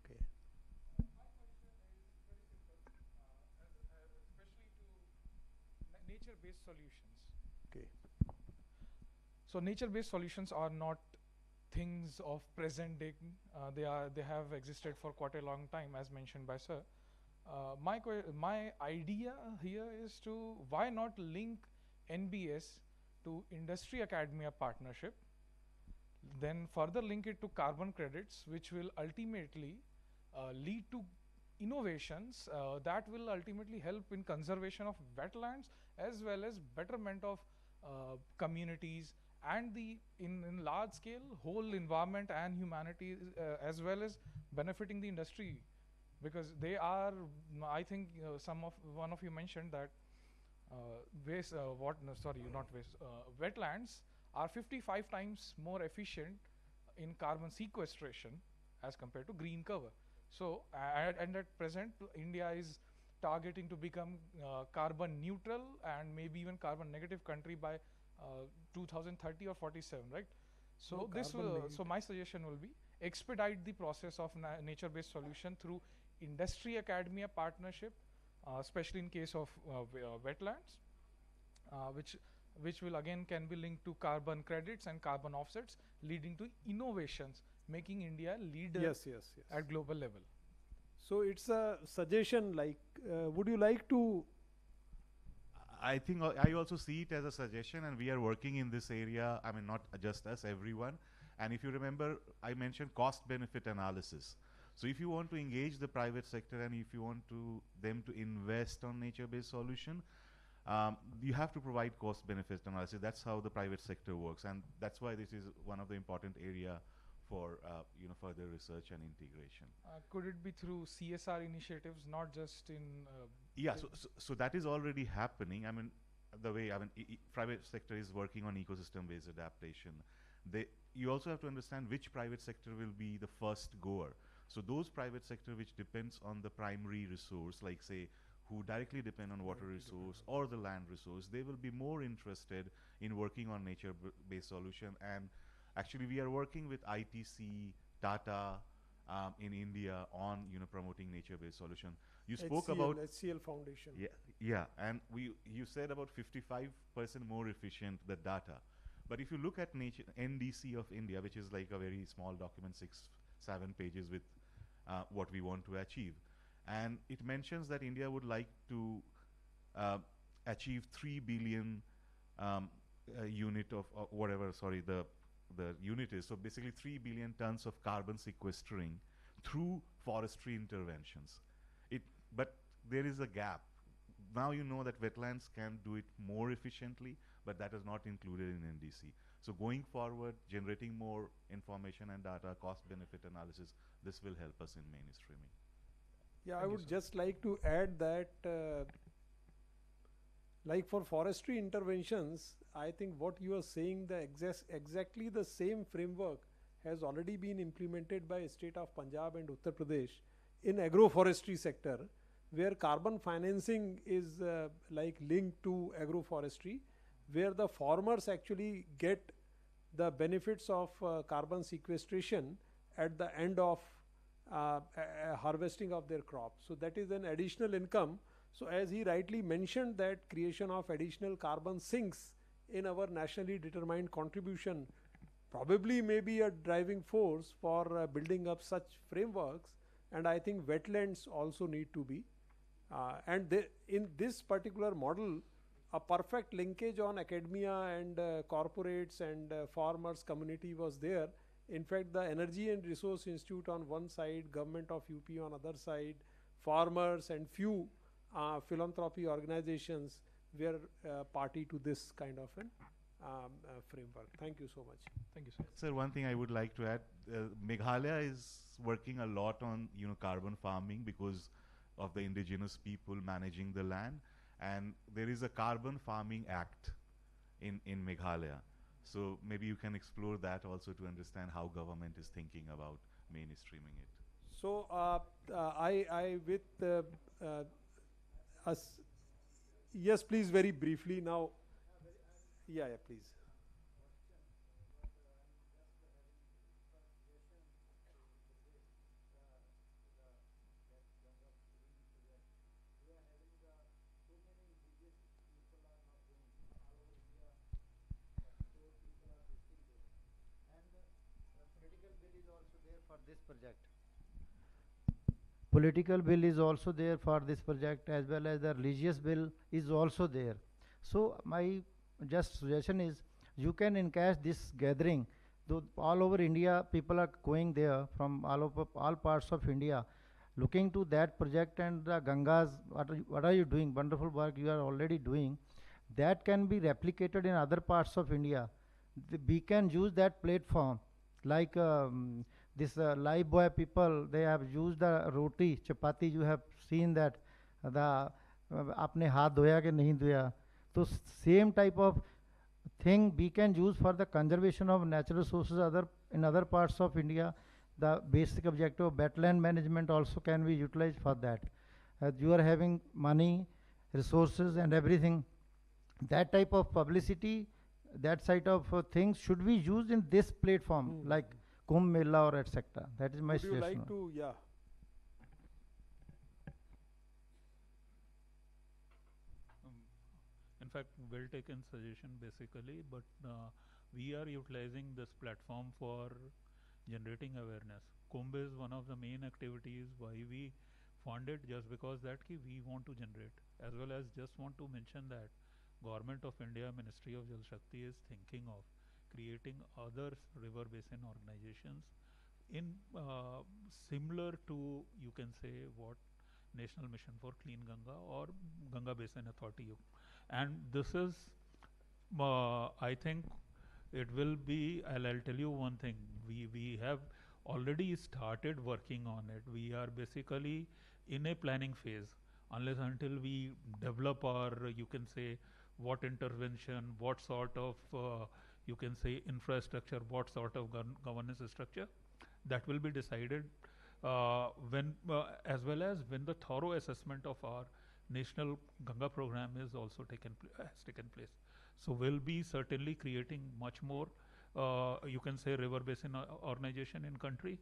Okay. Nature-based solutions. Okay. So nature-based solutions are not things of present day. They have existed for quite a long time, as mentioned by sir. My idea here is to why not link NBS to industry academia partnership, then further link it to carbon credits, which will ultimately lead to innovations that will ultimately help in conservation of wetlands as well as betterment of communities and in large scale whole environment and humanity as well as benefiting the industry, because they are, I think one of you mentioned that wetlands are 55 times more efficient in carbon sequestration as compared to green cover. So and at present India is targeting to become carbon neutral and maybe even carbon negative country by 2030 or 47, right? So so my suggestion will be expedite the process of nature-based solution through industry academia partnership, especially in case of wetlands, which will again can be linked to carbon credits and carbon offsets, leading to innovations, making India leader at global level. So it's a suggestion, like would you like to? I think I also see it as a suggestion, and we are working in this area. I mean, not just us, everyone. And if you remember, I mentioned cost-benefit analysis. So if you want to engage the private sector and if you want them to invest on nature-based solution, you have to provide cost-benefit analysis. That's how the private sector works, and that's why this is one of the important area for further research and integration. Could it be through CSR initiatives, not just in? Yeah, so that is already happening. I mean, private sector is working on ecosystem-based adaptation. You also have to understand which private sector will be the first goer. So those private sector which depends on the primary resource, like say, who directly depend on water resource or the land resource, they will be more interested in working on nature-based solution. And actually, we are working with ITC, Tata in India on promoting nature-based solution. You spoke about HCL Foundation. Yeah, and you said about 55% more efficient the data. But if you look at NDC of India, which is like a very small document, 6-7 pages with what we want to achieve, and it mentions that India would like to achieve 3 billion unit of whatever, sorry, the unit is. So basically 3 billion tons of carbon sequestering through forestry interventions. But there is a gap. Now you know that wetlands can do it more efficiently, but that is not included in NDC. So going forward, generating more information and data, cost-benefit analysis, this will help us in mainstreaming. Yeah, I would just like to add that like for forestry interventions, I think what you are saying, exactly the same framework has already been implemented by state of Punjab and Uttar Pradesh in agroforestry sector, where carbon financing is like linked to agroforestry, where the farmers actually get the benefits of carbon sequestration, at the end of harvesting of their crop. So that is an additional income. So as he rightly mentioned, that creation of additional carbon sinks in our nationally determined contribution probably may be a driving force for building up such frameworks. And I think wetlands also need to be. In this particular model, a perfect linkage on academia and corporates and farmers community was there. In fact, the Energy and Resource Institute on one side, Government of UP on other side, farmers and few philanthropy organizations were party to this kind of an framework. Thank you so much. Thank you, sir. Sir, one thing I would like to add, Meghalaya is working a lot on carbon farming because of the indigenous people managing the land, and there is a Carbon Farming Act in Meghalaya. So maybe you can explore that also to understand how government is thinking about mainstreaming it. So I with us, yes, please, very briefly now. Yeah, please. This project. Political bill is also there for this project, as well as the religious bill is also there. So my just suggestion is, you can encash this gathering. Though all over India, people are going there from all parts of India, looking to that project and the Gangas. What are you doing? Wonderful work you are already doing. That can be replicated in other parts of India. We can use that platform, like this live boy people, they have used the roti, chapati, you have seen that, the apne haath dhoya ke nahi dhoya. So same type of thing we can use for the conservation of natural resources in other parts of India. The basic objective of wetland management also can be utilized for that. You are having money, resources and everything. That type of publicity, that side of things should be used in this platform, like Kumbh Mela or etc. That is my suggestion. Would you like to, yeah. In fact, well taken suggestion basically, but we are utilizing this platform for generating awareness. Kumbh is one of the main activities why we fund it, just because that we want to generate, as well as just want to mention that Government of India, Ministry of Jal Shakti is thinking of creating other river basin organizations in similar to, you can say, what National Mission for Clean Ganga or Ganga Basin Authority. And this is, I think it will be, I'll tell you one thing, we have already started working on it. We are basically in a planning phase. Unless until we develop our, you can say, what intervention, what sort of you can say infrastructure, what sort of governance structure, that will be decided when as well as when the thorough assessment of our national Ganga program is also has taken place. So we'll be certainly creating much more you can say river basin organization in country,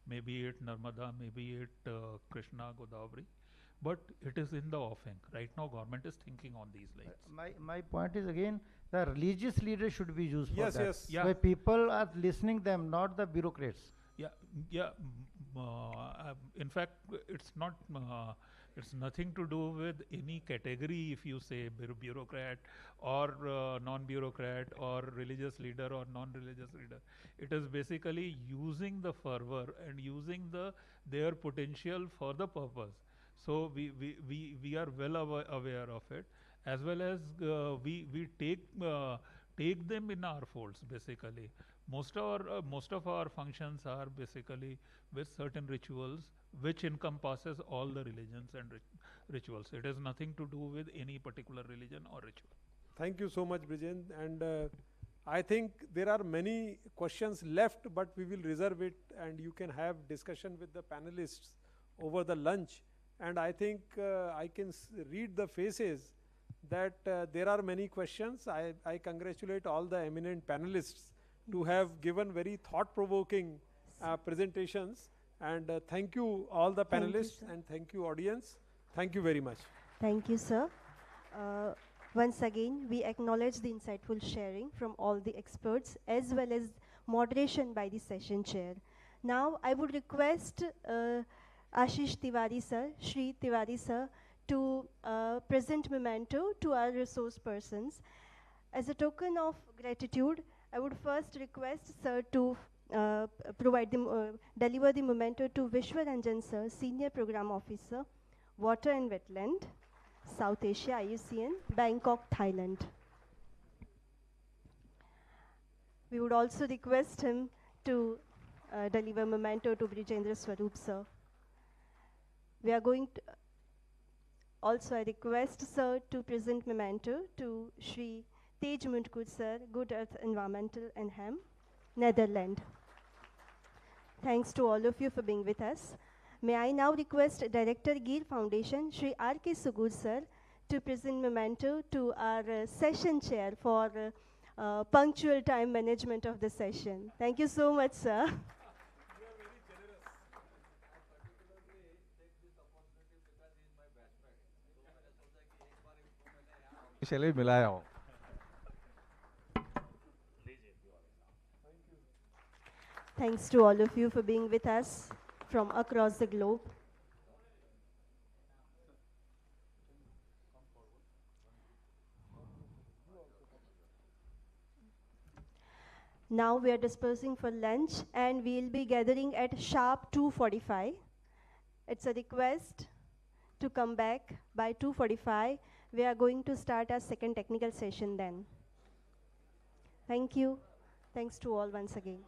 maybe it Narmada, maybe it Krishna, Godavari, but it is in the offing. Right now government is thinking on these lines. My point is, again, the religious leaders should be used for that. Yes. Yeah. Where people are listening them, not the bureaucrats. Yeah. In fact, it's not. It's nothing to do with any category. If you say bureaucrat or non-bureaucrat or religious leader or non-religious leader, it is basically using the fervor and using their potential for the purpose. So we are well aware of it, as well as we take them in our folds. Basically, most of our functions are basically with certain rituals which encompasses all the religions and rituals. It has nothing to do with any particular religion or ritual. Thank you so much, Brijendra. And I think there are many questions left, but we will reserve it, and you can have discussion with the panelists over the lunch. And I think I can read the faces that there are many questions. I congratulate all the eminent panelists to have given very thought-provoking presentations. And thank you all the Thank you, panelists sir. and thank you audience. Thank you very much. Thank you, sir. Once again, we acknowledge the insightful sharing from all the experts as well as moderation by the session chair. Now, I would request Ashish Tiwari sir, Shri Tiwari sir, to present memento to our resource persons. As a token of gratitude, I would first request sir to deliver the memento to Vishwa Ranjan sir, Senior Program Officer, Water and Wetland, South Asia, IUCN, Bangkok, Thailand. We would also request him to deliver memento to Brijendra Swaroop sir. We are going to also I request sir to present memento to Shri Taej Mundkur sir, Good Earth Environmental Arnhem, Netherlands. Thanks to all of you for being with us. May I now request Director GEER Foundation, Shri R.K. Sugoor sir, to present memento to our session chair for punctual time management of the session. Thank you so much, sir. चलिए मिलाया हूँ. Thanks to all of you for being with us from across the globe. Now we are dispersing for lunch and we'll be gathering at sharp 2:45. It's a request to come back by 2:45. We are going to start our second technical session then. Thank you. Thanks to all once again.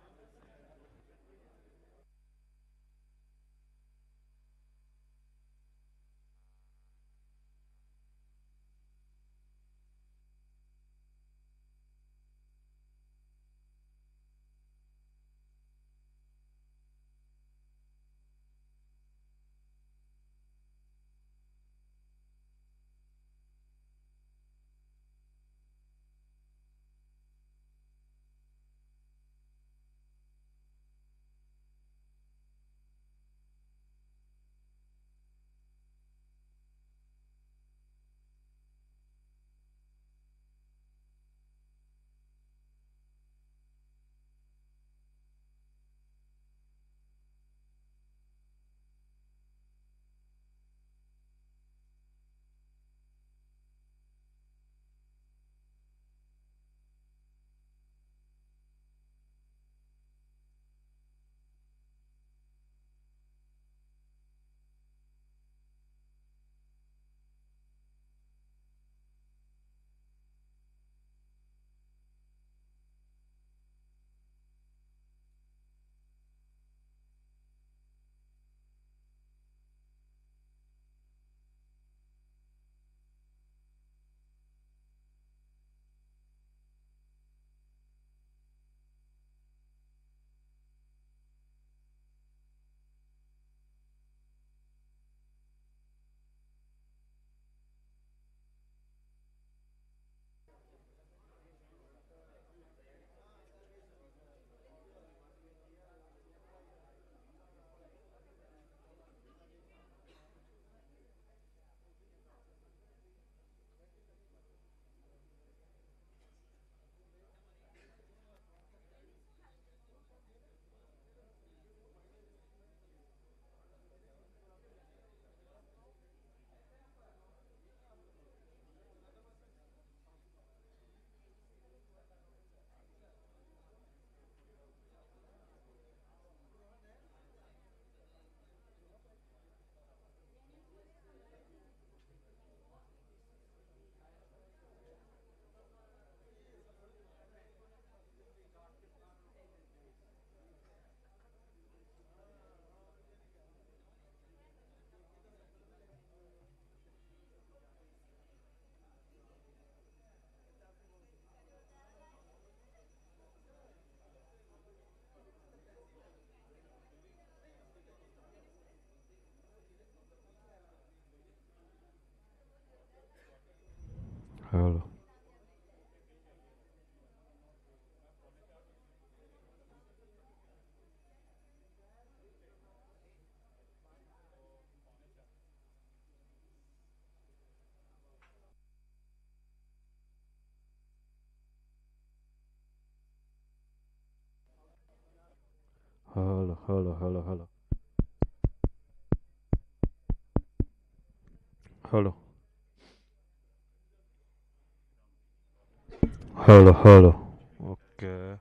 Hello. Hello, hello, hello, hello. Hello. Hello, hello. Okay.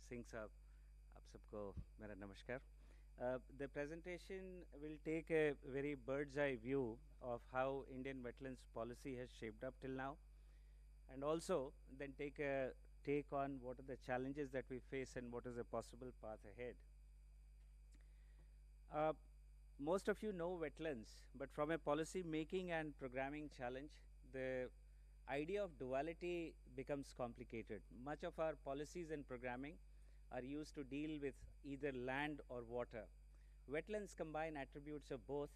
Singh साहब, आप सबको मेरा नमस्कार. The presentation will take a very bird's eye view of how Indian wetlands policy has shaped up till now, and also then take a take on what are the challenges that we face and what is the possible path ahead. Most of you know wetlands, but from a policy making and programming challenge, the idea of duality becomes complicated. Much of our policies and programming are used to deal with either land or water. Wetlands combine attributes of both,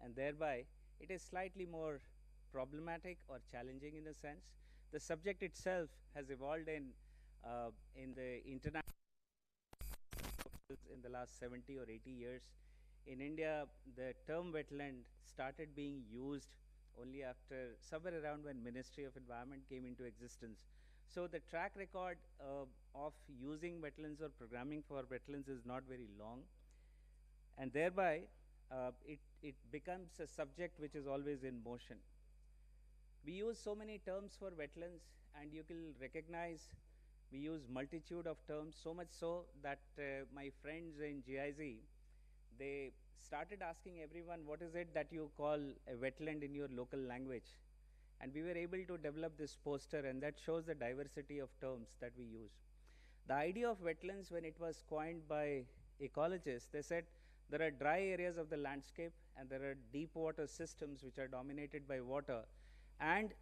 and thereby it is slightly more problematic or challenging in a sense. The subject itself has evolved in the international in the last 70 or 80 years. In India, the term wetland started being used only after somewhere around when Ministry of Environment came into existence. So the track record of using wetlands or programming for wetlands is not very long, and thereby it becomes a subject which is always in motion. We use so many terms for wetlands, and you can recognize we use multitude of terms, so much so that my friends in GIZ, they started asking everyone, what is it that you call a wetland in your local language? And we were able to develop this poster, and that shows the diversity of terms that we use. The idea of wetlands, when it was coined by ecologists, they said there are dry areas of the landscape and there are deep water systems which are dominated by water, and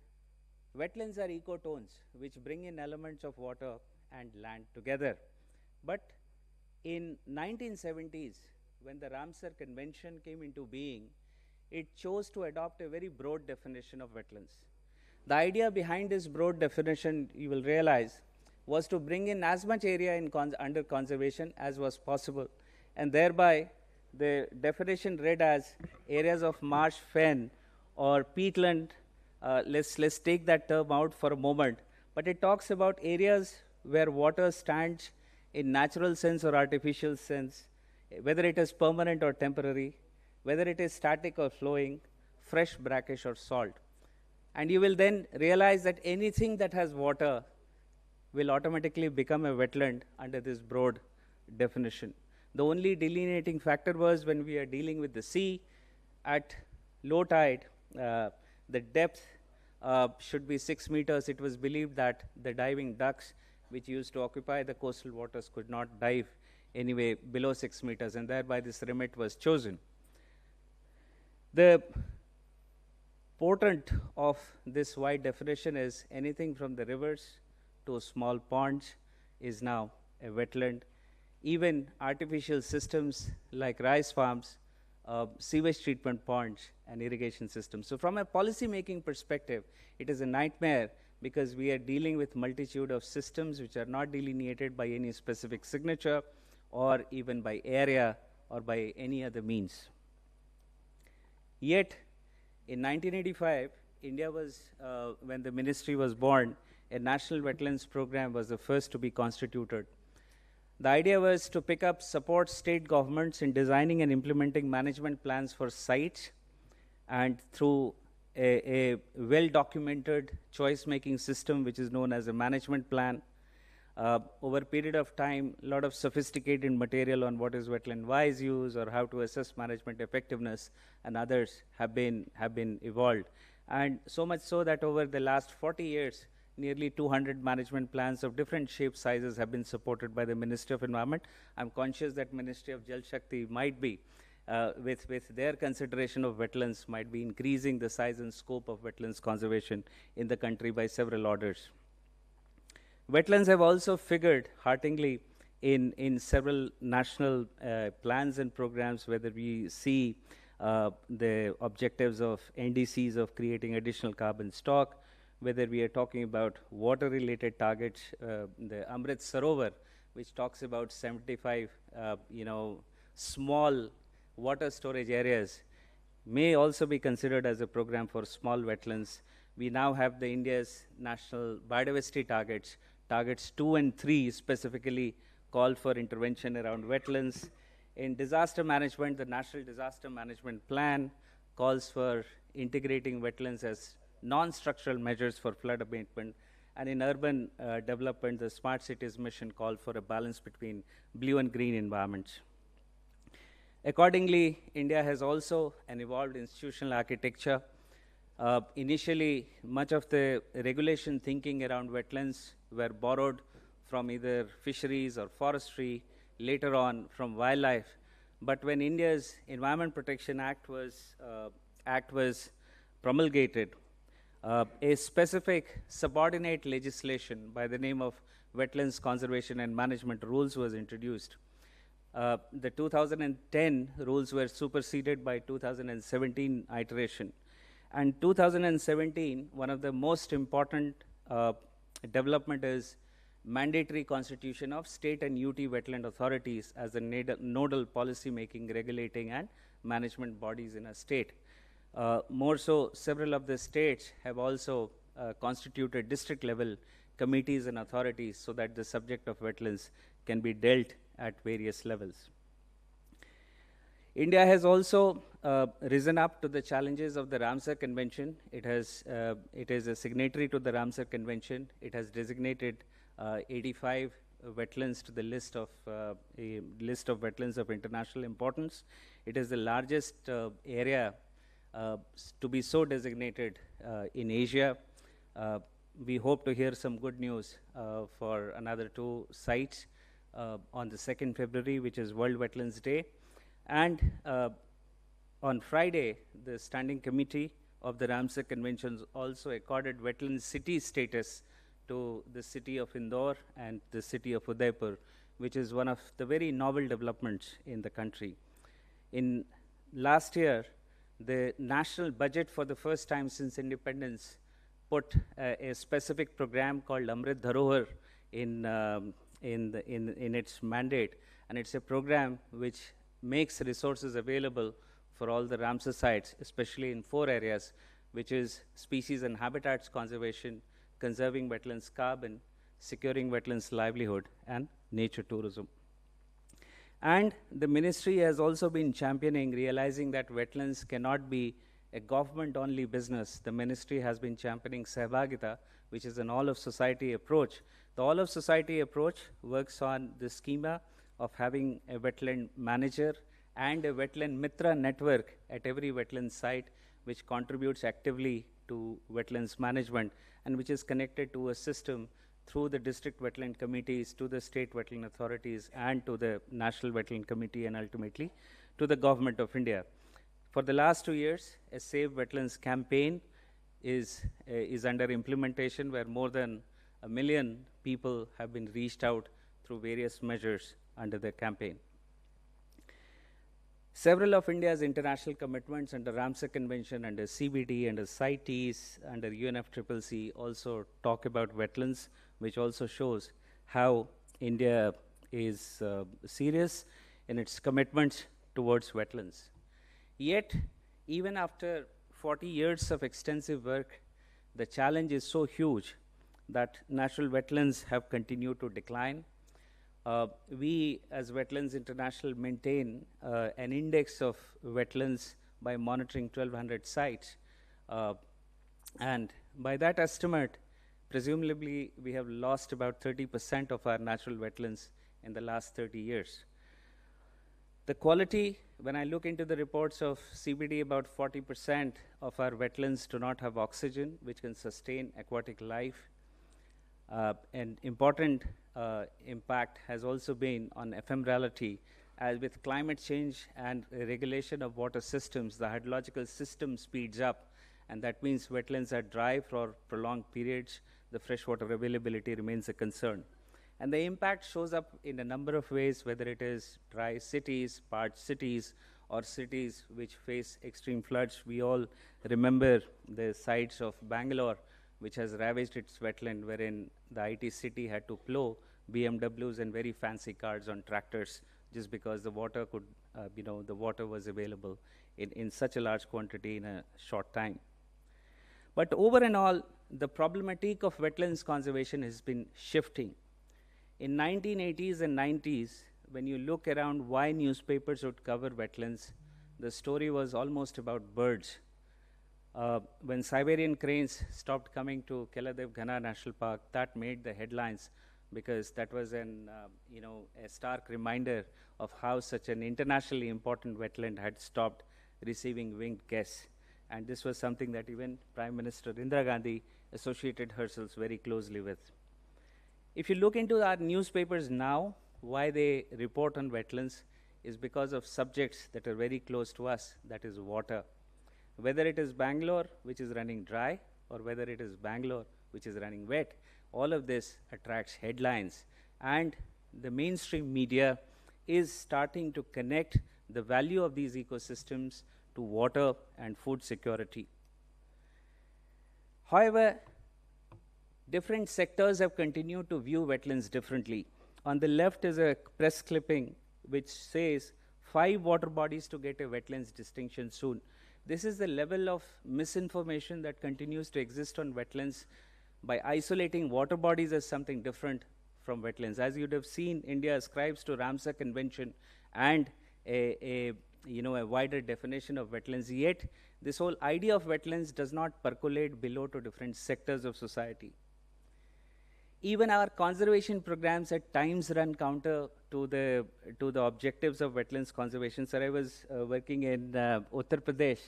wetlands are ecotones which bring in elements of water and land together. But in 1970s, when the Ramsar Convention came into being, it chose to adopt a very broad definition of wetlands. The idea behind this broad definition, you will realize, was to bring in as much area in under conservation as was possible, and thereby the definition read as areas of marsh fen or peatland. Let's take that term out for a moment, but it talks about areas where water stands in natural sense or artificial sense, whether it is permanent or temporary, whether it is static or flowing, fresh, brackish or salt. And you will then realize that anything that has water will automatically become a wetland under this broad definition. The only delineating factor was when we are dealing with the sea. At low tide, the depth should be 6 meters. It was believed that the diving ducks which used to occupy the coastal waters could not dive anyway below 6 meters, and thereby this limit was chosen. The portent of this wide definition is anything from the rivers to small ponds is now a wetland. Even artificial systems like rice farms, sewage treatment ponds, and irrigation systems. So from a policy making perspective, it is a nightmare because we are dealing with multitude of systems which are not delineated by any specific signature or even by area or by any other means. Yet, in 1985, India was, when the ministry was born, a national wetlands program was the first to be constituted. The idea was to pick up support state governments in designing and implementing management plans for sites, and through a well-documented choice-making system which is known as a management plan. Over a period of time, a lot of sophisticated material on what is wetland wise use or how to assess management effectiveness and others have been evolved. And so much so that over the last 40 years, nearly 200 management plans of different shapes, sizes have been supported by the Ministry of Environment. I'm conscious that Ministry of Jal Shakti might be, with their consideration of wetlands, might be increasing the size and scope of wetlands conservation in the country by several orders. Wetlands have also figured heartily in several national plans and programs, whether we see the objectives of NDCs of creating additional carbon stock, whether we are talking about water-related targets, the Amrit Sarovar, which talks about 75, small water storage areas, may also be considered as a program for small wetlands. We now have the India's national biodiversity targets. Targets 2 and 3 specifically call for intervention around wetlands. In disaster management, the National Disaster Management Plan calls for integrating wetlands as non-structural measures for flood abatement. And in urban development, the Smart Cities mission called for a balance between blue and green environments. Accordingly, India has also an evolved institutional architecture. Initially, much of the regulation thinking around wetlands were borrowed from either fisheries or forestry, later on from wildlife. But when India's Environment Protection Act was promulgated, a specific subordinate legislation by the name of Wetlands Conservation and Management Rules was introduced. The 2010 rules were superseded by 2017 iteration. And 2017, one of the most important development is mandatory constitution of state and UT wetland authorities as the nodal policy making, regulating and management bodies in a state. More so, several of the states have also constituted district level committees and authorities so that the subject of wetlands can be dealt at various levels. India has also risen up to the challenges of the Ramsar Convention. It is a signatory to the Ramsar Convention. It has designated 85 wetlands to the list of wetlands of international importance. It is the largest area to be so designated in Asia. We hope to hear some good news for another 2 sites on the 2nd February, which is World Wetlands Day. And on Friday, the Standing Committee of the Ramsar Conventions also accorded wetland city status to the city of Indore and the city of Udaipur, which is one of the very novel developments in the country. In last year, the national budget for the first time since independence put a specific program called Amrit Dharohar in its mandate, and it's a program which makes resources available for all the Ramsar sites, especially in 4 areas, which is species and habitats conservation, conserving wetlands carbon, securing wetlands livelihood, and nature tourism. And the ministry has also been championing, realizing that wetlands cannot be a government-only business. The ministry has been championing Sahbagita, which is an all-of-society approach. The all-of-society approach works on the schema of having a wetland manager and a wetland mitra network at every wetland site, which contributes actively to wetlands management and which is connected to a system through the district wetland committees to the state wetland authorities and to the National Wetland Committee and ultimately to the Government of India. For the last 2 years, a Save Wetlands campaign is under implementation, where more than 1 million people have been reached out through various measures under the campaign. Several of India's international commitments under Ramsar Convention, under CBD, under CITES, under UNFCCC also talk about wetlands, which also shows how India is serious in its commitments towards wetlands. Yet, even after 40 years of extensive work, the challenge is so huge that natural wetlands have continued to decline. We, as Wetlands International, maintain an index of wetlands by monitoring 1,200 sites. And by that estimate, presumably, we have lost about 30% of our natural wetlands in the last 30 years. The quality, when I look into the reports of CBD, about 40% of our wetlands do not have oxygen, which can sustain aquatic life. An important impact has also been on ephemerality, as with climate change and regulation of water systems, the hydrological system speeds up, and that means wetlands are dry for prolonged periods. The freshwater availability remains a concern. And the impact shows up in a number of ways, whether it is dry cities, parched cities, or cities which face extreme floods. We all remember the sites of Bangalore, which has ravaged its wetland, wherein the IT city had to plow BMWs and very fancy cars on tractors just because the water could, the water was available in such a large quantity in a short time. But over and all, the problematic of wetlands conservation has been shifting. In 1980s and 90s, when you look around why newspapers would cover wetlands, the story was almost about birds. When Siberian cranes stopped coming to Keladev Ghana National Park, that made the headlines because that was an, a stark reminder of how such an internationally important wetland had stopped receiving winged guests. And this was something that even Prime Minister Indira Gandhi associated herself very closely with. If you look into our newspapers now, why they report on wetlands is because of subjects that are very close to us, that is water. Whether it is Bangalore, which is running dry, or whether it is Bangalore, which is running wet, all of this attracts headlines. And the mainstream media is starting to connect the value of these ecosystems to water and food security. However, different sectors have continued to view wetlands differently. On the left is a press clipping which says 5 water bodies to get a wetlands distinction soon. This is the level of misinformation that continues to exist on wetlands by isolating water bodies as something different from wetlands. As you'd have seen, India ascribes to Ramsar Convention and a wider definition of wetlands, yet this whole idea of wetlands does not percolate below to different sectors of society. Even our conservation programs at times run counter to the objectives of wetlands conservation. Sir, I was working in Uttar Pradesh,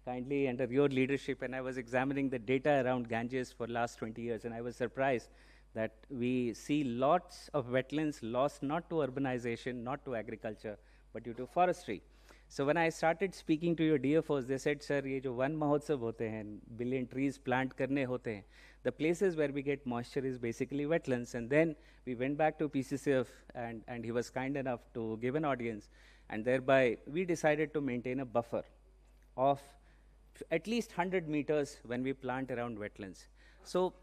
kindly under your leadership, and I was examining the data around Ganges for last 20 years, and I was surprised that we see lots of wetlands lost not to urbanization, not to agriculture, but due to forestry. So when I started speaking to your DFOs, they said, sir, ये जो one महोत्सव होते हैं, billion trees plant करने होते हैं, the places where we get moisture is basically wetlands. And then we went back to PCCF, and he was kind enough to give an audience, and thereby we decided to maintain a buffer of at least 100 meters when we plant around wetlands. So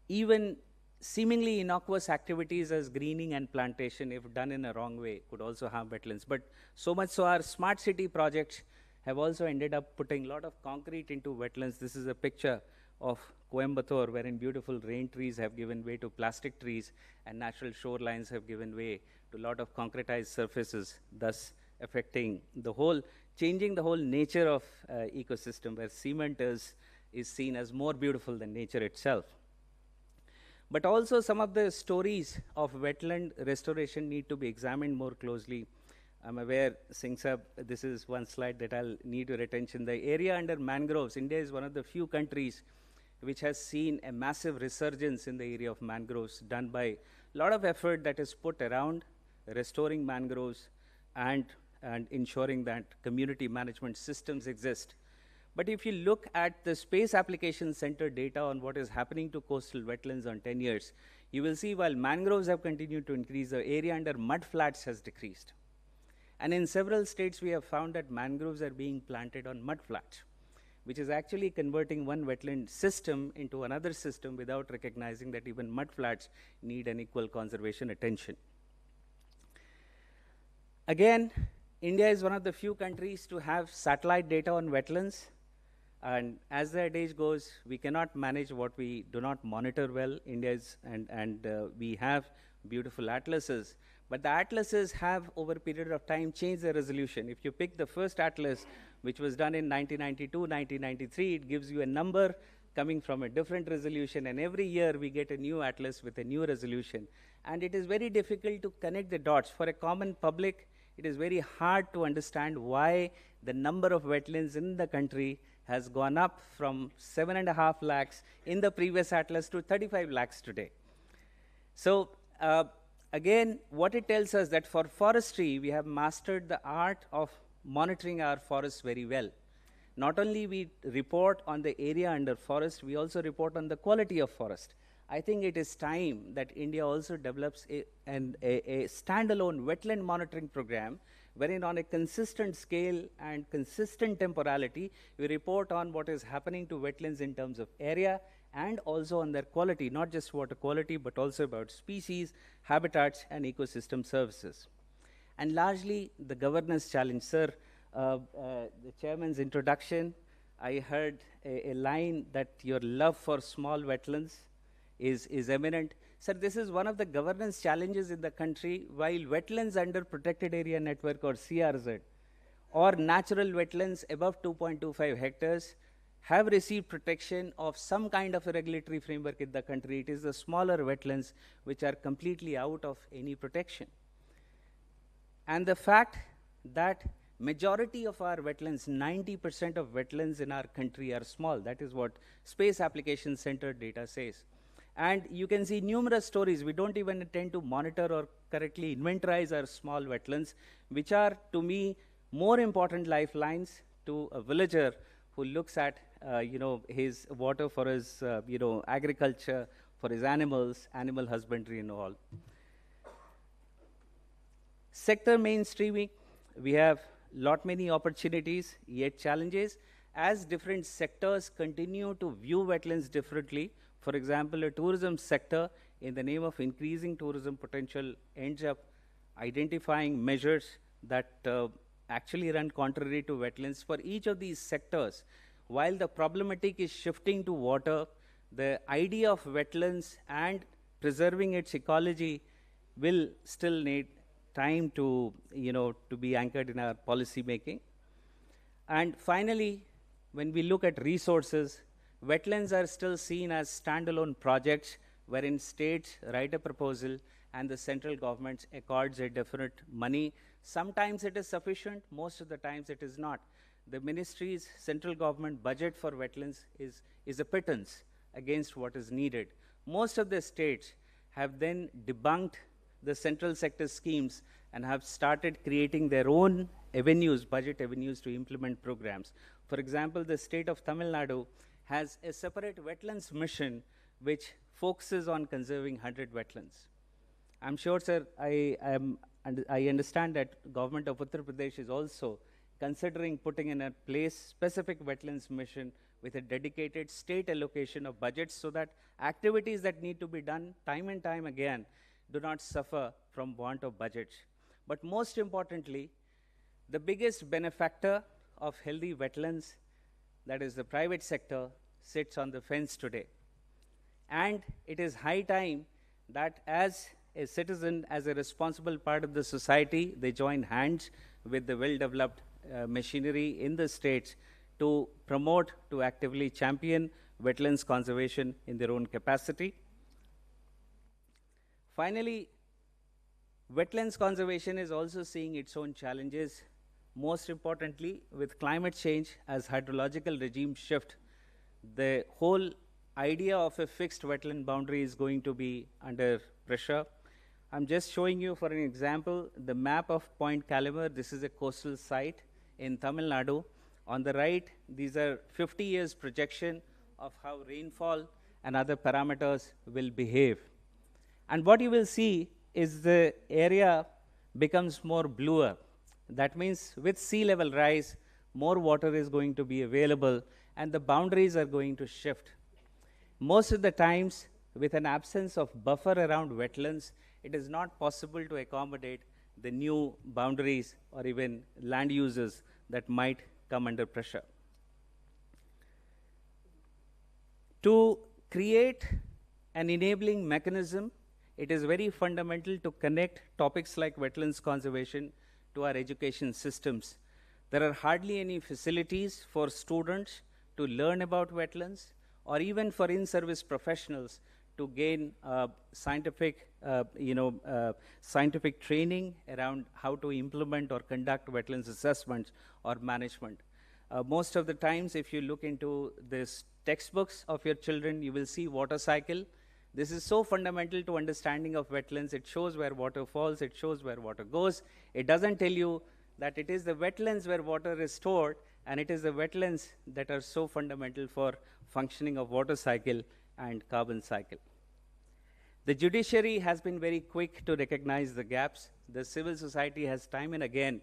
even seemingly innocuous activities as greening and plantation, if done in a wrong way, could also harm wetlands. But so much so our smart city projects have also ended up putting a lot of concrete into wetlands. This is a picture of Coimbatore, wherein beautiful rain trees have given way to plastic trees, and natural shorelines have given way to a lot of concretized surfaces, thus affecting the whole, changing the whole nature of ecosystem, where cement is seen as more beautiful than nature itself. But also some of the stories of wetland restoration need to be examined more closely. I'm aware, Singh Sahab, this is one slide that I'll need your attention. The area under mangroves, India is one of the few countries which has seen a massive resurgence in the area of mangroves, done by a lot of effort that is put around restoring mangroves and ensuring that community management systems exist. But if you look at the Space Applications Center data on what is happening to coastal wetlands on 10 years, you will see while mangroves have continued to increase, the area under mudflats has decreased. And in several states, we have found that mangroves are being planted on mudflats, which is actually converting one wetland system into another system without recognizing that even mudflats need an equal conservation attention. Again, India is one of the few countries to have satellite data on wetlands. And as the adage goes, we cannot manage what we do not monitor well. India is, we have beautiful atlases. But the atlases have, over a period of time, changed their resolution. If you pick the first atlas, which was done in 1992, 1993, it gives you a number coming from a different resolution. And every year, we get a new atlas with a new resolution. And it is very difficult to connect the dots. For a common public, it is very hard to understand why the number of wetlands in the country has gone up from 7.5 lakhs in the previous atlas to 35 lakhs today. So again, what it tells us that for forestry, we have mastered the art of monitoring our forests very well. Not only we report on the area under forest, we also report on the quality of forest. I think it is time that India also develops a standalone wetland monitoring program, wherein on a consistent scale and consistent temporality, we report on what is happening to wetlands in terms of area and also on their quality, not just water quality, but also about species, habitats, and ecosystem services. And largely, the governance challenge. Sir, the chairman's introduction, I heard a line that your love for small wetlands is eminent. Sir, this is one of the governance challenges in the country. While wetlands under protected area network, or CRZ, or natural wetlands above 2.25 hectares have received protection of some kind of a regulatory framework in the country. It is the smaller wetlands which are completely out of any protection. And the fact that majority of our wetlands, 90% of wetlands in our country are small. That is what Space Application Center data says. And you can see numerous stories. We don't even intend to monitor or correctly inventorize our small wetlands, which are, to me, more important lifelines to a villager who looks at, his water for his, agriculture, for his animals, animal husbandry and all. Sector mainstreaming, we have many opportunities, yet challenges, as different sectors continue to view wetlands differently. For example, a tourism sector, in the name of increasing tourism potential, ends up identifying measures that actually run contrary to wetlands. For each of these sectors, while the problematic is shifting to water, the idea of wetlands and preserving its ecology will still need time to, to be anchored in our policy making. And finally, when we look at resources, wetlands are still seen as standalone projects wherein states write a proposal and the central government accords a definite money. Sometimes it is sufficient, most of the times it is not. The ministry's central government budget for wetlands is a pittance against what is needed. Most of the states have then debunked the central sector schemes and have started creating their own avenues, budget avenues to implement programs. For example, the state of Tamil Nadu has a separate wetlands mission which focuses on conserving 100 wetlands. I'm sure, sir, I understand that government of Uttar Pradesh is also considering putting in a place specific wetlands mission with a dedicated state allocation of budgets so that activities that need to be done time and time again do not suffer from want of budgets. But most importantly, the biggest benefactor of healthy wetlands, that is the private sector, sits on the fence today. And it is high time that as a citizen, as a responsible part of the society, they join hands with the well-developed machinery in the states to promote, to actively champion wetlands conservation in their own capacity. Finally, wetlands conservation is also seeing its own challenges. Most importantly, with climate change as hydrological regime shift, the whole idea of a fixed wetland boundary is going to be under pressure. I'm just showing you for an example, the map of Point Calimere. This is a coastal site in Tamil Nadu. On the right, these are 50 years projection of how rainfall and other parameters will behave. And what you will see is the area becomes more bluer. That means with sea level rise, more water is going to be available and the boundaries are going to shift. Most of the times, with an absence of buffer around wetlands, it is not possible to accommodate the new boundaries or even land uses that might come under pressure. To create an enabling mechanism, it is very fundamental to connect topics like wetlands conservation to our education systems. There are hardly any facilities for students to learn about wetlands or even for in-service professionals to gain scientific training around how to implement or conduct wetlands assessments or management. Most of the times, if you look into this textbooks of your children, you will see water cycle. This is so fundamental to understanding of wetlands. It shows where water falls, it shows where water goes. It doesn't tell you that it is the wetlands where water is stored, and it is the wetlands that are so fundamental for functioning of water cycle and carbon cycle. The judiciary has been very quick to recognize the gaps. The civil society has time and again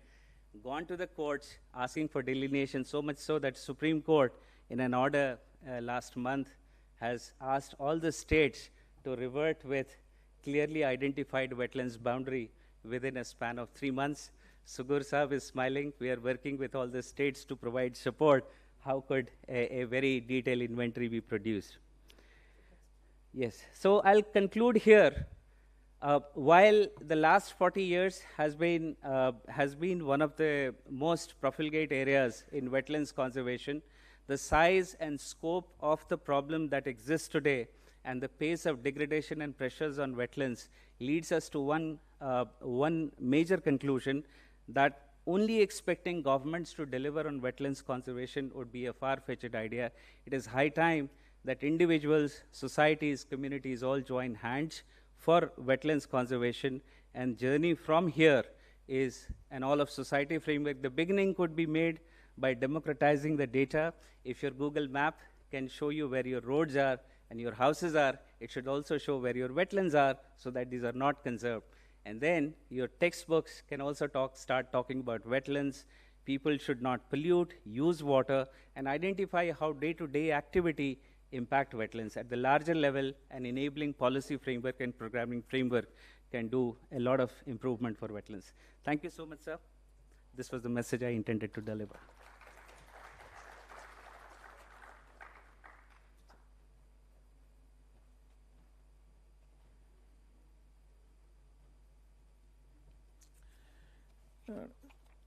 gone to the courts asking for delineation, so much so that Supreme Court in an order last month has asked all the states to revert with clearly identified wetlands boundary within a span of 3 months. Sugoor Sahab is smiling. We are working with all the states to provide support. How could a very detailed inventory be produced? Yes, so I'll conclude here. While the last 40 years has been one of the most profligate areas in wetlands conservation, The size and scope of the problem that exists today and the pace of degradation and pressures on wetlands leads us to one major conclusion, that only expecting governments to deliver on wetlands conservation would be a far-fetched idea. It is high time that individuals, societies, communities all join hands for wetlands conservation, and journey from here is an all-of-society framework. The beginning could be made by democratizing the data. If your Google map can show you where your roads are and your houses are, it should also show where your wetlands are, so that these are not conserved. And then your textbooks can also start talking about wetlands. People should not pollute, use water, and identify how day-to-day activity impact wetlands. At the larger level, an enabling policy framework and programming framework can do a lot of improvement for wetlands. Thank you so much, sir. This was the message I intended to deliver.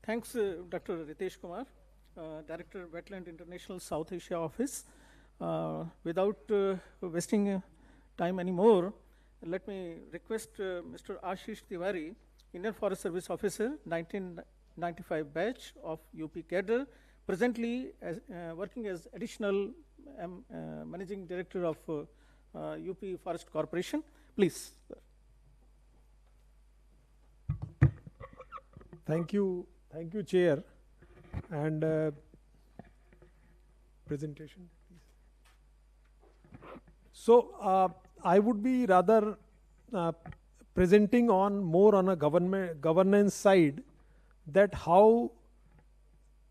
Thanks, Dr. Ritesh Kumar, Director, Wetland International South Asia Office. Without wasting time anymore, let me request Mr. Ashish Tiwari, Indian Forest Service Officer, 1995 batch of UP cadre, presently as, working as additional Managing Director of UP Forest Corporation. Please. Thank you, Chair. And presentation, please. So I would be rather presenting more on a governance side, that how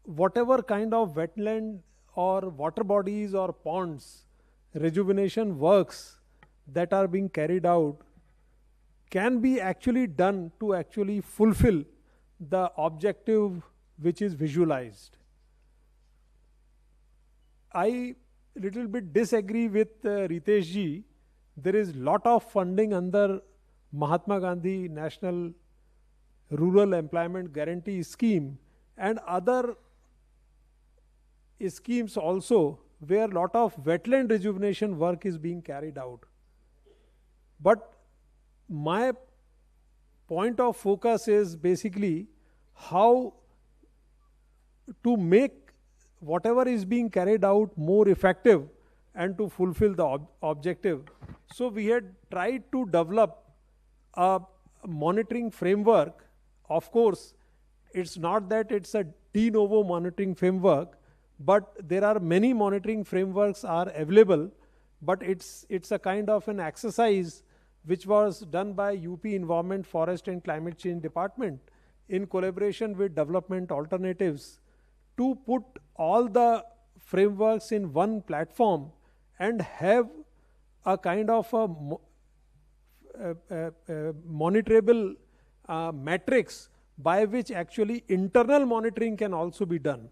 whatever kind of wetland or water bodies or ponds rejuvenation works that are being carried out can be actually done to actually fulfill the objective which is visualized. I little bit disagree with Ritesh ji. There is lot of funding under Mahatma Gandhi National Rural Employment Guarantee Scheme and other schemes also, where lot of wetland rejuvenation work is being carried out. But my point of focus is basically how to make whatever is being carried out more effective and to fulfill the objective. So we had tried to develop a monitoring framework. Of course, it's not that it's a de novo monitoring framework, but there are many monitoring frameworks are available, but it's a kind of an exercise which was done by UP Environment, Forest and Climate Change Department in collaboration with Development Alternatives to put all the frameworks in one platform and have a kind of a monitorable matrix by which actually internal monitoring can also be done.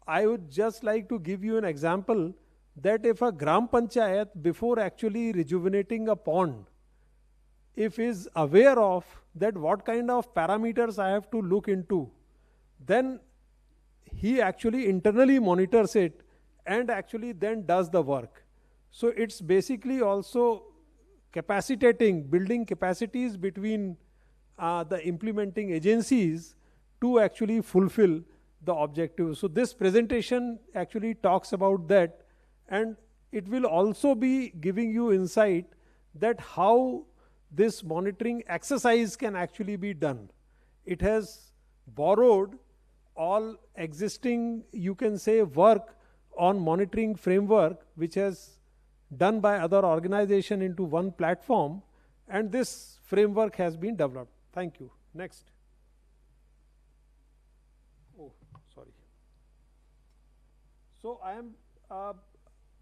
I would just like to give you an example that if a Gram Panchayat, before actually rejuvenating a pond, if is aware of that what kind of parameters I have to look into, then he actually internally monitors it and actually then does the work. So it's basically also capacitating, building capacities between the implementing agencies to actually fulfill the objective. So this presentation actually talks about that, and it will also be giving you insight that how this monitoring exercise can actually be done. It has borrowed all existing, you can say, work on monitoring framework which has done by other organization into one platform, and this framework has been developed. Thank you. Next. Oh, sorry. So I am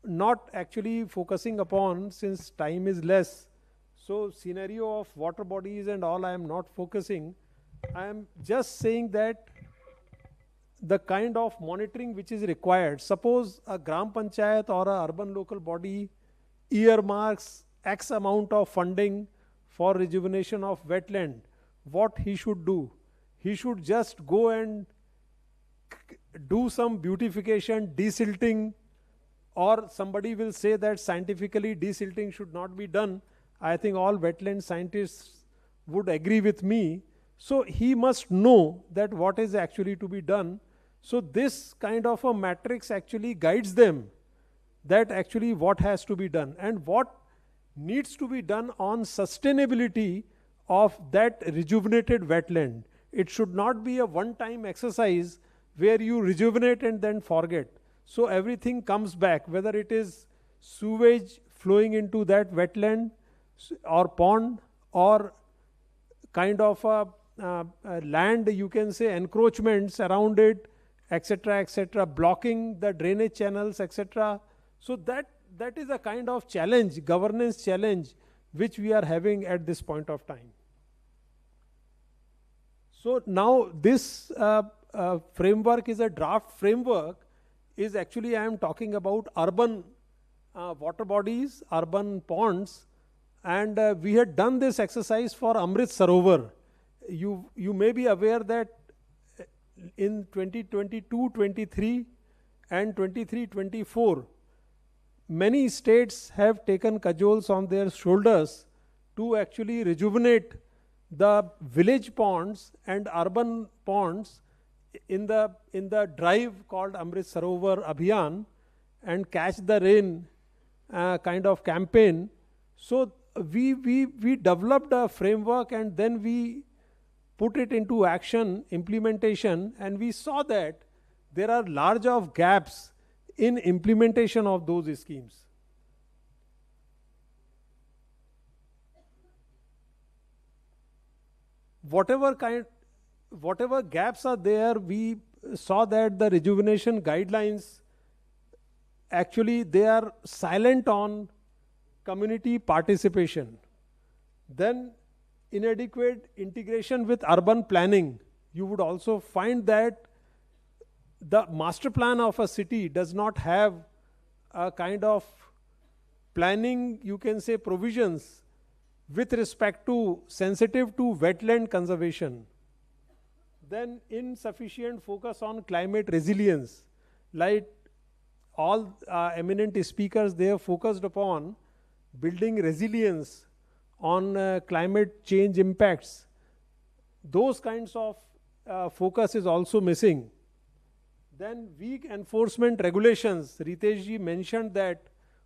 not actually focusing upon, since time is less, so scenario of water bodies and all I am not focusing. I am just saying that the kind of monitoring which is required. Suppose a Gram Panchayat or a urban local body earmarks X amount of funding for rejuvenation of wetland. What he should do? He should just go and do some beautification, desilting, or somebody will say that scientifically desilting should not be done. I think all wetland scientists would agree with me. So he must know that what is actually to be done. So this kind of a matrix actually guides them that actually what has to be done and what needs to be done on sustainability of that rejuvenated wetland. It should not be a one-time exercise where you rejuvenate and then forget. So everything comes back, whether it is sewage flowing into that wetland or pond, or kind of a land, you can say, encroachments around it, etc., blocking the drainage channels, etc. So that is a kind of challenge, governance challenge, which we are having at this point of time. So now this framework is a draft framework. Is actually I am talking about urban water bodies, urban ponds, and we had done this exercise for Amrit Sarovar. You may be aware that in 2022-23 and 23-24, many states have taken cajoles on their shoulders to actually rejuvenate the village ponds and urban ponds in the drive called Amrit Sarovar Abhiyan and Catch the Rain kind of campaign. So we developed a framework and then we put it into action, implementation, and we saw that there are large of gaps in implementation of those schemes. Whatever gaps are there, we saw that the rejuvenation guidelines, actually they are silent on community participation. Then inadequate integration with urban planning. You would also find that the master plan of a city does not have a kind of planning, you can say, provisions with respect to sensitive to wetland conservation. Then insufficient focus on climate resilience. Like all eminent speakers, they have focused upon building resilience on climate change impacts. Those kinds of focus is also missing. Then weak enforcement regulations. Ritesh ji mentioned that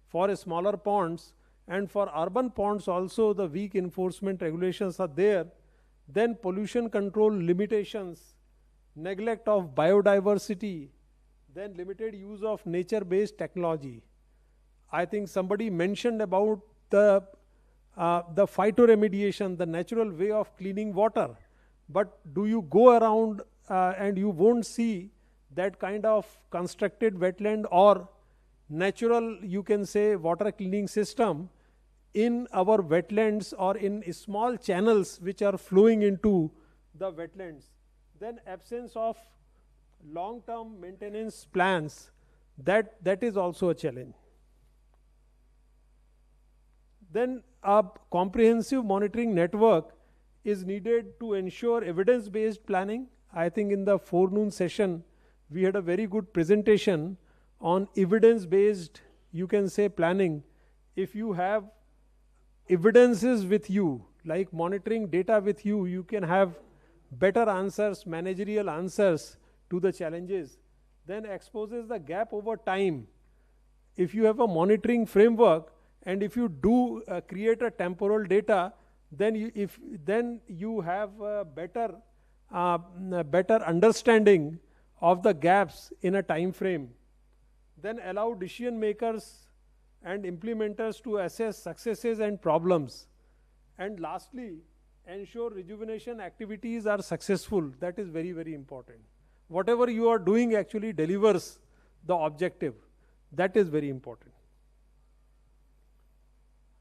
for smaller ponds and for urban ponds also the weak enforcement regulations are there. Then pollution control limitations, neglect of biodiversity, then limited use of nature-based technology. I think somebody mentioned about the phytoremediation, the natural way of cleaning water. But do you go around and you won't see that kind of constructed wetland or natural, you can say, water cleaning system in our wetlands or in small channels which are flowing into the wetlands. Then absence of long-term maintenance plans, that is also a challenge. Then a comprehensive monitoring network is needed to ensure evidence-based planning. I think in the forenoon session, we had a very good presentation on evidence-based, you can say, planning. If you have evidences with you, like monitoring data with you, you can have better answers, managerial answers to the challenges. Then exposes the gap over time. If you have a monitoring framework and if you do create a temporal data, then you have a better understanding of the gaps in a time frame. Then allow decision makers and implementers to assess successes and problems. And lastly, ensure rejuvenation activities are successful. That is very, very important. Whatever you are doing actually delivers the objective. That is very important.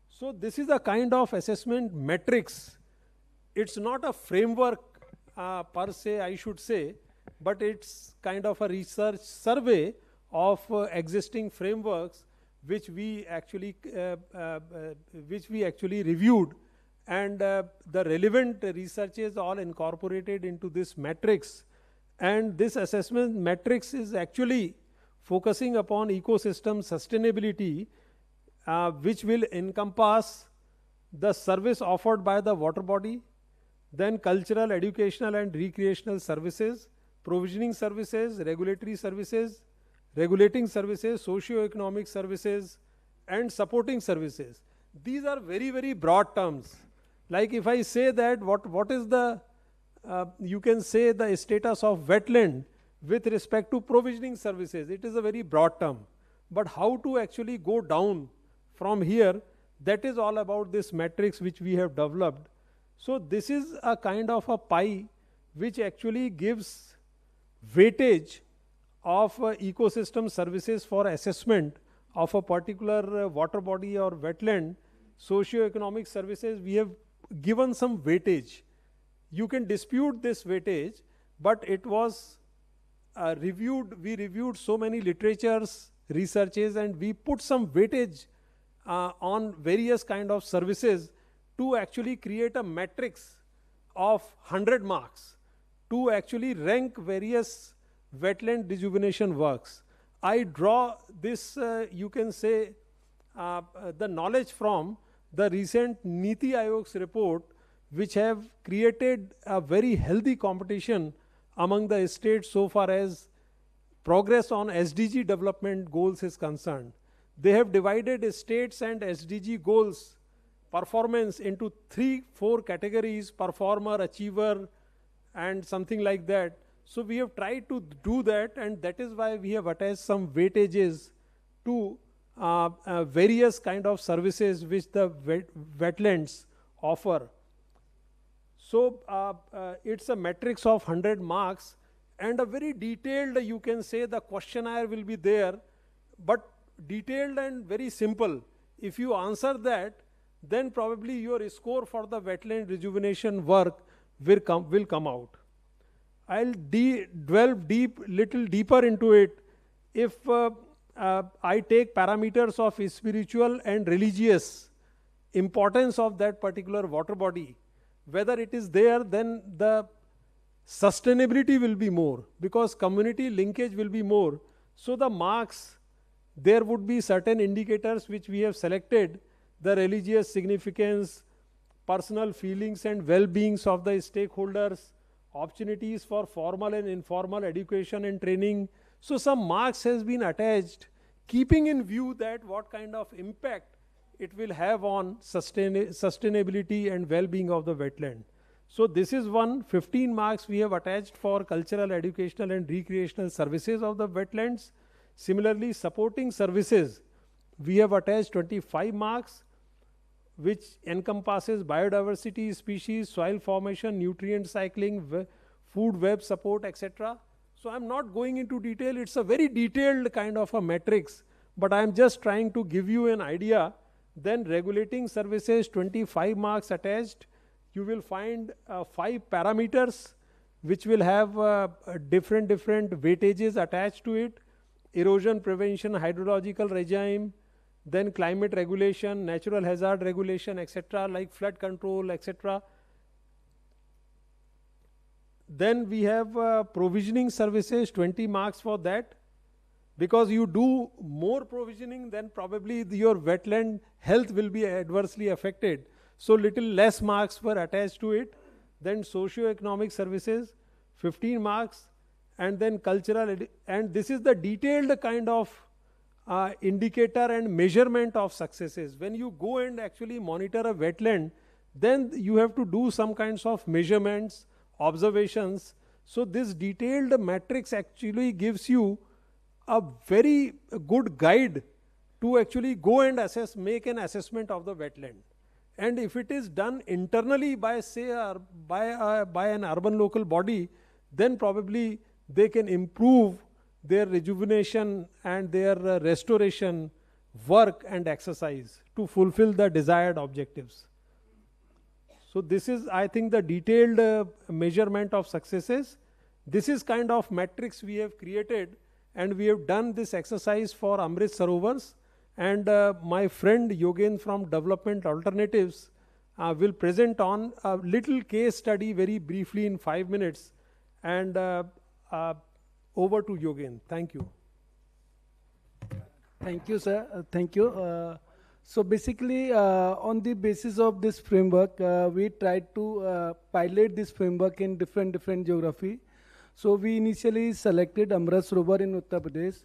So this is a kind of assessment matrix. It's not a framework per se, I should say, but it's kind of a research survey of existing frameworks which we actually reviewed, and the relevant research is all incorporated into this matrix, And this assessment matrix is actually focusing upon ecosystem sustainability, which will encompass the service offered by the water body, then cultural, educational and recreational services, provisioning services, regulatory services, regulating services, socio-economic services and supporting services. These are very, very broad terms. Like if I say that what is the, you can say the status of wetland with respect to provisioning services, it is a very broad term. But how to actually go down from here, that is all about this matrix which we have developed. So this is a kind of a pie which actually gives weightage of ecosystem services for assessment of a particular water body or wetland. Socio-economic services, we have given some weightage. You can dispute this weightage, but it was reviewed. We reviewed so many literatures, researches, and we put some weightage on various kind of services to actually create a matrix of 100 marks to actually rank various wetland rejuvenation works. I draw this, you can say, the knowledge from the recent Niti Aayog's report, which have created a very healthy competition among the states so far as progress on SDG development goals is concerned. They have divided states and SDG goals performance into 3-4 categories: performer, achiever, and something like that. So we have tried to do that, and that is why we have attached some weightages to various kind of services which the wetlands offer. So it's a matrix of 100 marks and a very detailed, you can say the questionnaire will be there, but detailed and very simple. If you answer that, then probably your score for the wetland rejuvenation work will come out. I'll delve little deeper into it. If I take parameters of spiritual and religious importance of that particular water body, whether it is there, then the sustainability will be more because community linkage will be more. So the marks, there would be certain indicators which we have selected: the religious significance, personal feelings and well-beings of the stakeholders, opportunities for formal and informal education and training. So some marks has been attached, keeping in view that what kind of impact it will have on sustainability and well-being of the wetland. So this is 15 marks we have attached for cultural, educational and recreational services of the wetlands. Similarly, supporting services, we have attached 25 marks, which encompasses biodiversity, species, soil formation, nutrient cycling, food web support, etc. So I'm not going into detail. It's a very detailed kind of a matrix, but I'm just trying to give you an idea. Then regulating services, 25 marks attached. You will find 5 parameters which will have different weightages attached to it: erosion prevention, hydrological regime, then climate regulation, natural hazard regulation, etc., like flood control, etc. Then we have provisioning services, 20 marks for that. Because you do more provisioning, then probably your wetland health will be adversely affected. So little less marks were attached to it. Then socio-economic services, 15 marks. And then cultural, and this is the detailed kind of indicator and measurement of successes. When you go and actually monitor a wetland, then you have to do some kinds of measurements, observations. So this detailed matrix actually gives you a very good guide to actually go and assess, make an assessment of the wetland. And if it is done internally by, say, by an urban local body, then probably they can improve their rejuvenation and their restoration work and exercise to fulfill the desired objectives. So this is, I think, the detailed measurement of successes. This is kind of matrix we have created, and we have done this exercise for Amrit Sarovars. And my friend Yogen from Development Alternatives will present on a little case study very briefly in 5 minutes. And Over to Yogen. Thank you. Thank you, sir. Thank you. So basically, on the basis of this framework, we tried to pilot this framework in different geography. So we initially selected Amrit Sarovar in Uttar Pradesh.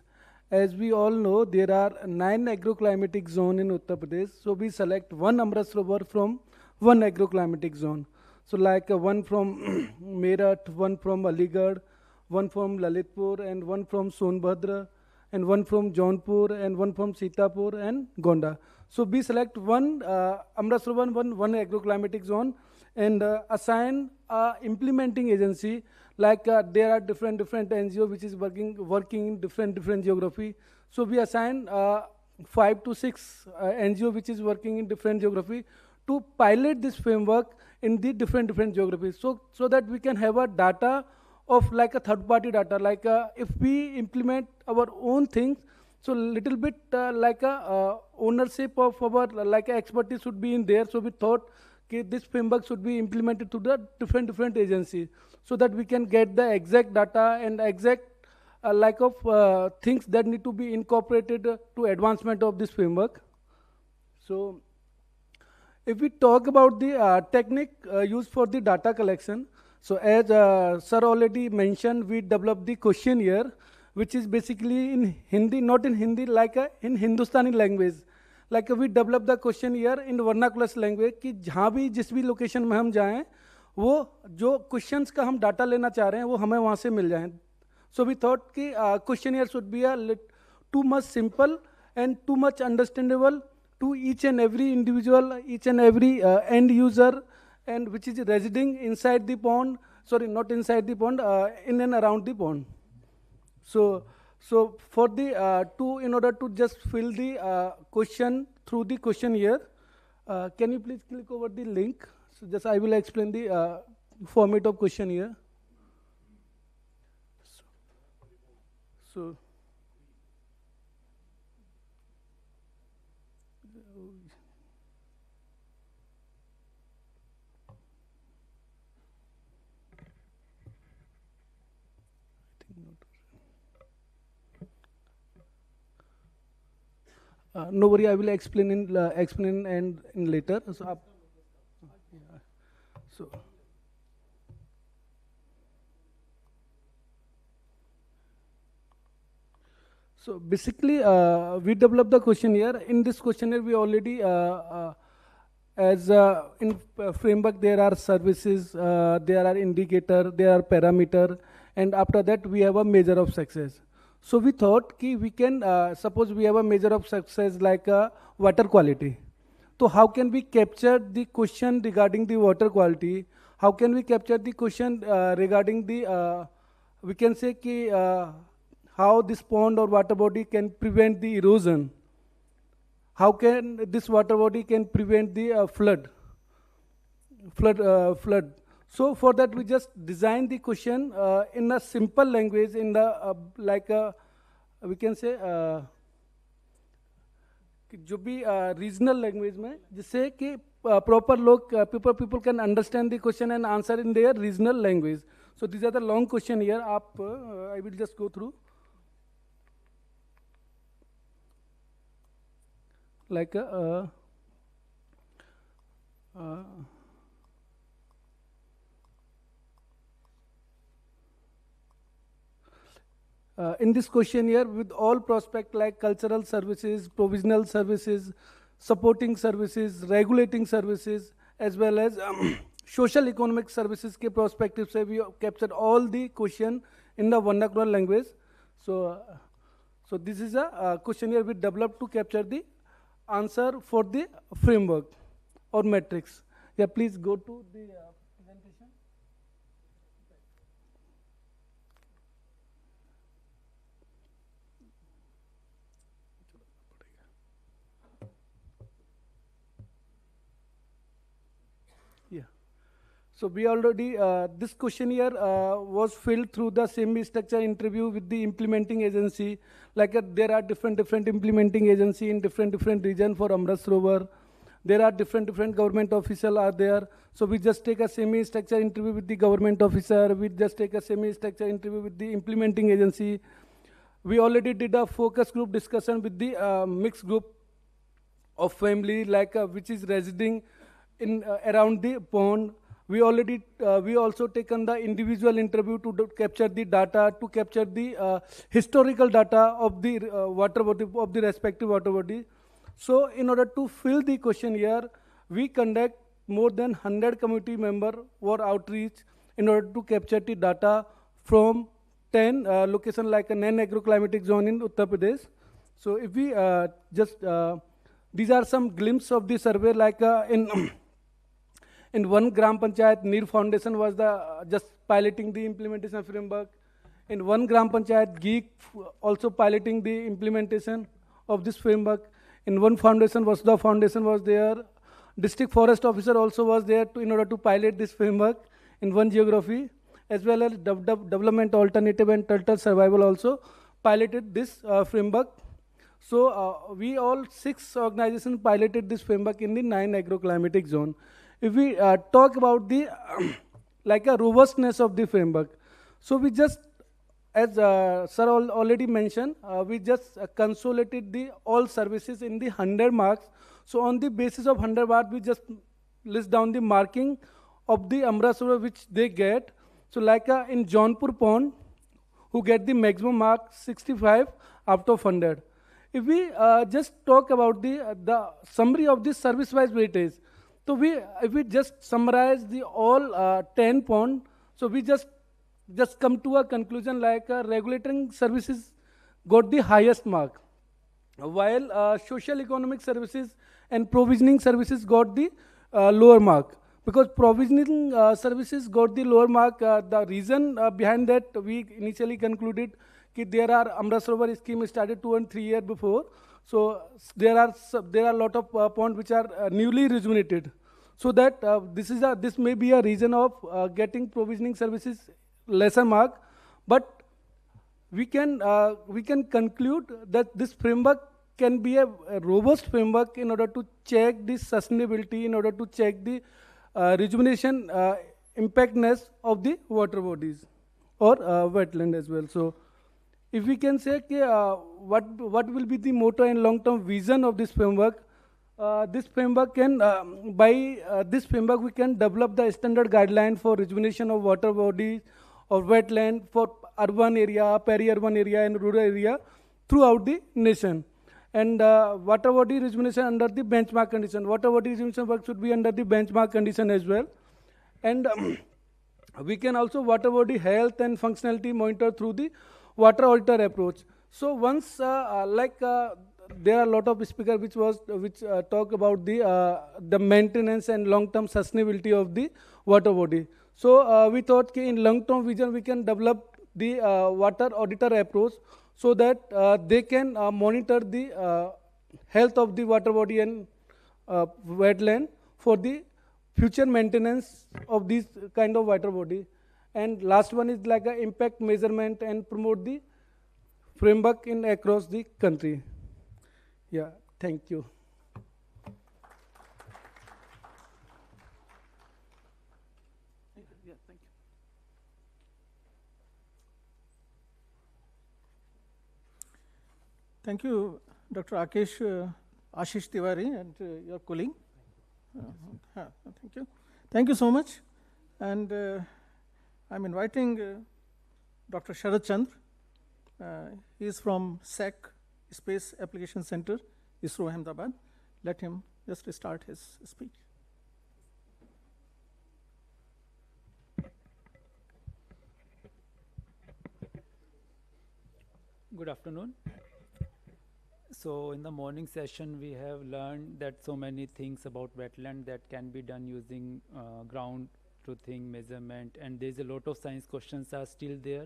As we all know, there are 9 agroclimatic zones in Uttar Pradesh. So we select one Amrit Sarovar from one agroclimatic zone. So like one from Meerut, one from Aligarh, one from Lalitpur, and one from Sonbhadra, and one from Jaunpur, and one from Sitapur and Gonda. So we select one Amrit Sarovar, one agroclimatic zone, and assign a implementing agency. Like there are different NGO which is working in different geography. So we assign 5 to 6 NGO which is working in different geography to pilot this framework in the different geographies. So that we can have a data of like a third party data. Like if we implement our own things, so little bit like a ownership of our like expertise should be in there. So we thought this framework should be implemented to the different agencies, so that we can get the exact data and exact like of things that need to be incorporated to advancement of this framework. So if we talk about the technique used for the data collection, so as sir already mentioned, we developed the questionnaire, which is basically in Hindi, not in Hindi, like in Hindustani language. Like we develop the questionnaire in vernacular language कि जहाँ भी जिस भी location में हम जाएं वो जो क्वेश्चंस का हम डाटा लेना चाह रहे हैं वो हमें वहाँ से मिल जाएं. So we thought कि questionnaire should be too much simple and too much understandable to each and every individual, each and every end user, and which is residing inside the pond, sorry, not inside the pond, in and around the pond. So for the in order to just fill the question through the questionnaire, can you please click over the link? So just I will explain the format of questionnaire. So no worry, I will explain in later. So basically, we developed the questionnaire. In this questionnaire, we already, as in framework, there are services, there are indicator, there are parameter, and after that, we have a measure of success. So we thought कि we can, suppose we have a measure of success like water quality. So how can we capture the question regarding the water quality? How can we capture the question regarding the, we can say कि how this pond or water body can prevent the erosion? How can this water body can prevent the flood? So for that we just design the question in a simple language, in the like we can say जो भी regional language में, जिससे कि proper लोग people can understand the question and answer in their regional language. So these are the long question here. I will just go through. Like in this questionnaire, with all prospect like cultural services, provisional services, supporting services, regulating services, as well as social economic services के perspective से we captured all the question in the vernacular language. So this is a questionnaire we developed to capture the answer for the framework or metrics. Yeah, please go to the presentation. Yeah. So we already, this questionnaire was filled through the semi-structure interview with the implementing agency. Like there are different implementing agency in different region for Amrit Sarovar. There are different government officials are there. So we just take a semi-structured interview with the government officer. We just take a semi-structured interview with the implementing agency. We already did a focus group discussion with the mixed group of family, like which is residing in around the pond. We also taken the individual interview to capture the data, to capture the historical data of the water body, of the respective water body. So in order to fill the questionnaire, we conduct more than 100 community member or outreach in order to capture the data from 10 locations like a non-agroclimatic zone in Uttar Pradesh. So if we these are some glimpses of the survey, like in one Gram Panchayat, NIR Foundation was just piloting the implementation framework. In one Gram Panchayat, GEER also piloting the implementation of this framework. In one foundation, Vasudha Foundation was there. District Forest Officer also was there in order to pilot this framework in one geography, as well as Development Alternative and Turtle Survival also piloted this framework. So we all 6 organizations piloted this framework in the 9 agroclimatic zone. If we talk about the like a robustness of the framework, so we just, as sir already mentioned, we just consolidated the all services in the 100 marks. So on the basis of 100 marks, we just list down the marking of the Amrasura which they get. So like in Jaunpur Pond, who get the maximum mark 65 out of 100. If we just talk about the summary of the service-wise weightage, so if we just summarize the all 10 pond, so we just come to a conclusion like regulating services got the highest mark, while social economic services and provisioning services got the lower mark. Because provisioning services got the lower mark, the reason behind that, we initially concluded that there are Amrit Sarovar scheme started 2 and 3 years before. So there are a lot of ponds which are newly rejuvenated. So that this may be a reason of getting provisioning services lesser mark, but we can conclude that this framework can be a robust framework in order to check the sustainability, in order to check the rejuvenation impactness of the water bodies or wetland as well. So if we can say what will be the motto and long-term vision of this framework, this framework can, by this framework we can develop the standard guideline for rejuvenation of water bodies or wetland for urban area, peri-urban area and rural area throughout the nation. And water body rejuvenation under the benchmark condition. Water body rejuvenation work should be under the benchmark condition as well. And we can also water body health and functionality monitor through the water auditor approach. So once there are a lot of speakers which talk about the maintenance and long-term sustainability of the water body. So we thought in long-term vision we can develop the water auditor approach so that they can monitor the health of the water body and wetland for the future maintenance of these kind of water body. And last one is like a impact measurement and promote the framework in across the country. Yeah, thank you. Thank you, Dr. Ashish Tiwari and your colleague. Thank you. Thank you so much. And I'm inviting Dr. Sharad Chandra. He is from SAC, Space Application Center, ISRO Ahmedabad. Let him just start his speech. Good afternoon. So in the morning session, we have learned that so many things about wetland that can be done using ground truthing, measurement, and there's a lot of science questions are still there,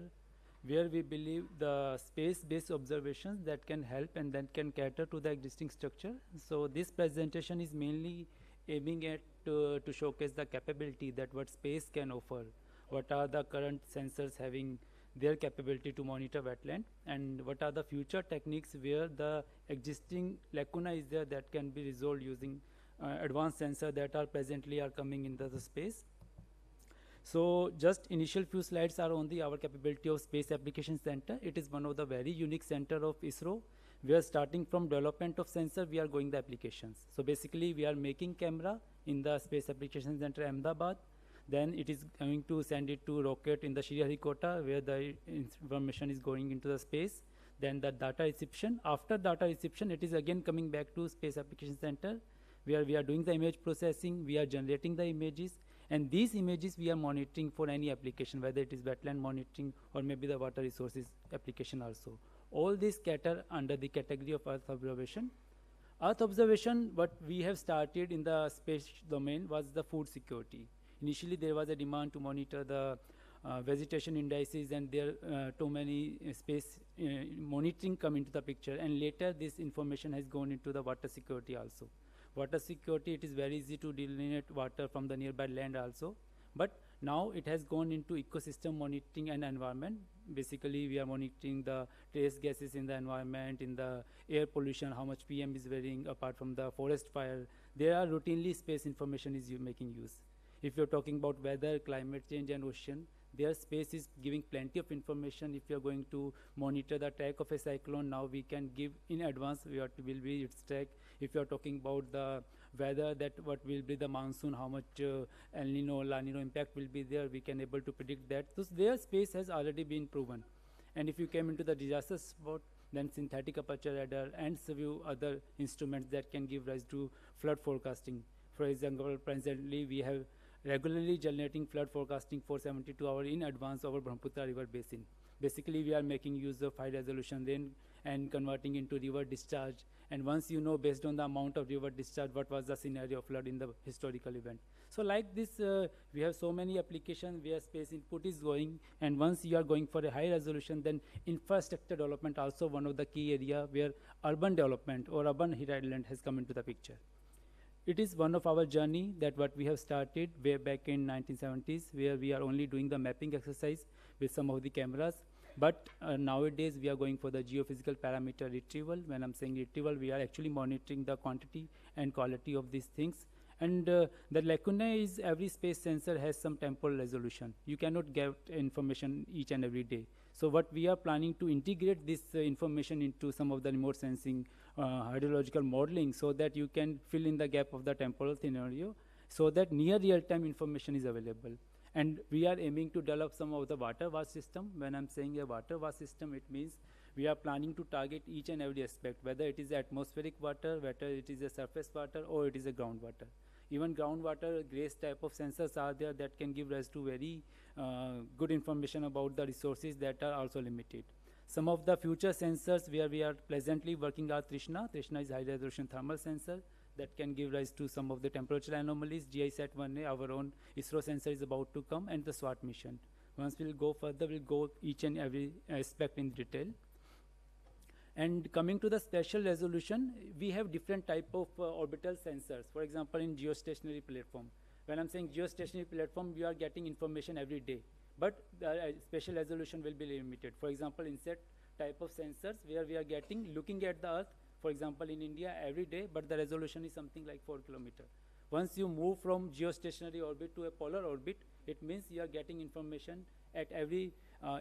where we believe the space-based observations that can help and that can cater to the existing structure. So this presentation is mainly aiming at to showcase the capability that what space can offer, what are the current sensors having their capability to monitor wetland, and what are the future techniques where the existing lacuna is there that can be resolved using advanced sensors that are presently are coming into the space. So just initial few slides are on our capability of Space Application Center. It is one of the very unique center of ISRO. We are starting from development of sensor, we are going the applications. So basically we are making camera in the Space Application Center Ahmedabad. Then it is going to send it to rocket in the Sriharikota where the information is going into the space. Then the data reception. After data reception, it is again coming back to Space Application Center where we are doing the image processing, we are generating the images, and these images we are monitoring for any application, whether it is wetland monitoring or maybe the water resources application also. All these cater under the category of Earth observation. Earth observation, what we have started in the space domain was the food security. Initially, there was a demand to monitor the vegetation indices, and there too many space monitoring come into the picture, and later this information has gone into the water security also. Water security, it is very easy to delineate water from the nearby land also, but now it has gone into ecosystem monitoring and environment. Basically, we are monitoring the trace gases in the environment, in the air pollution, how much PM is varying apart from the forest fire. There are routinely space information is making use. If you're talking about weather, climate change and ocean, their space is giving plenty of information. If you're going to monitor the track of a cyclone, now we can give in advance what will be its track. If you're talking about the weather, that what will be the monsoon, how much El Nino, La Nino impact will be there, we can able to predict that. So their space has already been proven. And if you came into the disaster spot, then synthetic aperture radar and several other instruments that can give rise to flood forecasting. For example, presently we have regularly generating flood forecasting for 72 hours in advance over Brahmaputra river basin. Basically, we are making use of high resolution rain and converting into river discharge. And once you know based on the amount of river discharge, what was the scenario of flood in the historical event. So like this, we have so many applications where space input is going. And once you are going for a high resolution, then infrastructure development also one of the key area where urban development or urban hinterland has come into the picture. It is one of our journey that what we have started way back in 1970s, where we are only doing the mapping exercise with some of the cameras. But nowadays we are going for the geophysical parameter retrieval. When I'm saying retrieval, we are actually monitoring the quantity and quality of these things. And the lacuna is every space sensor has some temporal resolution. You cannot get information each and every day. So what we are planning to integrate this information into some of the remote sensing hydrological modeling so that you can fill in the gap of the temporal scenario so that near real-time information is available. And we are aiming to develop some of the water vast system. When I'm saying a water vast system, it means we are planning to target each and every aspect, whether it is atmospheric water, whether it is a surface water, or it is a groundwater. Even groundwater, GRACE type of sensors are there that can give rise to very good information about the resources that are also limited. Some of the future sensors where we are presently working are Trishna. Trishna is high resolution thermal sensor that can give rise to some of the temperature anomalies. GISAT-1A, our own ISRO sensor is about to come, and the SWAT mission. Once we'll go further, we'll go each and every aspect in detail. And coming to the spatial resolution, we have different type of orbital sensors. For example, in geostationary platform. When I'm saying geostationary platform, we are getting information every day. But the spatial resolution will be limited. For example, inset type of sensors where we are getting, looking at the Earth, for example, in India every day, but the resolution is something like 4 kilometers. Once you move from geostationary orbit to a polar orbit, it means you are getting information at every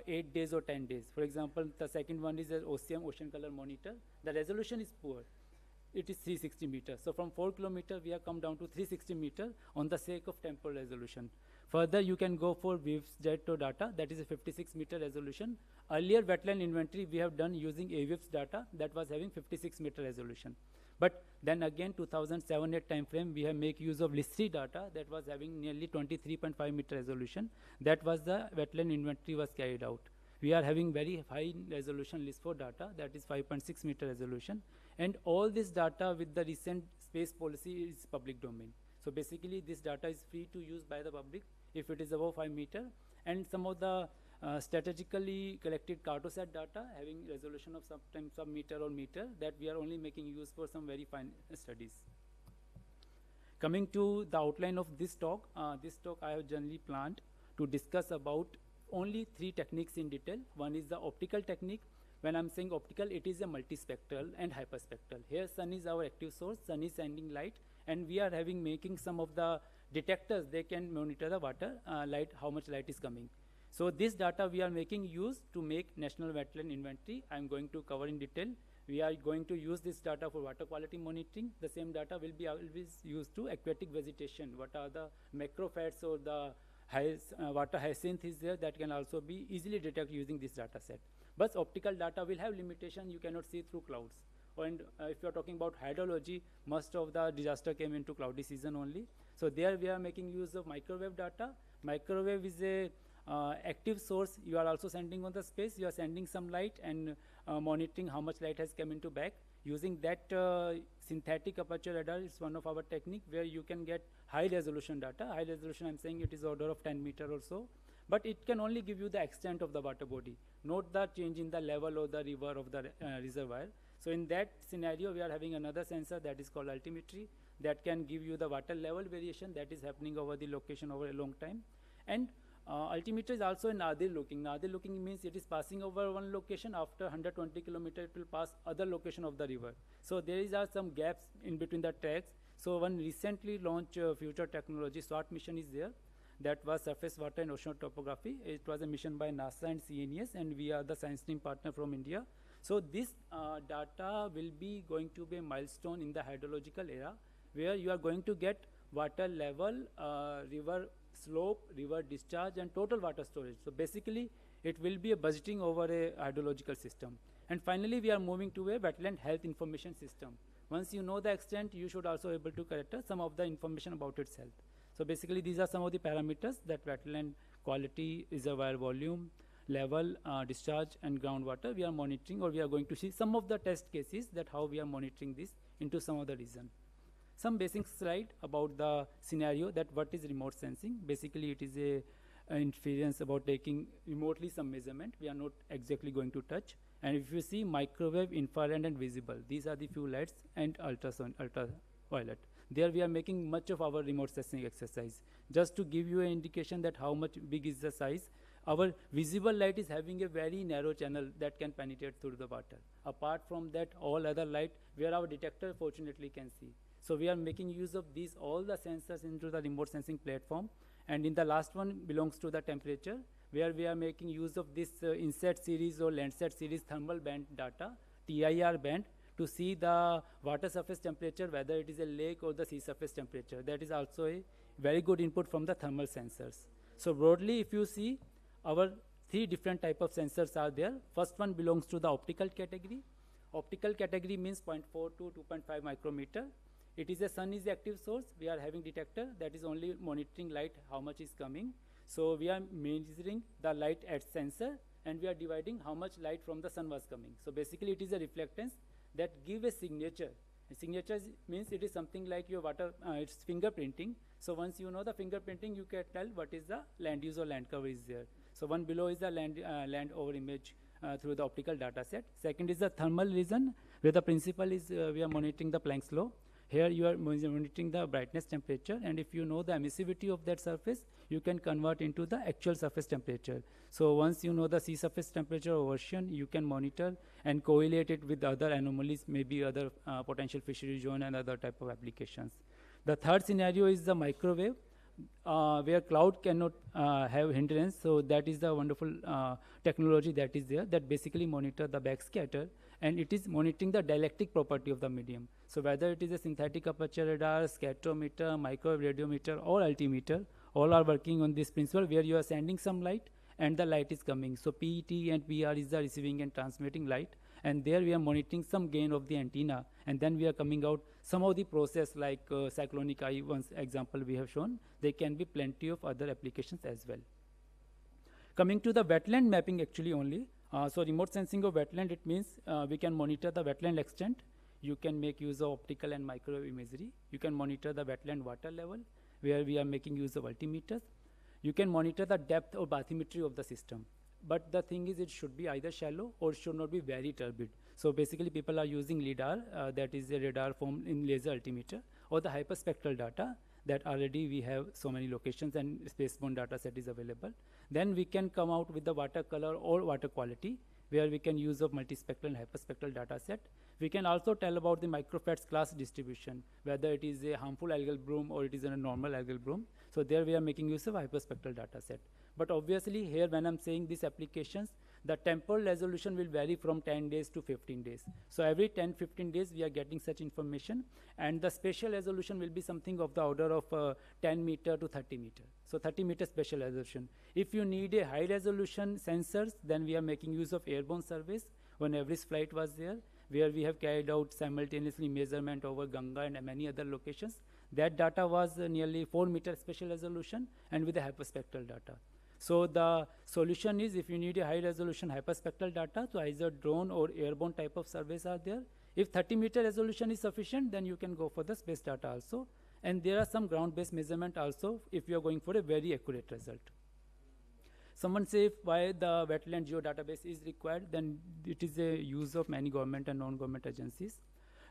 8 days or 10 days. For example, the second one is an OCM, ocean color monitor. The resolution is poor. It is 360 meters. So from 4 kilometers, we have come down to 360 meters on the sake of temporal resolution. Further, you can go for WIFS-JETO data, that is a 56 meter resolution. Earlier wetland inventory we have done using AWIFS data that was having 56 meter resolution. But then again, 2007-8 time frame, we have make use of LIS3 data that was having nearly 23.5 meter resolution. That was the wetland inventory was carried out. We are having very high resolution LIS4 data, that is 5.6 meter resolution. And all this data with the recent space policy is public domain. So basically, this data is free to use by the public if it is above 5 meter. And some of the strategically collected Cartosat data having resolution of sometimes sub-meter or meter that we are only making use for some very fine studies. Coming to the outline of this talk I have generally planned to discuss about only 3 techniques in detail. One is the optical technique. When I'm saying optical, it is a multispectral and hyperspectral. Here sun is our active source, sun is sending light, and we are making some of the detectors, they can monitor the water light, how much light is coming. So this data we are making use to make national wetland inventory. I'm going to cover in detail. We are going to use this data for water quality monitoring. The same data will be always used to aquatic vegetation. What are the macrophytes or the water hyacinth is there that can also be easily detected using this data set. But optical data will have limitation. You cannot see through clouds. And if you are talking about hydrology, most of the disaster came into cloudy season only. So there we are making use of microwave data. Microwave is a active source. You are also sending on the space. You are sending some light and monitoring how much light has come into back. Using that synthetic aperture radar is one of our technique where you can get high resolution data. High resolution, I'm saying it is order of 10 meter or so. But it can only give you the extent of the water body, not the change in the level of the river of the reservoir. So in that scenario, we are having another sensor that is called altimetry that can give you the water level variation that is happening over the location over a long time. And altimeter is also a nadir looking. Nadir looking means it is passing over one location. After 120 kilometers, it will pass other location of the river. So there are some gaps in between the tracks. So one recently launched future technology, SWAT mission is there. That was surface water and ocean topography. It was a mission by NASA and CNES, and we are the science team partner from India. So this data will be going to be a milestone in the hydrological era, where you are going to get water level, river slope, river discharge, and total water storage. So basically, it will be a budgeting over a hydrological system. And finally, we are moving to a wetland health information system. Once you know the extent, you should also be able to collect some of the information about its health. So basically, these are some of the parameters that wetland quality, reservoir volume, level, discharge, and groundwater we are monitoring, or we are going to see some of the test cases that how we are monitoring this into some of the region. Some basic slide about the scenario that what is remote sensing. Basically, it is a inference about taking remotely some measurement. We are not exactly going to touch. And if you see microwave, infrared, and visible, these are the few lights, and ultraviolet. There we are making much of our remote sensing exercise. Just to give you an indication that how much big is the size, our visible light is having a very narrow channel that can penetrate through the water. Apart from that, all other light where our detector fortunately can see. So we are making use of these, all the sensors into the remote sensing platform. And in the last one belongs to the temperature, where we are making use of this INSAT series or Landsat series thermal band data, TIR band, to see the water surface temperature, whether it is a lake or the sea surface temperature. That is also a very good input from the thermal sensors. So broadly, if you see, our 3 different type of sensors are there. First one belongs to the optical category. Optical category means 0.4 to 2.5 micrometer. It is a sun is active source. We are having detector that is only monitoring light, how much is coming. So we are measuring the light at sensor, and we are dividing how much light from the sun was coming. So basically, it is a reflectance that give a signature. A signature means it is something like your water, it's fingerprinting. So once you know the fingerprinting, you can tell what is the land use or land cover is there. So one below is the land over image through the optical data set. Second is the thermal region, where the principle is we are monitoring the Planck's law. Here you are monitoring the brightness temperature, and if you know the emissivity of that surface, you can convert into the actual surface temperature. So once you know the sea surface temperature or ocean, you can monitor and correlate it with other anomalies, maybe other potential fishery zone and other type of applications. The third scenario is the microwave, where cloud cannot have hindrance. So that is the wonderful technology that is there that basically monitor the backscatter, and it is monitoring the dielectric property of the medium. So whether it is a synthetic aperture radar, scatometer, microwave radiometer, or altimeter, all are working on this principle where you are sending some light and the light is coming. So PET and PR is the receiving and transmitting light, and there we are monitoring some gain of the antenna, and then we are coming out some of the process like cyclonic eye, one example we have shown. There can be plenty of other applications as well. Coming to the wetland mapping actually only. So remote sensing of wetland, it means we can monitor the wetland extent. You can make use of optical and microwave imagery. You can monitor the wetland water level, where we are making use of altimeters. You can monitor the depth or bathymetry of the system. But the thing is, it should be either shallow or should not be very turbid. So basically, people are using LIDAR, that is a radar formed in laser altimeter, or the hyperspectral data that already we have so many locations and spaceborne data set is available. Then we can come out with the water color or water quality, where we can use of multispectral and hyperspectral data set. We can also tell about the microfats class distribution, whether it is a harmful algal bloom or it is a normal algal bloom. So there we are making use of hyperspectral data set. But obviously here when I'm saying these applications, the temporal resolution will vary from 10 days to 15 days. So every 10-15 days we are getting such information, and the spatial resolution will be something of the order of 10 meter to 30 meter. So 30 meter spatial resolution. If you need a high resolution sensors, then we are making use of airborne surveys. When Everest flight was there, where we have carried out simultaneously measurement over Ganga and many other locations. That data was nearly 4 meter spatial resolution and with the hyperspectral data. So the solution is, if you need a high resolution hyperspectral data, so either drone or airborne type of surveys are there. If 30 meter resolution is sufficient, then you can go for the space data also. And there are some ground-based measurement also if you are going for a very accurate result. Someone say why the wetland geodatabase is required, then it is a use of many government and non-government agencies.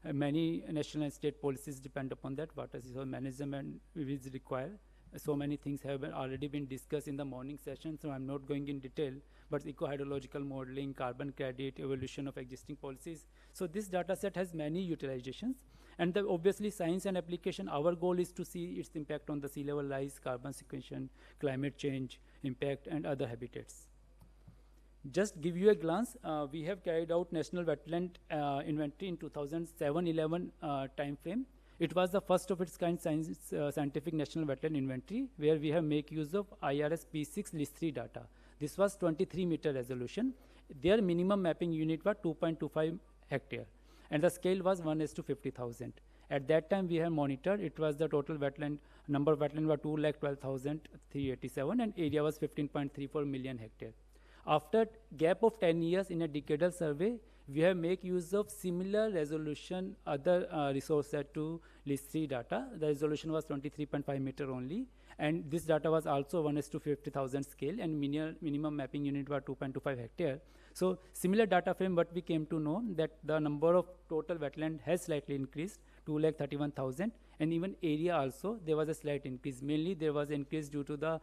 Many national and state policies depend upon that. Water resource management is required. So many things have already been discussed in the morning session, so I'm not going in detail, but eco-hydrological modeling, carbon credit, evolution of existing policies. So this data set has many utilizations. And obviously science and application, our goal is to see its impact on the sea level rise, carbon sequestration, climate change, impact, and other habitats. Just give you a glance, we have carried out National Wetland Inventory in 2007-11 time frame. It was the first of its kind scientific National Wetland Inventory, where we have make use of IRS P6 List 3 data. This was 23 meter resolution. Their minimum mapping unit was 2.25 hectare, and the scale was 1:50,000. At that time we have monitored, it was the total wetland, number of wetland was 2,12,387, and area was 15.34 million hectare. After gap of 10 years in a decadal survey, we have make use of similar resolution other resource set to list 3 data. The resolution was 23.5 meter only, and this data was also 1:50,000 scale, and minimum mapping unit was 2.25 hectare. So similar data frame, but we came to know that the number of total wetland has slightly increased, 2,31,000, and even area also there was a slight increase. Mainly there was an increase due to the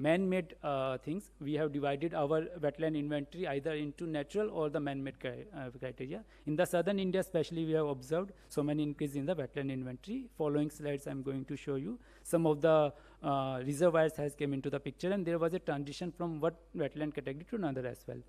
man-made things. We have divided our wetland inventory either into natural or the man-made criteria. In the southern India especially, we have observed so many increase in the wetland inventory. Following slides I'm going to show you some of the reservoirs has came into the picture, and there was a transition from one wetland category to another as well.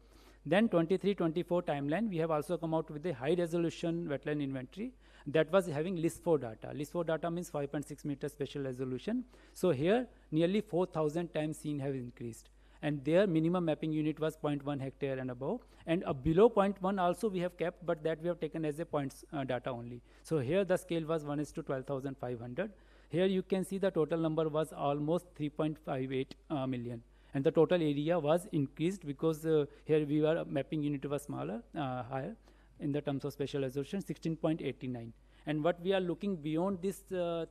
Then 23-24 timeline, we have also come out with a high resolution wetland inventory that was having list 4 data. List 4 data means 5.6 meter spatial resolution. So here nearly 4,000 times scene have increased, and their minimum mapping unit was 0.1 hectare and above, and below 0.1 also we have kept, but that we have taken as a points data only. So here the scale was 1:12,500. Here you can see the total number was almost 3.58 million. And the total area was increased because here we were mapping unit was smaller, higher in the terms of spatial resolution, 16.89. And what we are looking beyond this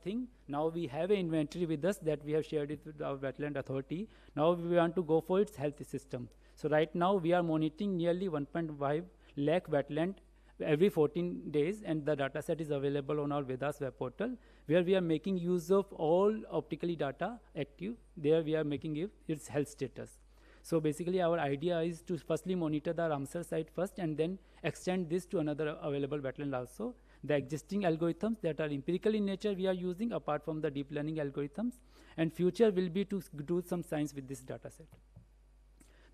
thing, now we have an inventory with us that we have shared it with our wetland authority. Now we want to go for its health system. So right now we are monitoring nearly 1.5 lakh wetland every 14 days, and the data set is available on our Vedas web portal, where we are making use of all optically data active. There we are making its health status. So basically our idea is to firstly monitor the Ramsar site first, and then extend this to another available wetland also. The existing algorithms that are empirical in nature we are using apart from the deep learning algorithms, and future will be to do some science with this data set.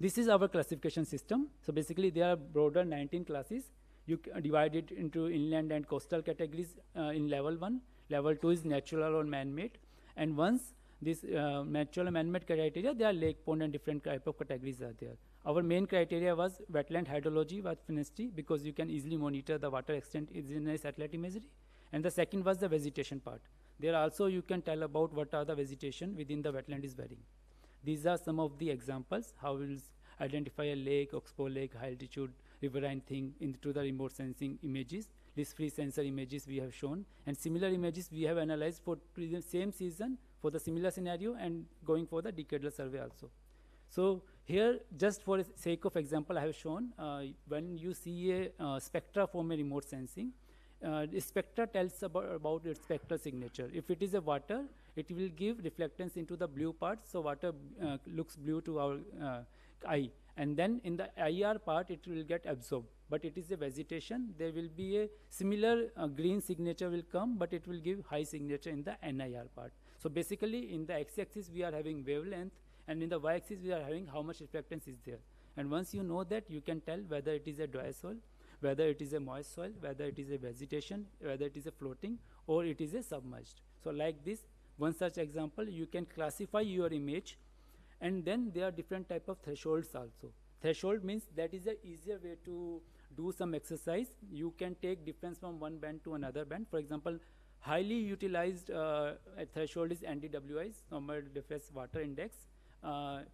This is our classification system. So basically there are broader 19 classes. You divide it into inland and coastal categories in level 1. Level 2 is natural or man-made. And once this natural and man-made criteria, there are lake, pond, and different type of categories are there. Our main criteria was wetland hydrology, was finicity, because you can easily monitor the water extent in a satellite imagery. And the second was the vegetation part. There also you can tell about what are the vegetation within the wetland is varying. These are some of the examples, how we will identify a lake, oxbow lake, high altitude, riverine thing into the remote sensing images. List free sensor images we have shown, and similar images we have analyzed for the same season for the similar scenario and going for the decadal survey also. So here, just for the sake of example, I have shown when you see a spectra from a remote sensing, the spectra tells about its spectral signature. If it is a water, it will give reflectance into the blue part, so water looks blue to our I. And then in the IR part, it will get absorbed. But it is a vegetation. There will be a similar green signature will come, but it will give high signature in the NIR part. So basically, in the x-axis, we are having wavelength, and in the y-axis, we are having how much reflectance is there. And once you know that, you can tell whether it is a dry soil, whether it is a moist soil, whether it is a vegetation, whether it is a floating, or it is a submerged. So like this, one such example, you can classify your image, and then there are different type of thresholds also. Threshold means that is a easier way to do some exercise. You can take difference from one band to another band. For example, highly utilized threshold is NDWI, normal diffuse water index.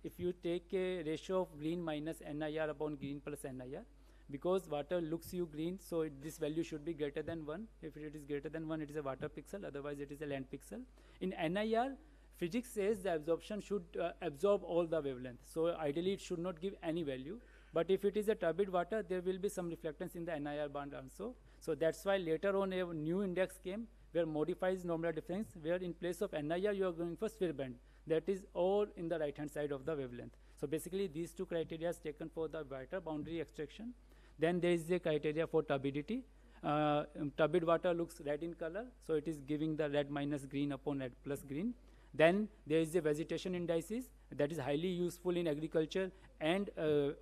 If you take a ratio of green minus NIR upon green plus NIR, because water looks you green, so this value should be greater than 1. If it is greater than 1, it is a water pixel, otherwise it is a land pixel. In NIR, physics says the absorption should absorb all the wavelength. So ideally it should not give any value. But if it is a turbid water, there will be some reflectance in the NIR band also. So that's why later on a new index came where modifies normal difference, where in place of NIR you are going for sphere band. That is all in the right hand side of the wavelength. So basically these two criteria is taken for the water boundary extraction. Then there is a criteria for turbidity. Turbid water looks red in color, so it is giving the red minus green upon red plus green. Then there is a vegetation indices that is highly useful in agriculture and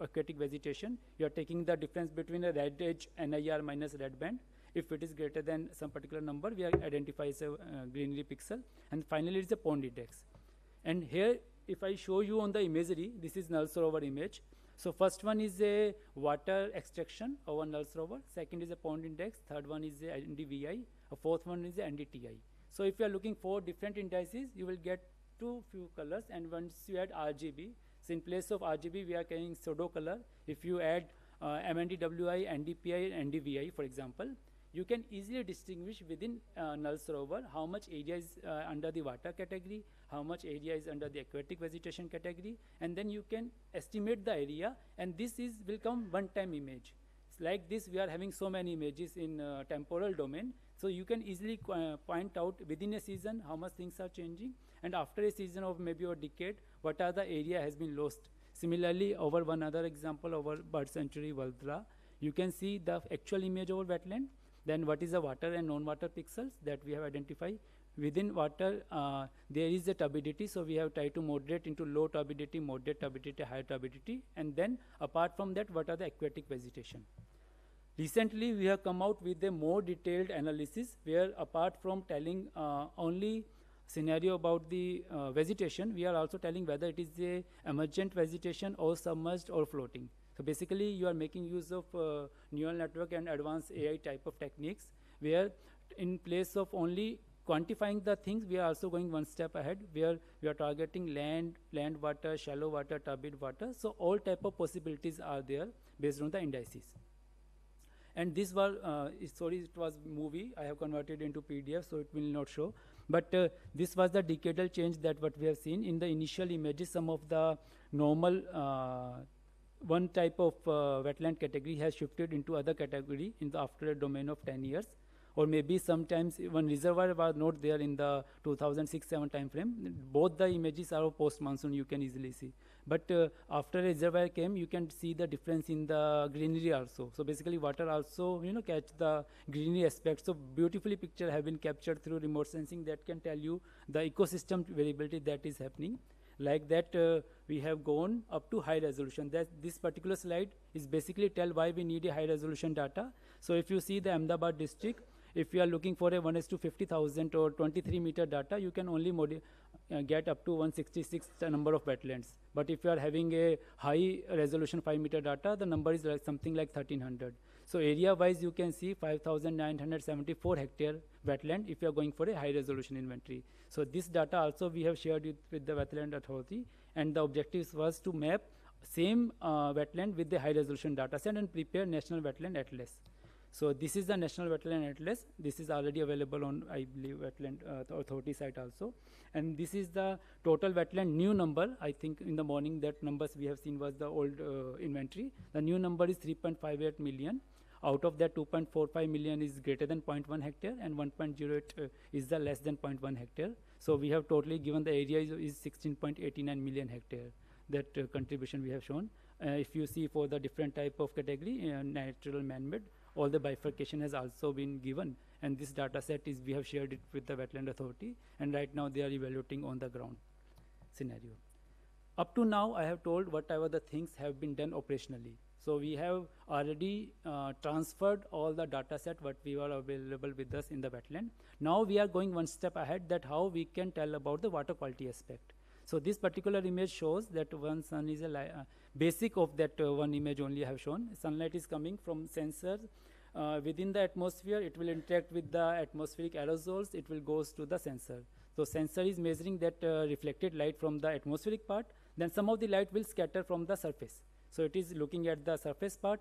aquatic vegetation. You are taking the difference between a red edge NIR minus red band. If it is greater than some particular number, we identify as a greenery pixel. And finally, it is a pond index. And here, if I show you on the imagery, this is null Srovar image. So first one is a water extraction over null Srovar. Second is a pond index. Third one is a NDVI. A fourth one is a NDTI. So if you are looking for different indices, you will get two few colors. And once you add RGB, so in place of RGB, we are carrying pseudo color. If you add MNDWI, NDPI, and NDVI, for example, you can easily distinguish within null Srovar how much area is under the water category, how much area is under the aquatic vegetation category, and then you can estimate the area, and this will come one-time image. It's like this, we are having so many images in temporal domain, so you can easily point out within a season how much things are changing, and after a season of maybe a decade, what are the area has been lost. Similarly, over one other example, over bird sanctuary Valdra, you can see the actual image over wetland. Then what is the water and non-water pixels that we have identified. Within water, there is a turbidity, so we have tried to moderate into low turbidity, moderate turbidity, higher turbidity. And then apart from that, what are the aquatic vegetation? Recently, we have come out with a more detailed analysis where apart from telling only scenario about the vegetation, we are also telling whether it is a emergent vegetation or submerged or floating. So basically, you are making use of neural network and advanced AI type of techniques, where in place of only quantifying the things, we are also going one step ahead, where we are targeting land water, shallow water, turbid water. So all type of possibilities are there based on the indices. And this was, sorry, it was movie. I have converted into PDF, so it will not show. But this was the decadal change that what we have seen in the initial images. Some of the normal one type of wetland category has shifted into other category in the after a domain of 10 years, or maybe sometimes one reservoir was not there in the 2006-7 time frame. Both the images are of post monsoon, you can easily see. But after a reservoir came, you can see the difference in the greenery also. So basically water also, catch the greenery aspect. So beautifully picture have been captured through remote sensing that can tell you the ecosystem variability that is happening. Like that, we have gone up to high resolution. That this particular slide is basically tell why we need a high resolution data. So if you see the Ahmedabad district, if you are looking for a 1:50,000 or 23 meter data, you can only get up to 166 number of wetlands. But if you are having a high resolution 5 meter data, the number is like something like 1300. So area wise, you can see 5,974 hectare wetland if you are going for a high resolution inventory. So this data also we have shared it with the wetland authority, and the objectives was to map same wetland with the high resolution data set and prepare national wetland atlas. So this is the national wetland atlas. This is already available on, I believe, wetland authority site also. And this is the total wetland new number. I think in the morning that numbers we have seen was the old inventory. The new number is 3.58 million. Out of that, 2.45 million is greater than 0.1 hectare, and 1.08 is the less than 0.1 hectare. So we have totally given the area is 16.89 million hectare. that contribution we have shown. If you see for the different type of category, natural, man-made, all the bifurcation has also been given, and this data set is, we have shared it with the Wetland Authority, and right now they are evaluating on the ground scenario. Up to now, I have told whatever the things have been done operationally. So we have already transferred all the data set what we were available with us in the wetland. Now we are going one step ahead, that how we can tell about the water quality aspect. So this particular image shows that one sun is a basic of that one image only I have shown. Sunlight is coming from sensors within the atmosphere. It will interact with the atmospheric aerosols. It will goes to the sensor. So sensor is measuring that reflected light from the atmospheric part. Then some of the light will scatter from the surface. So it is looking at the surface part.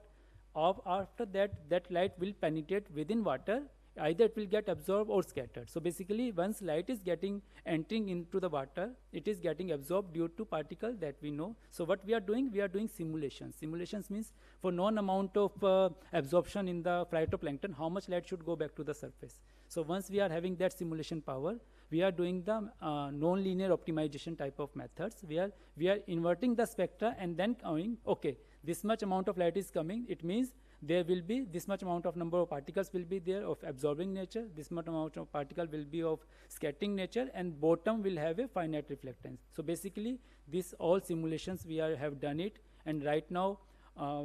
After that, that light will penetrate within water. Either it will get absorbed or scattered. So basically, once light is entering into the water, it is getting absorbed due to particle that we know. So what we are doing simulations. Simulations means for known amount of absorption in the phytoplankton, how much light should go back to the surface. So once we are having that simulation power, we are doing the non-linear optimization type of methods. We are inverting the spectra and then going, okay, this much amount of light is coming. It means there will be this much amount of number of particles will be there of absorbing nature, this much amount of particle will be of scattering nature, and bottom will have a finite reflectance. So basically, this all simulations we have done it, and right now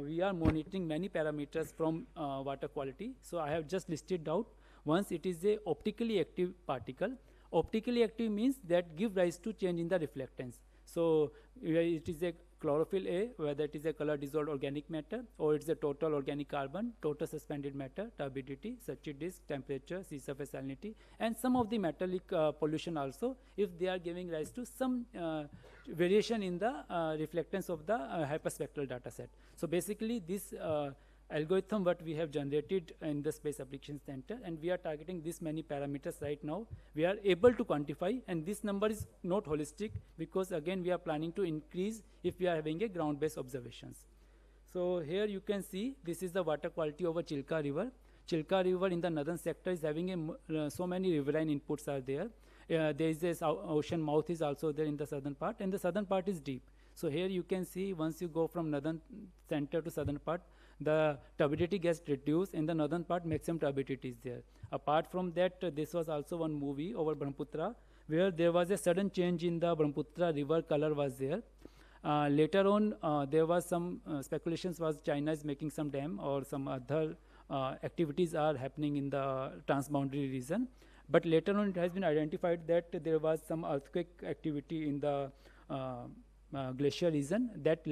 we are monitoring many parameters from water quality. So I have just listed out. Once it is a optically active particle. Optically active means that give rise to change in the reflectance. So it is a chlorophyll A, whether it is a color dissolved organic matter, or it's a total organic carbon, total suspended matter, turbidity, Sachi disk, temperature, sea surface salinity, and some of the metallic pollution also, if they are giving rise to some variation in the reflectance of the hyperspectral data set. So basically this algorithm what we have generated in the Space Application Center, and we are targeting this many parameters right now. We are able to quantify, and this number is not holistic, because again we are planning to increase if we are having a ground-based observations. So here you can see this is the water quality over Chilka River. Chilka River in the northern sector is having so many riverine inputs are there. There is this ocean mouth is also there in the southern part, and the southern part is deep. So here you can see once you go from northern center to southern part, the turbidity gets reduced. In the northern part, maximum turbidity is there. Apart from that, this was also one movie over Brahmaputra, where there was a sudden change in the Brahmaputra river color was there. Later on, there was some speculations was China is making some dam or some other activities are happening in the transboundary region. But later on, it has been identified that there was some earthquake activity in the glacier region that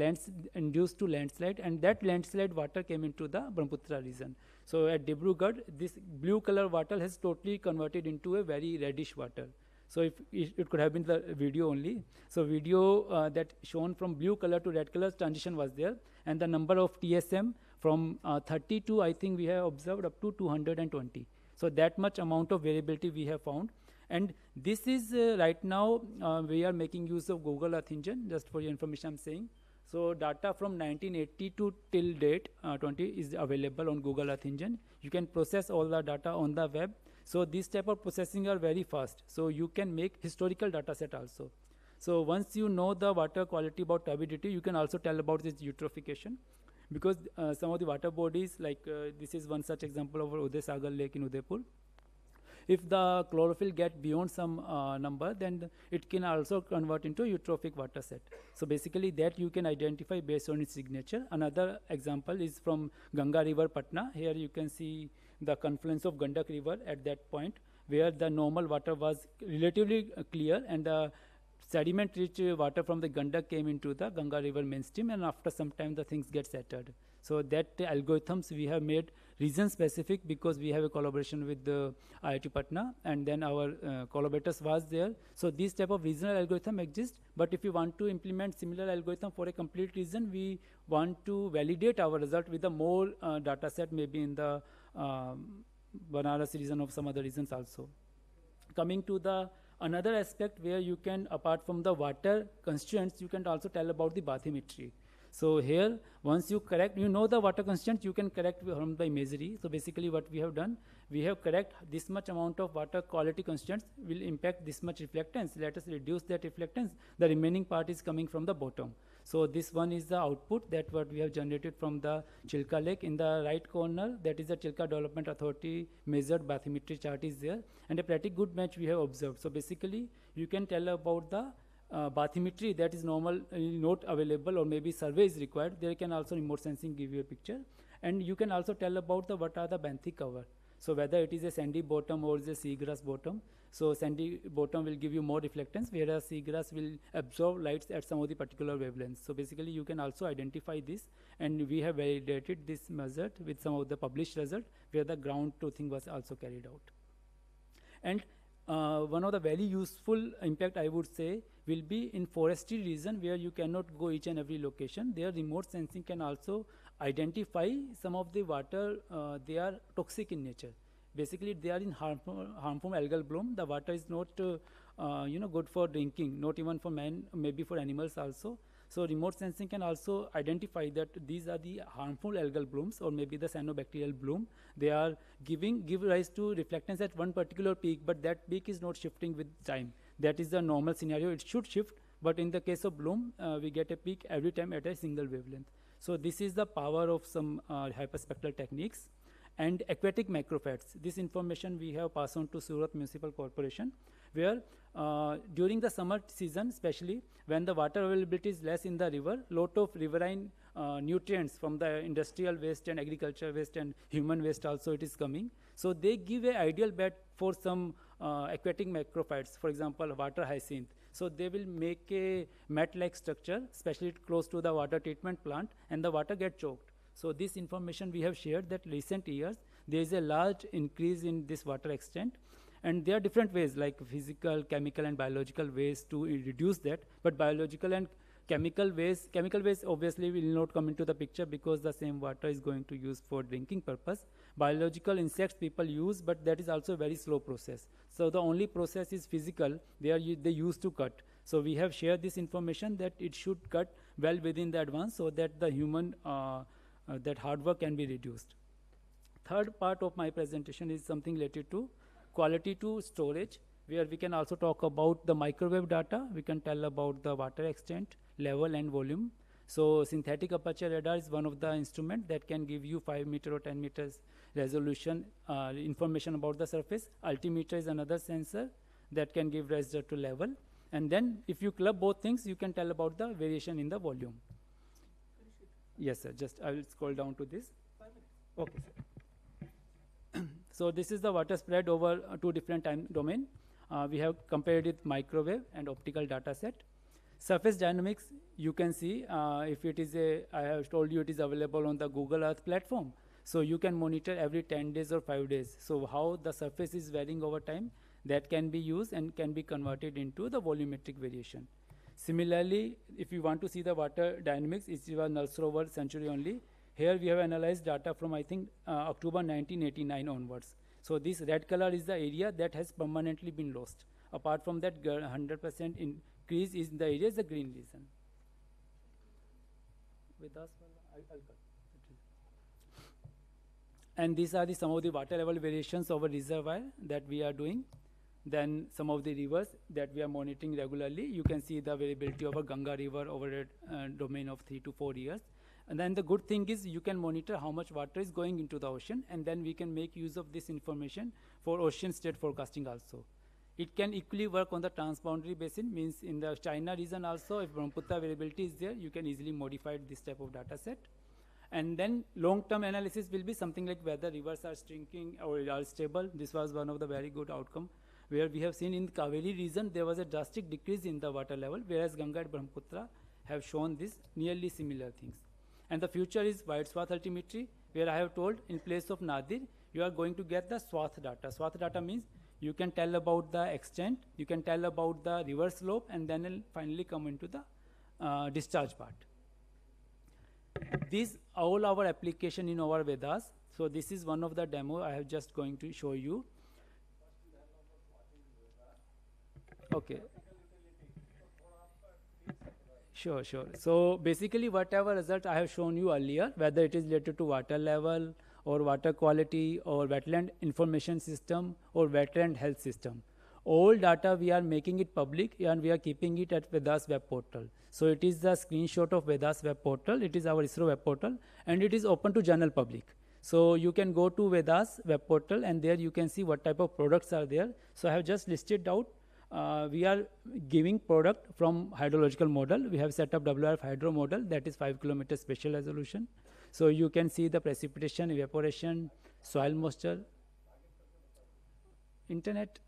induced to landslide, and that landslide water came into the Brahmaputra region. So at Dibrugarh, this blue color water has totally converted into a very reddish water. So if it could have been the video only. So video that shown from blue color to red color transition was there, and the number of TSM from 30 to I think we have observed up to 220. So that much amount of variability we have found. And this is right now we are making use of Google Earth Engine, just for your information I'm saying. So data from 1980 to till date 20 is available on Google Earth Engine. You can process all the data on the web. So these type of processing are very fast. So you can make historical data set also. So once you know the water quality about turbidity, you can also tell about its eutrophication. Because some of the water bodies, like this is one such example of Uday Sagar Lake in Udaipur. If the chlorophyll get beyond some number, then it can also convert into eutrophic water set. So basically that you can identify based on its signature. Another example is from Ganga River, Patna. Here you can see the confluence of Gandak River at that point, where the normal water was relatively clear, and the sediment-rich water from the Gandak came into the Ganga River mainstream, and after some time the things get settled. So that algorithms we have made region specific, because we have a collaboration with the IIT Patna, and then our collaborators was there. So these type of regional algorithm exist, but if you want to implement similar algorithm for a complete region, we want to validate our result with a more data set, maybe in the Banaras region of some other regions also. Coming to the another aspect where you can, apart from the water constituents, you can also tell about the bathymetry. So here, once you correct, you know the water constituents, you can correct from the imagery. So basically what we have done, we have correct this much amount of water quality constituents will impact this much reflectance. Let us reduce that reflectance. The remaining part is coming from the bottom. So this one is the output that what we have generated from the Chilka Lake. In the right corner, that is the Chilka Development Authority measured bathymetry chart is there, and a pretty good match we have observed. So basically, you can tell about the bathymetry that is normal, not available, or maybe survey is required. There can also remote sensing give you a picture, and you can also tell about the what are the benthic cover. So whether it is a sandy bottom or is a seagrass bottom. So sandy bottom will give you more reflectance, whereas seagrass will absorb lights at some of the particular wavelengths. So basically you can also identify this, and we have validated this method with some of the published result where the ground truthing was also carried out. And one of the very useful impact I would say will be in forestry region where you cannot go each and every location. There remote sensing can also identify some of the water, they are toxic in nature. Basically, they are in harmful algal bloom. The water is not, good for drinking, not even for man, maybe for animals also. So remote sensing can also identify that these are the harmful algal blooms or maybe the cyanobacterial bloom. They are give rise to reflectance at one particular peak, but that peak is not shifting with time. That is the normal scenario. It should shift, but in the case of bloom, we get a peak every time at a single wavelength. So this is the power of some hyperspectral techniques. And aquatic macrophytes. This information we have passed on to Surat Municipal Corporation, where during the summer season, especially when the water availability is less in the river, lot of riverine nutrients from the industrial waste and agriculture waste and human waste also it is coming. So they give an ideal bed for some aquatic macrophytes, for example, water hyacinth. So they will make a mat-like structure, especially close to the water treatment plant, and the water get choked. So this information we have shared that recent years, there is a large increase in this water extent. And there are different ways like physical, chemical and biological ways to reduce that. But biological and chemical ways obviously will not come into the picture because the same water is going to use for drinking purpose. Biological insects people use, but that is also a very slow process. So the only process is physical, they use to cut. So we have shared this information that it should cut well within the advance so that the human that hard work can be reduced. Third part of my presentation is something related to quality to storage, where we can also talk about the microwave data. We can tell about the water extent, level and volume. So synthetic aperture radar is one of the instruments that can give you 5 meter or 10 meters resolution information about the surface. Altimeter is another sensor that can give result to level. And then if you club both things, you can tell about the variation in the volume. Yes, sir. Just I will scroll down to this. Okay, sir. So this is the water spread over two different time domain. We have compared it microwave and optical data set. Surface dynamics, you can see if it is I have told you it is available on the Google Earth platform. So you can monitor every 10 days or 5 days. So how the surface is varying over time, that can be used and can be converted into the volumetric variation. Similarly, if you want to see the water dynamics, it's your Null Rover century only. Here we have analyzed data from I think October 1989 onwards. So this red color is the area that has permanently been lost. Apart from that, 100% increase is in the area is the green region. With us, I'll cut. And these are some of the water level variations over reservoir that we are doing. Then some of the rivers that we are monitoring regularly. You can see the variability of a Ganga river over a domain of 3 to 4 years. And then the good thing is you can monitor how much water is going into the ocean, and then we can make use of this information for ocean state forecasting also. It can equally work on the transboundary basin, means in the China region also, if Brahmaputra variability is there, you can easily modify this type of data set. And then long-term analysis will be something like whether rivers are shrinking or are stable. This was one of the very good outcome, where we have seen in Kaveri region, there was a drastic decrease in the water level, whereas Ganga and Brahmaputra have shown this nearly similar things. And the future is wide swath altimetry, where I have told in place of Nadir, you are going to get the swath data. Swath data means you can tell about the extent, you can tell about the river slope, and then it'll finally come into the discharge part. These all our application in our Vedas. So this is one of the demo I have just going to show you. Okay. Sure. So basically whatever result I have shown you earlier, whether it is related to water level or water quality or wetland information system or wetland health system, all data we are making it public and we are keeping it at Vedas web portal. So it is the screenshot of Vedas web portal. It is our ISRO web portal, and it is open to general public. So you can go to Vedas web portal, and there you can see what type of products are there. So I have just listed out. We are giving product from hydrological model. We have set up WRF hydro model, that is 5 kilometer spatial resolution. So you can see the precipitation, evaporation, soil moisture. Internet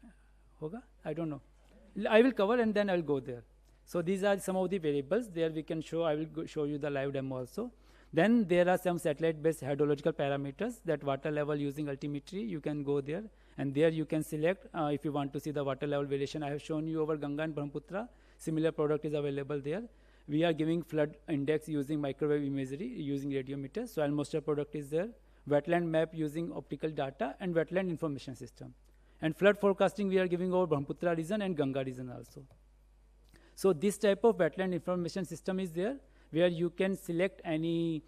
hoga? I don't know. I will cover and then I will go there. So these are some of the variables. There we can show, I will show you the live demo also. Then there are some satellite-based hydrological parameters, that water level using altimetry. You can go there, and there you can select if you want to see the water level variation. I have shown you over Ganga and Brahmaputra. Similar product is available there. We are giving flood index using microwave imagery, using radiometer. Soil moisture product is there. Wetland map using optical data, and wetland information system. And flood forecasting we are giving over Brahmaputra region and Ganga region also. So this type of wetland information system is there, where you can select any,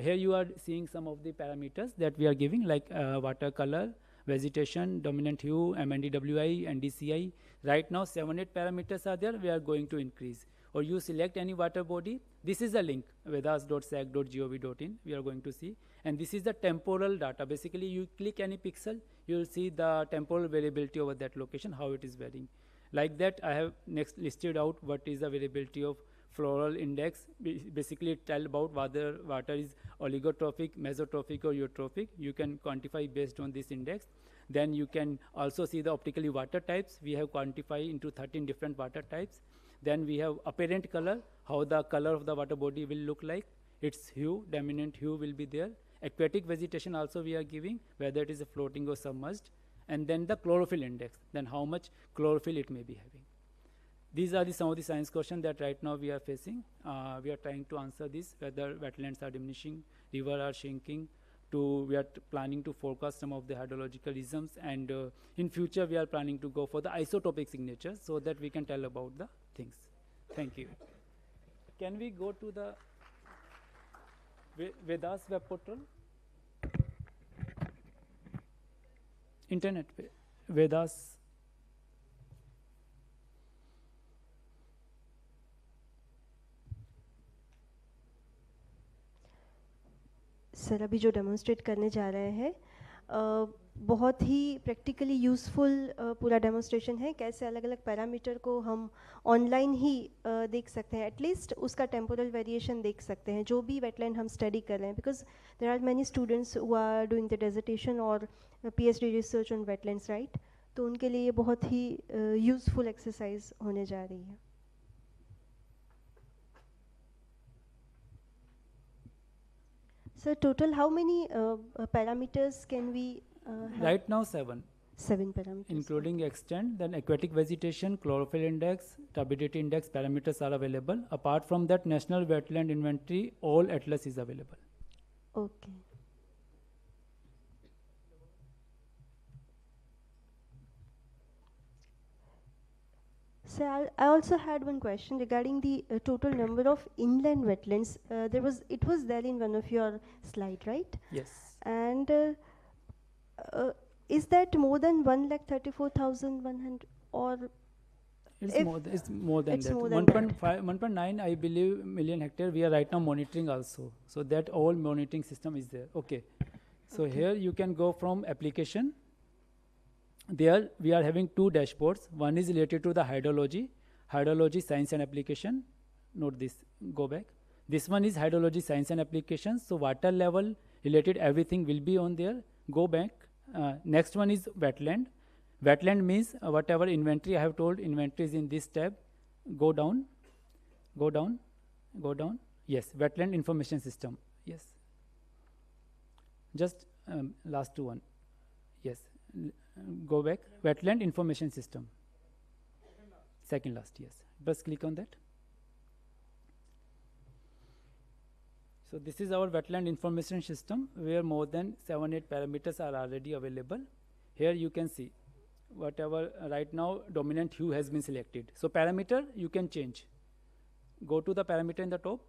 here you are seeing some of the parameters that we are giving, like water color, vegetation, dominant hue, MNDWI, NDCI. Right now 7-8 parameters are there, we are going to increase. Or you select any water body. This is a link, vedas.sac.gov.in, we are going to see. And this is the temporal data. Basically you click any pixel, you will see the temporal variability over that location, how it is varying. Like that, I have next listed out what is the variability of floral index. Basically it tells about whether water is oligotrophic, mesotrophic or eutrophic. You can quantify based on this index. Then you can also see the optically water types. We have quantified into 13 different water types. Then we have apparent color, how the color of the water body will look like. Its hue, dominant hue will be there. Aquatic vegetation also we are giving, whether it is a floating or submerged. And then the chlorophyll index, then how much chlorophyll it may be having. These are some of the science questions that right now we are facing. We are trying to answer this, whether wetlands are diminishing, rivers are shrinking. We are planning to forecast some of the hydrological isms, and in future we are planning to go for the isotopic signatures so that we can tell about the things. Thank you. Can we go to the Vedas web portal? Internet Vedas. Sir अभी जो demonstrate करने जा रहे हैं बहुत ही practically useful पूरा demonstration है, कैसे अलग अलग पैरामीटर को हम ऑनलाइन ही देख सकते हैं, एटलीस्ट उसका टेम्पोरल वेरिएशन देख सकते हैं जो भी वेटलैंड हम स्टडी कर रहे हैं, because there are many students who are doing the dissertation और PhD research on wetlands, right? तो उनके लिए ये बहुत ही यूज़फुल एक्सरसाइज होने जा रही है. So total, how many parameters can we have? Right now 7. 7 parameters. Including extent, then aquatic vegetation, chlorophyll index, turbidity index parameters are available. Apart from that, National Wetland Inventory, all atlas is available. Okay. So I also had one question regarding the total number of inland wetlands. It was there in one of your slide, right? Yes. And is that more than 1,34,100 or? It's more than it's that. More than 1.9, I believe, million hectare. We are right now monitoring also. So that all monitoring system is there. Okay. So Okay. here you can go from application. There we are having 2 dashboards. One is related to the hydrology science and application. Note this, go back. This one is hydrology science and applications. So water level related everything will be on there. Go back. Next one is wetland. Wetland means whatever inventory I have told, inventory is in this tab. Go down, go down, go down. Yes, wetland information system. Yes. Just last one. Yes. Go back, wetland information system. Second last, yes. Just click on that. So this is our wetland information system where more than 7-8 parameters are already available. Here you can see whatever right now dominant hue has been selected. So parameter you can change. Go to the parameter in the top.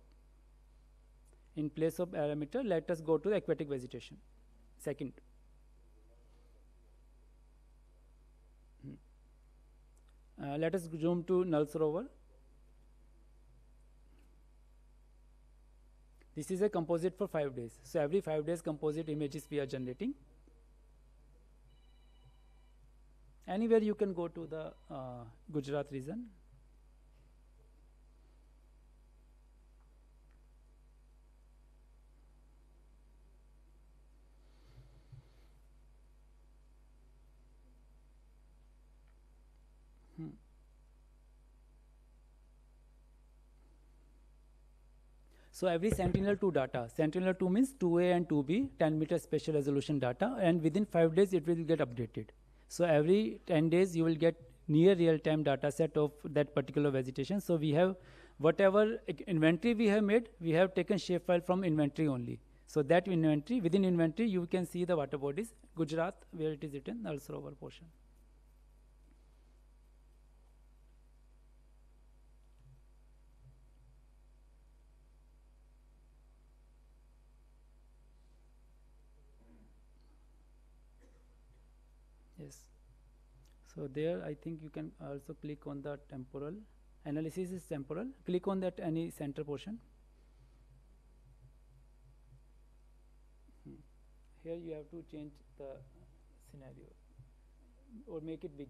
In place of parameter, let us go to the aquatic vegetation. Second. Let us zoom to Nal Sarovar. This is a composite for 5 days. So every 5 days composite images we are generating. Anywhere you can go to the Gujarat region. So every Sentinel-2 data, Sentinel-2 means 2A and 2B, 10 meter spatial resolution data, and within 5 days it will get updated. So every 10 days you will get near real-time data set of that particular vegetation. So we have whatever inventory we have made, we have taken shapefile from inventory only. So that inventory, within inventory you can see the water bodies, Gujarat, where it is written, Nal Sarovar portion. Yes. So there I think you can also click on the temporal. Analysis is temporal. Click on that any center portion. Here you have to change the scenario or make it big.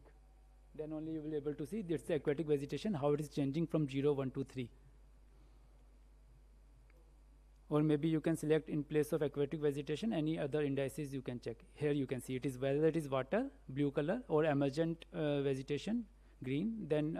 Then only you will be able to see it's the aquatic vegetation, how it is changing from 0, 1 to 3. Or maybe you can select in place of aquatic vegetation any other indices you can check. Here you can see it is whether it is water, blue color, or emergent vegetation, green, then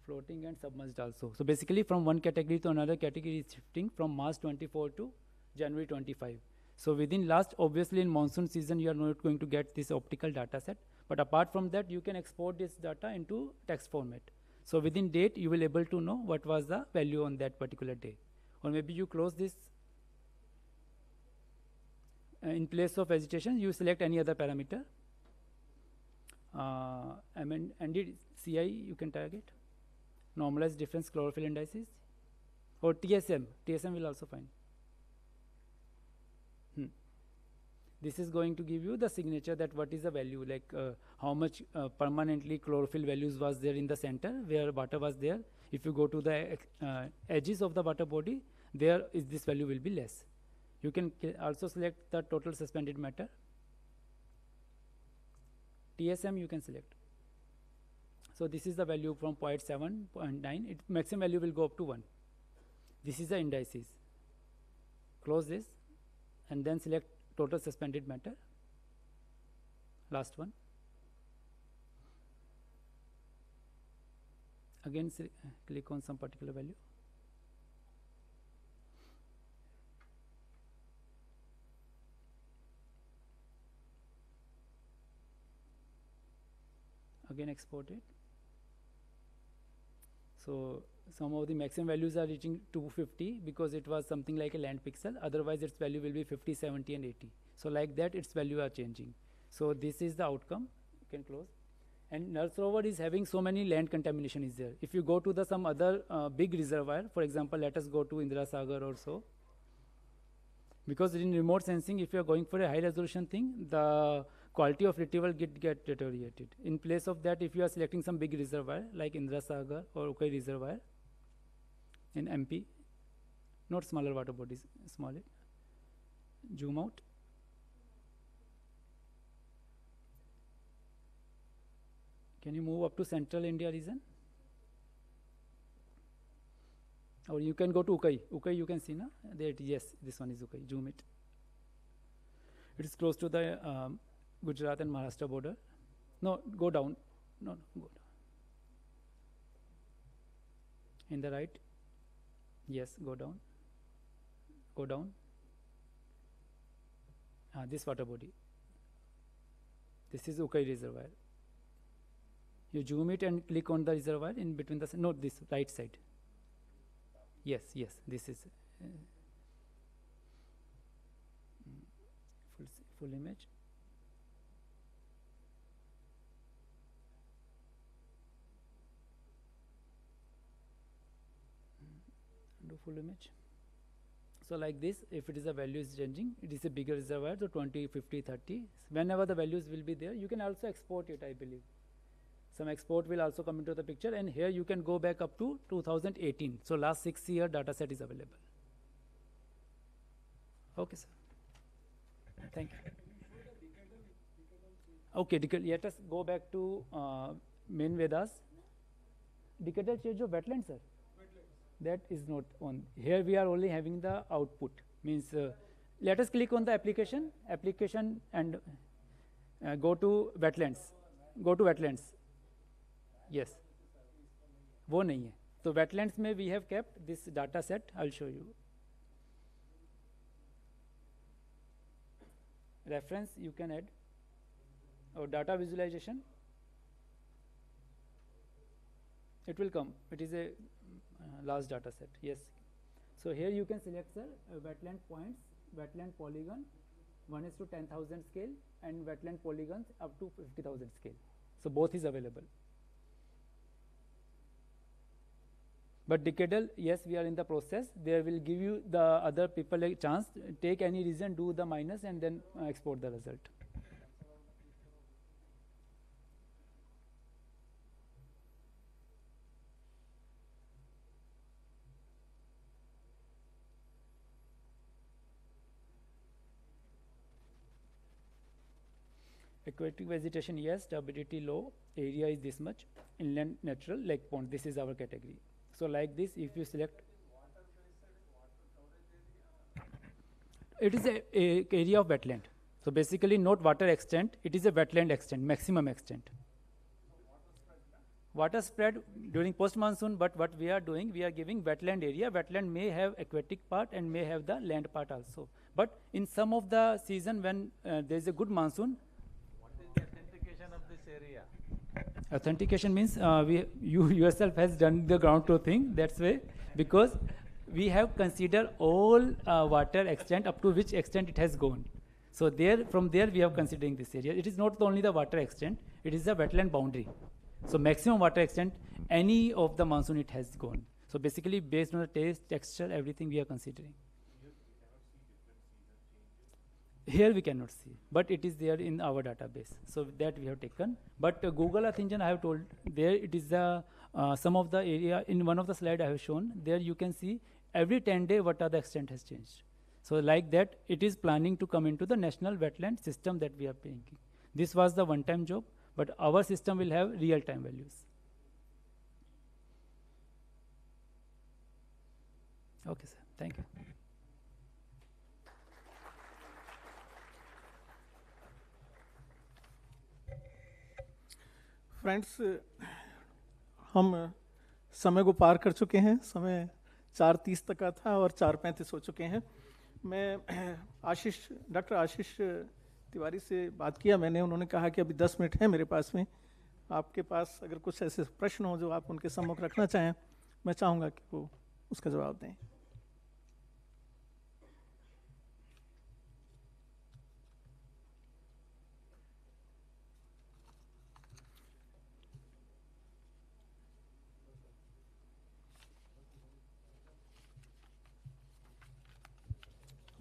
floating and submerged also. So basically from one category to another category is shifting from March 24 to January 25. So within last, obviously in monsoon season you are not going to get this optical data set, but apart from that you can export this data into text format. So within date you will able to know what was the value on that particular day. Or maybe you close this. In place of vegetation, you select any other parameter. CI you can target. Normalized difference chlorophyll indices. Or TSM. TSM will also find. This is going to give you the signature that what is the value, like how much permanently chlorophyll values was there in the center where water was there. If you go to the edges of the water body, there is this value will be less. You can also select the total suspended matter. TSM you can select. So this is the value from 0.7, 0.9. Maximum value will go up to 1. This is the indices. Close this and then select total suspended matter. Last one. Again click on some particular value. Again export it. So some of the maximum values are reaching 250 because it was something like a land pixel, otherwise its value will be 50, 70 and 80. So like that its value are changing. So this is the outcome. You can close. And Nal Sarovar is having so many land contamination is there. If you go to the some other big reservoir, for example let us go to Indira Sagar or so, because in remote sensing if you are going for a high resolution thing, the quality of retrieval get deteriorated. In place of that, if you are selecting some big reservoir like Indira Sagar or Ukai reservoir in MP, not smaller water bodies, smaller. Zoom out. Can you move up to Central India region? Or you can go to Ukai. Ukai you can see, na? There it is, yes, this one is Ukai. Zoom it. It is close to the Gujarat and Maharashtra border. No, go down. No, go down. In the right. Yes, go down. Go down. This water body. This is Ukai reservoir. You zoom it and click on the reservoir in between the, no, this right side. Yes, yes, this is full image. Do full image. So like this, if it is a value is changing, it is a bigger reservoir, so 20, 50, 30. Whenever the values will be there, you can also export it, I believe. Some export will also come into the picture, and here you can go back up to 2018. So last 6 year data set is available. Okay, sir. Thank you. Okay, let us go back to main Vedas. Decadal change of wetlands, sir. That is not on. Here we are only having the output. Means let us click on the application, and go to wetlands. Go to wetlands. Yes. वो नहीं है. So wetlands में we have kept this data set. I'll show you. Reference you can add. Or data visualization. It will come. It is a large data set. Yes. So here you can select, sir, wetland points, wetland polygon, 1:10,000 scale, and wetland polygons up to 50,000 scale. So both is available. But decadal, yes, we are in the process. There will give you the other people a chance. Take any reason, do the minus, and then export the result. Aquatic vegetation, yes, turbidity low, area is this much, inland natural, lake pond, this is our category. So like this, if you select, it is a area of wetland. So basically not water extent, it is a wetland extent, maximum extent. Water spread during post-monsoon, but what we are doing, we are giving wetland area. Wetland may have aquatic part and may have the land part also. But in some of the season when there is a good monsoon, authentication means you yourself has done the ground truth thing. That's why, because we have considered all water extent up to which extent it has gone. So there, from there we are considering this area. It is not only the water extent, it is the wetland boundary. So maximum water extent, any of the monsoon it has gone. So basically based on the taste, texture, everything we are considering. Here we cannot see, but it is there in our database. So that we have taken. But Google Earth Engine, I have told, there it is some of the area, in one of the slide I have shown, there you can see every 10 days what are the extent has changed. So like that, it is planning to come into the national wetland system that we are paying. This was the one-time job, but our system will have real-time values. Okay, sir. Thank you. Friends, हम समय को पार कर चुके हैं. समय 4:30 तक का था और 4:35 हो चुके हैं. मैं डॉक्टर आशीष तिवारी से बात किया मैंने. उन्होंने कहा कि अभी 10 मिनट है मेरे पास में. आपके पास अगर कुछ ऐसे प्रश्न हो जो आप उनके सम्मुख रखना चाहें, मैं चाहूँगा कि वो उसका जवाब दें.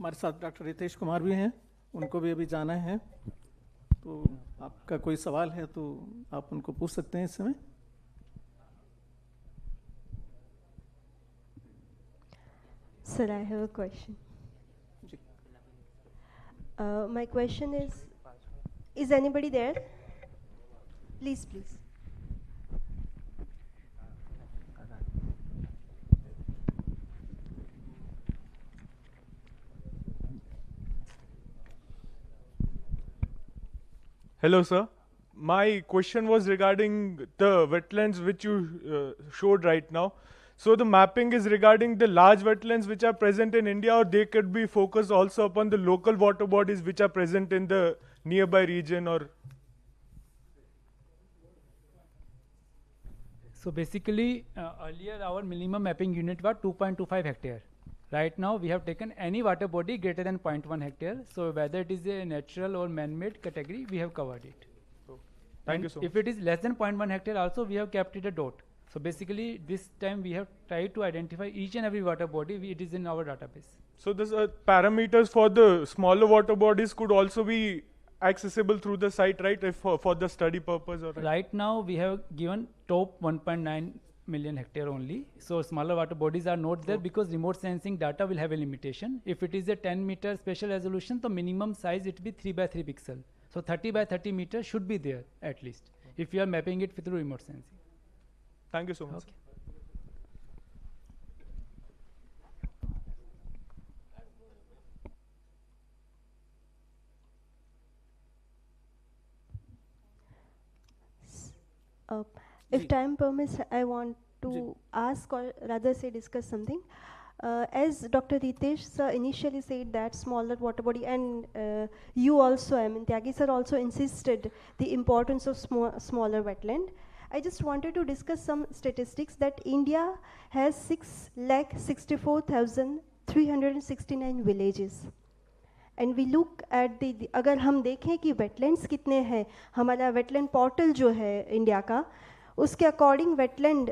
हमारे साथ डॉक्टर रितेश कुमार भी हैं, उनको भी अभी जाना है. तो आपका कोई सवाल है तो आप उनको पूछ सकते हैं इस समय. Sir, I have a question. My question is anybody there? Please, please. Hello, sir. My question was regarding the wetlands which you showed right now. So the mapping is regarding the large wetlands which are present in India, or they could be focused also upon the local water bodies which are present in the nearby region, or? So basically, earlier our minimum mapping unit was 2.25 hectare. Right now we have taken any water body greater than 0.1 hectare. So whether it is a natural or man-made category, we have covered it. Thank you so much. If it is less than 0.1 hectare also, we have kept it a dot. So basically this time we have tried to identify each and every water body, it is in our database. So this parameters for the smaller water bodies could also be accessible through the site, right? If for the study purpose or Right now we have given top 1.9 million hectare only. So smaller water bodies are not there because remote sensing data will have a limitation. If it is a 10 meter spatial resolution, the minimum size it will be 3 by 3 pixel. So 30 by 30 meters should be there at least if you are mapping it through remote sensing. Thank you so much. Okay. If time permits, I want to ask or rather say discuss something. As Dr. Ritesh sir initially said that smaller water body, and you also, I mean Tyagi sir also insisted the importance of smaller wetland. I just wanted to discuss some statistics that India has 6,64,369 villages. And we look at the अगर हम देखें कि wetlands कितने हैं, हमारा wetland portal जो है India का, उसके according wetland,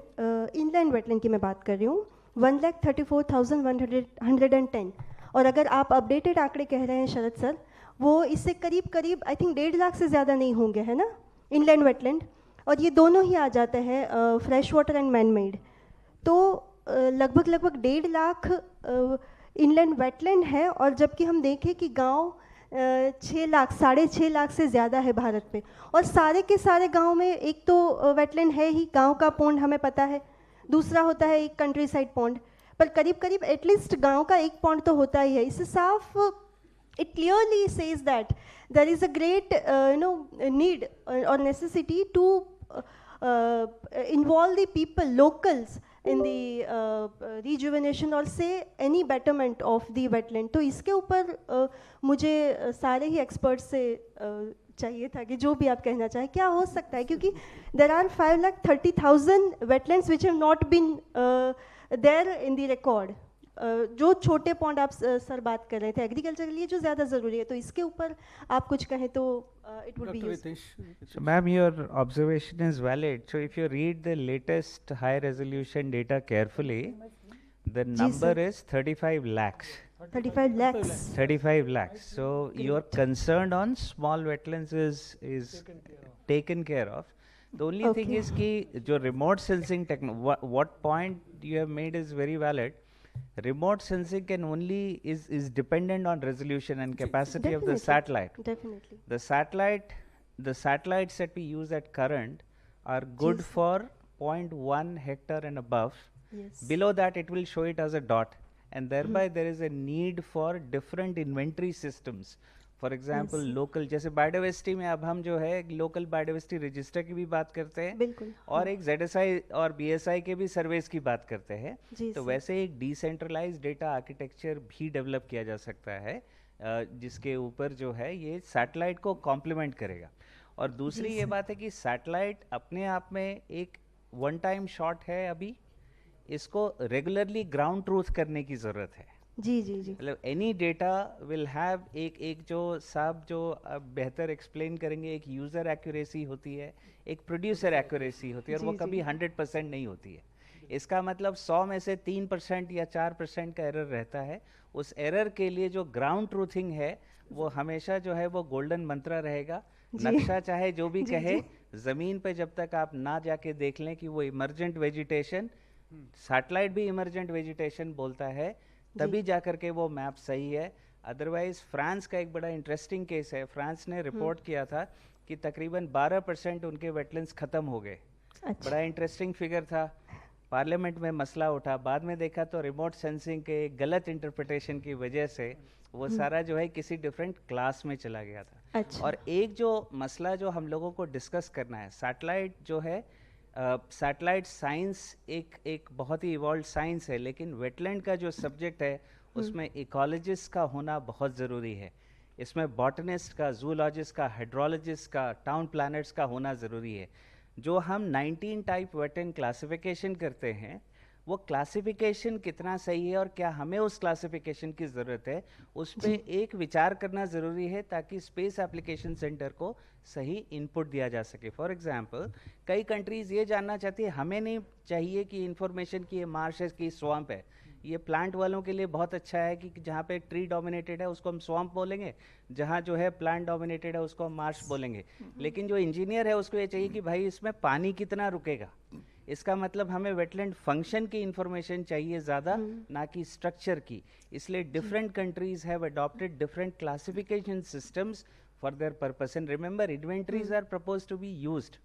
inland wetland की मैं बात कर रही हूँ, 1,34,110. और अगर आप updated आंकड़े कह रहे हैं शरद सर, वो इससे करीब करीब I think 1.5 लाख से ज़्यादा नहीं होंगे, है ना, inland wetland. और ये दोनों ही आ जाते हैं fresh water and man made. तो लगभग 1.5 लाख इनलैंड वेटलैंड है, और जबकि हम देखें कि गांव 6 लाख 6.5 लाख से ज़्यादा है भारत में, और सारे के सारे गांव में एक तो वेटलैंड है ही, गांव का पॉन्ड हमें पता है, दूसरा होता है एक कंट्री साइड पॉन्ड, पर करीब करीब एटलीस्ट गांव का एक पॉन्ड तो होता ही है. इससे साफ it clearly says that there is a great need or necessity to involve the people, locals, in the rejuvenation or say any betterment of the wetland. तो इसके ऊपर मुझे सारे ही experts से चाहिए था कि जो भी आप कहना चाहें क्या हो सकता है, क्योंकि there are 5,30,000 wetlands which have not been there in the record. जो छोटे पॉन्ड आप सर बात कर रहे थे एग्रीकल्चर के लिए जो ज़्यादा ज़रूरी है, तो इसके ऊपर आप कुछ कहें तो it would be useful. So ma'am, your observation is valid. So if you read the latest high resolution data carefully, the number is 35 lakhs. 35 lakhs. 35 lakhs. So your concern on small wetlands is taken care of. The only thing is कि जो remote sensing what point you have made is very valid. Remote sensing can only is dependent on resolution and capacity of the satellite. Definitely. The satellites that we use at current are good for 0.1 hectare and above. Yes. Below that it will show it as a dot, and thereby there is a need for different inventory systems. For example, local जैसे biodiversity में अब हम जो है local biodiversity register की भी बात करते हैं, और एक ZSI और BSI के भी सर्वेस की बात करते हैं, तो वैसे एक decentralized data architecture भी डेवलप किया जा सकता है जिसके ऊपर जो है ये सैटेलाइट को कॉम्प्लीमेंट करेगा. और दूसरी ये बात है कि सैटेलाइट अपने आप में एक वन टाइम शॉट है, अभी इसको रेगुलरली ग्राउंड ट्रूथ करने की ज़रूरत है. जी जी जी, मतलब एनी डेटा विल हैव एक जो साहब जो बेहतर एक्सप्लेन करेंगे, एक यूज़र एक्यूरेसी होती है, एक प्रोड्यूसर एक्यूरेसी होती है, और वो कभी 100% नहीं होती है. इसका मतलब 100 में से 3% या 4% का एरर रहता है. उस एरर के लिए जो ग्राउंड ट्रूथिंग है वो हमेशा जो है वो गोल्डन मंत्रा रहेगा. नक्शा चाहे जो भी कहे, ज़मीन पे जब तक आप ना जाके देख लें कि वो इमर्जेंट वेजिटेशन, सैटेलाइट भी इमर्जेंट वेजिटेशन बोलता है, तभी जाकर के वो मैप सही है. अदरवाइज फ्रांस का एक बड़ा इंटरेस्टिंग केस है. फ्रांस ने रिपोर्ट किया था कि तकरीबन 12% उनके वेटलैंड्स खत्म हो गए. बड़ा इंटरेस्टिंग फिगर था. पार्लियामेंट में मसला उठा, बाद में देखा तो रिमोट सेंसिंग के गलत इंटरप्रिटेशन की वजह से वो सारा जो है किसी डिफरेंट क्लास में चला गया था. और एक जो मसला जो हम लोगों को डिस्कस करना है, सैटेलाइट जो है, सैटेलाइट साइंस एक बहुत ही इवॉल्व साइंस है, लेकिन वेटलैंड का जो सब्जेक्ट है उसमें इकोलॉजिस्ट का होना बहुत ज़रूरी है. इसमें बॉटनिस्ट का, जूलॉजिस्ट का, हाइड्रोलॉजिस्ट का, टाउन प्लानर्स का होना ज़रूरी है. जो हम 19 टाइप वेटलैंड क्लासिफिकेशन करते हैं, वो क्लासिफिकेशन कितना सही है और क्या हमें उस क्लासिफिकेशन की ज़रूरत है, उस पर एक विचार करना ज़रूरी है ताकि स्पेस एप्लीकेशन सेंटर को सही इनपुट दिया जा सके. फॉर एग्जांपल, कई कंट्रीज़ ये जानना चाहती है, हमें नहीं चाहिए कि इंफॉर्मेशन की ये मार्श है कि स्वैम्प है, ये प्लांट वालों के लिए बहुत अच्छा है कि जहाँ पे ट्री डोमिनेटेड है उसको हम स्वैम्प बोलेंगे, जहाँ जो है प्लांट डोमिनेटेड है उसको हम मार्श बोलेंगे। लेकिन जो इंजीनियर है उसको ये चाहिए कि भाई इसमें पानी कितना रुकेगा। इसका मतलब हमें वेटलैंड फंक्शन की इंफॉर्मेशन चाहिए ज़्यादा, ना कि स्ट्रक्चर की। इसलिए different countries have adopted different classification systems for their purpose. And remember, inventories are propose to be used,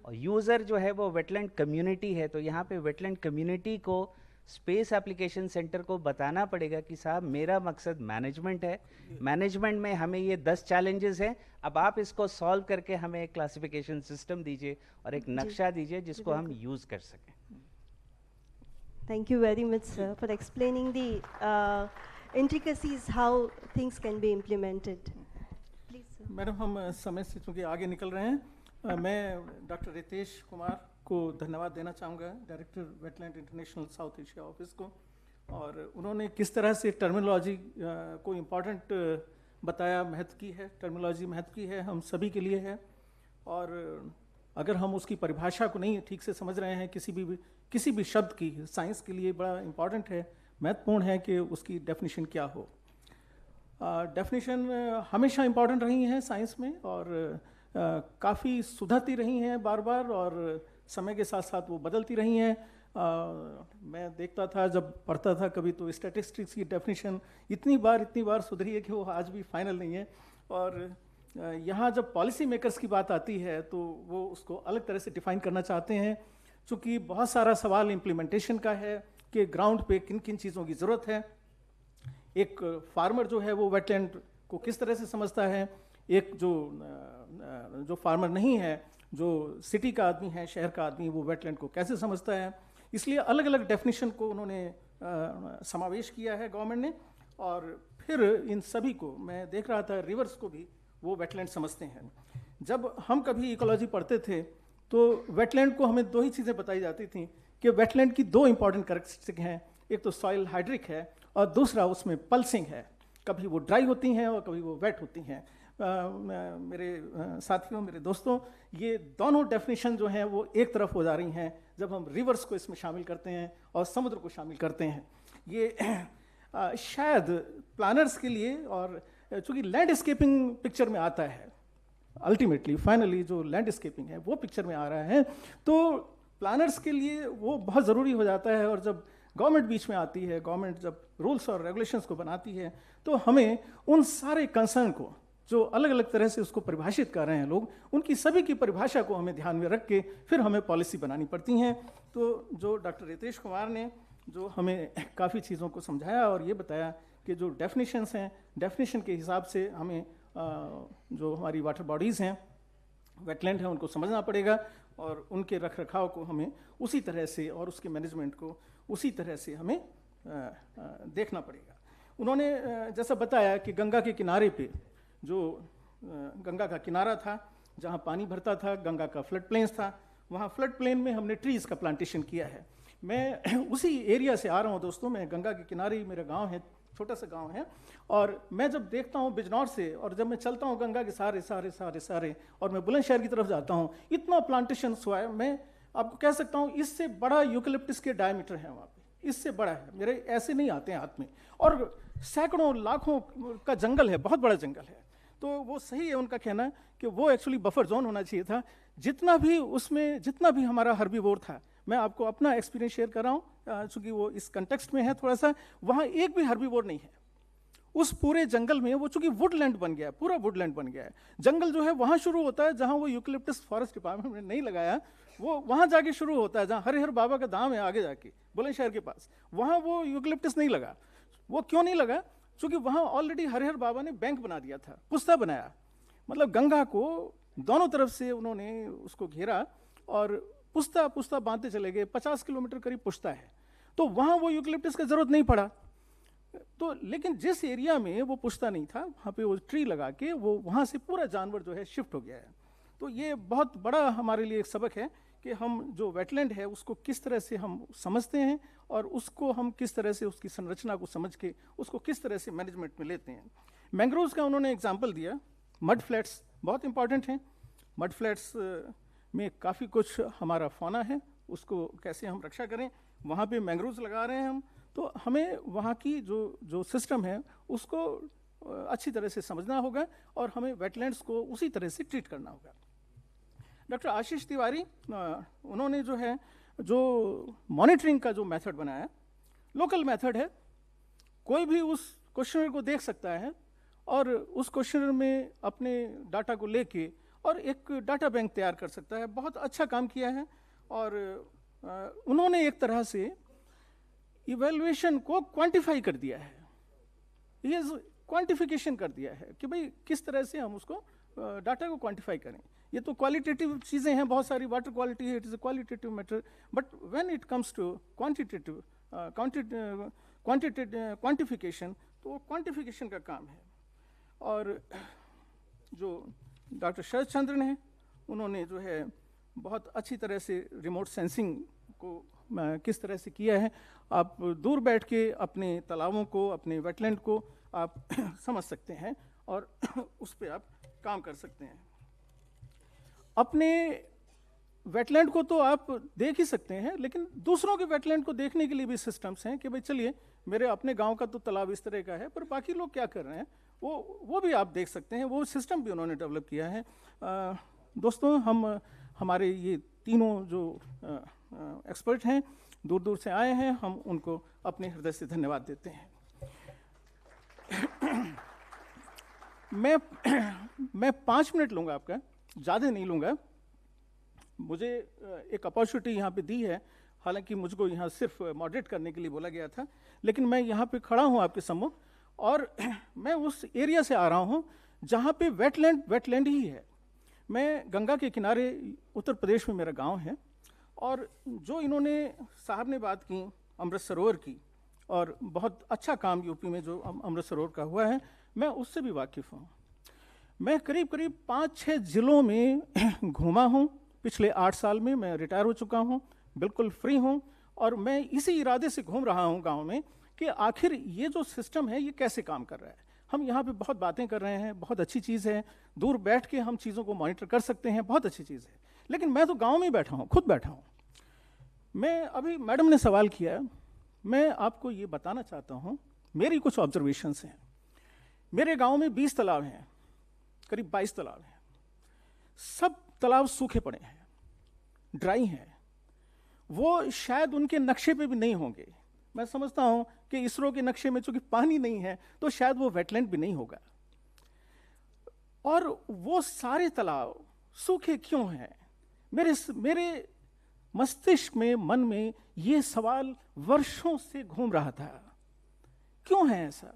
और यूजर जो है वो वेटलैंड कम्युनिटी है। तो यहाँ पे वेटलैंड कम्युनिटी को स्पेस एप्लीकेशन सेंटर को बताना पड़ेगा कि साहब मेरा मकसद मैनेजमेंट है, मैनेजमेंट में हमें ये 10 चैलेंजेस हैं, अब आप इसको सॉल्व करके हमें एक क्लासिफिकेशन सिस्टम दीजिए और एक नक्शा दीजिए जिसको हम यूज कर सकें। Thank you very much, sir, for explaining the intricacies how things can be implemented. Please, sir. Madam, हम समय से चूँकि आगे निकल रहे हैं, मैं डॉक्टर रितेश कुमार को धन्यवाद देना चाहूँगा, director wetland international south Asia office को। और उन्होंने किस तरह से टर्मिनोलॉजी को इम्पॉर्टेंट बताया, महत्व की है, टर्मिनोलॉजी महत्व की है, हम सभी के लिए है। और अगर हम उसकी परिभाषा को नहीं ठीक से समझ रहे हैं, किसी भी शब्द की, साइंस के लिए बड़ा इम्पॉर्टेंट है, महत्वपूर्ण है कि उसकी डेफिनेशन क्या हो। डेफिनेशन हमेशा इम्पॉर्टेंट रही हैं साइंस में, और काफ़ी सुधरती रही हैं बार बार, और समय के साथ साथ वो बदलती रही हैं। मैं देखता था, जब पढ़ता था कभी, तो स्टैटिस्टिक्स की डेफिनेशन इतनी बार सुधरी है कि वो आज भी फाइनल नहीं है। और यहाँ जब पॉलिसी मेकर्स की बात आती है तो वो उसको अलग तरह से डिफाइन करना चाहते हैं, चूँकि बहुत सारा सवाल इम्प्लीमेंटेशन का है कि ग्राउंड पे किन किन चीज़ों की ज़रूरत है। एक फार्मर जो है वो वेटलैंड को किस तरह से समझता है, एक जो फार्मर नहीं है, जो सिटी का आदमी है, शहर का आदमी, वो वेटलैंड को कैसे समझता है। इसलिए अलग अलग डेफिनेशन को उन्होंने समावेश किया है गवर्नमेंट ने। और फिर इन सभी को मैं देख रहा था, रिवर्स को भी वो वेटलैंड समझते हैं। जब हम कभी इकोलॉजी पढ़ते थे तो वेटलैंड को हमें 2 ही चीज़ें बताई जाती थी कि वेटलैंड की 2 इंपॉर्टेंट कैरेक्टरिस्टिक हैं, एक तो सॉइल हाइड्रिक है और दूसरा उसमें पल्सिंग है। कभी वो ड्राई होती हैं और कभी वो वेट होती हैं। मेरे साथियों, मेरे दोस्तों, ये दोनों डेफिनेशन जो हैं वो एक तरफ हो जा रही हैं जब हम रिवर्स को इसमें शामिल करते हैं और समुद्र को शामिल करते हैं। ये शायद प्लानर्स के लिए, और चूँकि लैंडस्केपिंग पिक्चर में आता है, अल्टीमेटली फाइनली जो लैंडस्केपिंग है वो पिक्चर में आ रहा है, तो प्लानर्स के लिए वो बहुत ज़रूरी हो जाता है। और जब गवर्नमेंट बीच में आती है, गवर्नमेंट जब रूल्स और रेगुलेशंस को बनाती है, तो हमें उन सारे कंसर्न को, जो अलग अलग तरह से उसको परिभाषित कर रहे हैं लोग, उनकी सभी की परिभाषा को हमें ध्यान में रख के फिर हमें पॉलिसी बनानी पड़ती हैं। तो जो डॉक्टर रितेश कुमार ने जो हमें काफ़ी चीज़ों को समझाया और ये बताया कि जो डेफिनेशंस हैं, डेफिनेशन के हिसाब से हमें जो हमारी वाटर बॉडीज़ हैं, वेटलैंड हैं, उनको समझना पड़ेगा और उनके रख रखाव को हमें उसी तरह से, और उसके मैनेजमेंट को उसी तरह से हमें देखना पड़ेगा। उन्होंने जैसा बताया कि गंगा के किनारे पे, जो गंगा का किनारा था जहाँ पानी भरता था, गंगा का फ्लड प्लेन्स था, वहाँ फ्लड प्लेन में हमने ट्रीज़ का प्लांटेशन किया है। मैं उसी एरिया से आ रहा हूँ दोस्तों, मैं गंगा के किनारे ही मेरा गांव है, छोटा सा गांव है। और मैं जब देखता हूँ बिजनौर से, और जब मैं चलता हूँ गंगा के सारे सारे सारे सारे, और मैं बुलंदशहर की तरफ जाता हूँ, इतना प्लांटेशन हुआ है। मैं आपको कह सकता हूँ इससे बड़ा यूकलिप्टस के डायमीटर है वहाँ पे, इससे बड़ा है, मेरे ऐसे नहीं आते हैं हाथ में। और सैकड़ों लाखों का जंगल है, बहुत बड़ा जंगल है। तो वो सही है उनका कहना कि वो एक्चुअली बफर जोन होना चाहिए था। जितना भी हमारा हर्बीवोर था, मैं आपको अपना एक्सपीरियंस शेयर कर रहा हूँ, चूँकि वो इस कंटेक्स्ट में है थोड़ा सा, वहाँ एक भी हर्बीवोर नहीं है उस पूरे जंगल में। वो चूँकि वुडलैंड बन गया है, पूरा वुडलैंड बन गया है। जंगल जो है वहाँ शुरू होता है जहाँ वो यूकलिप्टस फॉरेस्ट डिपार्टमेंट ने नहीं लगाया, वो वहाँ जाके शुरू होता है जहाँ हरिहर बाबा का धाम है आगे जाके बुलंदशहर के पास, वहाँ वो यूकलिप्टस नहीं लगा। वो क्यों नहीं लगा? क्योंकि वहाँ ऑलरेडी हरिहर बाबा ने बैंक बना दिया था, पुस्ता बनाया, मतलब गंगा को दोनों तरफ से उन्होंने उसको घेरा और पुस्ता पुस्ता बांधते चले गए। 50 किलोमीटर करीब पुस्ता है, तो वहाँ वो यूकलिप्टस का जरूरत नहीं पड़ा। तो लेकिन जिस एरिया में वो पुस्ता नहीं था, वहाँ पे वो ट्री लगा के वो वहाँ से पूरा जानवर जो है शिफ्ट हो गया है। तो ये बहुत बड़ा हमारे लिए एक सबक है कि हम जो वेटलैंड है उसको किस तरह से हम समझते हैं और उसको हम किस तरह से उसकी संरचना को समझ के उसको किस तरह से मैनेजमेंट में लेते हैं। मैंग्रोव्स का उन्होंने एग्जाम्पल दिया। मड फ्लैट्स बहुत इंपॉर्टेंट हैं। मड फ्लैट्स में काफ़ी कुछ हमारा फौना है, उसको कैसे हम रक्षा करें। वहाँ पे मैंग्रोव्स लगा रहे हैं हम, तो हमें वहाँ की जो सिस्टम है उसको अच्छी तरह से समझना होगा और हमें वेटलैंड्स को उसी तरह से ट्रीट करना होगा। डॉक्टर आशीष तिवारी उन्होंने जो मॉनिटरिंग का जो मेथड बनाया, लोकल मेथड है, कोई भी उस क्वेश्चनर को देख सकता है और उस क्वेश्चनर में अपने डाटा को लेके और एक डाटा बैंक तैयार कर सकता है। बहुत अच्छा काम किया है और उन्होंने एक तरह से इवैल्यूएशन को क्वांटिफाई कर दिया है, ये क्वांटिफिकेशन कर दिया है कि भाई किस तरह से हम उसको डाटा को क्वांटिफाई करें। ये तो क्वालिटेटिव चीज़ें हैं, बहुत सारी वाटर क्वालिटी है, it is a qualitative matter, but when it comes to quantitative quantification, तो वो क्वांटिफिकेशन का काम है। और जो डॉक्टर शरद चंद्रन है, उन्होंने बहुत अच्छी तरह से रिमोट सेंसिंग को किस तरह से किया है। आप दूर बैठ के अपने तालाबों को, अपने वेटलैंड को आप समझ सकते हैं और उस पर आप काम कर सकते हैं। अपने वेटलैंड को तो आप देख ही सकते हैं, लेकिन दूसरों के वेटलैंड को देखने के लिए भी सिस्टम्स हैं कि भाई चलिए मेरे अपने गांव का तो तालाब इस तरह का है, पर बाकी लोग क्या कर रहे हैं वो भी आप देख सकते हैं। वो सिस्टम भी उन्होंने डेवलप किया है। दोस्तों, हमारे ये तीनों जो एक्सपर्ट हैं, दूर दूर से आए हैं, हम उनको अपने हृदय से धन्यवाद देते हैं। मैं 5 मिनट लूँगा आपका, ज़्यादा नहीं लूँगा। मुझे एक अपॉर्चुनिटी यहाँ पे दी है, हालांकि मुझको यहाँ सिर्फ मॉडरेट करने के लिए बोला गया था, लेकिन मैं यहाँ पे खड़ा हूँ आपके सम्मुख और मैं उस एरिया से आ रहा हूँ जहाँ पे वेटलैंड ही है। मैं गंगा के किनारे, उत्तर प्रदेश में मेरा गांव है, और जो इन्होंने साहब ने बात की अमृत सरोवर की, और बहुत अच्छा काम यूपी में जो अमृत सरोवर का हुआ है, मैं उससे भी वाकिफ़ हूँ। मैं करीब 5-6 ज़िलों में घूमा हूँ। पिछले 8 साल में मैं रिटायर हो चुका हूँ, बिल्कुल फ्री हूँ, और मैं इसी इरादे से घूम रहा हूँ गांव में कि आखिर ये जो सिस्टम है ये कैसे काम कर रहा है। हम यहाँ पे बहुत बातें कर रहे हैं, बहुत अच्छी चीज़ है, दूर बैठ के हम चीज़ों को मॉनिटर कर सकते हैं, बहुत अच्छी चीज़ है, लेकिन मैं तो गाँव में ही बैठा हूँ, खुद बैठा हूँ। मैं अभी, मैडम ने सवाल किया, मैं आपको ये बताना चाहता हूँ, मेरी कुछ ऑब्जर्वेशंस हैं। मेरे गाँव में 20 तालाब हैं, करीब 22 तालाब हैं, सब तालाब सूखे पड़े हैं, ड्राई हैं। वो शायद उनके नक्शे पे भी नहीं होंगे। मैं समझता हूँ कि इसरो के नक्शे में चूंकि पानी नहीं है तो शायद वो वेटलैंड भी नहीं होगा। और वो सारे तालाब सूखे क्यों हैं? मेरे मस्तिष्क में, मन में ये सवाल वर्षों से घूम रहा था, क्यों है ऐसा?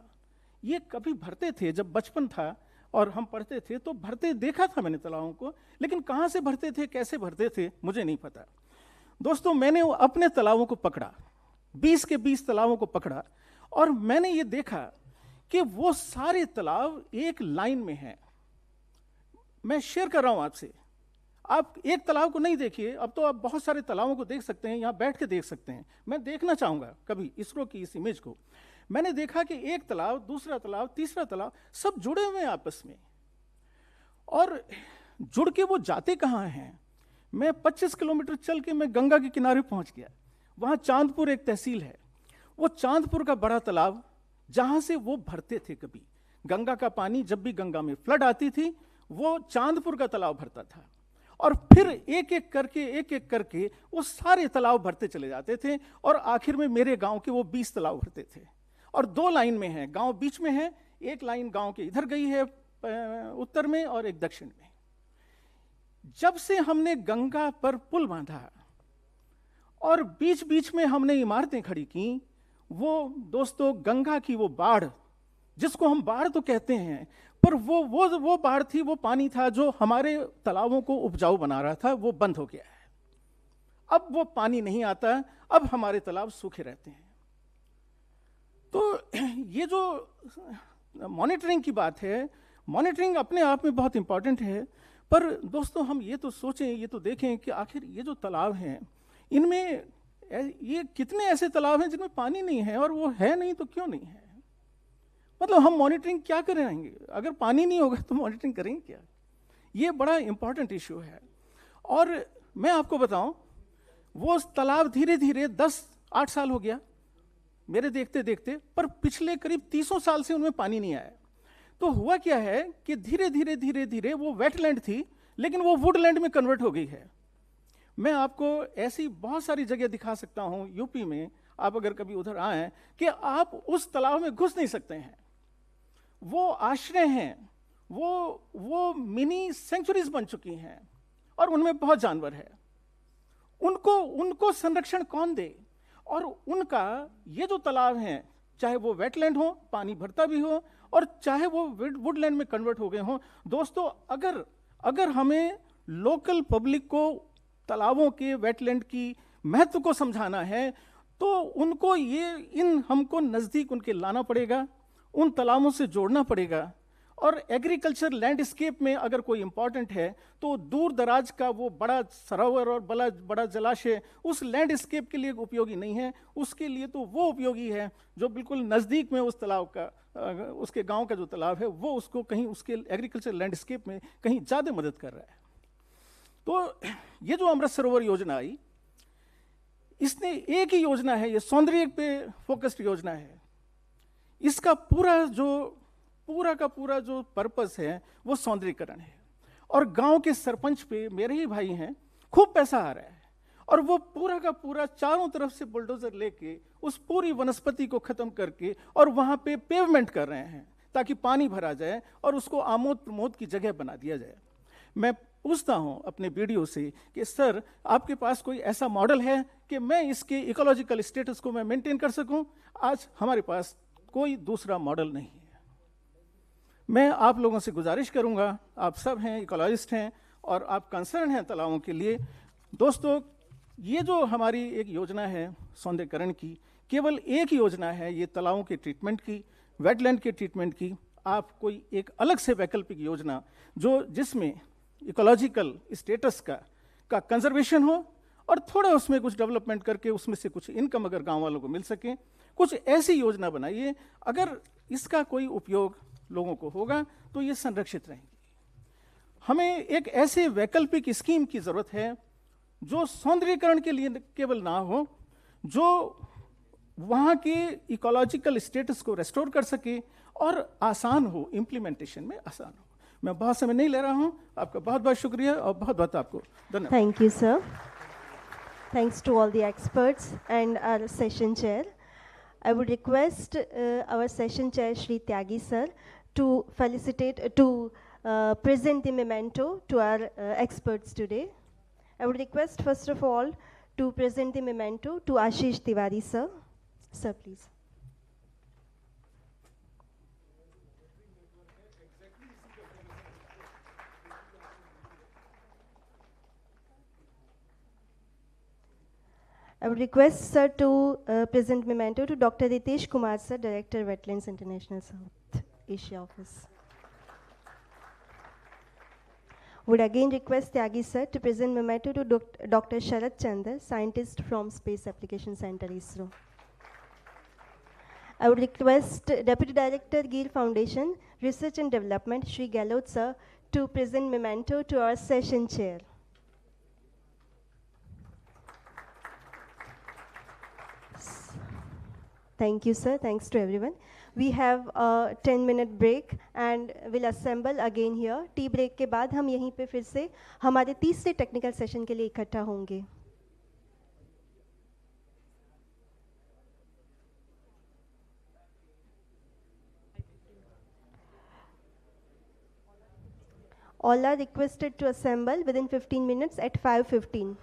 ये कभी भरते थे, जब बचपन था और हम पढ़ते थे तो भरते देखा था मैंने तालाबों को, लेकिन कहाँ से भरते थे, कैसे भरते थे, मुझे नहीं पता। दोस्तों, मैंने अपने तालाबों को पकड़ा, 20 के 20 तालाबों को पकड़ा, और मैंने ये देखा कि वो सारे तालाब एक लाइन में हैं। मैं शेयर कर रहा हूँ आपसे, आप एक तालाब को नहीं देखिए, अब तो आप बहुत सारे तालाबों को देख सकते हैं, यहाँ बैठ के देख सकते हैं। मैं देखना चाहूँगा कभी इसरो की इस इमेज को। मैंने देखा कि एक तालाब, दूसरा तालाब, तीसरा तालाब, सब जुड़े हुए हैं आपस में, और जुड़ के वो जाते कहाँ हैं? मैं 25 किलोमीटर चल के मैं गंगा के किनारे पहुंच गया। वहाँ चांदपुर एक तहसील है, वो चांदपुर का बड़ा तालाब जहाँ से वो भरते थे। कभी गंगा का पानी, जब भी गंगा में फ्लड आती थी, वो चांदपुर का तालाब भरता था, और फिर एक एक करके वो सारे तालाब भरते चले जाते थे, और आखिर में मेरे गांव के वो 20 तालाब भरते थे। और 2 लाइन में है, गांव बीच में है, एक लाइन गांव के इधर गई है उत्तर में और एक दक्षिण में। जब से हमने गंगा पर पुल बांधा और बीच बीच में हमने इमारतें खड़ी की, वो दोस्तों गंगा की वो बाढ़, जिसको हम बाढ़ तो कहते हैं, पर वो बाढ़ थी, वो पानी था जो हमारे तालाबों को उपजाऊ बना रहा था, वो बंद हो गया है। अब वो पानी नहीं आता, अब हमारे तालाब सूखे रहते हैं। तो ये जो मॉनिटरिंग की बात है, मॉनिटरिंग अपने आप में बहुत इंपॉर्टेंट है, पर दोस्तों हम ये तो सोचें, ये तो देखें कि आखिर ये जो तालाब हैं, इनमें ये कितने ऐसे तालाब हैं जिनमें पानी नहीं है, और वो है नहीं तो क्यों नहीं है? मतलब हम मॉनिटरिंग क्या करेंगे? अगर पानी नहीं होगा तो मॉनिटरिंग करेंगे क्या? ये बड़ा इंपॉर्टेंट इशू है। और मैं आपको बताऊं, वो तालाब धीरे धीरे 10-8 साल हो गया, मेरे देखते देखते, पर पिछले करीब 300 साल से उनमें पानी नहीं आया। तो हुआ क्या है कि धीरे धीरे धीरे धीरे वो वेटलैंड थी, लेकिन वो वुडलैंड में कन्वर्ट हो गई है। मैं आपको ऐसी बहुत सारी जगह दिखा सकता हूँ यूपी में, आप अगर कभी उधर आए, कि आप उस तालाब में घुस नहीं सकते हैं। वो आश्रय हैं, वो मिनी सेंचुरीज बन चुकी हैं और उनमें बहुत जानवर है। उनको संरक्षण कौन दे? और उनका ये जो तालाब हैं, चाहे वो वेटलैंड हो, पानी भरता भी हो, और चाहे वो वुडलैंड में कन्वर्ट हो गए हों, दोस्तों अगर हमें लोकल पब्लिक को तालाबों के, वेटलैंड की महत्व को समझाना है, तो उनको हमको नज़दीक उनके लाना पड़ेगा, उन तालाबों से जोड़ना पड़ेगा। और एग्रीकल्चर लैंडस्केप में अगर कोई इंपॉर्टेंट है, तो दूर दराज का वो बड़ा सरोवर और बड़ा जलाशय उस लैंडस्केप के लिए उपयोगी नहीं है। उसके लिए तो वो उपयोगी है जो बिल्कुल नज़दीक में उस तालाब का, उसके गांव का जो तालाब है, वो उसको कहीं उसके एग्रीकल्चर लैंडस्केप में कहीं ज़्यादा मदद कर रहा है। तो ये जो अमृत सरोवर योजना आई, इसने एक ही योजना है, ये सौंदर्य पे फोकस्ड योजना है। इसका पूरा का पूरा जो पर्पस है वो सौंदर्यीकरण है। और गांव के सरपंच पे, मेरे ही भाई हैं, खूब पैसा आ रहा है, और वो पूरा का पूरा चारों तरफ से बुलडोजर लेके उस पूरी वनस्पति को खत्म करके और वहां पे पेवमेंट कर रहे हैं ताकि पानी भरा जाए और उसको आमोद प्रमोद की जगह बना दिया जाए। मैं पूछता हूं अपने वीडियो से कि सर, आपके पास कोई ऐसा मॉडल है कि मैं इसके इकोलॉजिकल स्टेटस को मैं मेंटेन कर सकूं? आज हमारे पास कोई दूसरा मॉडल नहीं है। मैं आप लोगों से गुजारिश करूंगा, आप सब हैं इकोलॉजिस्ट हैं और आप कंसर्न हैं तालाबों के लिए। दोस्तों, ये जो हमारी एक योजना है सौंदर्यीकरण की, केवल एक योजना है ये तालाबों के ट्रीटमेंट की, वेटलैंड के ट्रीटमेंट की। आप कोई एक अलग से वैकल्पिक योजना जिसमें इकोलॉजिकल स्टेटस का कंजर्वेशन हो और थोड़ा उसमें कुछ डेवलपमेंट करके उसमें से कुछ इनकम अगर गांव वालों को मिल सके, कुछ ऐसी योजना बनाइए। अगर इसका कोई उपयोग लोगों को होगा तो ये संरक्षित रहेंगी। हमें एक ऐसे वैकल्पिक स्कीम की जरूरत है जो सौंदर्यीकरण के लिए केवल ना हो, जो वहाँ के इकोलॉजिकल स्टेटस को रेस्टोर कर सके और आसान हो, इम्प्लीमेंटेशन में आसान हो। मैं बहुत समय नहीं ले रहा हूँ, आपका बहुत बहुत शुक्रिया और बहुत बहुत आपको धन्यवाद। Thank you, sir. Thanks to all the experts and our session chair. I would request our session chair, Shri Tyagi sir, to present the memento to our experts today. I would request first of all to present the memento to Ashish Tiwari sir. Sir, please. I would request sir to present memento to Dr. Ritesh Kumar sir, Director, Wetlands International South Asia Office. Would again request Tyagi sir to present memento to Dr. Sharat Chandra, Scientist from Space Application Center, ISRO. I would request Deputy Director, GEER Foundation, Research and Development, Shri Galot sir, to present memento to our session chair. Thank you, sir. Thanks to everyone. We have a 10-minute break and we'll assemble again here. Tea break के बाद हम यहीं पे फिर से हमारे तीसरे technical session के लिए इकट्ठा होंगे. All are requested to assemble within 15 minutes at 5:15.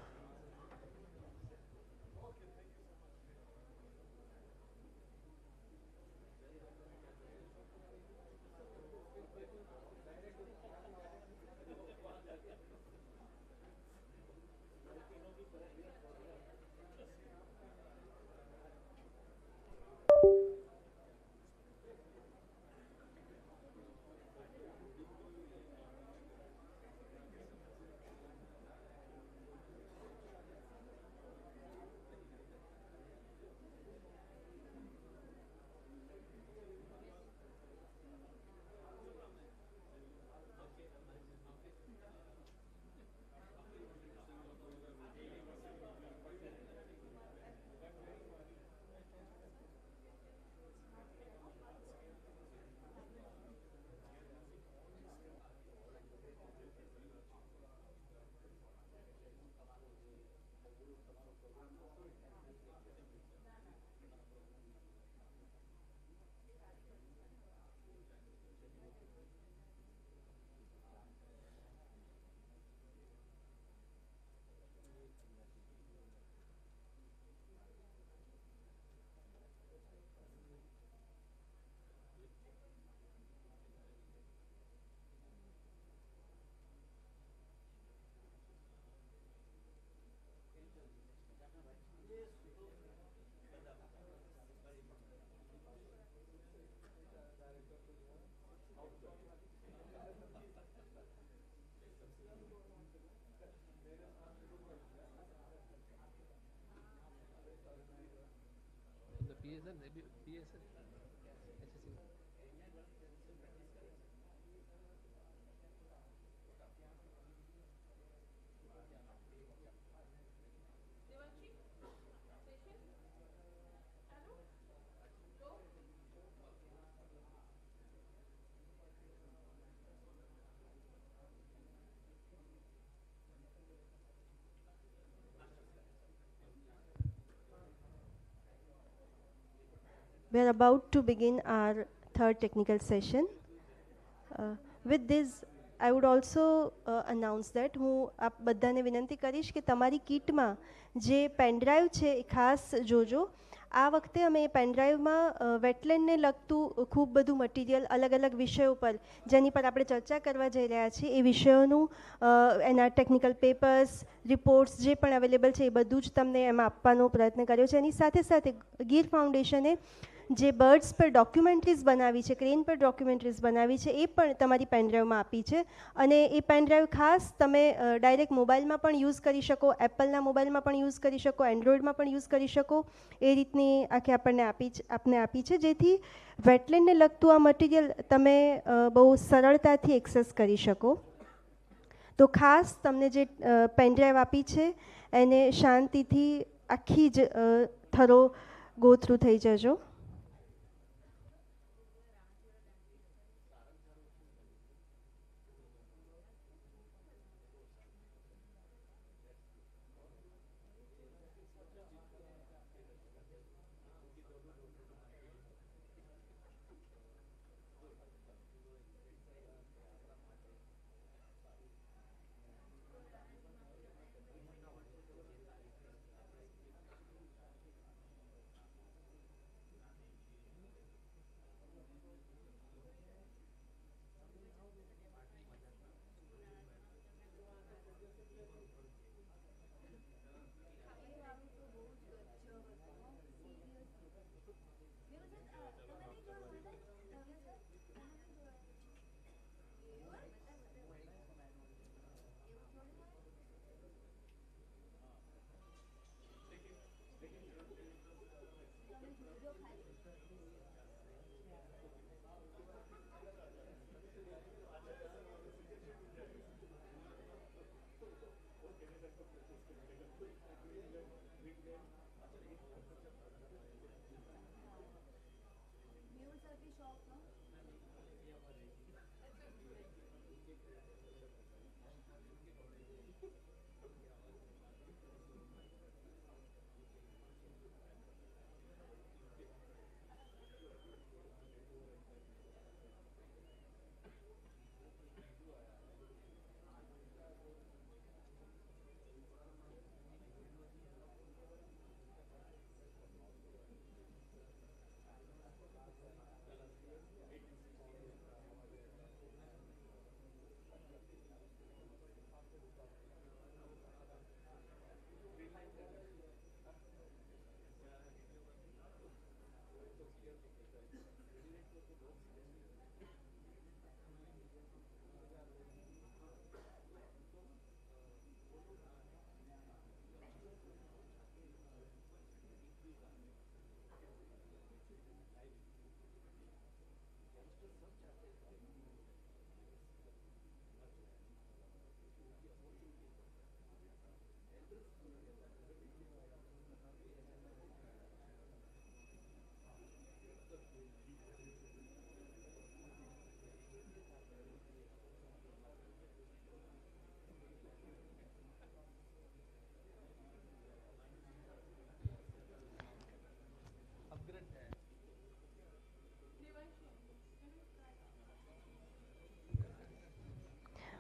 We are about to begin our third technical session. With this, I would also announce that હું આપ બધાને વિનંતી કરીશ કે તમારી કીટમાં જે પેનડ્રાઈવ છે એ ખાસ જોજો. આ વખતે અમે પેનડ્રાઈવમાં વેટલેન્ડને લગતું ખૂબ બધું મટીરિયલ અલગ અલગ વિષયો પર જેની પર આપણે ચર્ચા કરવા જઈ રહ્યા છીએ એ વિષયોનું એના ટેકનિકલ પેપર્સ રિપોર્ટ્સ જે પણ અવેલેબલ છે એ બધું જ તમને એમાં આપવાનો પ્રયત્ન કર્યો છે. એની સાથે સાથે ગીર ફાઉન્ડેશને જે બર્ડ્સ પર ડોક્યુમેન્ટરીઝ બનાવી છે ક્રેન પર ડોક્યુમેન્ટરીઝ બનાવી છે એ પણ તમારી પેનડ્રાઈવમાં આપી છે. અને એ પેનડ્રાઈવ ખાસ તમે ડાયરેક્ટ મોબાઈલમાં પણ યુઝ કરી શકો, એપલના મોબાઈલમાં પણ યુઝ કરી શકો, એન્ડ્રોઈડમાં પણ યુઝ કરી શકો એ રીતની આખી આપને આપી છે જેથી વેટલેન્ડને લગતું આ મટીરિયલ તમે બહુ સરળતાથી એક્સેસ કરી શકો. તો ખાસ તમને જે પેનડ્રાઈવ આપી છે એને શાંતિથી આખી જ થરો ગો થ્રુ થઈ જજો.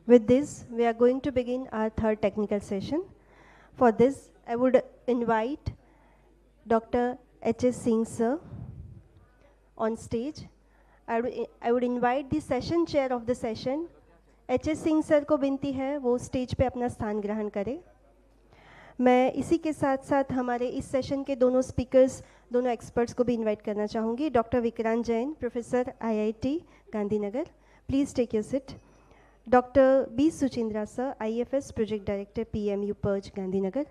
With this, we are going to begin our third technical session. For this, I would invite Dr. H.S. Singh sir on stage. I would invite the session chair of the session. H.S. Singh sir को विनती है वो stage पे अपना स्थान ग्रहण करें. मैं इसी के साथ साथ हमारे इस सेशन के दोनों स्पीकर्स, दोनों एक्सपर्ट्स को भी इनवाइट करना चाहूँगी. Doctor Vikrant Jain, professor IIT Gandhinagar, please take your seat. Doctor B Suchindra sir, IFS project director, PMU पर्ज गांधीनगर,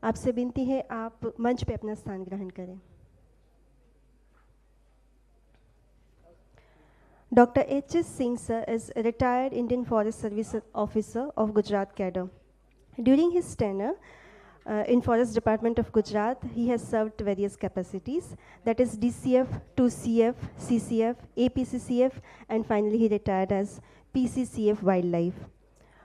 आपसे विनती है आप मंच पे अपना स्थान ग्रहण करें। Dr. H.S. Singh sir is a retired Indian Forest Service officer of Gujarat cadre. During his tenure in Forest Department of Gujarat, he has served various capacities, that is DCF, 2CF, CCF, APCCF, and finally he retired as PCCF Wildlife.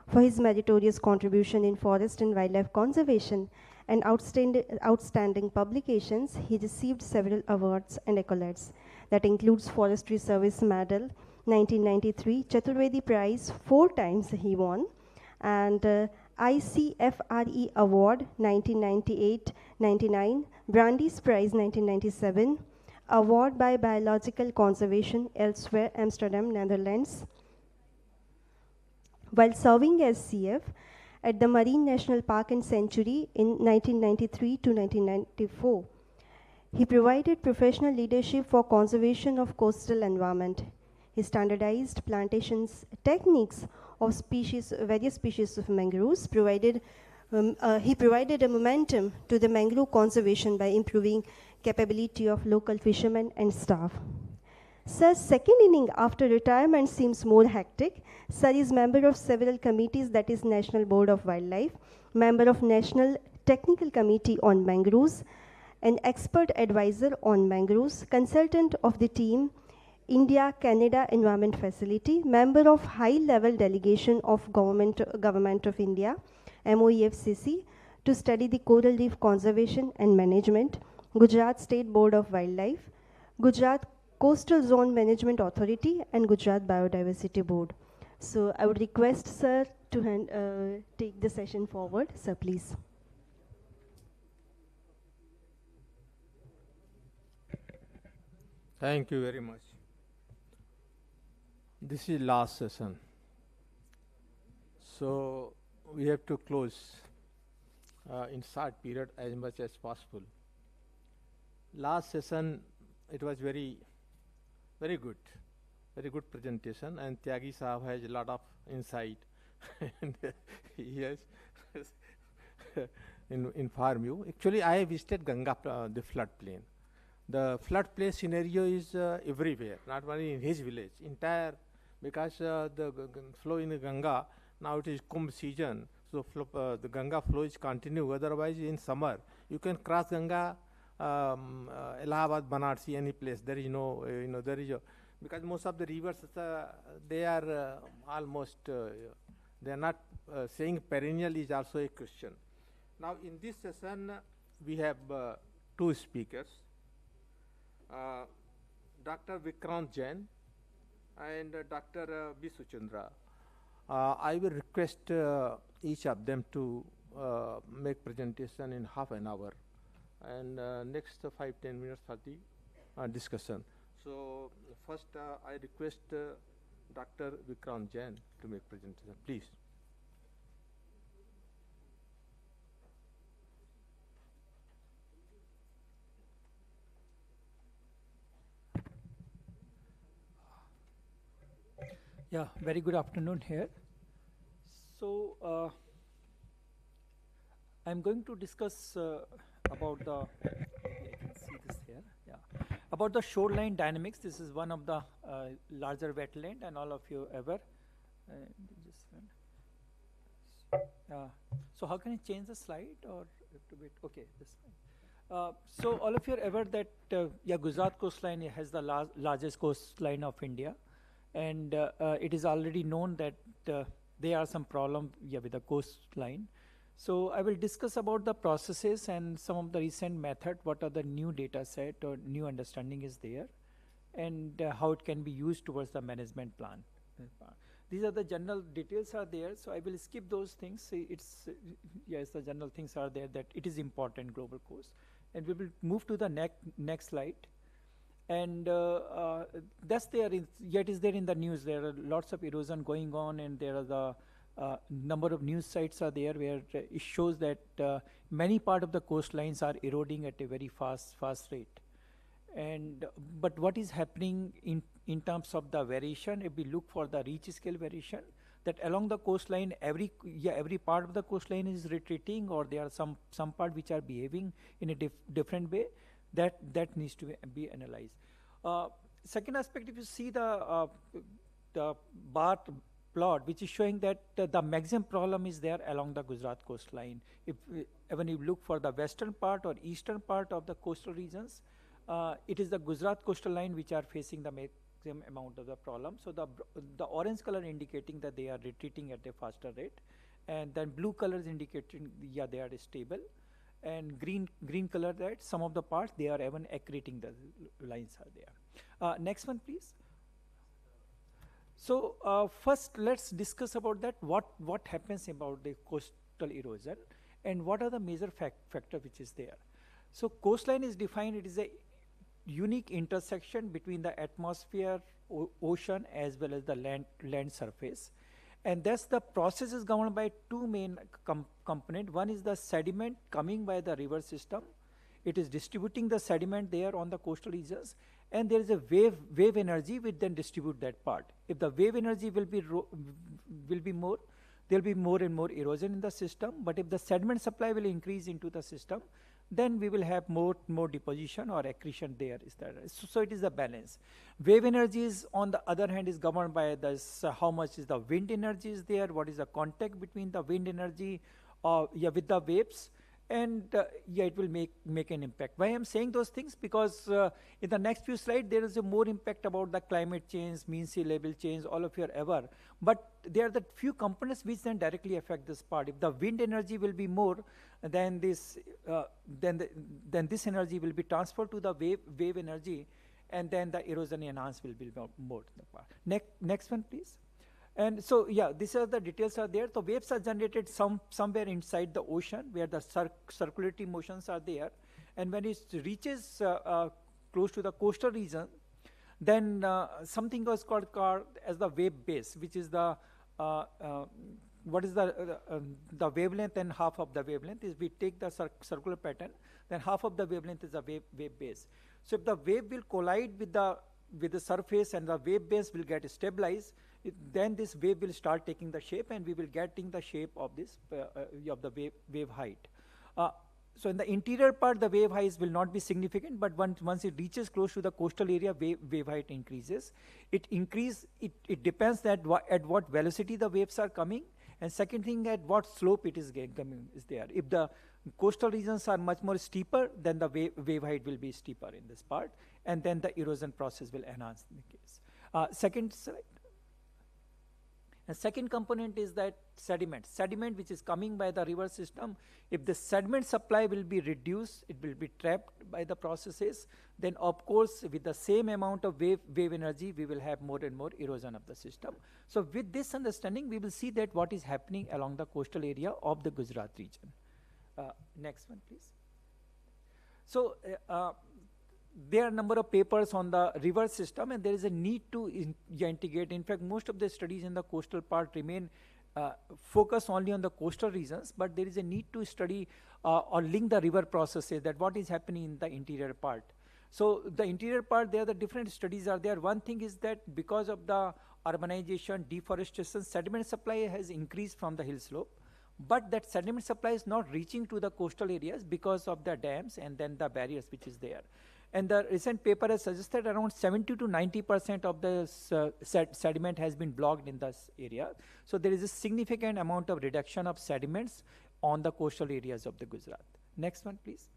For his meritorious contribution in forest and wildlife conservation and outstanding publications, he received several awards and accolades. That includes Forestry Service Medal 1993, Chaturvedi Prize 4 times he won, and ICFRE Award 1998-99, Brandeis Prize 1997, Award by Biological Conservation elsewhere, Amsterdam, Netherlands. While serving as CF at the Marine National Park and Sanctuary in 1993 to 1994, he provided professional leadership for conservation of coastal environment. He standardized plantations techniques of various species of mangroves. He provided a momentum to the mangrove conservation by improving capability of local fishermen and staff. Sir's second inning after retirement seems more hectic. Sir is member of several committees, that is National Board of Wildlife, member of National Technical Committee on Mangroves, an expert advisor on mangroves, consultant of the team India-Canada Environment Facility, member of high-level delegation of Government of India, MOEFCC, to study the coral reef conservation and management, Gujarat State Board of Wildlife, Gujarat Coastal Zone Management Authority, and Gujarat Biodiversity Board. So I would request Sir to take the session forward. Sir, please. Thank you very much. This is last session. So we have to close in short period as much as possible. Last session, it was very good presentation, and Tyagi Sahab has a lot of insight and he has informed you. Actually, I have visited Ganga, the floodplain. The floodplain scenario is everywhere, not only in his village, entire, because the flow in the Ganga, now it is Kumbh season, so the Ganga flow is continue. Otherwise, in summer, you can cross Ganga, Allahabad, Banarsi, any place. There is no, there is because most of the rivers, they are almost, they are not saying perennial is also a question. Now, in this session, we have 2 speakers. Dr. Vikrant Jain and Dr. B. Suchindra. I will request each of them to make presentation in half an hour, and next 5-10 minutes for the discussion. So first I request Dr. Vikrant Jain to make presentation, please. Yeah, very good afternoon here. So I'm going to discuss about the, I can see this here, yeah, about the shoreline dynamics. This is one of the larger wetland, and all of you ever. So how can I change the slide, or have to wait? Okay, this slide. So all of you are aware that Gujarat coastline has the largest coastline of India. And it is already known that there are some problems with the coastline. So I will discuss about the processes and some of the recent method, what are the new data set or new understanding is there, and how it can be used towards the management plan. These are the general details are there, so I will skip those things. It's, yes, the general things are there that it is important global coast. And we will move to the next slide. And that's there, yet is there in the news. There are lots of erosion going on, and there are the number of news sites are there where it shows that many part of the coastlines are eroding at a very fast rate. And but what is happening in terms of the variation, if we look for the reach scale variation, that along the coastline, every part of the coastline is retreating, or there are some part which are behaving in a different way. That needs to be analyzed. Second aspect, if you see the bar plot, which is showing that the maximum problem is there along the Gujarat coastline. When you look for the western part or eastern part of the coastal regions, it is the Gujarat coastal line which are facing the maximum amount of the problem. So the orange color indicating that they are retreating at a faster rate, and then blue colors indicating they are stable, and green color that some of the parts they are even accreting, the lines are there. Next one, please. So first let's discuss about that, what happens about the coastal erosion and what are the major factor which is there. So coastline is defined, it is a unique intersection between the atmosphere, ocean as well as the land surface, and thus the process is governed by two main component. One is the sediment coming by the river system. It is distributing the sediment there on the coastal regions, and there is a wave energy which then distribute that part. If the wave energy will be more, there will be more and more erosion in the system. But if the sediment supply will increase into the system, then we will have more deposition or accretion there. So it is a balance. Wave energy is, on the other hand, is governed by this, how much is the wind energy is there, what is the contact between the wind energy with the waves, and it will make an impact. Why I'm saying those things? Because in the next few slides there is a more impact about the climate change, mean sea level change, all of you are aware. But there are the few components which then directly affect this part. If the wind energy will be more, then this energy will be transferred to the wave energy, and then the erosion enhanced will be more in the part. Next one, please. And so, these are the details are there. The waves are generated somewhere inside the ocean where the circulatory motions are there. And when it reaches close to the coastal region, then something was called as the wave base, which is the what is the wavelength and half of the wavelength is we take the circular pattern, then half of the wavelength is the wave base. So if the wave will collide with the surface and the wave base will get stabilized, then this wave will start taking the shape, and we will getting the shape of this of the wave height. So in the interior part, the wave height will not be significant, but once it reaches close to the coastal area, wave height increases. It depends that at what velocity the waves are coming, and second thing, at what slope it is coming is there. If the coastal regions are much more steeper, then the wave height will be steeper in this part, and then the erosion process will enhance in the case. Second slide. The second component is that sediment which is coming by the river system. If the sediment supply will be reduced, it will be trapped by the processes, then of course with the same amount of wave energy, we will have more and more erosion of the system. So with this understanding, we will see that what is happening along the coastal area of the Gujarat region. Next one, please. So there are a number of papers on the river system, and there is a need to integrate. In fact, most of the studies in the coastal part remain focused only on the coastal regions, but there is a need to study or link the river processes, that what is happening in the interior part. So the interior part, there are the different studies are there. One thing is that because of the urbanization, deforestation, sediment supply has increased from the hill slope, but that sediment supply is not reaching to the coastal areas because of the dams and then the barriers which is there. And the recent paper has suggested around 70 to 90% of the sediment has been blocked in this area. So there is a significant amount of reduction of sediments on the coastal areas of the Gujarat. Next one, please.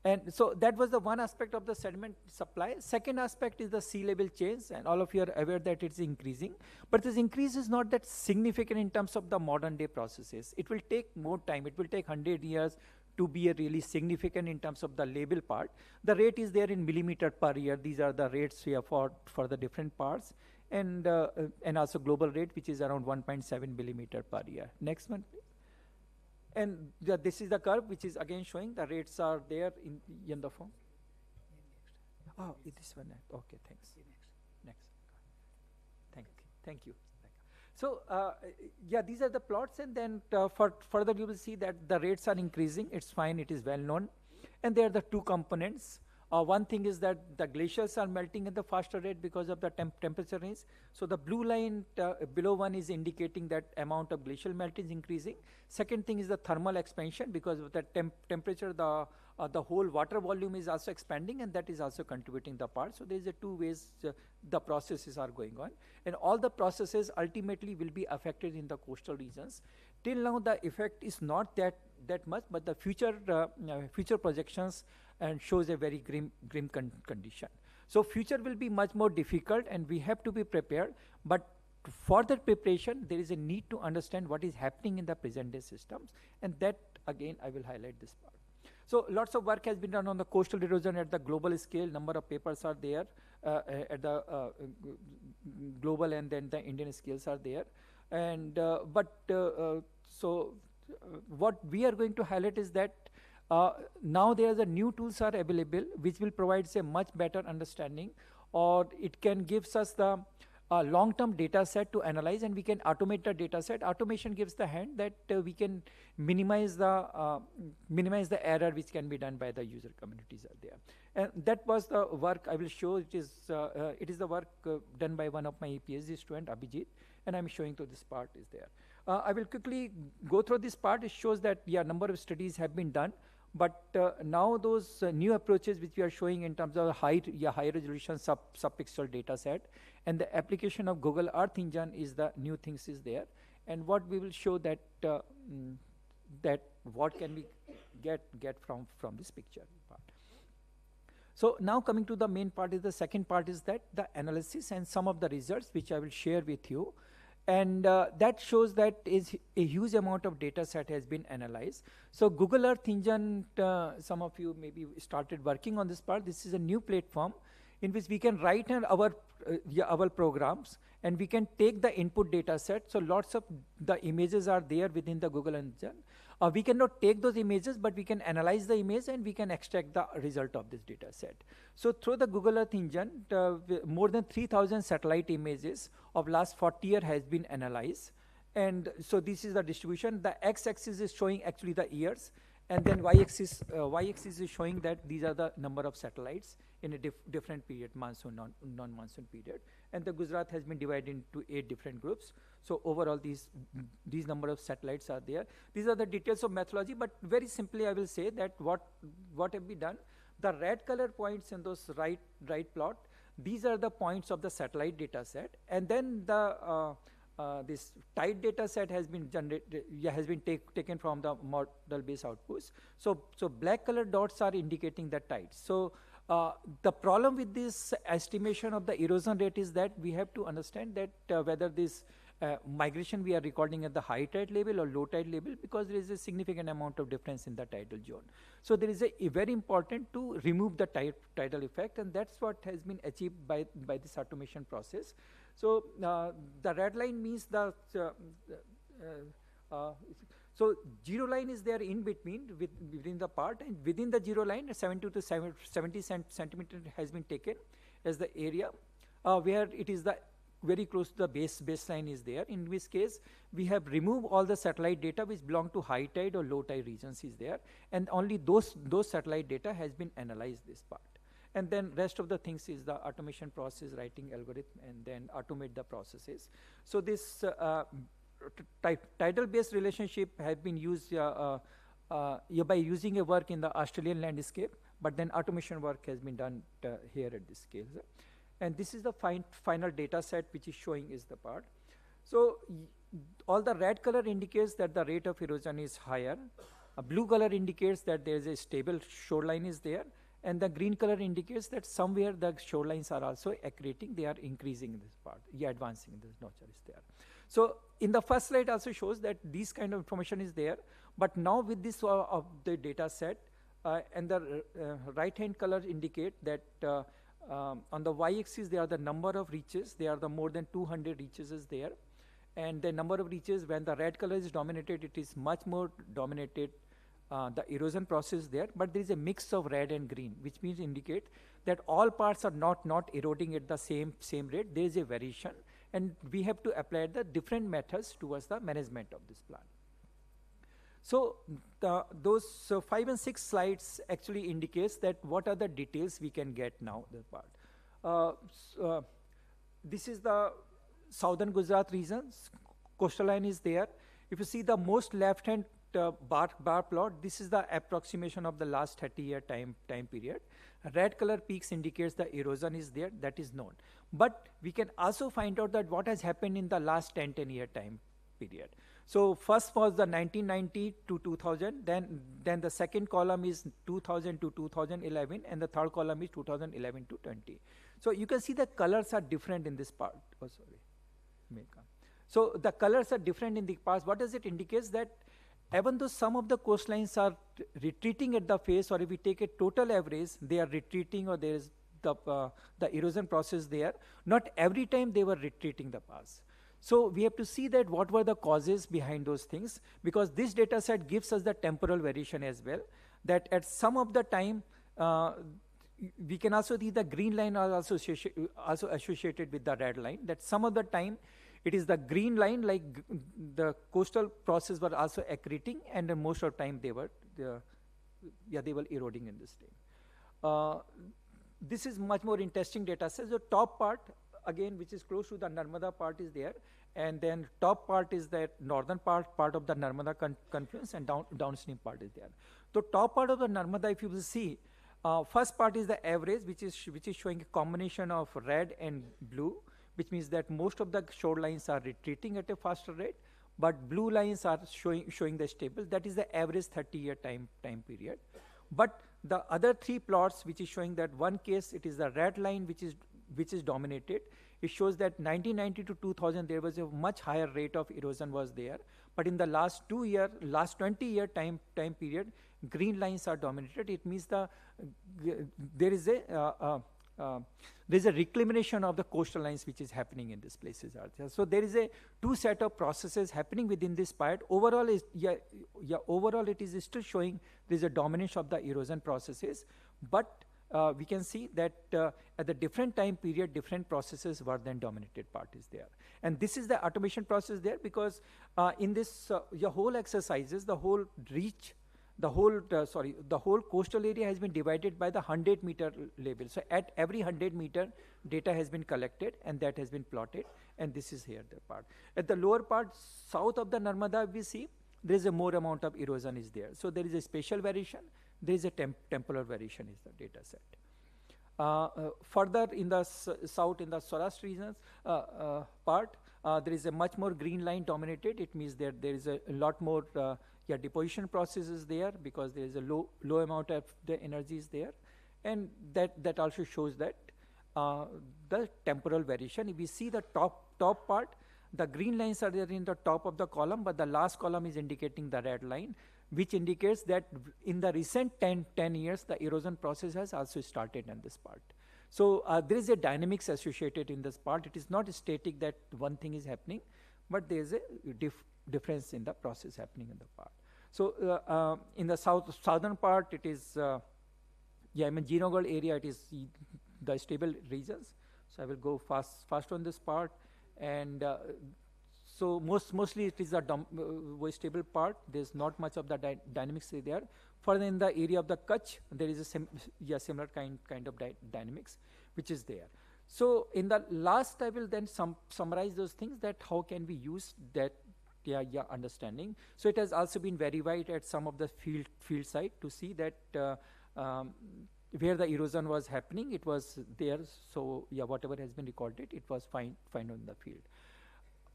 And so that was the one aspect of the sediment supply. Second aspect is the sea level change, and all of you are aware that it's increasing. But this increase is not that significant in terms of the modern day processes. It will take more time. It will take 100 years to be a really significant in terms of the label part. The rate is there in millimeter per year. These are the rates we have for the different parts, and also global rate, which is around 1.7 millimeter per year. Next one, please. And this is the curve, which is again showing the rates are there in the form. Oh, this one. Okay, thanks. Next. Thank you. So these are the plots, and then further you will see that the rates are increasing. It's fine, it is well known. And there are the two components. One thing is that the glaciers are melting at the faster rate because of the temperature range. So the blue line below one is indicating that amount of glacial melt is increasing. Second thing is the thermal expansion, because of the temperature, the whole water volume is also expanding, and that is also contributing the part. So there is a two ways the processes are going on, and all the processes ultimately will be affected in the coastal regions. Till now the effect is not that much, but the future projections and shows a very grim condition. So future will be much more difficult, and we have to be prepared. But for that preparation, there is a need to understand what is happening in the present day systems, and that again I will highlight this part. So lots of work has been done on the coastal erosion at the global scale. Number of papers are there at the global, and then the Indian scales are there. And what we are going to highlight is that now there are new tools are available which will provide a much better understanding, or it can give us the long-term data set to analyze, and we can automate the data set. Automation gives the hand that we can minimize the error which can be done by the user communities are there. And that was the work I will show. It is the work done by one of my PhD student, Abhijit, and I'm showing to this part is there. I will quickly go through this part. It shows that number of studies have been done, but now those new approaches which we are showing in terms of high resolution sub-pixel data set, and the application of Google Earth Engine is the new things is there. And what we will show that that what can we get from this picture part. So now coming to the main part is the second part is that the analysis and some of the results which I will share with you. And that shows that is a huge amount of data set has been analyzed. So Google Earth Engine, some of you maybe started working on this part. This is a new platform in which we can write our programs, and we can take the input data set. So lots of the images are there within the Google Engine. We cannot take those images, but we can analyze the image and we can extract the result of this data set. So through the Google Earth Engine, more than 3,000 satellite images of last 40 years has been analyzed. And so this is the distribution. The x-axis is showing actually the years, and then y-axis is showing that these are the number of satellites in a different period, monsoon, non-monsoon period. And the Gujarat has been divided into 8 different groups. So overall, these number of satellites are there. These are the details of methodology, but very simply I will say that what have we done? The red color points in those right plot, these are the points of the satellite data set, and then the this tide data set has been generated, taken from the model-based outputs. So black color dots are indicating the tides. So the problem with this estimation of the erosion rate is that we have to understand that whether this migration we are recording at the high tide level or low tide level, because there is a significant amount of difference in the tidal zone. So there is a very important to remove the tidal effect, and that's what has been achieved by this automation process. So the red line means the so zero line is there in between within the part, and within the zero line 70 to 70 centimeter has been taken as the area where it is the very close to the baseline is there, in which case we have removed all the satellite data which belong to high tide or low tide regions is there, and only those satellite data has been analyzed this part. And then rest of the things is the automation process, writing algorithm, and then automate the processes. So this tidal based relationship has been used by using a work in the Australian landscape, but then automation work has been done here at this scale. And this is the final data set which is showing is the part. So all the red color indicates that the rate of erosion is higher. A blue color indicates that there is a stable shoreline is there. And the green color indicates that somewhere the shorelines are also accreting, they are increasing in this part, advancing in this notch is there. So in the first slide also shows that this kind of information is there, but now with this of the data set, and the right hand color indicate that on the y-axis there are the number of reaches, there are the more than 200 reaches is there, and the number of reaches when the red color is dominated, it is much more dominated the erosion process there, but there is a mix of red and green, which means indicate that all parts are not eroding at the same rate. There is a variation, and we have to apply the different methods towards the management of this plant. So those 5 and 6 slides actually indicates that what are the details we can get now. The part. This is the southern Gujarat regions. Coastal line is there. If you see the most left-hand bar plot, this is the approximation of the last 30-year time period. Red color peaks indicates the erosion is there, that is known. But we can also find out that what has happened in the last 10-year time period. So first was the 1990 to 2000, then the second column is 2000 to 2011, and the third column is 2011 to 20. So you can see the colors are different in this part. Oh, sorry. So the colors are different in the parts. What does it indicate? That even though some of the coastlines are retreating at the face, or if we take a total average, they are retreating, or there is the erosion process there. Not every time they were retreating the pass. So we have to see that what were the causes behind those things, because this data set gives us the temporal variation as well, that at some of the time, we can also see the green line are also associated with the red line, that some of the time it is the green line, like the coastal process were also accreting, and most of the time they were eroding in this time. This is much more interesting data set. The top part, again, which is close to the Narmada part is there, and then top part is that northern part of the Narmada confluence, and downstream part is there. So top part of the Narmada, if you will see, first part is the average, which is showing a combination of red and blue, which means that most of the shorelines are retreating at a faster rate, but blue lines are showing the stable. That is the average 30-year time period. But the other 3 plots, which is showing that one case, it is the red line which is dominated. It shows that 1990 to 2000 there was a much higher rate of erosion was there, but in the last 20-year time period, green lines are dominated. It means there is a reclamation of the coastal lines which is happening in these places. So there is a 2 set of processes happening within this part. Overall overall it is still showing there is a dominance of the erosion processes, but we can see that at the different time period, different processes were then dominated part is there. And this is the automation process there, because in this your whole exercises, the whole coastal area has been divided by the 100-meter level. So at every 100 meter, data has been collected, and that has been plotted, and this is here the part. At the lower part, south of the Narmada, we see there is a more amount of erosion is there. So there is a spatial variation, there is a temporal variation is the data set. Further in the south, in the Saurashtra regions part, there is a much more green line dominated. It means that there is a lot more deposition processes there, because there is a low amount of the energy is there, and that also shows that the temporal variation. If we see the top part, the green lines are there in the top of the column, but the last column is indicating the red line, which indicates that in the recent 10 years, the erosion process has also started in this part. So there is a dynamics associated in this part. It is not static that one thing is happening, but there is a difference in the process happening in the part. So in the southern part, it is Inaugural area, it is the stable regions. So I will go fast on this part, and so mostly it is a very stable part. There's not much of the dynamics there. Further in the area of the Kutch, there is a similar kind of dynamics which is there. So in the last, I will then summarize those things, that how can we use that understanding. So it has also been verified at some of the field site to see that where the erosion was happening, it was there. So whatever has been recorded, it was found in the field.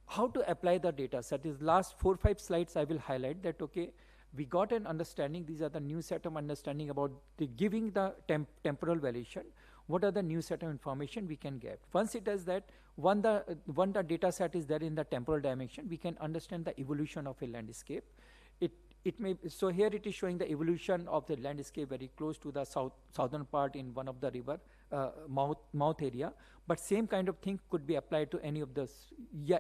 How to apply the data set is last 4-5 slides I will highlight that, okay, we got an understanding. These are the new set of understanding about giving the temporal variation. What are the new set of information we can get? Once it is that, one the data set is there in the temporal dimension, we can understand the evolution of a landscape. So here it is showing the evolution of the landscape very close to the southern part in one of the river mouth area. But same kind of thing could be applied to any of this,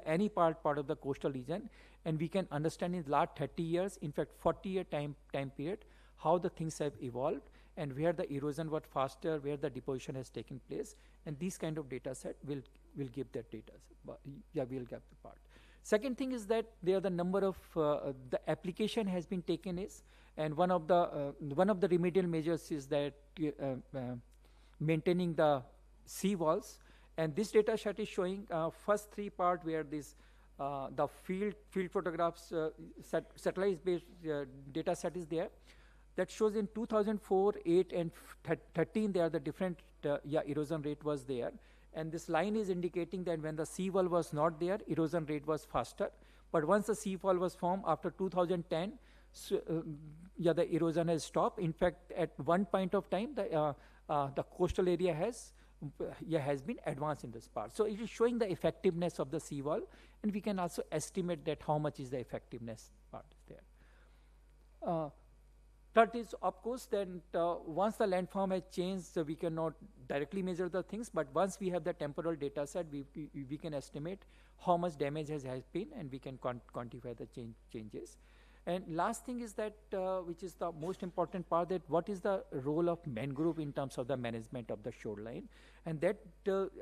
any part of the coastal region, and we can understand in the last 30 years, in fact 40-year time period, how the things have evolved and where the erosion was faster, where the deposition has taken place, and these kind of data set will give that data set. We'll get the part. Second thing is that there are the number of the application has been taken is, and one of the remedial measures is that maintaining the sea walls. And this data set is showing first three part where this the field photographs satellite-based data set is there. That shows in 2004, 8, and 13 there are the different erosion rate was there. And this line is indicating that when the sea wall was not there, erosion rate was faster. But once the sea wall was formed after 2010, the erosion has stopped. In fact, at one point of time, the coastal area has been advanced in this part. So it is showing the effectiveness of the seawall, and we can also estimate that how much is the effectiveness part is there. Third is, of course, then once the landform has changed, we cannot directly measure the things, but once we have the temporal data set, we can estimate how much damage has been, and we can quantify the changes. And last thing is that, which is the most important part, that what is the role of mangrove in terms of the management of the shoreline. And that,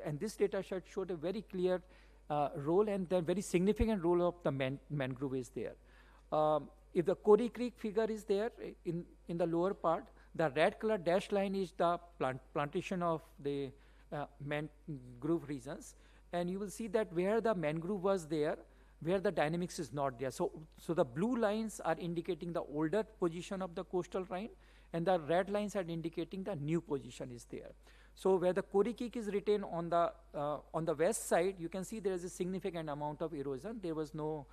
and this data set showed a very clear role, and the very significant role of the mangrove is there. If the Corey Creek figure is there in the lower part, the red color dashed line is the plantation of the mangrove regions. And you will see that where the mangrove was there, where the dynamics is not there. So the blue lines are indicating the older position of the coastal line, and the red lines are indicating the new position is there. So where the Corey Creek is written on the west side, you can see there is a significant amount of erosion. There was no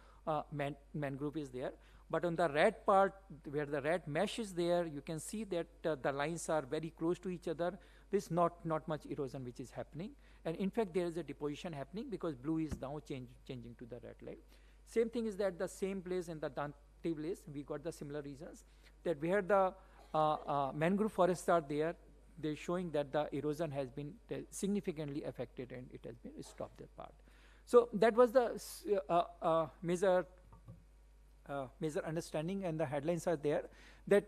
mangrove is there. But on the red part, where the red mesh is there, you can see that the lines are very close to each other. There's not much erosion which is happening. And in fact, there is a deposition happening because blue is now changing to the red line. Same thing is that the same place in the Dante place, we got the similar reasons, that where the mangrove forests are there, they're showing that the erosion has been significantly affected and it has been stopped that part. So that was the major understanding, and the headlines are there, that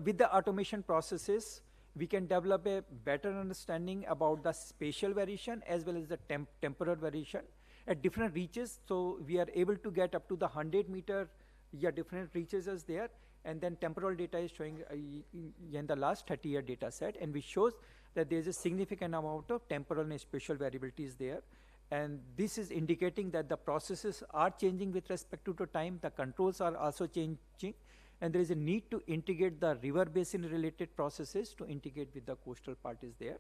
with the automation processes, we can develop a better understanding about the spatial variation as well as the temporal variation at different reaches. So we are able to get up to the 100-meter, different reaches is there, and then temporal data is showing in the last 30-year data set, and which shows that there is a significant amount of temporal and spatial variability is there. And this is indicating that the processes are changing with respect to time, the controls are also changing, and there is a need to integrate the river basin related processes to integrate with the coastal part is there.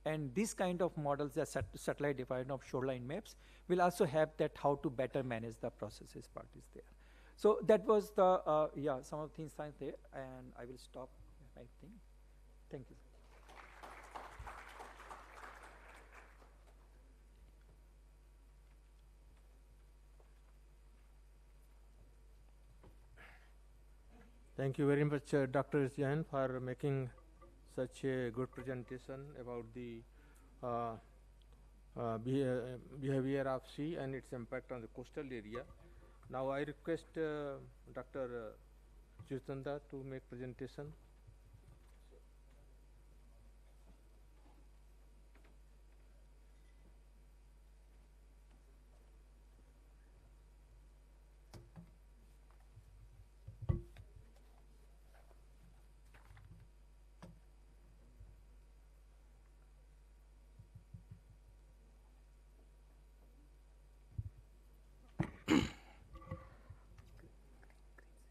And this kind of models, the satellite defined of shoreline maps, will also help that how to better manage the processes part is there. So that was the, some of the things are there, and I will stop my thing. Thank you. Thank you very much, Dr. Jain, for making such a good presentation about the behavior of sea and its impact on the coastal area. Now I request Dr. Jitendra to make presentation.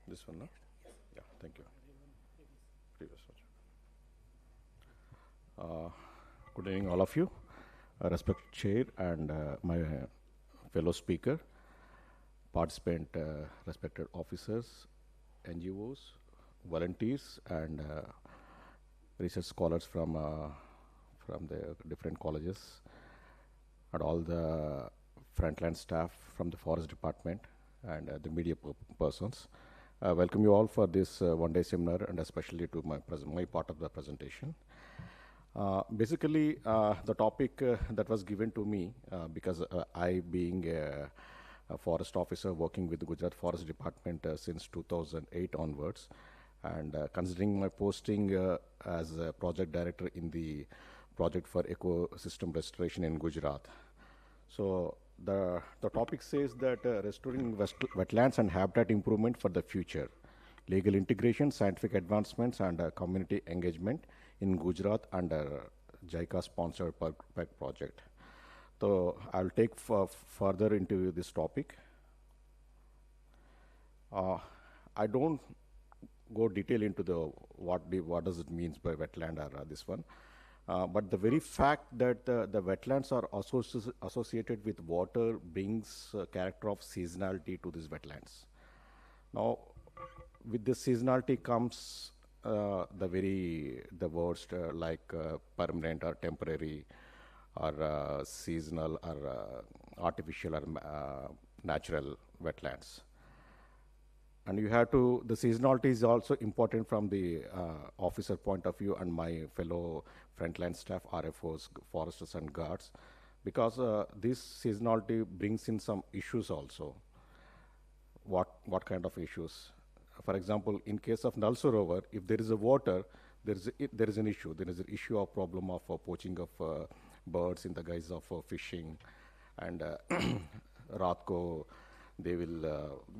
This one, no? Yeah, thank you. Previous one. Good evening, all of you. Respected Chair and my fellow speaker, participant, respected officers, NGOs, volunteers, and research scholars from the different colleges, and all the frontline staff from the Forest Department and the media persons. Welcome you all for this one-day seminar, and especially to my part of the presentation. Basically, the topic that was given to me, because I being a forest officer working with the Gujarat Forest Department since 2008 onwards, and considering my posting as a project director in the project for ecosystem restoration in Gujarat. So the topic says that restoring wetlands and habitat improvement for the future, legal integration, scientific advancements, and community engagement in Gujarat under JICA-sponsored PEG project. So I'll take further into this topic. I don't go detail into the what does it means by wetland or this one. But the very fact that the wetlands are associated with water brings character of seasonality to these wetlands. Now, with this seasonality comes the words like permanent or temporary or seasonal or artificial or natural wetlands. And you have to, the seasonality is also important from the officer point of view and my fellow frontline staff, RFOs, foresters and guards, because this seasonality brings in some issues also. What kind of issues? For example, in case of Nal Sarovar, if there is a water, there is an issue. There is an issue of problem of poaching of birds in the guise of fishing, and रात को they will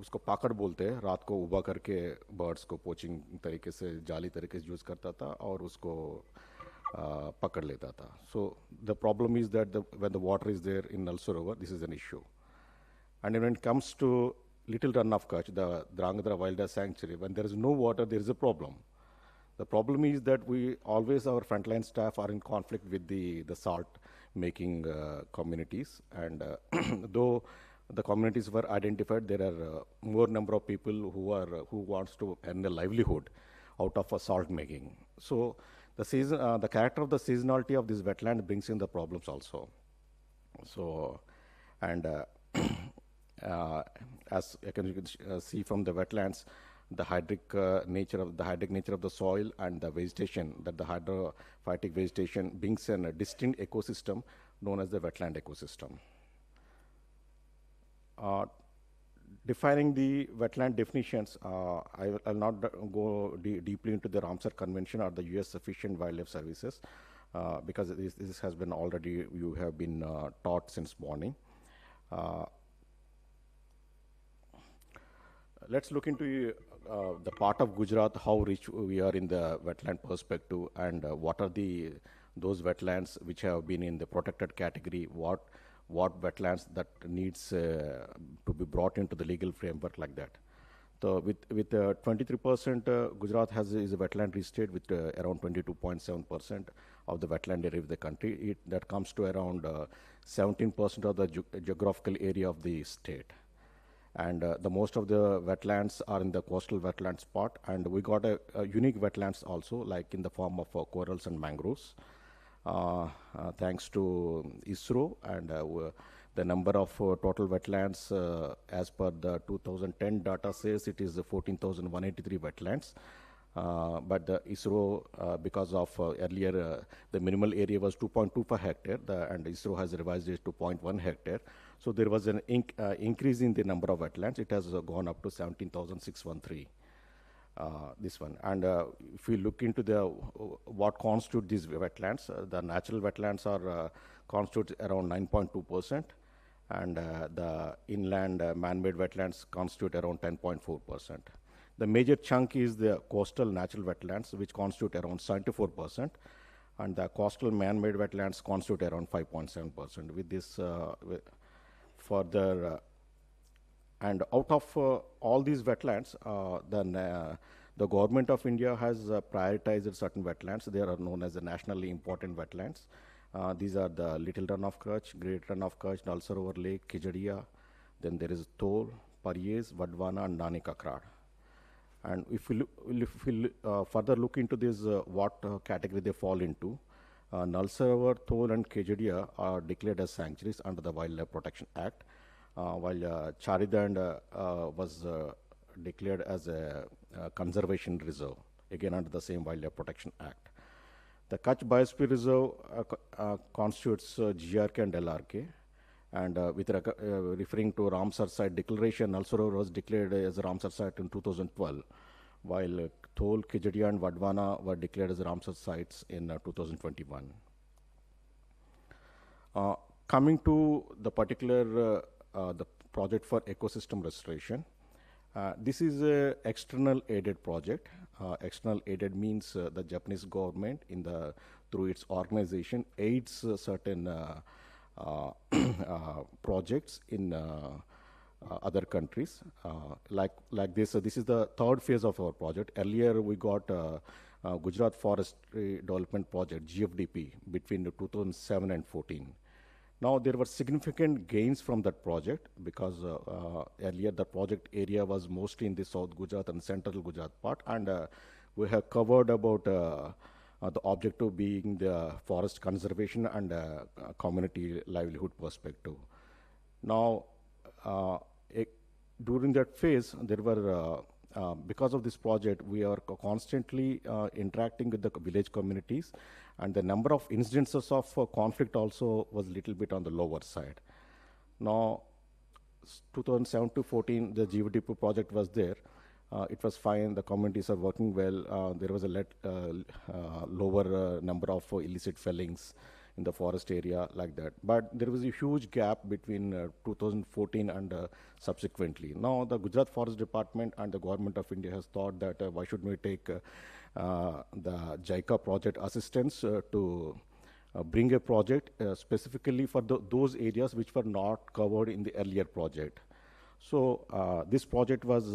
उसको पाकड़ बोलते हैं, रात को उबा करके birds को पोचिंग तरीके से जाली तरीके से यूज़ करता था और उसको पकड़ लेता था. So the problem is that when the water is there in Nal Sarovar, this is an issue. And when it comes to Little Run of Kutch, the Drangadra Wildlife Sanctuary, when there is no water, there is a problem. The problem is that our frontline staff are in conflict with the salt making communities, and though the communities were identified, there are more number of people who wants to earn a livelihood out of salt making. So the character of the seasonality of this wetland brings in the problems also. So, and as you can see from the wetlands, the hydric nature of the soil and the vegetation, that the hydrophytic vegetation brings in a distinct ecosystem known as the wetland ecosystem. Defining the wetland definitions, I will not go deeply into the Ramsar Convention or the US Sufficient Wildlife Services, because this has been already, you have been taught since morning. Let's look into the part of Gujarat, how rich we are in the wetland perspective, and what are those wetlands which have been in the protected category, what wetlands that needs to be brought into the legal framework like that. So with 23%, Gujarat is a wetland rich state with around 22.7% of the wetland area of the country. That comes to around 17% of the geographical area of the state. And the most of the wetlands are in the coastal wetlands part, and we got a unique wetlands also, like in the form of corals and mangroves. Thanks to ISRO, and the number of total wetlands as per the 2010 data says it is 14,183 wetlands. But the ISRO, because of earlier the minimal area was 2.25 hectare, and ISRO has revised it to 0.1 hectare. So there was an increase in the number of wetlands. It has gone up to 17,613. This one, and if we look into what constitute these wetlands, the natural wetlands are constitute around 9.2%, and the inland man-made wetlands constitute around 10.4%. The major chunk is the coastal natural wetlands, which constitute around 74%, and the coastal man-made wetlands constitute around 5.7%. With this further, and out of all these wetlands, the government of India has prioritized certain wetlands. They are known as the nationally important wetlands. These are the Little Run of Kutch, Great Run of Kutch, Nal Sarovar Lake, Khijadia. Then there is Tol, Paryez, Vadwana, and Nani Kakrad. And if we further look into this, what category they fall into, Nal Sarovar, Tol, and Khijadia are declared as sanctuaries under the Wildlife Protection Act, while Charidand was declared as a conservation reserve, again under the same Wildlife Protection Act. The Kutch Biosphere Reserve constitutes GRK and LRK, and with referring to Ramsar Site declaration, Nal Sarovar was declared as a Ramsar Site in 2012, while Thol, Khijadia, and Vadwana were declared as Ramsar Sites in 2021. Coming to the particular the project for ecosystem restoration, this is an external aided project. External aided means the Japanese government through its organization aids certain projects in other countries. Like this, this is the third phase of our project. Earlier we got Gujarat Forestry Development Project, GFDP, between 2007 and 14. Now there were significant gains from that project because earlier the project area was mostly in the South Gujarat and Central Gujarat part, and we have covered about the objective being the forest conservation and community livelihood perspective. Now during that phase there were because of this project, we are constantly interacting with the village communities, and the number of incidences of conflict also was a little bit on the lower side. Now, 2007 to 14, the GVDP project was there. It was fine, the communities are working well. There was a lower number of illicit fellings in the forest area like that. But there was a huge gap between 2014 and subsequently. Now the Gujarat Forest Department and the Government of India has thought that why shouldn't we take the JICA project assistance to bring a project specifically for those areas which were not covered in the earlier project. So this project was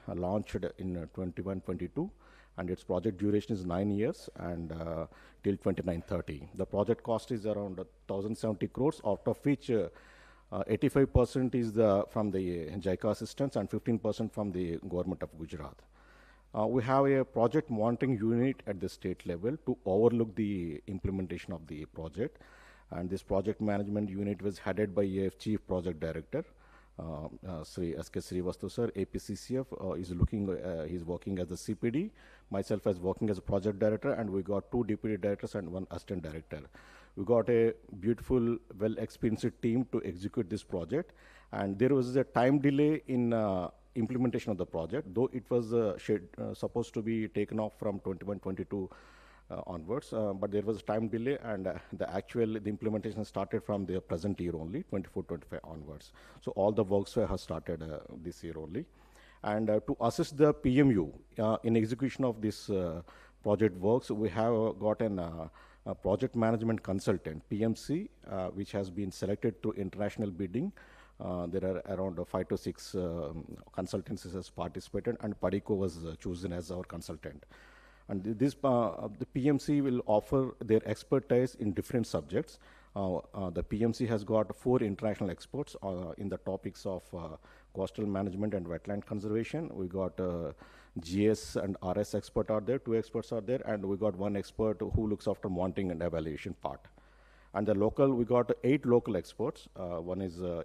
launched in 21-22. And its project duration is 9 years and till 29-30. The project cost is around 1,070 crores, out of which 85% is from the JICA assistance and 15% from the government of Gujarat. We have a project monitoring unit at the state level to overlook the implementation of the project. And this project management unit was headed by a chief project director. Shri Srivastu sir, APCCF he's working as a CPD, myself as working as a project director, and we got 2 deputy directors and 1 assistant director. We got a beautiful, well-experienced team to execute this project, and there was a time delay in implementation of the project, though it was supposed to be taken off from 21-22 onwards, but there was a time delay, and the implementation started from the present year only, 24-25 onwards. So all the works have started this year only. And to assist the PMU in execution of this project works, we have got a project management consultant, PMC, which has been selected through international bidding. There are around 5 to 6 consultancies has participated, and Patel was chosen as our consultant. And this the PMC will offer their expertise in different subjects. The PMC has got 4 international experts in the topics of coastal management and wetland conservation. We got GS and RS expert are there, 2 experts are there, and we got 1 expert who looks after monitoring and evaluation part. And the local, we got 8 local experts. One is to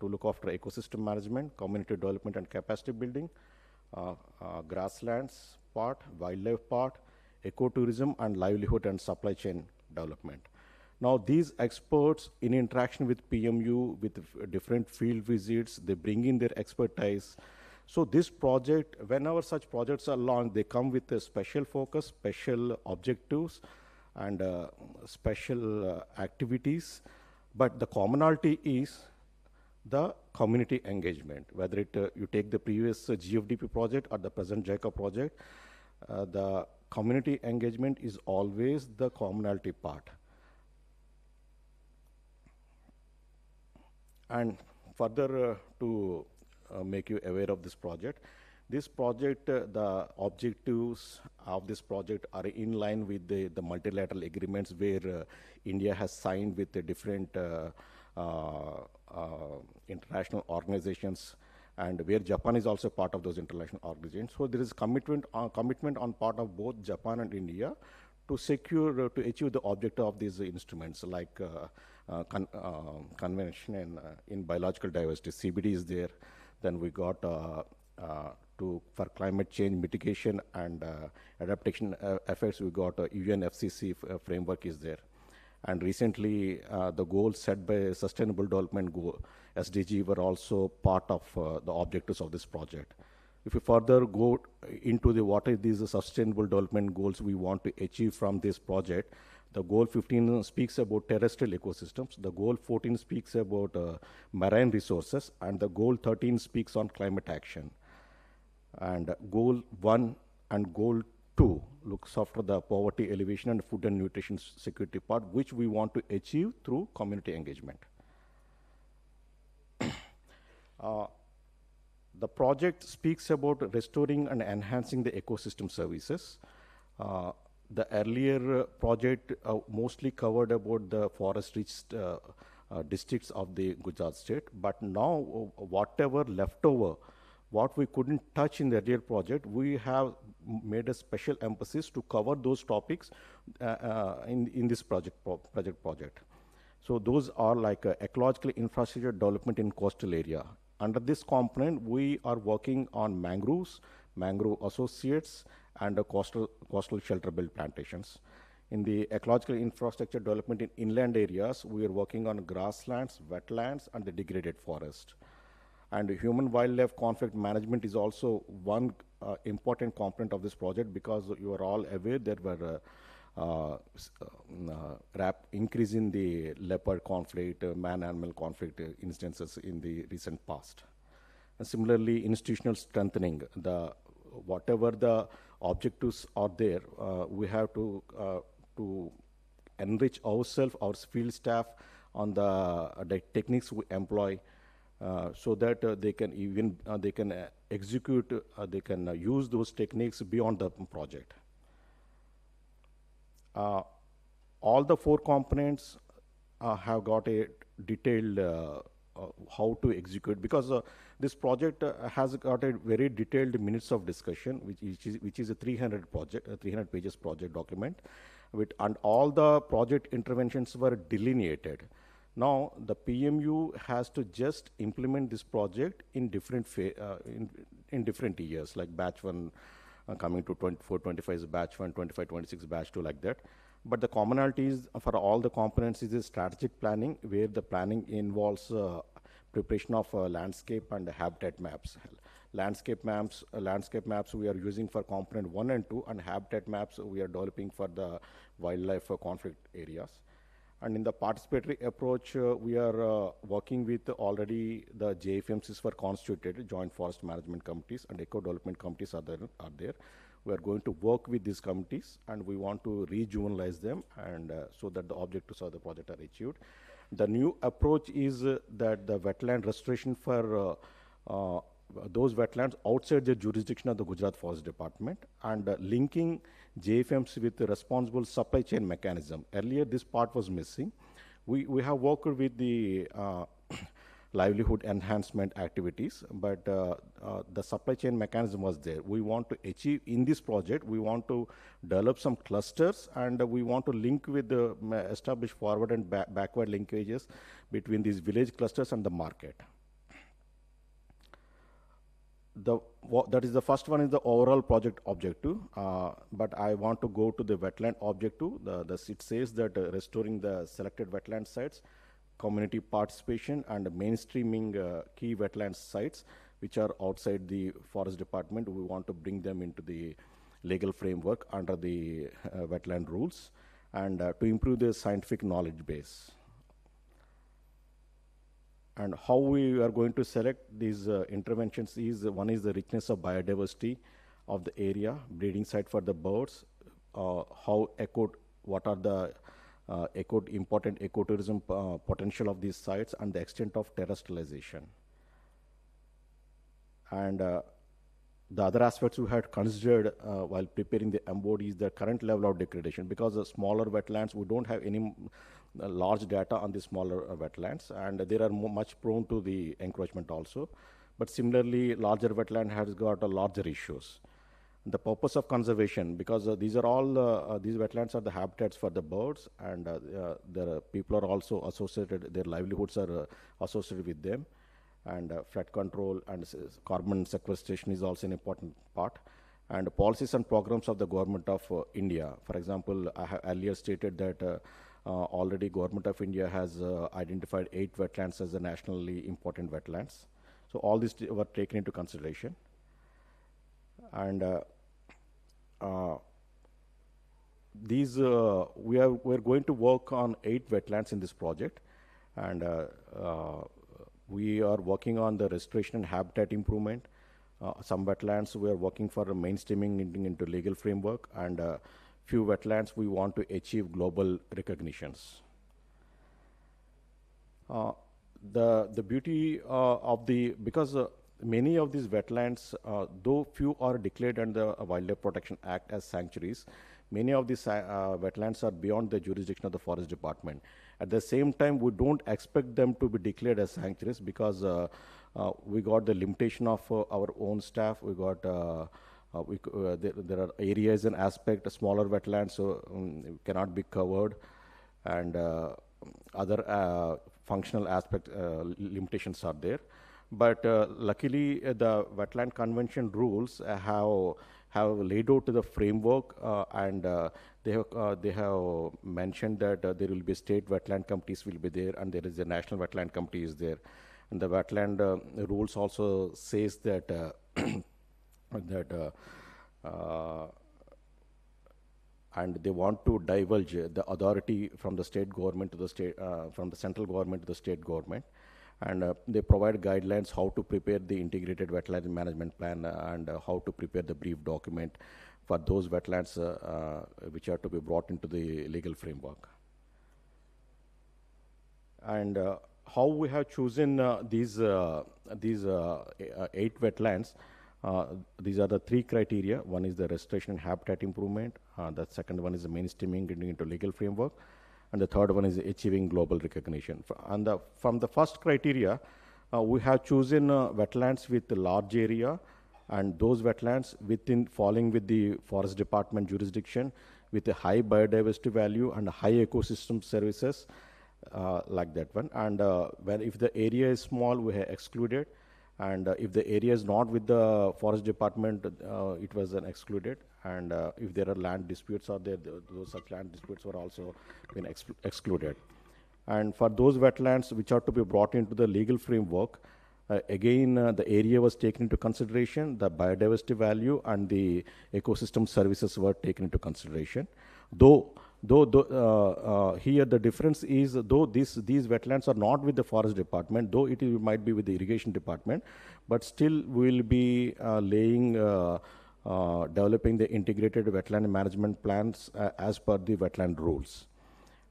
look after ecosystem management, community development and capacity building, grasslands part, wildlife part, ecotourism, and livelihood and supply chain development. Now these experts in interaction with PMU, with different field visits, they bring in their expertise. So this project, whenever such projects are launched, they come with a special focus, special objectives, and special activities. But the commonality is the community engagement. Whether you take the previous GFDP project or the present JICA project, the community engagement is always the commonality part. And further to make you aware of this project, the objectives of this project are in line with the multilateral agreements where India has signed with the different international organizations, and where Japan is also part of those international organizations. So there is commitment on part of both Japan and India to secure, to achieve the objective of these instruments, like convention in biological diversity, CBD is there. Then we got for climate change mitigation and adaptation efforts, we got UNFCCC framework is there. And recently, the goals set by Sustainable Development Goal, SDG, were also part of the objectives of this project. If you further go into what are these sustainable development goals we want to achieve from this project, The goal 15 speaks about terrestrial ecosystems. The goal 14 speaks about marine resources, and the goal 13 speaks on climate action. And goal 1 and goal 2 looks after the poverty alleviation and food and nutrition security part, which we want to achieve through community engagement. The project speaks about restoring and enhancing the ecosystem services. The earlier project mostly covered about the forest-rich districts of the Gujarat state, but now whatever leftover, what we couldn't touch in the earlier project, we have made a special emphasis to cover those topics in this project. So those are like ecological infrastructure development in coastal area. Under this component, we are working on mangroves, mangrove associates, and coastal shelter belt plantations. In the ecological infrastructure development in inland areas, we are working on grasslands, wetlands, and the degraded forest. And human-wildlife conflict management is also one important component of this project, because you are all aware there were increase in the leopard conflict, man-animal conflict instances in the recent past. And similarly, institutional strengthening, whatever the objectives are there, we have to enrich ourselves, our field staff, on the techniques we employ, so that they can execute, they can use those techniques beyond the project. All the 4 components have got a detailed how to execute, because this project has got a very detailed minutes of discussion, which is a 300 pages project document, and all the project interventions were delineated. Now the PMU has to just implement this project in different in different years, like batch 1 coming to 24-25 is batch 1, 25-26 batch 2, like that. But the commonality is for all the components is strategic planning, where the planning involves preparation of landscape and habitat maps. Landscape maps we are using for component 1 and 2, and habitat maps we are developing for the wildlife conflict areas. And in the participatory approach, we are working with already the JFMCs were constituted, Joint Forest Management Committees, and Eco Development Committees are there. We are going to work with these committees, and we want to rejuvenalize them, and so that the objectives of the project are achieved. The new approach is that the wetland restoration for those wetlands outside the jurisdiction of the Gujarat Forest Department, and linking JFMC with the responsible supply chain mechanism. Earlier, this part was missing. We have worked with the livelihood enhancement activities, but the supply chain mechanism was there. We want to achieve in this project, we want to develop some clusters, and we want to link with the establish forward and backward linkages between these village clusters and the market. That is the first one is the overall project objective, but I want to go to the wetland objective. It says that restoring the selected wetland sites, community participation, and mainstreaming key wetland sites which are outside the forest department. We want to bring them into the legal framework under the wetland rules, and to improve the scientific knowledge base. And how we are going to select these interventions is, one is the richness of biodiversity of the area, breeding site for the birds, what are the important ecotourism potential of these sites, and the extent of terrestrialization. And the other aspects we had considered while preparing the MOD is the current level of degradation, because the smaller wetlands, we don't have any large data on the smaller wetlands, and they are much prone to the encroachment also. But similarly, larger wetland has got larger issues. The purpose of conservation, because these are all, these wetlands are the habitats for the birds, and the people are also associated, their livelihoods are associated with them. And flood control and carbon sequestration is also an important part. And policies and programs of the government of India. For example, I have earlier stated that already government of India has identified 8 wetlands as the nationally important wetlands. So all these were taken into consideration. And we're going to work on 8 wetlands in this project, and we are working on the restoration and habitat improvement. Some wetlands we are working for mainstreaming into legal framework, and few wetlands we want to achieve global recognitions. The beauty of because many of these wetlands, though few are declared under the Wildlife Protection Act as sanctuaries, many of these wetlands are beyond the jurisdiction of the Forest Department. At the same time, we don't expect them to be declared as sanctuaries because we got the limitation of our own staff. We got there are areas and aspect, smaller wetlands, so cannot be covered, and other functional aspect limitations are there. But luckily, the Wetland Convention rules have laid out the framework, and they have mentioned that there will be state wetland committees will be there, and there is a national wetland committee is there. And the wetland rules also says that and they want to divulge the authority from the state government to the state, from the central government to the state government. And they provide guidelines how to prepare the integrated wetland management plan and how to prepare the brief document for those wetlands which are to be brought into the legal framework. And how we have chosen these 8 wetlands. These are the 3 criteria. One is the restoration and habitat improvement. The second one is the mainstreaming into legal framework. And the third one is achieving global recognition. From the first criteria, we have chosen wetlands with a large area, and those wetlands falling with the Forest Department jurisdiction with a high biodiversity value and high ecosystem services, like that one. And if the area is small, we have excluded. And if the area is not with the Forest Department, it was excluded. And if there are land disputes are there, those such land disputes were also been excluded. And for those wetlands which are to be brought into the legal framework, again, the area was taken into consideration, the biodiversity value and the ecosystem services were taken into consideration. Though here the difference is, though these wetlands are not with the Forest Department, though it might be with the Irrigation Department, but still we will be developing the integrated wetland management plans as per the wetland rules.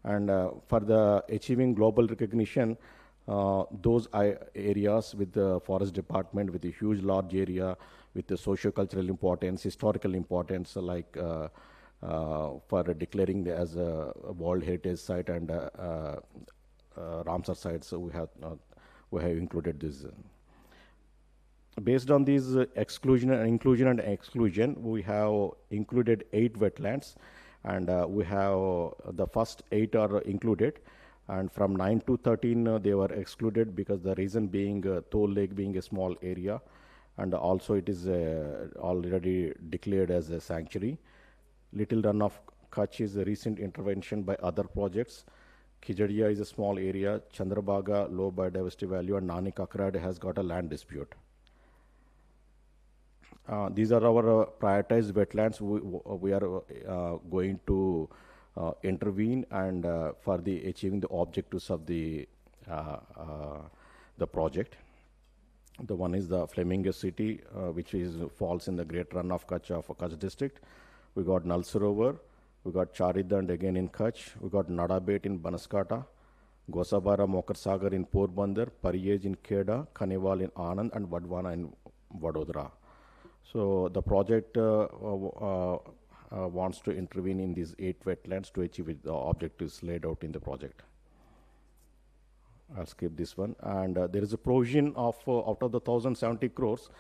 And for the achieving global recognition, those areas with the Forest Department, with a huge large area, with the socio-cultural importance, historical importance, like for declaring as a World Heritage Site and Ramsar sites, so we have included this. Based on these inclusion and exclusion, we have included 8 wetlands, and we have the first 8 are included, and from 9 to 13 they were excluded because the reason being Toll Lake being a small area, and also it is already declared as a sanctuary. Little Run of Kutch is a recent intervention by other projects. Khijadia is a small area. Chandrabhaga, low biodiversity value, and Nani Kakrad has got a land dispute. These are our prioritized wetlands. We are going to intervene and for the achieving the objectives of the project. The one is the Flamingo City, which falls in the Great Run of Kutch of Kutch district. We got Nal Sarovar, we got Charidand again in Kutch, we got Nadabet in Banaskata, Gosabara Mokar Sagar in Porbandar, Pariyej in Kheda, Khanewal in Anand, and Vadwana in Vadodara. So the project wants to intervene in these 8 wetlands to achieve the objectives laid out in the project. I'll skip this one. And there is a provision of, out of the 1,070 crores,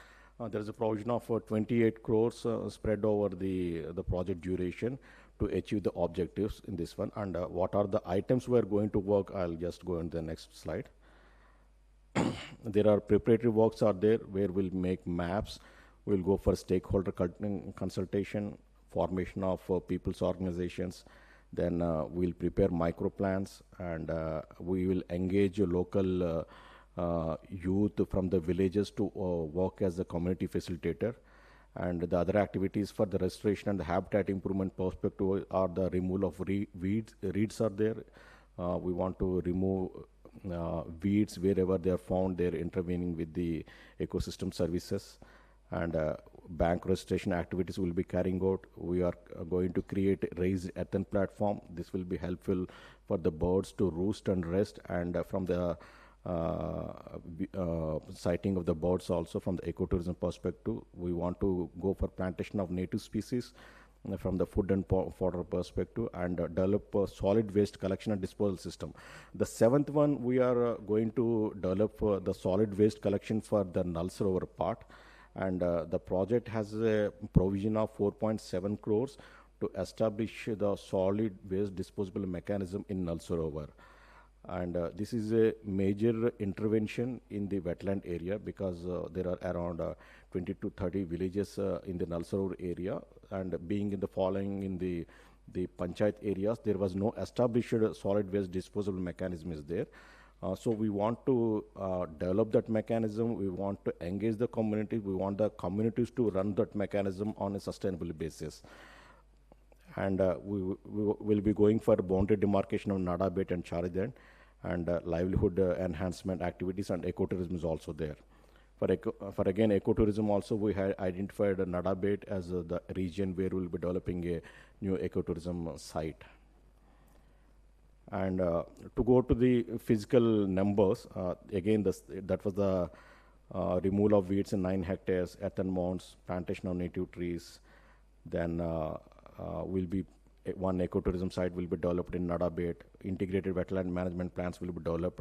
there is a provision of 28 crores spread over the project duration to achieve the objectives in this one. And what are the items we are going to work? I'll just go on the next slide. There are preparatory works are there where we'll make maps. We'll go for stakeholder consultation, formation of people's organizations. Then we'll prepare micro plans, and we will engage local youth from the villages to work as a community facilitator. And the other activities for the restoration and the habitat improvement perspective are the removal of reeds are there. We want to remove weeds wherever they are found. They're intervening with the ecosystem services, and bank restoration activities will be carrying out. We are going to create a raised earthen platform. This will be helpful for the birds to roost and rest, and from the sighting of the birds also from the ecotourism perspective. We want to go for plantation of native species from the food and fodder perspective, and develop a solid waste collection and disposal system. The seventh one, we are going to develop the solid waste collection for the Nal Sarovar part, and the project has a provision of 4.7 crores to establish the solid waste disposable mechanism in Nal Sarovar. And this is a major intervention in the wetland area, because there are around 20 to 30 villages in the Nal Sarovar area, and being in the following in the panchayat areas, there was no established solid waste disposable mechanism is there. So we want to develop that mechanism. We want to engage the community. We want the communities to run that mechanism on a sustainable basis. And we will be going for boundary demarcation of Nada Bait and Charidan, and livelihood enhancement activities, and ecotourism is also there. For again ecotourism also, we had identified Nada Bait as the region where we will be developing a new ecotourism site. And to go to the physical numbers, again that was the removal of weeds in 9 hectares, earthen mounds, plantation of native trees. Then will be one ecotourism site will be developed in Nada Bait. Integrated wetland management plans will be developed,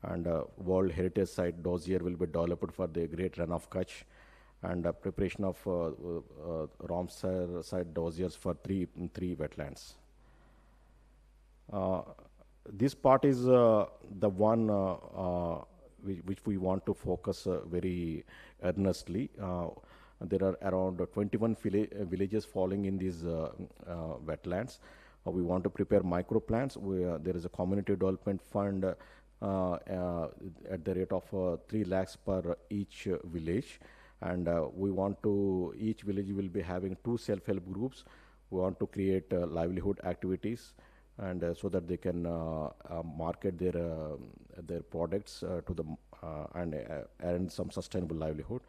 and World Heritage Site dossier will be developed for the Great Run of Kutch, and preparation of Ramsar site dossiers for three wetlands. This part is the one which we want to focus very earnestly. There are around 21 villages falling in these wetlands. We want to prepare micro plans. There is a community development fund at the rate of 3 lakhs per each village, and we want to, each village will be having 2 self-help groups. We want to create livelihood activities, and so that they can market their products to the and earn some sustainable livelihood.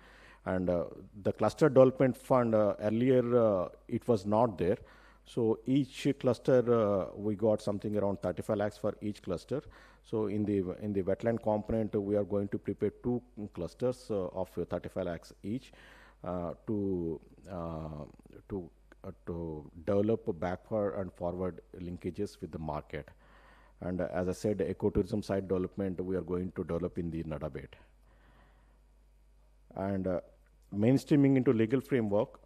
And the cluster development fund, earlier it was not there. So each cluster, we got something around 35 lakhs for each cluster. So in the wetland component, we are going to prepare 2 clusters of 35 lakhs each to develop backward and forward linkages with the market. And as I said, ecotourism site development we are going to develop in the Nada Bait. And mainstreaming into legal framework,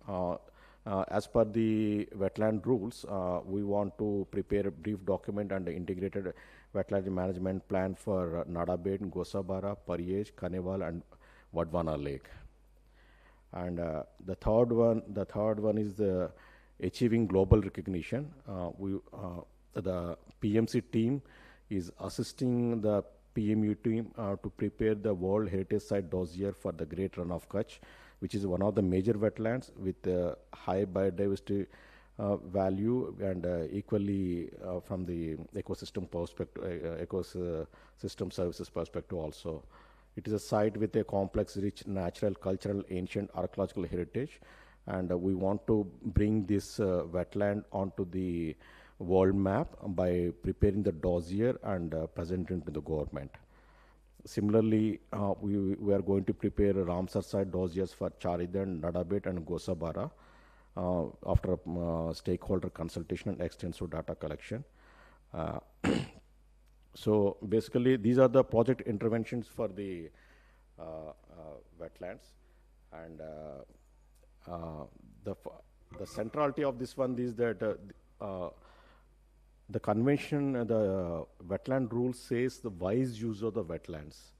as per the wetland rules, we want to prepare a brief document and integrated wetland management plan for Nada Bait, Gosabara, Pariyej, Kaneval, and Vadvana Lake. And the third one is the achieving global recognition. The PMC team is assisting the PMU team to prepare the World Heritage Site dossier for the Great Run of Kutch, which is one of the major wetlands with high biodiversity value, and equally from the ecosystem perspective, ecosystem services perspective also. It is a site with a complex, rich natural, cultural, ancient, archaeological heritage, and we want to bring this wetland onto the world map by preparing the dossier and presenting to the government. Similarly, we are going to prepare Ramsar site dossiers for Charidan, Nada Bait, and Gosabara after stakeholder consultation and extensive data collection. So basically, these are the project interventions for the wetlands, and the centrality of this one is that the convention, the wetland rule says the wise use of the wetlands.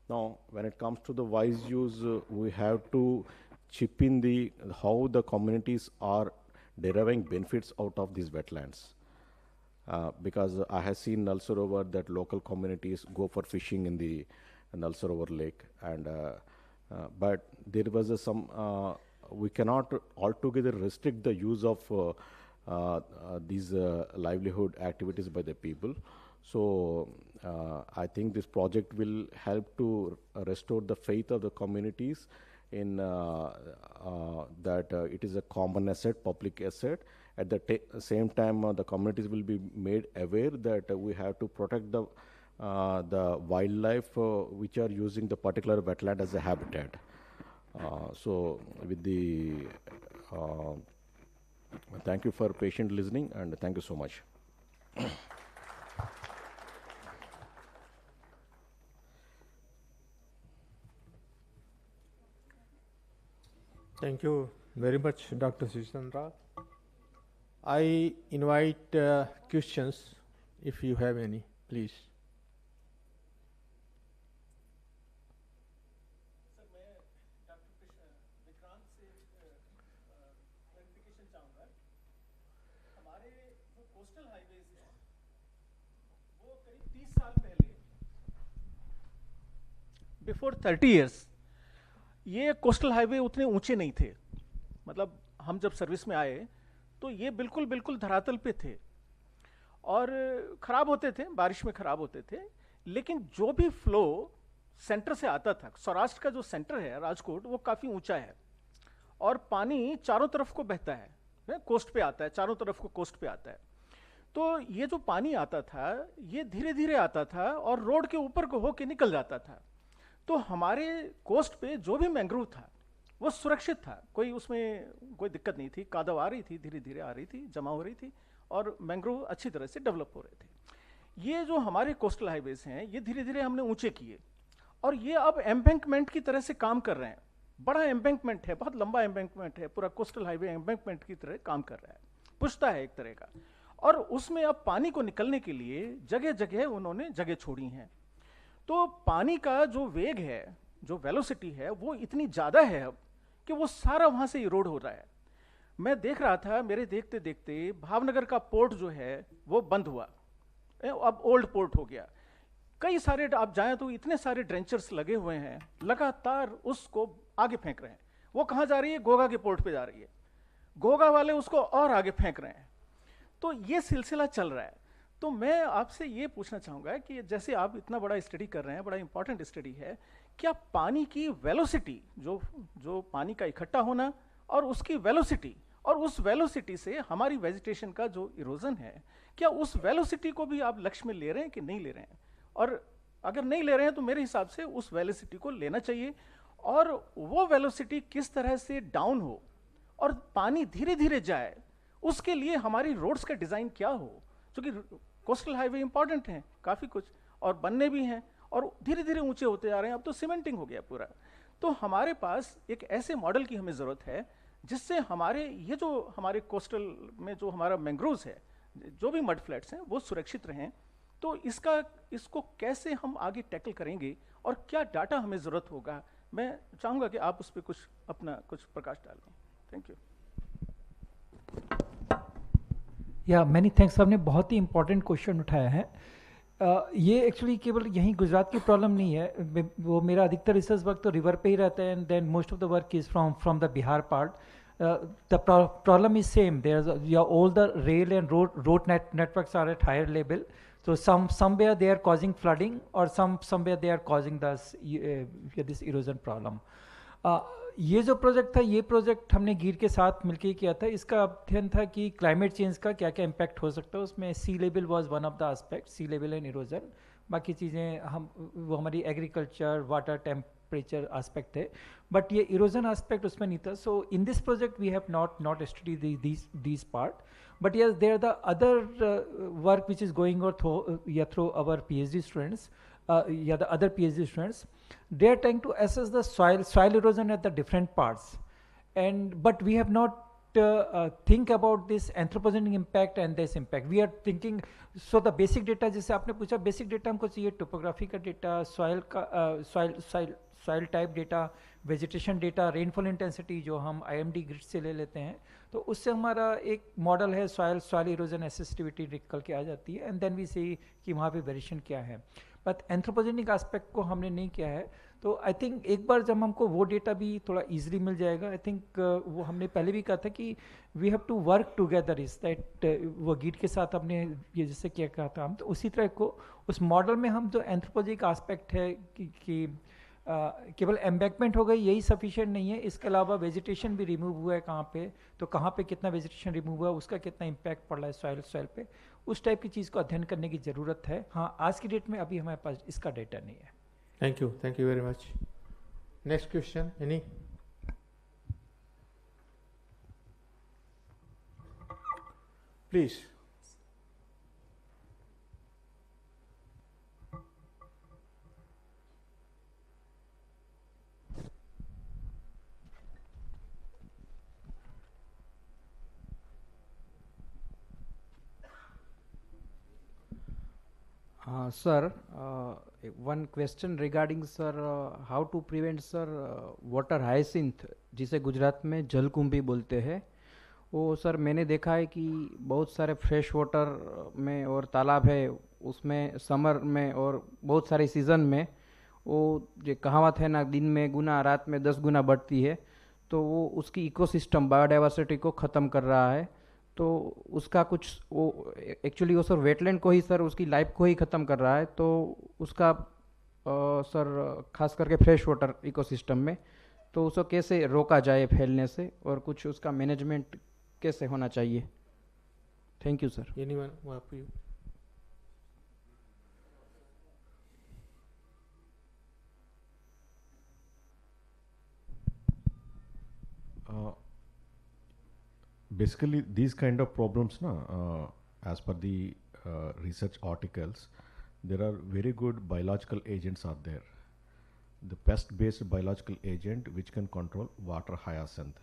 Now, when it comes to the wise use, we have to chip in how the communities are deriving benefits out of these wetlands. Because I have seen Nal Sarovar that local communities go for fishing in the Nal Sarovar lake, and but there was some we cannot altogether restrict the use of these livelihood activities by the people. So I think this project will help to restore the faith of the communities in that it is a common asset, public asset. At the same time, the communities will be made aware that we have to protect the wildlife which are using the particular wetland as a habitat. So with the thank you for patient listening, and thank you so much. Thank you very much, Dr. Brijendra. I invite questions, if you have any, please. Before 30 years ये coastal highway उतने ऊंचे नहीं थे. मतलब हम जब service में आए तो ये बिल्कुल धरातल पे थे और खराब होते थे, बारिश में खराब होते थे. लेकिन जो भी फ्लो सेंटर से आता था, सौराष्ट्र का जो सेंटर है राजकोट, वो काफ़ी ऊंचा है और पानी चारों तरफ को बहता है, कोस्ट पे आता है, चारों तरफ को कोस्ट पे आता है. तो ये जो पानी आता था ये धीरे धीरे आता था और रोड के ऊपर को होके निकल जाता था. तो हमारे कोस्ट पे जो भी मैंग्रोव था वो सुरक्षित था, कोई उसमें कोई दिक्कत नहीं थी. कादव आ रही थी, धीरे धीरे आ रही थी, जमा हो रही थी और मैंग्रोव अच्छी तरह से डेवलप हो रहे थे. ये जो हमारे कोस्टल हाईवेज हैं ये धीरे धीरे हमने ऊंचे किए और ये अब एम्बैंकमेंट की तरह से काम कर रहे हैं. बड़ा एम्बैंकमेंट है, बहुत लंबा एम्बैंकमेंट है, पूरा कोस्टल हाईवे एम्बैंकमेंट की तरह काम कर रहा है, पुश्ता है एक तरह का. और उसमें अब पानी को निकलने के लिए जगह जगह उन्होंने जगह छोड़ी हैं. तो पानी का जो वेग है, जो वेलोसिटी है, वो इतनी ज़्यादा है अब कि वो सारा वहाँ से इरोड हो रहा है. मैं देख रहा था, मेरे देखते देखते भावनगर का पोर्ट जो है वो बंद हुआ, अब ओल्ड पोर्ट हो गया. कई सारे आप जाएं तो इतने सारे ड्रेंचर्स लगे हुए हैं, लगातार उसको आगे फेंक रहे हैं. वो कहाँ जा रही है? गोगा के पोर्ट पे जा रही है. गोगा वाले उसको और आगे फेंक रहे हैं. तो ये सिलसिला चल रहा है. तो मैं आपसे ये पूछना चाहूँगा कि जैसे आप इतना बड़ा स्टडी कर रहे हैं, बड़ा इंपॉर्टेंट स्टडी है, क्या पानी की वेलोसिटी, जो पानी का इकट्ठा होना और उसकी वेलोसिटी, और उस वेलोसिटी से हमारी वेजिटेशन का जो इरोजन है, क्या उस वेलोसिटी को भी आप लक्ष्य में ले रहे हैं कि नहीं ले रहे हैं? और अगर नहीं ले रहे हैं तो मेरे हिसाब से उस वेलोसिटी को लेना चाहिए, और वो वेलोसिटी किस तरह से डाउन हो और पानी धीरे धीरे जाए, उसके लिए हमारी रोड्स का डिज़ाइन क्या हो. क्योंकि कोस्टल हाईवे इंपॉर्टेंट हैं काफ़ी कुछ, और बनने भी हैं और धीरे धीरे ऊंचे होते जा रहे हैं. अब तो सीमेंटिंग हो गया पूरा. तो हमारे पास एक ऐसे मॉडल की हमें ज़रूरत है जिससे हमारे ये जो हमारे कोस्टल में जो हमारा मैंग्रोव्स है, जो भी मड फ्लैट्स हैं, वो सुरक्षित रहें. तो इसको कैसे हम आगे टैकल करेंगे और क्या डाटा हमें ज़रूरत होगा, मैं चाहूँगा कि आप उस पर अपना कुछ प्रकाश डालें. Thank you. या मैनी थैंक्स. आपने बहुत ही इंपॉर्टेंट क्वेश्चन उठाया है. ये एक्चुअली केवल यहीं गुजरात की प्रॉब्लम नहीं है. वो मेरा अधिकतर रिसर्च वर्क तो रिवर पे ही रहता है, and then most of the work is from the Bihar part. The problem is same. There all the rail and road networks are at higher level. So somewhere they are causing flooding, or somewhere they are causing this erosion problem. ये जो project था, ये project हमने गीर के साथ मिलकर किया था. इसका अध्ययन था कि क्लाइमेट चेंज का क्या क्या इम्पैक्ट हो सकता है. उसमें sea level was one of the aspect, sea level and erosion. बाकी चीज़ें वो हमारी एग्रीकल्चर, वाटर, टेम्परेचर एस्पेक्ट थे, बट ये इरोजन एस्पेक्ट उसमें नहीं था. So in this project we have not study these part. But yes, there are the other work which is going on through our PhD students, the other PhD students. They are trying to assess the soil erosion at the different parts, but we have not think about this anthropogenic impact and this impact. We are thinking, so the basic data, जैसे आपने पूछा, basic data हमको चाहिए, topography का data, soil type data, vegetation data, rainfall intensity जो हम IMD grid से ले लेते हैं, तो उससे हमारा एक मॉडल है सॉइल इरोजन एसिस्टिविटी निकल के आ जाती है, एंड देन वी सी कि वहाँ पे वेरिएशन क्या है. बट एंथ्रोपोजेनिक एस्पेक्ट को हमने नहीं किया है. तो आई थिंक एक बार जब हमको वो डेटा भी थोड़ा इजीली मिल जाएगा, आई थिंक वो हमने पहले भी कहा था कि we have to work together, is that वो गीट के साथ हमने ये जैसे क्या कहा था हम, तो उसी तरह को उस मॉडल में हम जो एंथ्रोपोजेनिक एस्पेक्ट है कि केवल एम्बैंकमेंट हो गई यही सफिशिएंट नहीं है, इसके अलावा वेजिटेशन भी रिमूव हुआ है कहाँ पे, तो कहाँ पे कितना वेजिटेशन रिमूव हुआ है, उसका कितना इम्पैक्ट पड़ रहा है सॉइल पे, उस टाइप की चीज़ को अध्ययन करने की ज़रूरत है. हाँ, आज की डेट में अभी हमारे पास इसका डेटा नहीं है. Thank you very much. Next question, any? Please. Sir, one question regarding sir, how to prevent sir water hyacinth, जिसे गुजरात में जलकुंभी बोलते हैं. वो सर मैंने देखा है कि बहुत सारे फ्रेश वाटर में और तालाब है उसमें समर में और बहुत सारे सीज़न में वो जो कहावत है ना, दिन में गुना रात में 10 गुना बढ़ती है, तो वो उसकी इकोसिस्टम बायोडाइवर्सिटी को ख़त्म कर रहा है. तो उसका कुछ वो एक्चुअली वो सर वेटलैंड को ही सर उसकी लाइफ को ही ख़त्म कर रहा है. तो उसका सर खास करके फ्रेश वाटर इकोसिस्टम में, तो उसको कैसे रोका जाए फैलने से और कुछ उसका मैनेजमेंट कैसे होना चाहिए. Thank you sir. Anyone? One for you. Basically, these kind of problems, as per the research articles, there are very good biological agents out there. The pest-based biological agent which can control water hyacinth.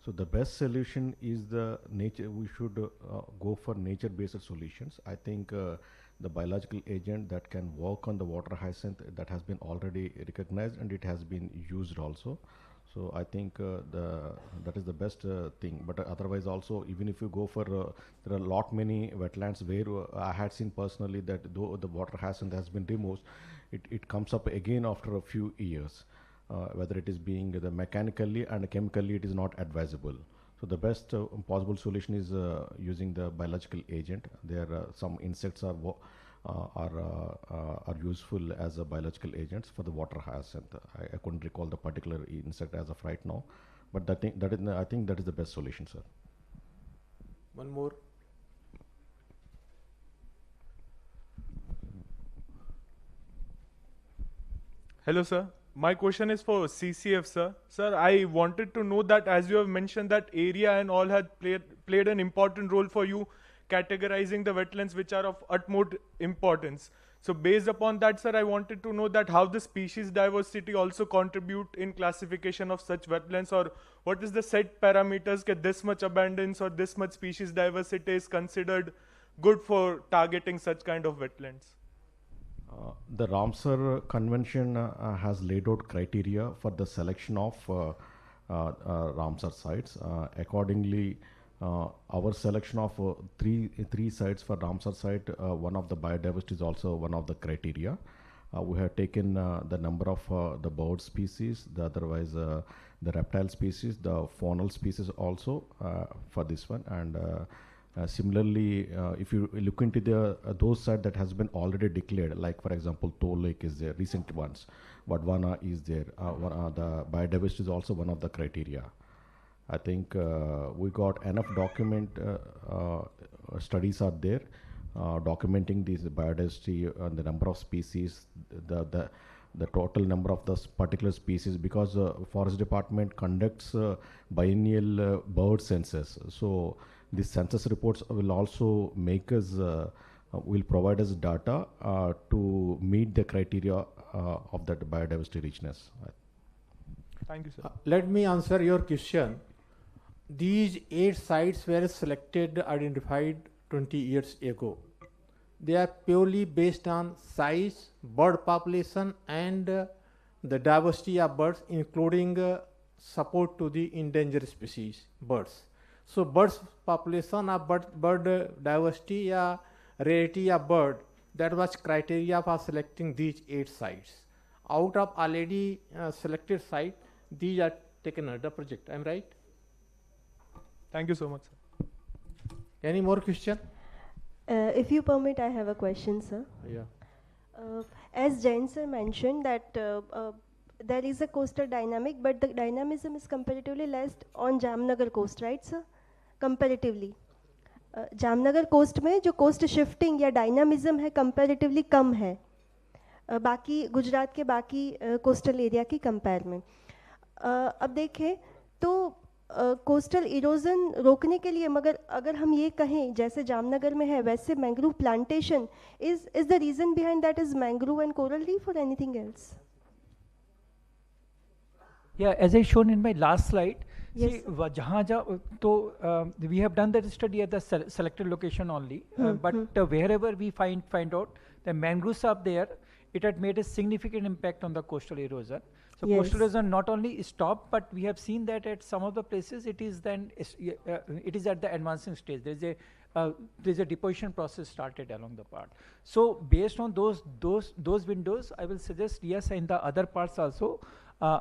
So the best solution is the nature. We should go for nature-based solutions. I think the biological agent that can work on the water hyacinth, that has been already recognized and it has been used also. So I think that is the best thing. But otherwise also, even if you go for, there are a lot many wetlands where I had seen personally that though the water hyacinth has been removed, it comes up again after a few years. Whether it is being mechanically and chemically, it is not advisable. So the best possible solution is using the biological agent. There some insects are useful as a biological agents for the water hyacinth. I couldn't recall the particular insect as of right now, but I think that is the best solution, sir. One more. Hello, sir. My question is for CCF, sir. Sir, I wanted to know that as you have mentioned that area and all had played an important role for you categorizing the wetlands which are of utmost importance. So based upon that, sir, I wanted to know that how the species diversity also contribute in classification of such wetlands, or what is the set parameters that this much abundance or this much species diversity is considered good for targeting such kind of wetlands? The Ramsar Convention has laid out criteria for the selection of Ramsar sites. Accordingly, our selection of three sites for Ramsar site, one of the biodiversity is also one of the criteria. We have taken the number of the bird species, the otherwise the reptile species, the faunal species also for this one. And similarly, if you look into the those sites that has been already declared, like for example, Toll Lake is there, recent ones, Vadvana is there, the biodiversity is also one of the criteria. I think we got enough studies are there documenting this biodiversity and the number of species, the total number of this particular species, because Forest Department conducts biennial bird census. So these census reports will also make us, will provide us data to meet the criteria of that biodiversity richness. Thank you, sir. Let me answer your question. These 8 sites were selected, identified 20 years ago. They are purely based on size, bird population, and the diversity of birds, including support to the endangered species birds. So birds population of bird diversity or rarity of bird, That was criteria for selecting these 8 sites. Out of already selected site, these are taken under project. I'm right? Thank you so much, sir. Any more question? If you permit, I have a question, sir. Yeah. As Jain sir mentioned that there is a coastal dynamic, but the dynamism is comparatively less on Jamnagar coast, right, sir? Comparatively. Jamnagar coast में जो coast shifting या dynamism है comparatively कम है बाकी गुजरात के बाकी coastal area की कंपेयर में. अब देखें तो कोस्टल इरोजन रोकने के लिए मगर अगर हम ये कहें जैसे जामनगर में है वैसे mangrove plantation is the reason behind that is mangrove and coral reef और anything else? Yeah, as I shown in my last slide, Yes, see, jahan to we have done that study at the selected location only, but wherever we find out the mangroves are there, it had made a significant impact on the coastal erosion. So Yes. coastal erosion not only stopped, but we have seen that at some of the places it is then it is at the advancing stage. There is a deposition process started along the part. So based on those windows, I will suggest yes, in the other parts also,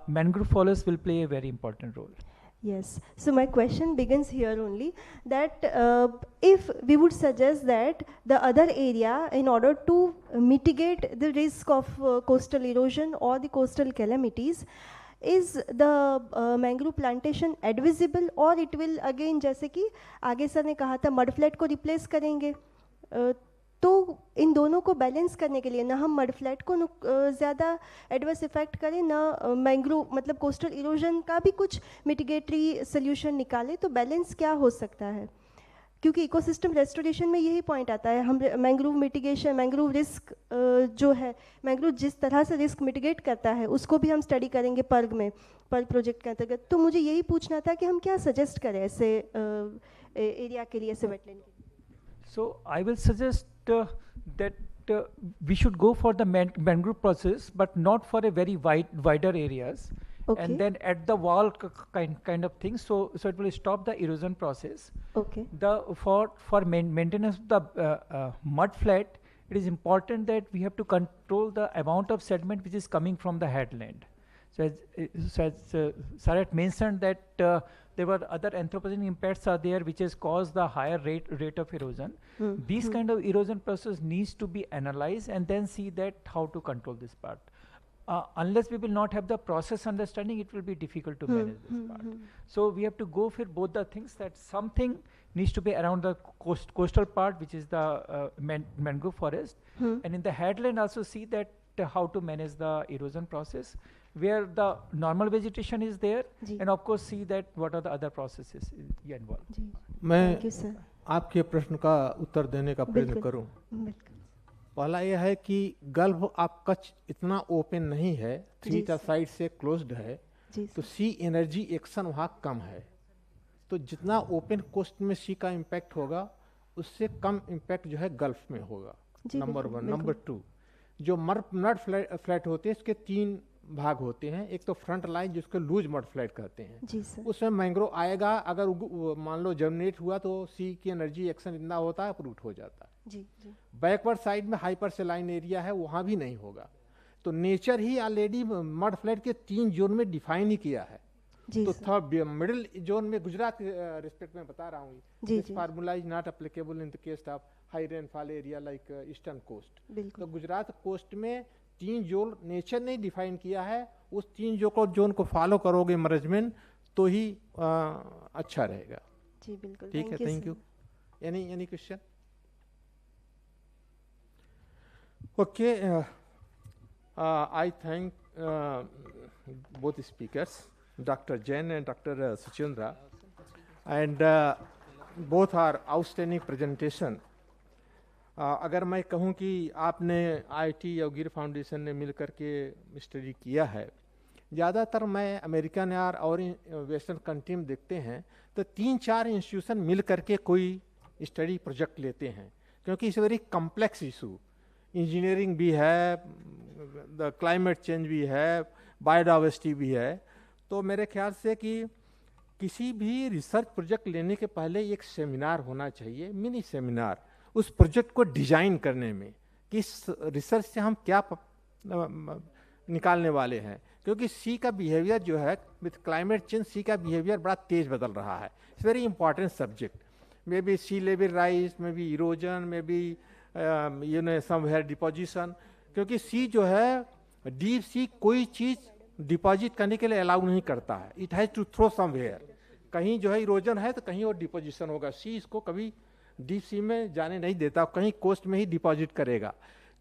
mangrove forests will play a very important role. Yes. So my question begins here only that if we would suggest that the other area in order to mitigate the risk of coastal erosion or the coastal calamities, is the mangrove plantation advisable or it will again जैसे कि आगे sir ने कहा था mud flat को replace करेंगे तो इन दोनों को बैलेंस करने के लिए ना हम मड फ्लैट को ज़्यादा एडवर्स इफेक्ट करें ना मैंग्रोव मतलब कोस्टल इरोजन का भी कुछ मिटिगेटरी सोल्यूशन निकालें तो बैलेंस क्या हो सकता है क्योंकि इकोसिस्टम रेस्टोरेशन में यही पॉइंट आता है हम मैंग्रोव मिटिगेशन मैंग्रोव रिस्क जो है मैंग्रोव जिस तरह से रिस्क मिटिगेट करता है उसको भी हम स्टडी करेंगे पर्ग में पर्ग प्रोजेक्ट के अंतर्गत तो मुझे यही पूछना था कि हम क्या सजेस्ट करें ऐसे एरिया के लिए ऐसे वेटलैंड के लिए. So I will suggest that we should go for the mangrove process, but not for a very wider areas, and then at the wall kind of thing. So it will stop the erosion process. Okay. For maintenance of the mud flat, it is important that we have to control the amount of sediment which is coming from the headland. So as Sarat mentioned that there were other anthropogenic impacts are there which has caused the higher rate of erosion. These kind of erosion process needs to be analyzed and then see that how to control this part. Unless we will not have the process understanding, it will be difficult to manage this part. So we have to go for both the things that something needs to be around the coastal part which is the mangrove forest and in the headland also see that how to manage the erosion process where the normal vegetation is there and of course see that what are the other processes involved. मैं आपके प्रश्न का उत्तर देने का प्रयत्न करूं. पहला यह है कि गल्फ ऑफ कच्छ इतना ओपन नहीं है 3 साइड से क्लोज्ड है तो सी एनर्जी एक्शन वहाँ कम है तो जितना ओपन कोस्ट में सी का इम्पैक्ट होगा उससे कम इम्पैक्ट जो है गल्फ में होगा. नंबर 1. नंबर 2 जो मड फ्लैट होते हैं इसके 3 भाग होते हैं. एक तो फ्रंट लाइन जिसको लूज मड फ्लैट कहते हैं उसमें मैंग्रोव आएगा अगर मान लो जर्मिनेट हुआ तो सी की एनर्जी एक्शन इतना होता है रूट हो जाता है. बैकवर्ड साइड में हाइपर सेलाइन एरिया है वहाँ भी नहीं होगा तो नेचर ही ऑलरेडी मड फ्लैट के 3 जोन में डिफाइन ही किया है. तो थर्ड मिडिल जोन में गुजरात रिस्पेक्ट में बता रहा हूँ this formula is not applicable in the case of high rainfall area like eastern coast. तो गुजरात कोस्ट में 3 जोन नेचर ने डिफाइन किया है उस 3 जोन को फॉलो करोगे मैनेजमेंट तो ही अच्छा रहेगा. जी बिल्कुल. ठीक है. Thank you. Any question? Okay. I thank both speakers, Dr. Jain and Dr. Suchendra, and both are outstanding presentation. अगर मैं कहूँ कि आपने आईटी या गिर फाउंडेशन ने मिल करके स्टडी किया है ज़्यादातर मैं अमेरिकन और वेस्टर्न कंट्री में देखते हैं तो 3-4 इंस्टीट्यूशन मिल करके कोई स्टडी प्रोजेक्ट लेते हैं क्योंकि it's very complex issue. Engineering भी है द क्लाइमेट चेंज भी है बायोडाइवर्सिटी भी है. तो मेरे ख्याल से कि किसी भी रिसर्च प्रोजेक्ट लेने के पहले एक सेमिनार होना चाहिए मिनी सेमिनार उस प्रोजेक्ट को डिजाइन करने में कि इस रिसर्च से हम क्या निकालने वाले हैं, क्योंकि सी का बिहेवियर जो है विथ क्लाइमेट चेंज, सी का बिहेवियर बड़ा तेज बदल रहा है. It's very important subject. Maybe sea level rise, maybe erosion, maybe somewhere deposition, क्योंकि सी जो है डीप सी कोई चीज डिपॉजिट करने के लिए अलाउ नहीं करता है. It has to throw somewhere. कहीं जो है इरोजन है तो कहीं और डिपोजिशन होगा. सी इसको कभी डीप सी में जाने नहीं देता, कहीं कोस्ट में ही डिपॉजिट करेगा.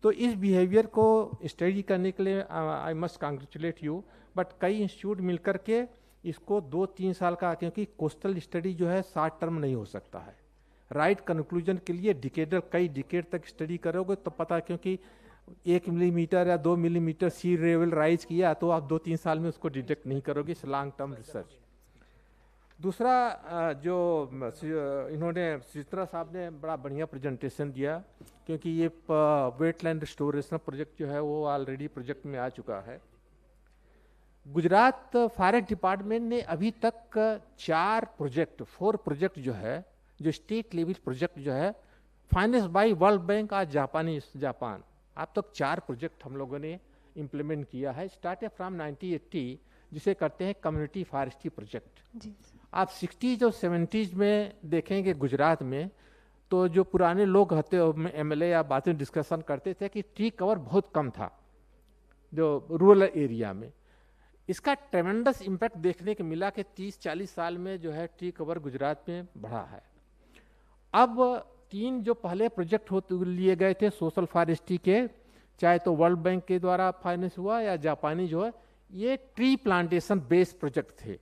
तो इस बिहेवियर को स्टडी करने के लिए आई मस्ट कांग्रेचुलेट यू. बट कई इंस्टीट्यूट मिलकर के इसको 2-3 साल का, क्योंकि कोस्टल स्टडी जो है शॉर्ट टर्म नहीं हो सकता है. राइट कंक्लूजन के लिए डिकेडल, कई डिकेड तक स्टडी करोगे तो पता, क्योंकि 1 मिलीमीटर या 2 मिलीमीटर सी लेवल राइज किया तो आप 2-3 साल में उसको डिटेक्ट नहीं करोगे. इस लॉन्ग टर्म रिसर्च. दूसरा जो इन्होंने चित्रा साहब ने बड़ा बढ़िया प्रेजेंटेशन दिया, क्योंकि ये वेटलैंड रिस्टोरेशन प्रोजेक्ट जो है वो ऑलरेडी प्रोजेक्ट में आ चुका है. गुजरात फॉरेस्ट डिपार्टमेंट ने अभी तक 4 प्रोजेक्ट जो है, जो स्टेट लेवल प्रोजेक्ट जो है फाइनेंस बाय वर्ल्ड बैंक और जापान, अब तक 4 प्रोजेक्ट हम लोगों ने इम्प्लीमेंट किया है. स्टार्टेड फ्रॉम 1980, जिसे करते हैं कम्युनिटी फॉरेस्ट्री प्रोजेक्ट. आप 60s और 70s में देखेंगे गुजरात में, तो जो पुराने लोग होते MLA या बातें डिस्कशन करते थे कि ट्री कवर बहुत कम था जो रूरल एरिया में. इसका ट्रेमेंडस इम्पैक्ट देखने को मिला कि 30-40 साल में जो है ट्री कवर गुजरात में बढ़ा है. अब 3 जो पहले प्रोजेक्ट लिए गए थे सोशल फॉरेस्ट्री के, चाहे तो वर्ल्ड बैंक के द्वारा फाइनेंस हुआ या जापानी जो है, ये ट्री प्लांटेशन बेस्ड प्रोजेक्ट थे.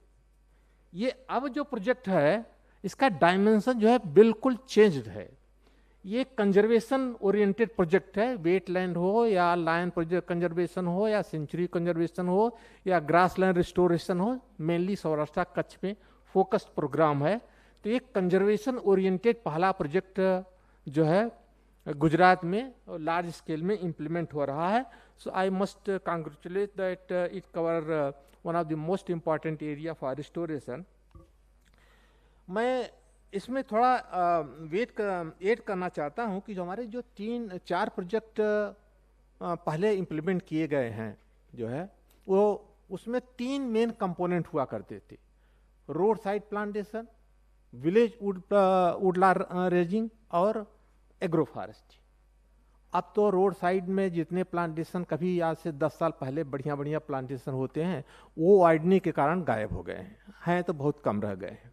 ये अब जो प्रोजेक्ट है इसका डायमेंशन जो है बिल्कुल चेंज्ड है. ये कंजर्वेशन ओरिएंटेड प्रोजेक्ट है. वेटलैंड हो या लायन प्रोजेक्ट कंजर्वेशन हो या सेंचुरी कंजर्वेशन हो या ग्रासलैंड रिस्टोरेशन हो, मेनली सौराष्ट्र कच्छ में फोकस्ड प्रोग्राम है. तो ये कंजर्वेशन ओरिएंटेड पहला प्रोजेक्ट जो है गुजरात में लार्ज स्केल में इम्प्लीमेंट हो रहा है. So I must congratulate that it cover one of the most important area for restoration. मैं इसमें थोड़ा ऐड करना चाहता हूं कि जो हमारे जो 3-4 प्रोजेक्ट पहले इम्प्लीमेंट किए गए हैं जो है, वो उसमें 3 मेन कंपोनेंट हुआ करते थे. Road side plantation, village Woodland raising और एग्रो फॉरेस्ट्री. अब तो रोड साइड में जितने प्लांटेशन कभी आज से 10 साल पहले बढ़िया प्लांटेशन होते हैं, वो वाइडनिंग के कारण गायब हो गए हैं तो बहुत कम रह गए हैं.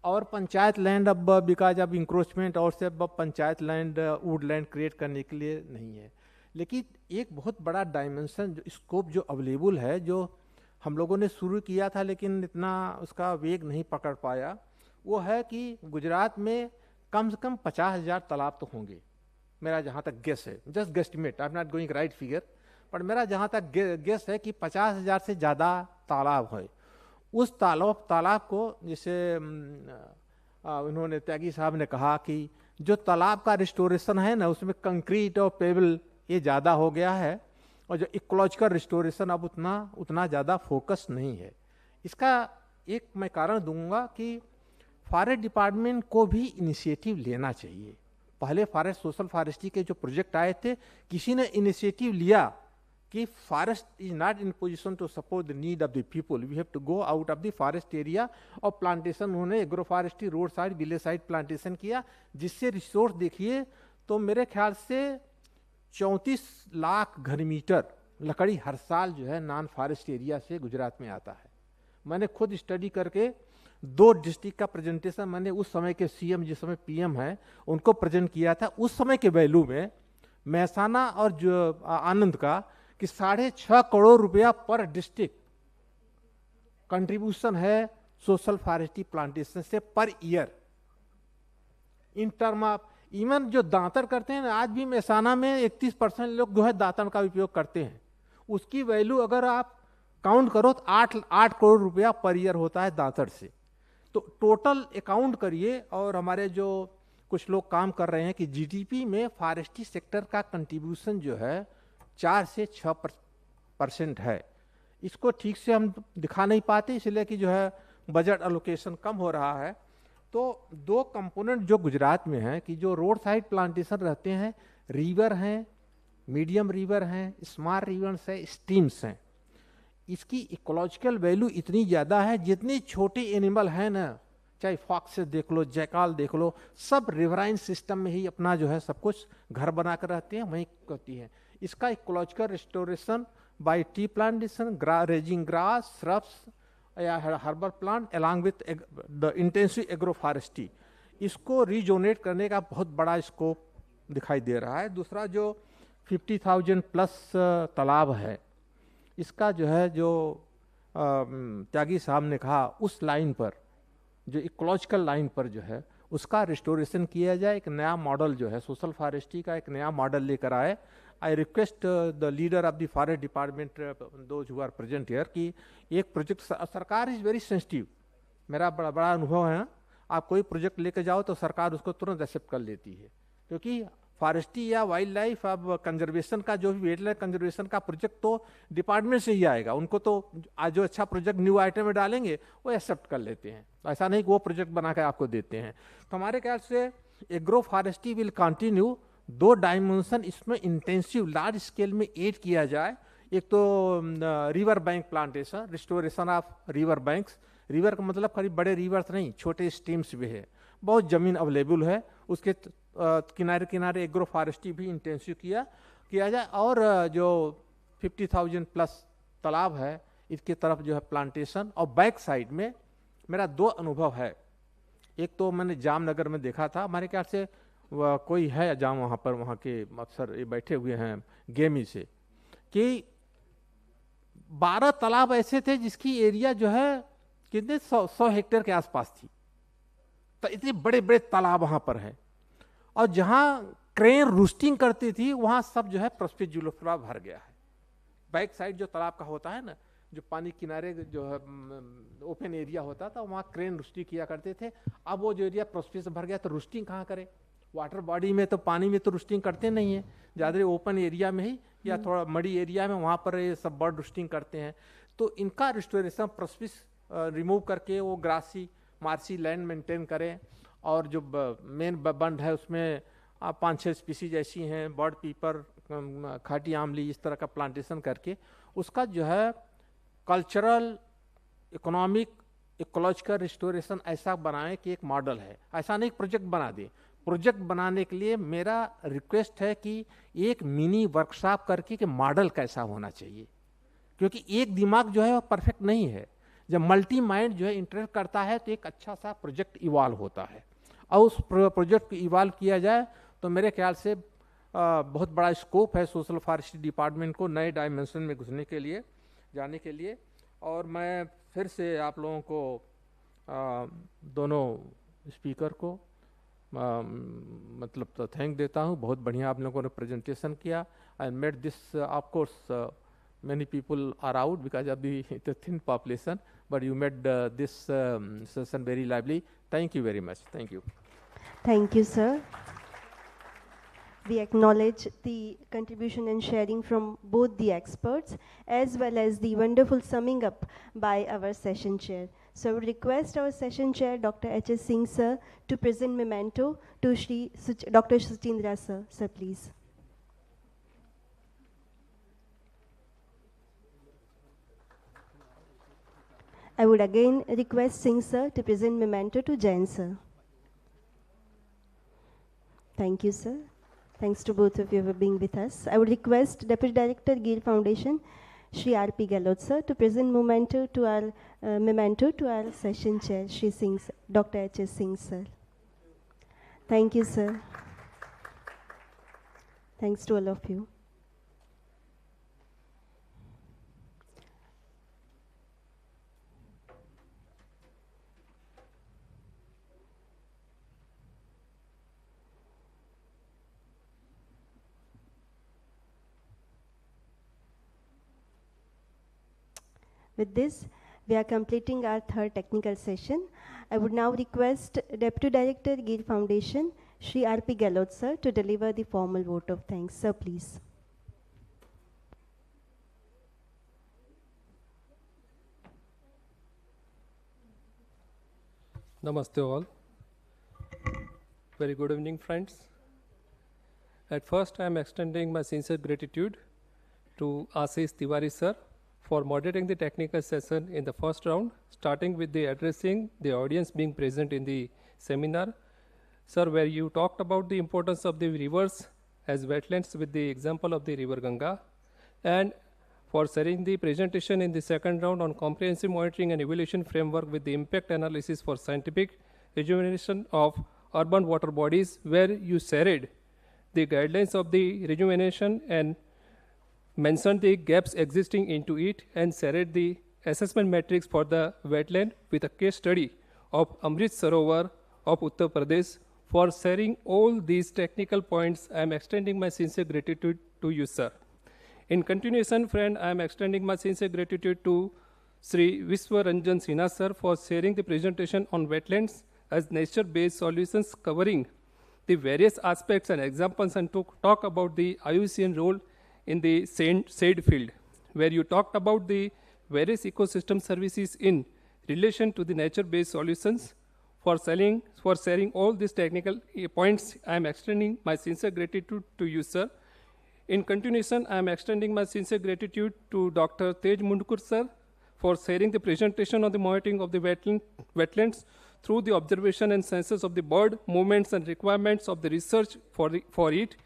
और पंचायत लैंड अब बिकॉज अब इंक्रोचमेंट और से अब पंचायत लैंड वुडलैंड क्रिएट करने के लिए नहीं है. लेकिन एक बहुत बड़ा डायमेंशन स्कोप जो अवेलेबल है, जो हम लोगों ने शुरू किया था लेकिन इतना उसका वेग नहीं पकड़ पाया, वो है कि गुजरात में कम से कम 50,000 तालाब तो होंगे. मेरा जहाँ तक गेस है, just guesstimate, I am not going right figure, पर मेरा जहाँ तक गेस है कि 50,000 से ज़्यादा तालाब है. उस तालाब को, जैसे उन्होंने त्यागी साहब ने कहा कि जो तालाब का रिस्टोरेशन है ना, उसमें कंक्रीट और पेबल ये ज़्यादा हो गया है, और जो इकोलॉजिकल रिस्टोरेशन अब उतना ज़्यादा फोकस नहीं है. इसका एक मैं कारण दूंगा कि फॉरेस्ट डिपार्टमेंट को भी इनिशिएटिव लेना चाहिए. पहले फॉरेस्ट सोशल फॉरेस्ट्री के जो प्रोजेक्ट आए थे, किसी ने इनिशिएटिव लिया कि forest is not in position to support the need of the people, we have to go out of the forest area. और प्लांटेशन उन्होंने agro forestry, road side, village side plantation किया, जिससे रिसोर्स देखिए तो मेरे ख्याल से 34 लाख घन मीटर लकड़ी हर साल जो है नॉन फॉरेस्ट एरिया से गुजरात में आता है. मैंने खुद स्टडी करके 2 डिस्ट्रिक्ट का प्रेजेंटेशन मैंने उस समय के सीएम, जिस समय पीएम है, उनको प्रेजेंट किया था. उस समय के वैल्यू में महसाना और जो आनंद का कि 6.5 करोड़ रुपया पर डिस्ट्रिक्ट कंट्रीब्यूशन है सोशल फॉरेस्ट्री प्लांटेशन से per year. In term of even जो दांतर करते हैं, आज भी महसाना में 31% लोग जो है दांतर का उपयोग करते हैं. उसकी वैल्यू अगर आप काउंट करो तो 8 करोड़ रुपया पर ईयर होता है दांतर से. तो टोटल अकाउंट करिए, और हमारे जो कुछ लोग काम कर रहे हैं कि जीडीपी में फॉरेस्ट्री सेक्टर का कंट्रीब्यूशन जो है 4 से 6% है. इसको ठीक से हम दिखा नहीं पाते, इसलिए कि जो है बजट एलोकेशन कम हो रहा है. तो दो कंपोनेंट जो गुजरात में हैं कि जो रोड साइड प्लांटेशन रहते हैं, रिवर हैं, मीडियम रिवर हैं, स्मॉल रिवर्स हैं, स्ट्रीम्स हैं, इसकी इकोलॉजिकल वैल्यू इतनी ज़्यादा है, जितनी छोटी एनिमल है ना, चाहे फॉक्स देख लो, जैकाल देख लो, सब रिवराइन सिस्टम में ही अपना जो है सब कुछ घर बना कर रहते हैं, वहीं होती है। इसका ecological restoration by tree plantation, raising grass, shrubs या herbal plant along with the intensive agroforestry, इसको रीजोनेट करने का बहुत बड़ा स्कोप दिखाई दे रहा है। दूसरा जो 50,000 प्लस तालाब है, इसका जो है जो त्यागी साहब ने कहा उस लाइन पर, जो इकोलॉजिकल लाइन पर जो है उसका रिस्टोरेशन किया जाए, एक नया मॉडल जो है सोशल फॉरेस्ट्री का एक नया मॉडल लेकर आए। I request the leader of the forest department, those who are present here, कि एक प्रोजेक्ट, सरकार इज़ वेरी सेंसिटिव, मेरा बड़ा अनुभव है, आप कोई प्रोजेक्ट लेके जाओ तो सरकार उसको तुरंत एक्सेप्ट कर लेती है, क्योंकि फॉरेस्ट्री या वाइल्ड लाइफ अब कंजर्वेशन का जो भी वेटलैंड कंजर्वेशन का प्रोजेक्ट तो डिपार्टमेंट से ही आएगा, उनको तो आज जो अच्छा प्रोजेक्ट न्यू आइटम में डालेंगे वो एक्सेप्ट कर लेते हैं, ऐसा नहीं कि वो प्रोजेक्ट बना के आपको देते हैं। तो हमारे ख्याल से एग्रो फॉरेस्ट्री विल कंटिन्यू, दो डायमेंशन इसमें इंटेंसिव लार्ज स्केल में एड किया जाए। एक तो river bank plantation, restoration of river banks, river का मतलब खाली बड़े रिवर्स नहीं, छोटे स्ट्रीम्स भी है, बहुत ज़मीन अवेलेबल है, उसके किनारे किनारे एग्रो फॉरेस्ट्री भी इंटेंसिव किया जाए। और जो 50,000 प्लस तालाब है इसके तरफ जो है प्लांटेशन। और बैक साइड में मेरा दो अनुभव है, एक तो मैंने जामनगर में देखा था, हमारे ख्याल से कोई है जाम वहाँ पर, वहाँ के अफसर ये बैठे हुए हैं गेमी से, कि 12 तालाब ऐसे थे जिसकी एरिया जो है कितने 100 हेक्टेयर के आसपास थी, तो इतने बड़े बड़े तालाब वहाँ पर हैं। और जहाँ क्रेन रूस्टिंग करती थी वहाँ सब जो है प्रोस्पिस जूलोफ्लोरा भर गया है। बैक साइड जो तालाब का होता है ना, जो पानी किनारे जो है ओपन एरिया होता था, वहाँ क्रेन रूस्टिंग किया करते थे। अब वो जो एरिया प्रोस्पिस भर गया तो रूस्टिंग कहाँ करे, वाटर बॉडी में तो पानी में तो रूस्टिंग करते नहीं है, ज़्यादा ओपन एरिया में ही या थोड़ा मड़ी एरिया में वहाँ पर ये सब बर्ड रूस्टिंग करते हैं। तो इनका रिस्टोरेशन प्रोस्पिस रिमूव करके वो ग्रासी मार्सी लैंड मेंटेन करें। और जो मेन बंड है उसमें 5-6 स्पीसीज ऐसी हैं, बर्ड पीपर, खाटी आमली, इस तरह का प्लांटेशन करके उसका जो है कल्चरल, इकोनॉमिक, इकोलॉजिकल रिस्टोरेशन ऐसा बनाएं कि एक मॉडल है, ऐसा नहीं प्रोजेक्ट बना दें। प्रोजेक्ट बनाने के लिए मेरा रिक्वेस्ट है कि एक मिनी वर्कशॉप करके कि मॉडल कैसा होना चाहिए, क्योंकि एक दिमाग जो है वो परफेक्ट नहीं है। जब मल्टी माइंड जो है इंटरेक्ट करता है तो एक अच्छा सा प्रोजेक्ट इवॉल्व होता है, और उस प्रोजेक्ट को इवॉल्व किया जाए तो मेरे ख्याल से बहुत बड़ा स्कोप है सोशल फॉरेस्ट्री डिपार्टमेंट को नए डायमेंशन में घुसने के लिए, जाने के लिए। और मैं फिर से आप लोगों को दोनों स्पीकर को मतलब तो थैंक देता हूँ, बहुत बढ़िया आप लोगों ने प्रेजेंटेशन किया। I made this, of course many people are out because of the thin population, but you made this session very lively. Thank you very much. Thank you. Thank you, sir. We acknowledge the contribution and sharing from both the experts as well as the wonderful summing up by our session chair. So I would request our session chair, Dr. H.S. Singh, sir, to present memento to Shri Dr. Suchindra, sir. Sir, please. I would again request Singh sir to present memento to Jain sir. Thank you, sir. Thanks to both of you for being with us. I would request Deputy Director, GEER Foundation, Shri R.P. Galot sir, to present memento to our session chair, Shri Singh, Dr. H.S. Singh sir. Thank you, sir. Thanks to all of you. With this, we are completing our third technical session. I would now request Deputy Director, GEER Foundation, Shri R.P. Galot sir, to deliver the formal vote of thanks. Sir, please. Namaste all. Very good evening, friends. At first, I am extending my sincere gratitude to Ashish Tiwari sir for moderating the technical session in the first round, starting with the addressing the audience being present in the seminar. Sir, where you talked about the importance of the rivers as wetlands with the example of the river Ganga, and for sharing the presentation in the second round on comprehensive monitoring and evaluation framework with the impact analysis for scientific rejuvenation of urban water bodies, where you shared the guidelines of the rejuvenation and mentioned the gaps existing into it, and shared the assessment metrics for the wetland with a case study of Amrit Sarovar of Uttar Pradesh. For sharing all these technical points, I am extending my sincere gratitude to you, sir. In continuation, friend, I am extending my sincere gratitude to Shri Vishwa Ranjan Sinha sir for sharing the presentation on wetlands as nature-based solutions, covering the various aspects and examples, and to talk about the IUCN role in the said field, where you talked about the various ecosystem services in relation to the nature-based solutions. For sharing all these technical points, I am extending my sincere gratitude to you, sir. In continuation, I am extending my sincere gratitude to Dr. Taej Mundkur, sir, for sharing the presentation on the monitoring of the wetlands through the observation and census of the bird movements and requirements of the research for it.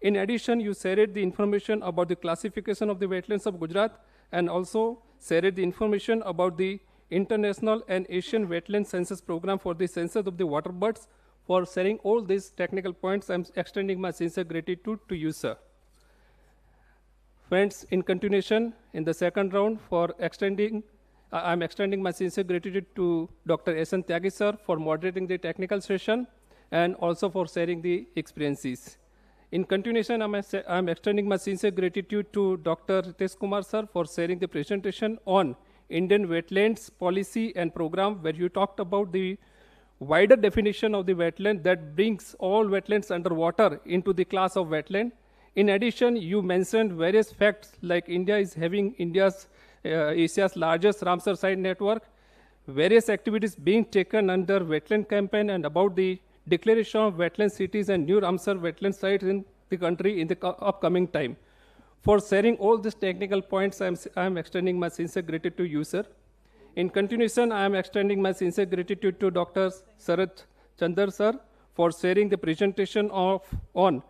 In addition, you shared the information about the classification of the wetlands of Gujarat, and also shared the information about the International and Asian Wetland Census Program for the census of the water birds. For sharing all these technical points, I am extending my sincere gratitude to you, sir. Friends, in continuation, in the second round, I am extending my sincere gratitude to Dr. S.N. Tyagi sir for moderating the technical session and also for sharing the experiences. In continuation, I am extending my sincere gratitude to Dr. Ritesh Kumar sir for sharing the presentation on Indian Wetlands Policy and Program, where you talked about the wider definition of the wetland that brings all wetlands under water into the class of wetland. In addition, you mentioned various facts like India is having Asia's largest Ramsar site network, various activities being taken under wetland campaign, and about the declaration of wetland cities and new Ramsar wetland sites in the country in the upcoming time. For sharing all these technical points, I am extending my sincere gratitude to you, sir. In continuation, I am extending my sincere gratitude to Dr. Sarath Chandar sir for sharing the presentation on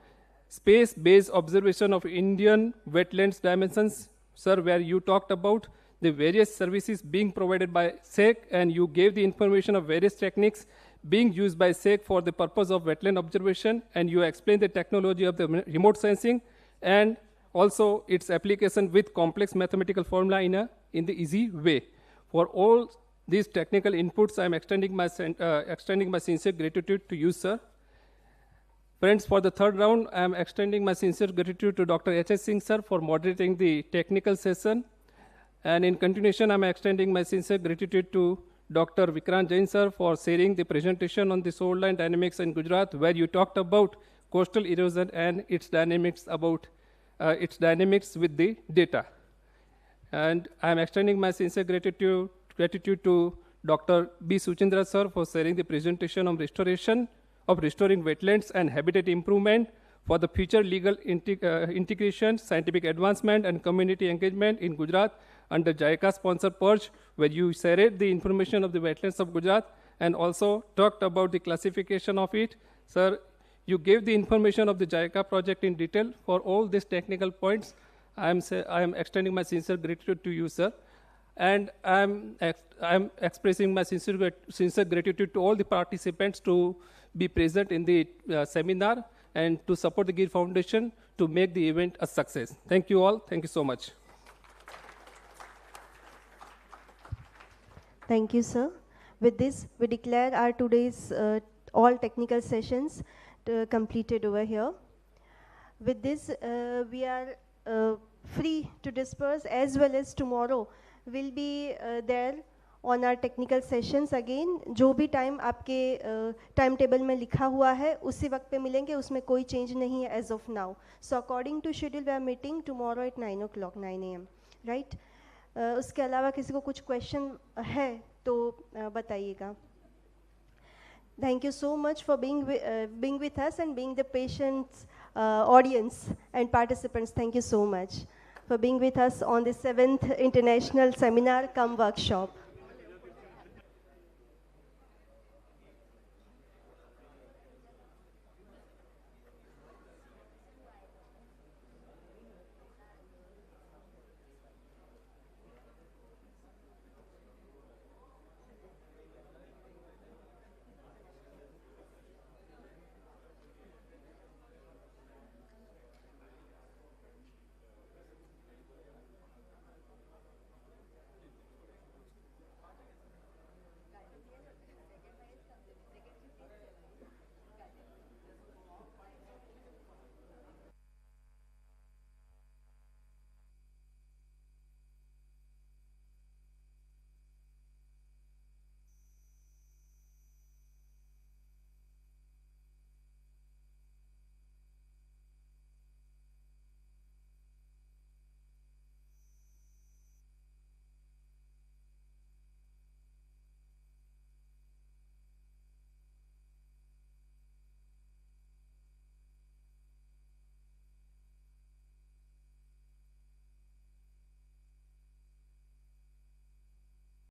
space-based observation of Indian wetlands dimensions, sir, where you talked about the various services being provided by SEC, and you gave the information of various techniques being used by SEC for the purpose of wetland observation, and you explained the technology of the remote sensing and also its application with complex mathematical formula in the easy way. For all these technical inputs, I am extending my sincere gratitude to you, sir. Friends, for the third round, I am extending my sincere gratitude to Dr. H.S. Singh sir for moderating the technical session. And in continuation, I am extending my sincere gratitude to Dr. Vikrant Jain sir for sharing the presentation on the shoreline dynamics in Gujarat, where you talked about coastal erosion and its dynamics with the data. And I am extending my sincere gratitude to Dr. B. Suchindra sir for sharing the presentation on restoring wetlands and habitat improvement for the future legal integration, scientific advancement, and community engagement in Gujarat under JICA sponsored purge, where you shared the information of the wetlands of Gujarat and also talked about the classification of it. Sir, you gave the information of the JICA project in detail. For all these technical points, I am extending my sincere gratitude to you, sir. And I am expressing my sincere gratitude to all the participants to be present in the seminar and to support the GEER Foundation to make the event a success. Thank you all. Thank you so much. Thank you, sir. With this, we declare our today's all technical sessions completed over here. With this, we are free to disperse, as well as tomorrow we'll be there on our technical sessions again. जो भी time आपके time table में लिखा हुआ है उसी वक्त पे मिलेंगे, उसमें कोई चेंज नहीं है as of now. So according to schedule we are meeting tomorrow at 9 o'clock, 9 a.m. right? उसके अलावा किसी को कुछ क्वेश्चन है तो बताइएगा. Thank you so much for being with us and being the patient audience and participants. Thank you so much for being with us on the 7th International Seminar cum Workshop.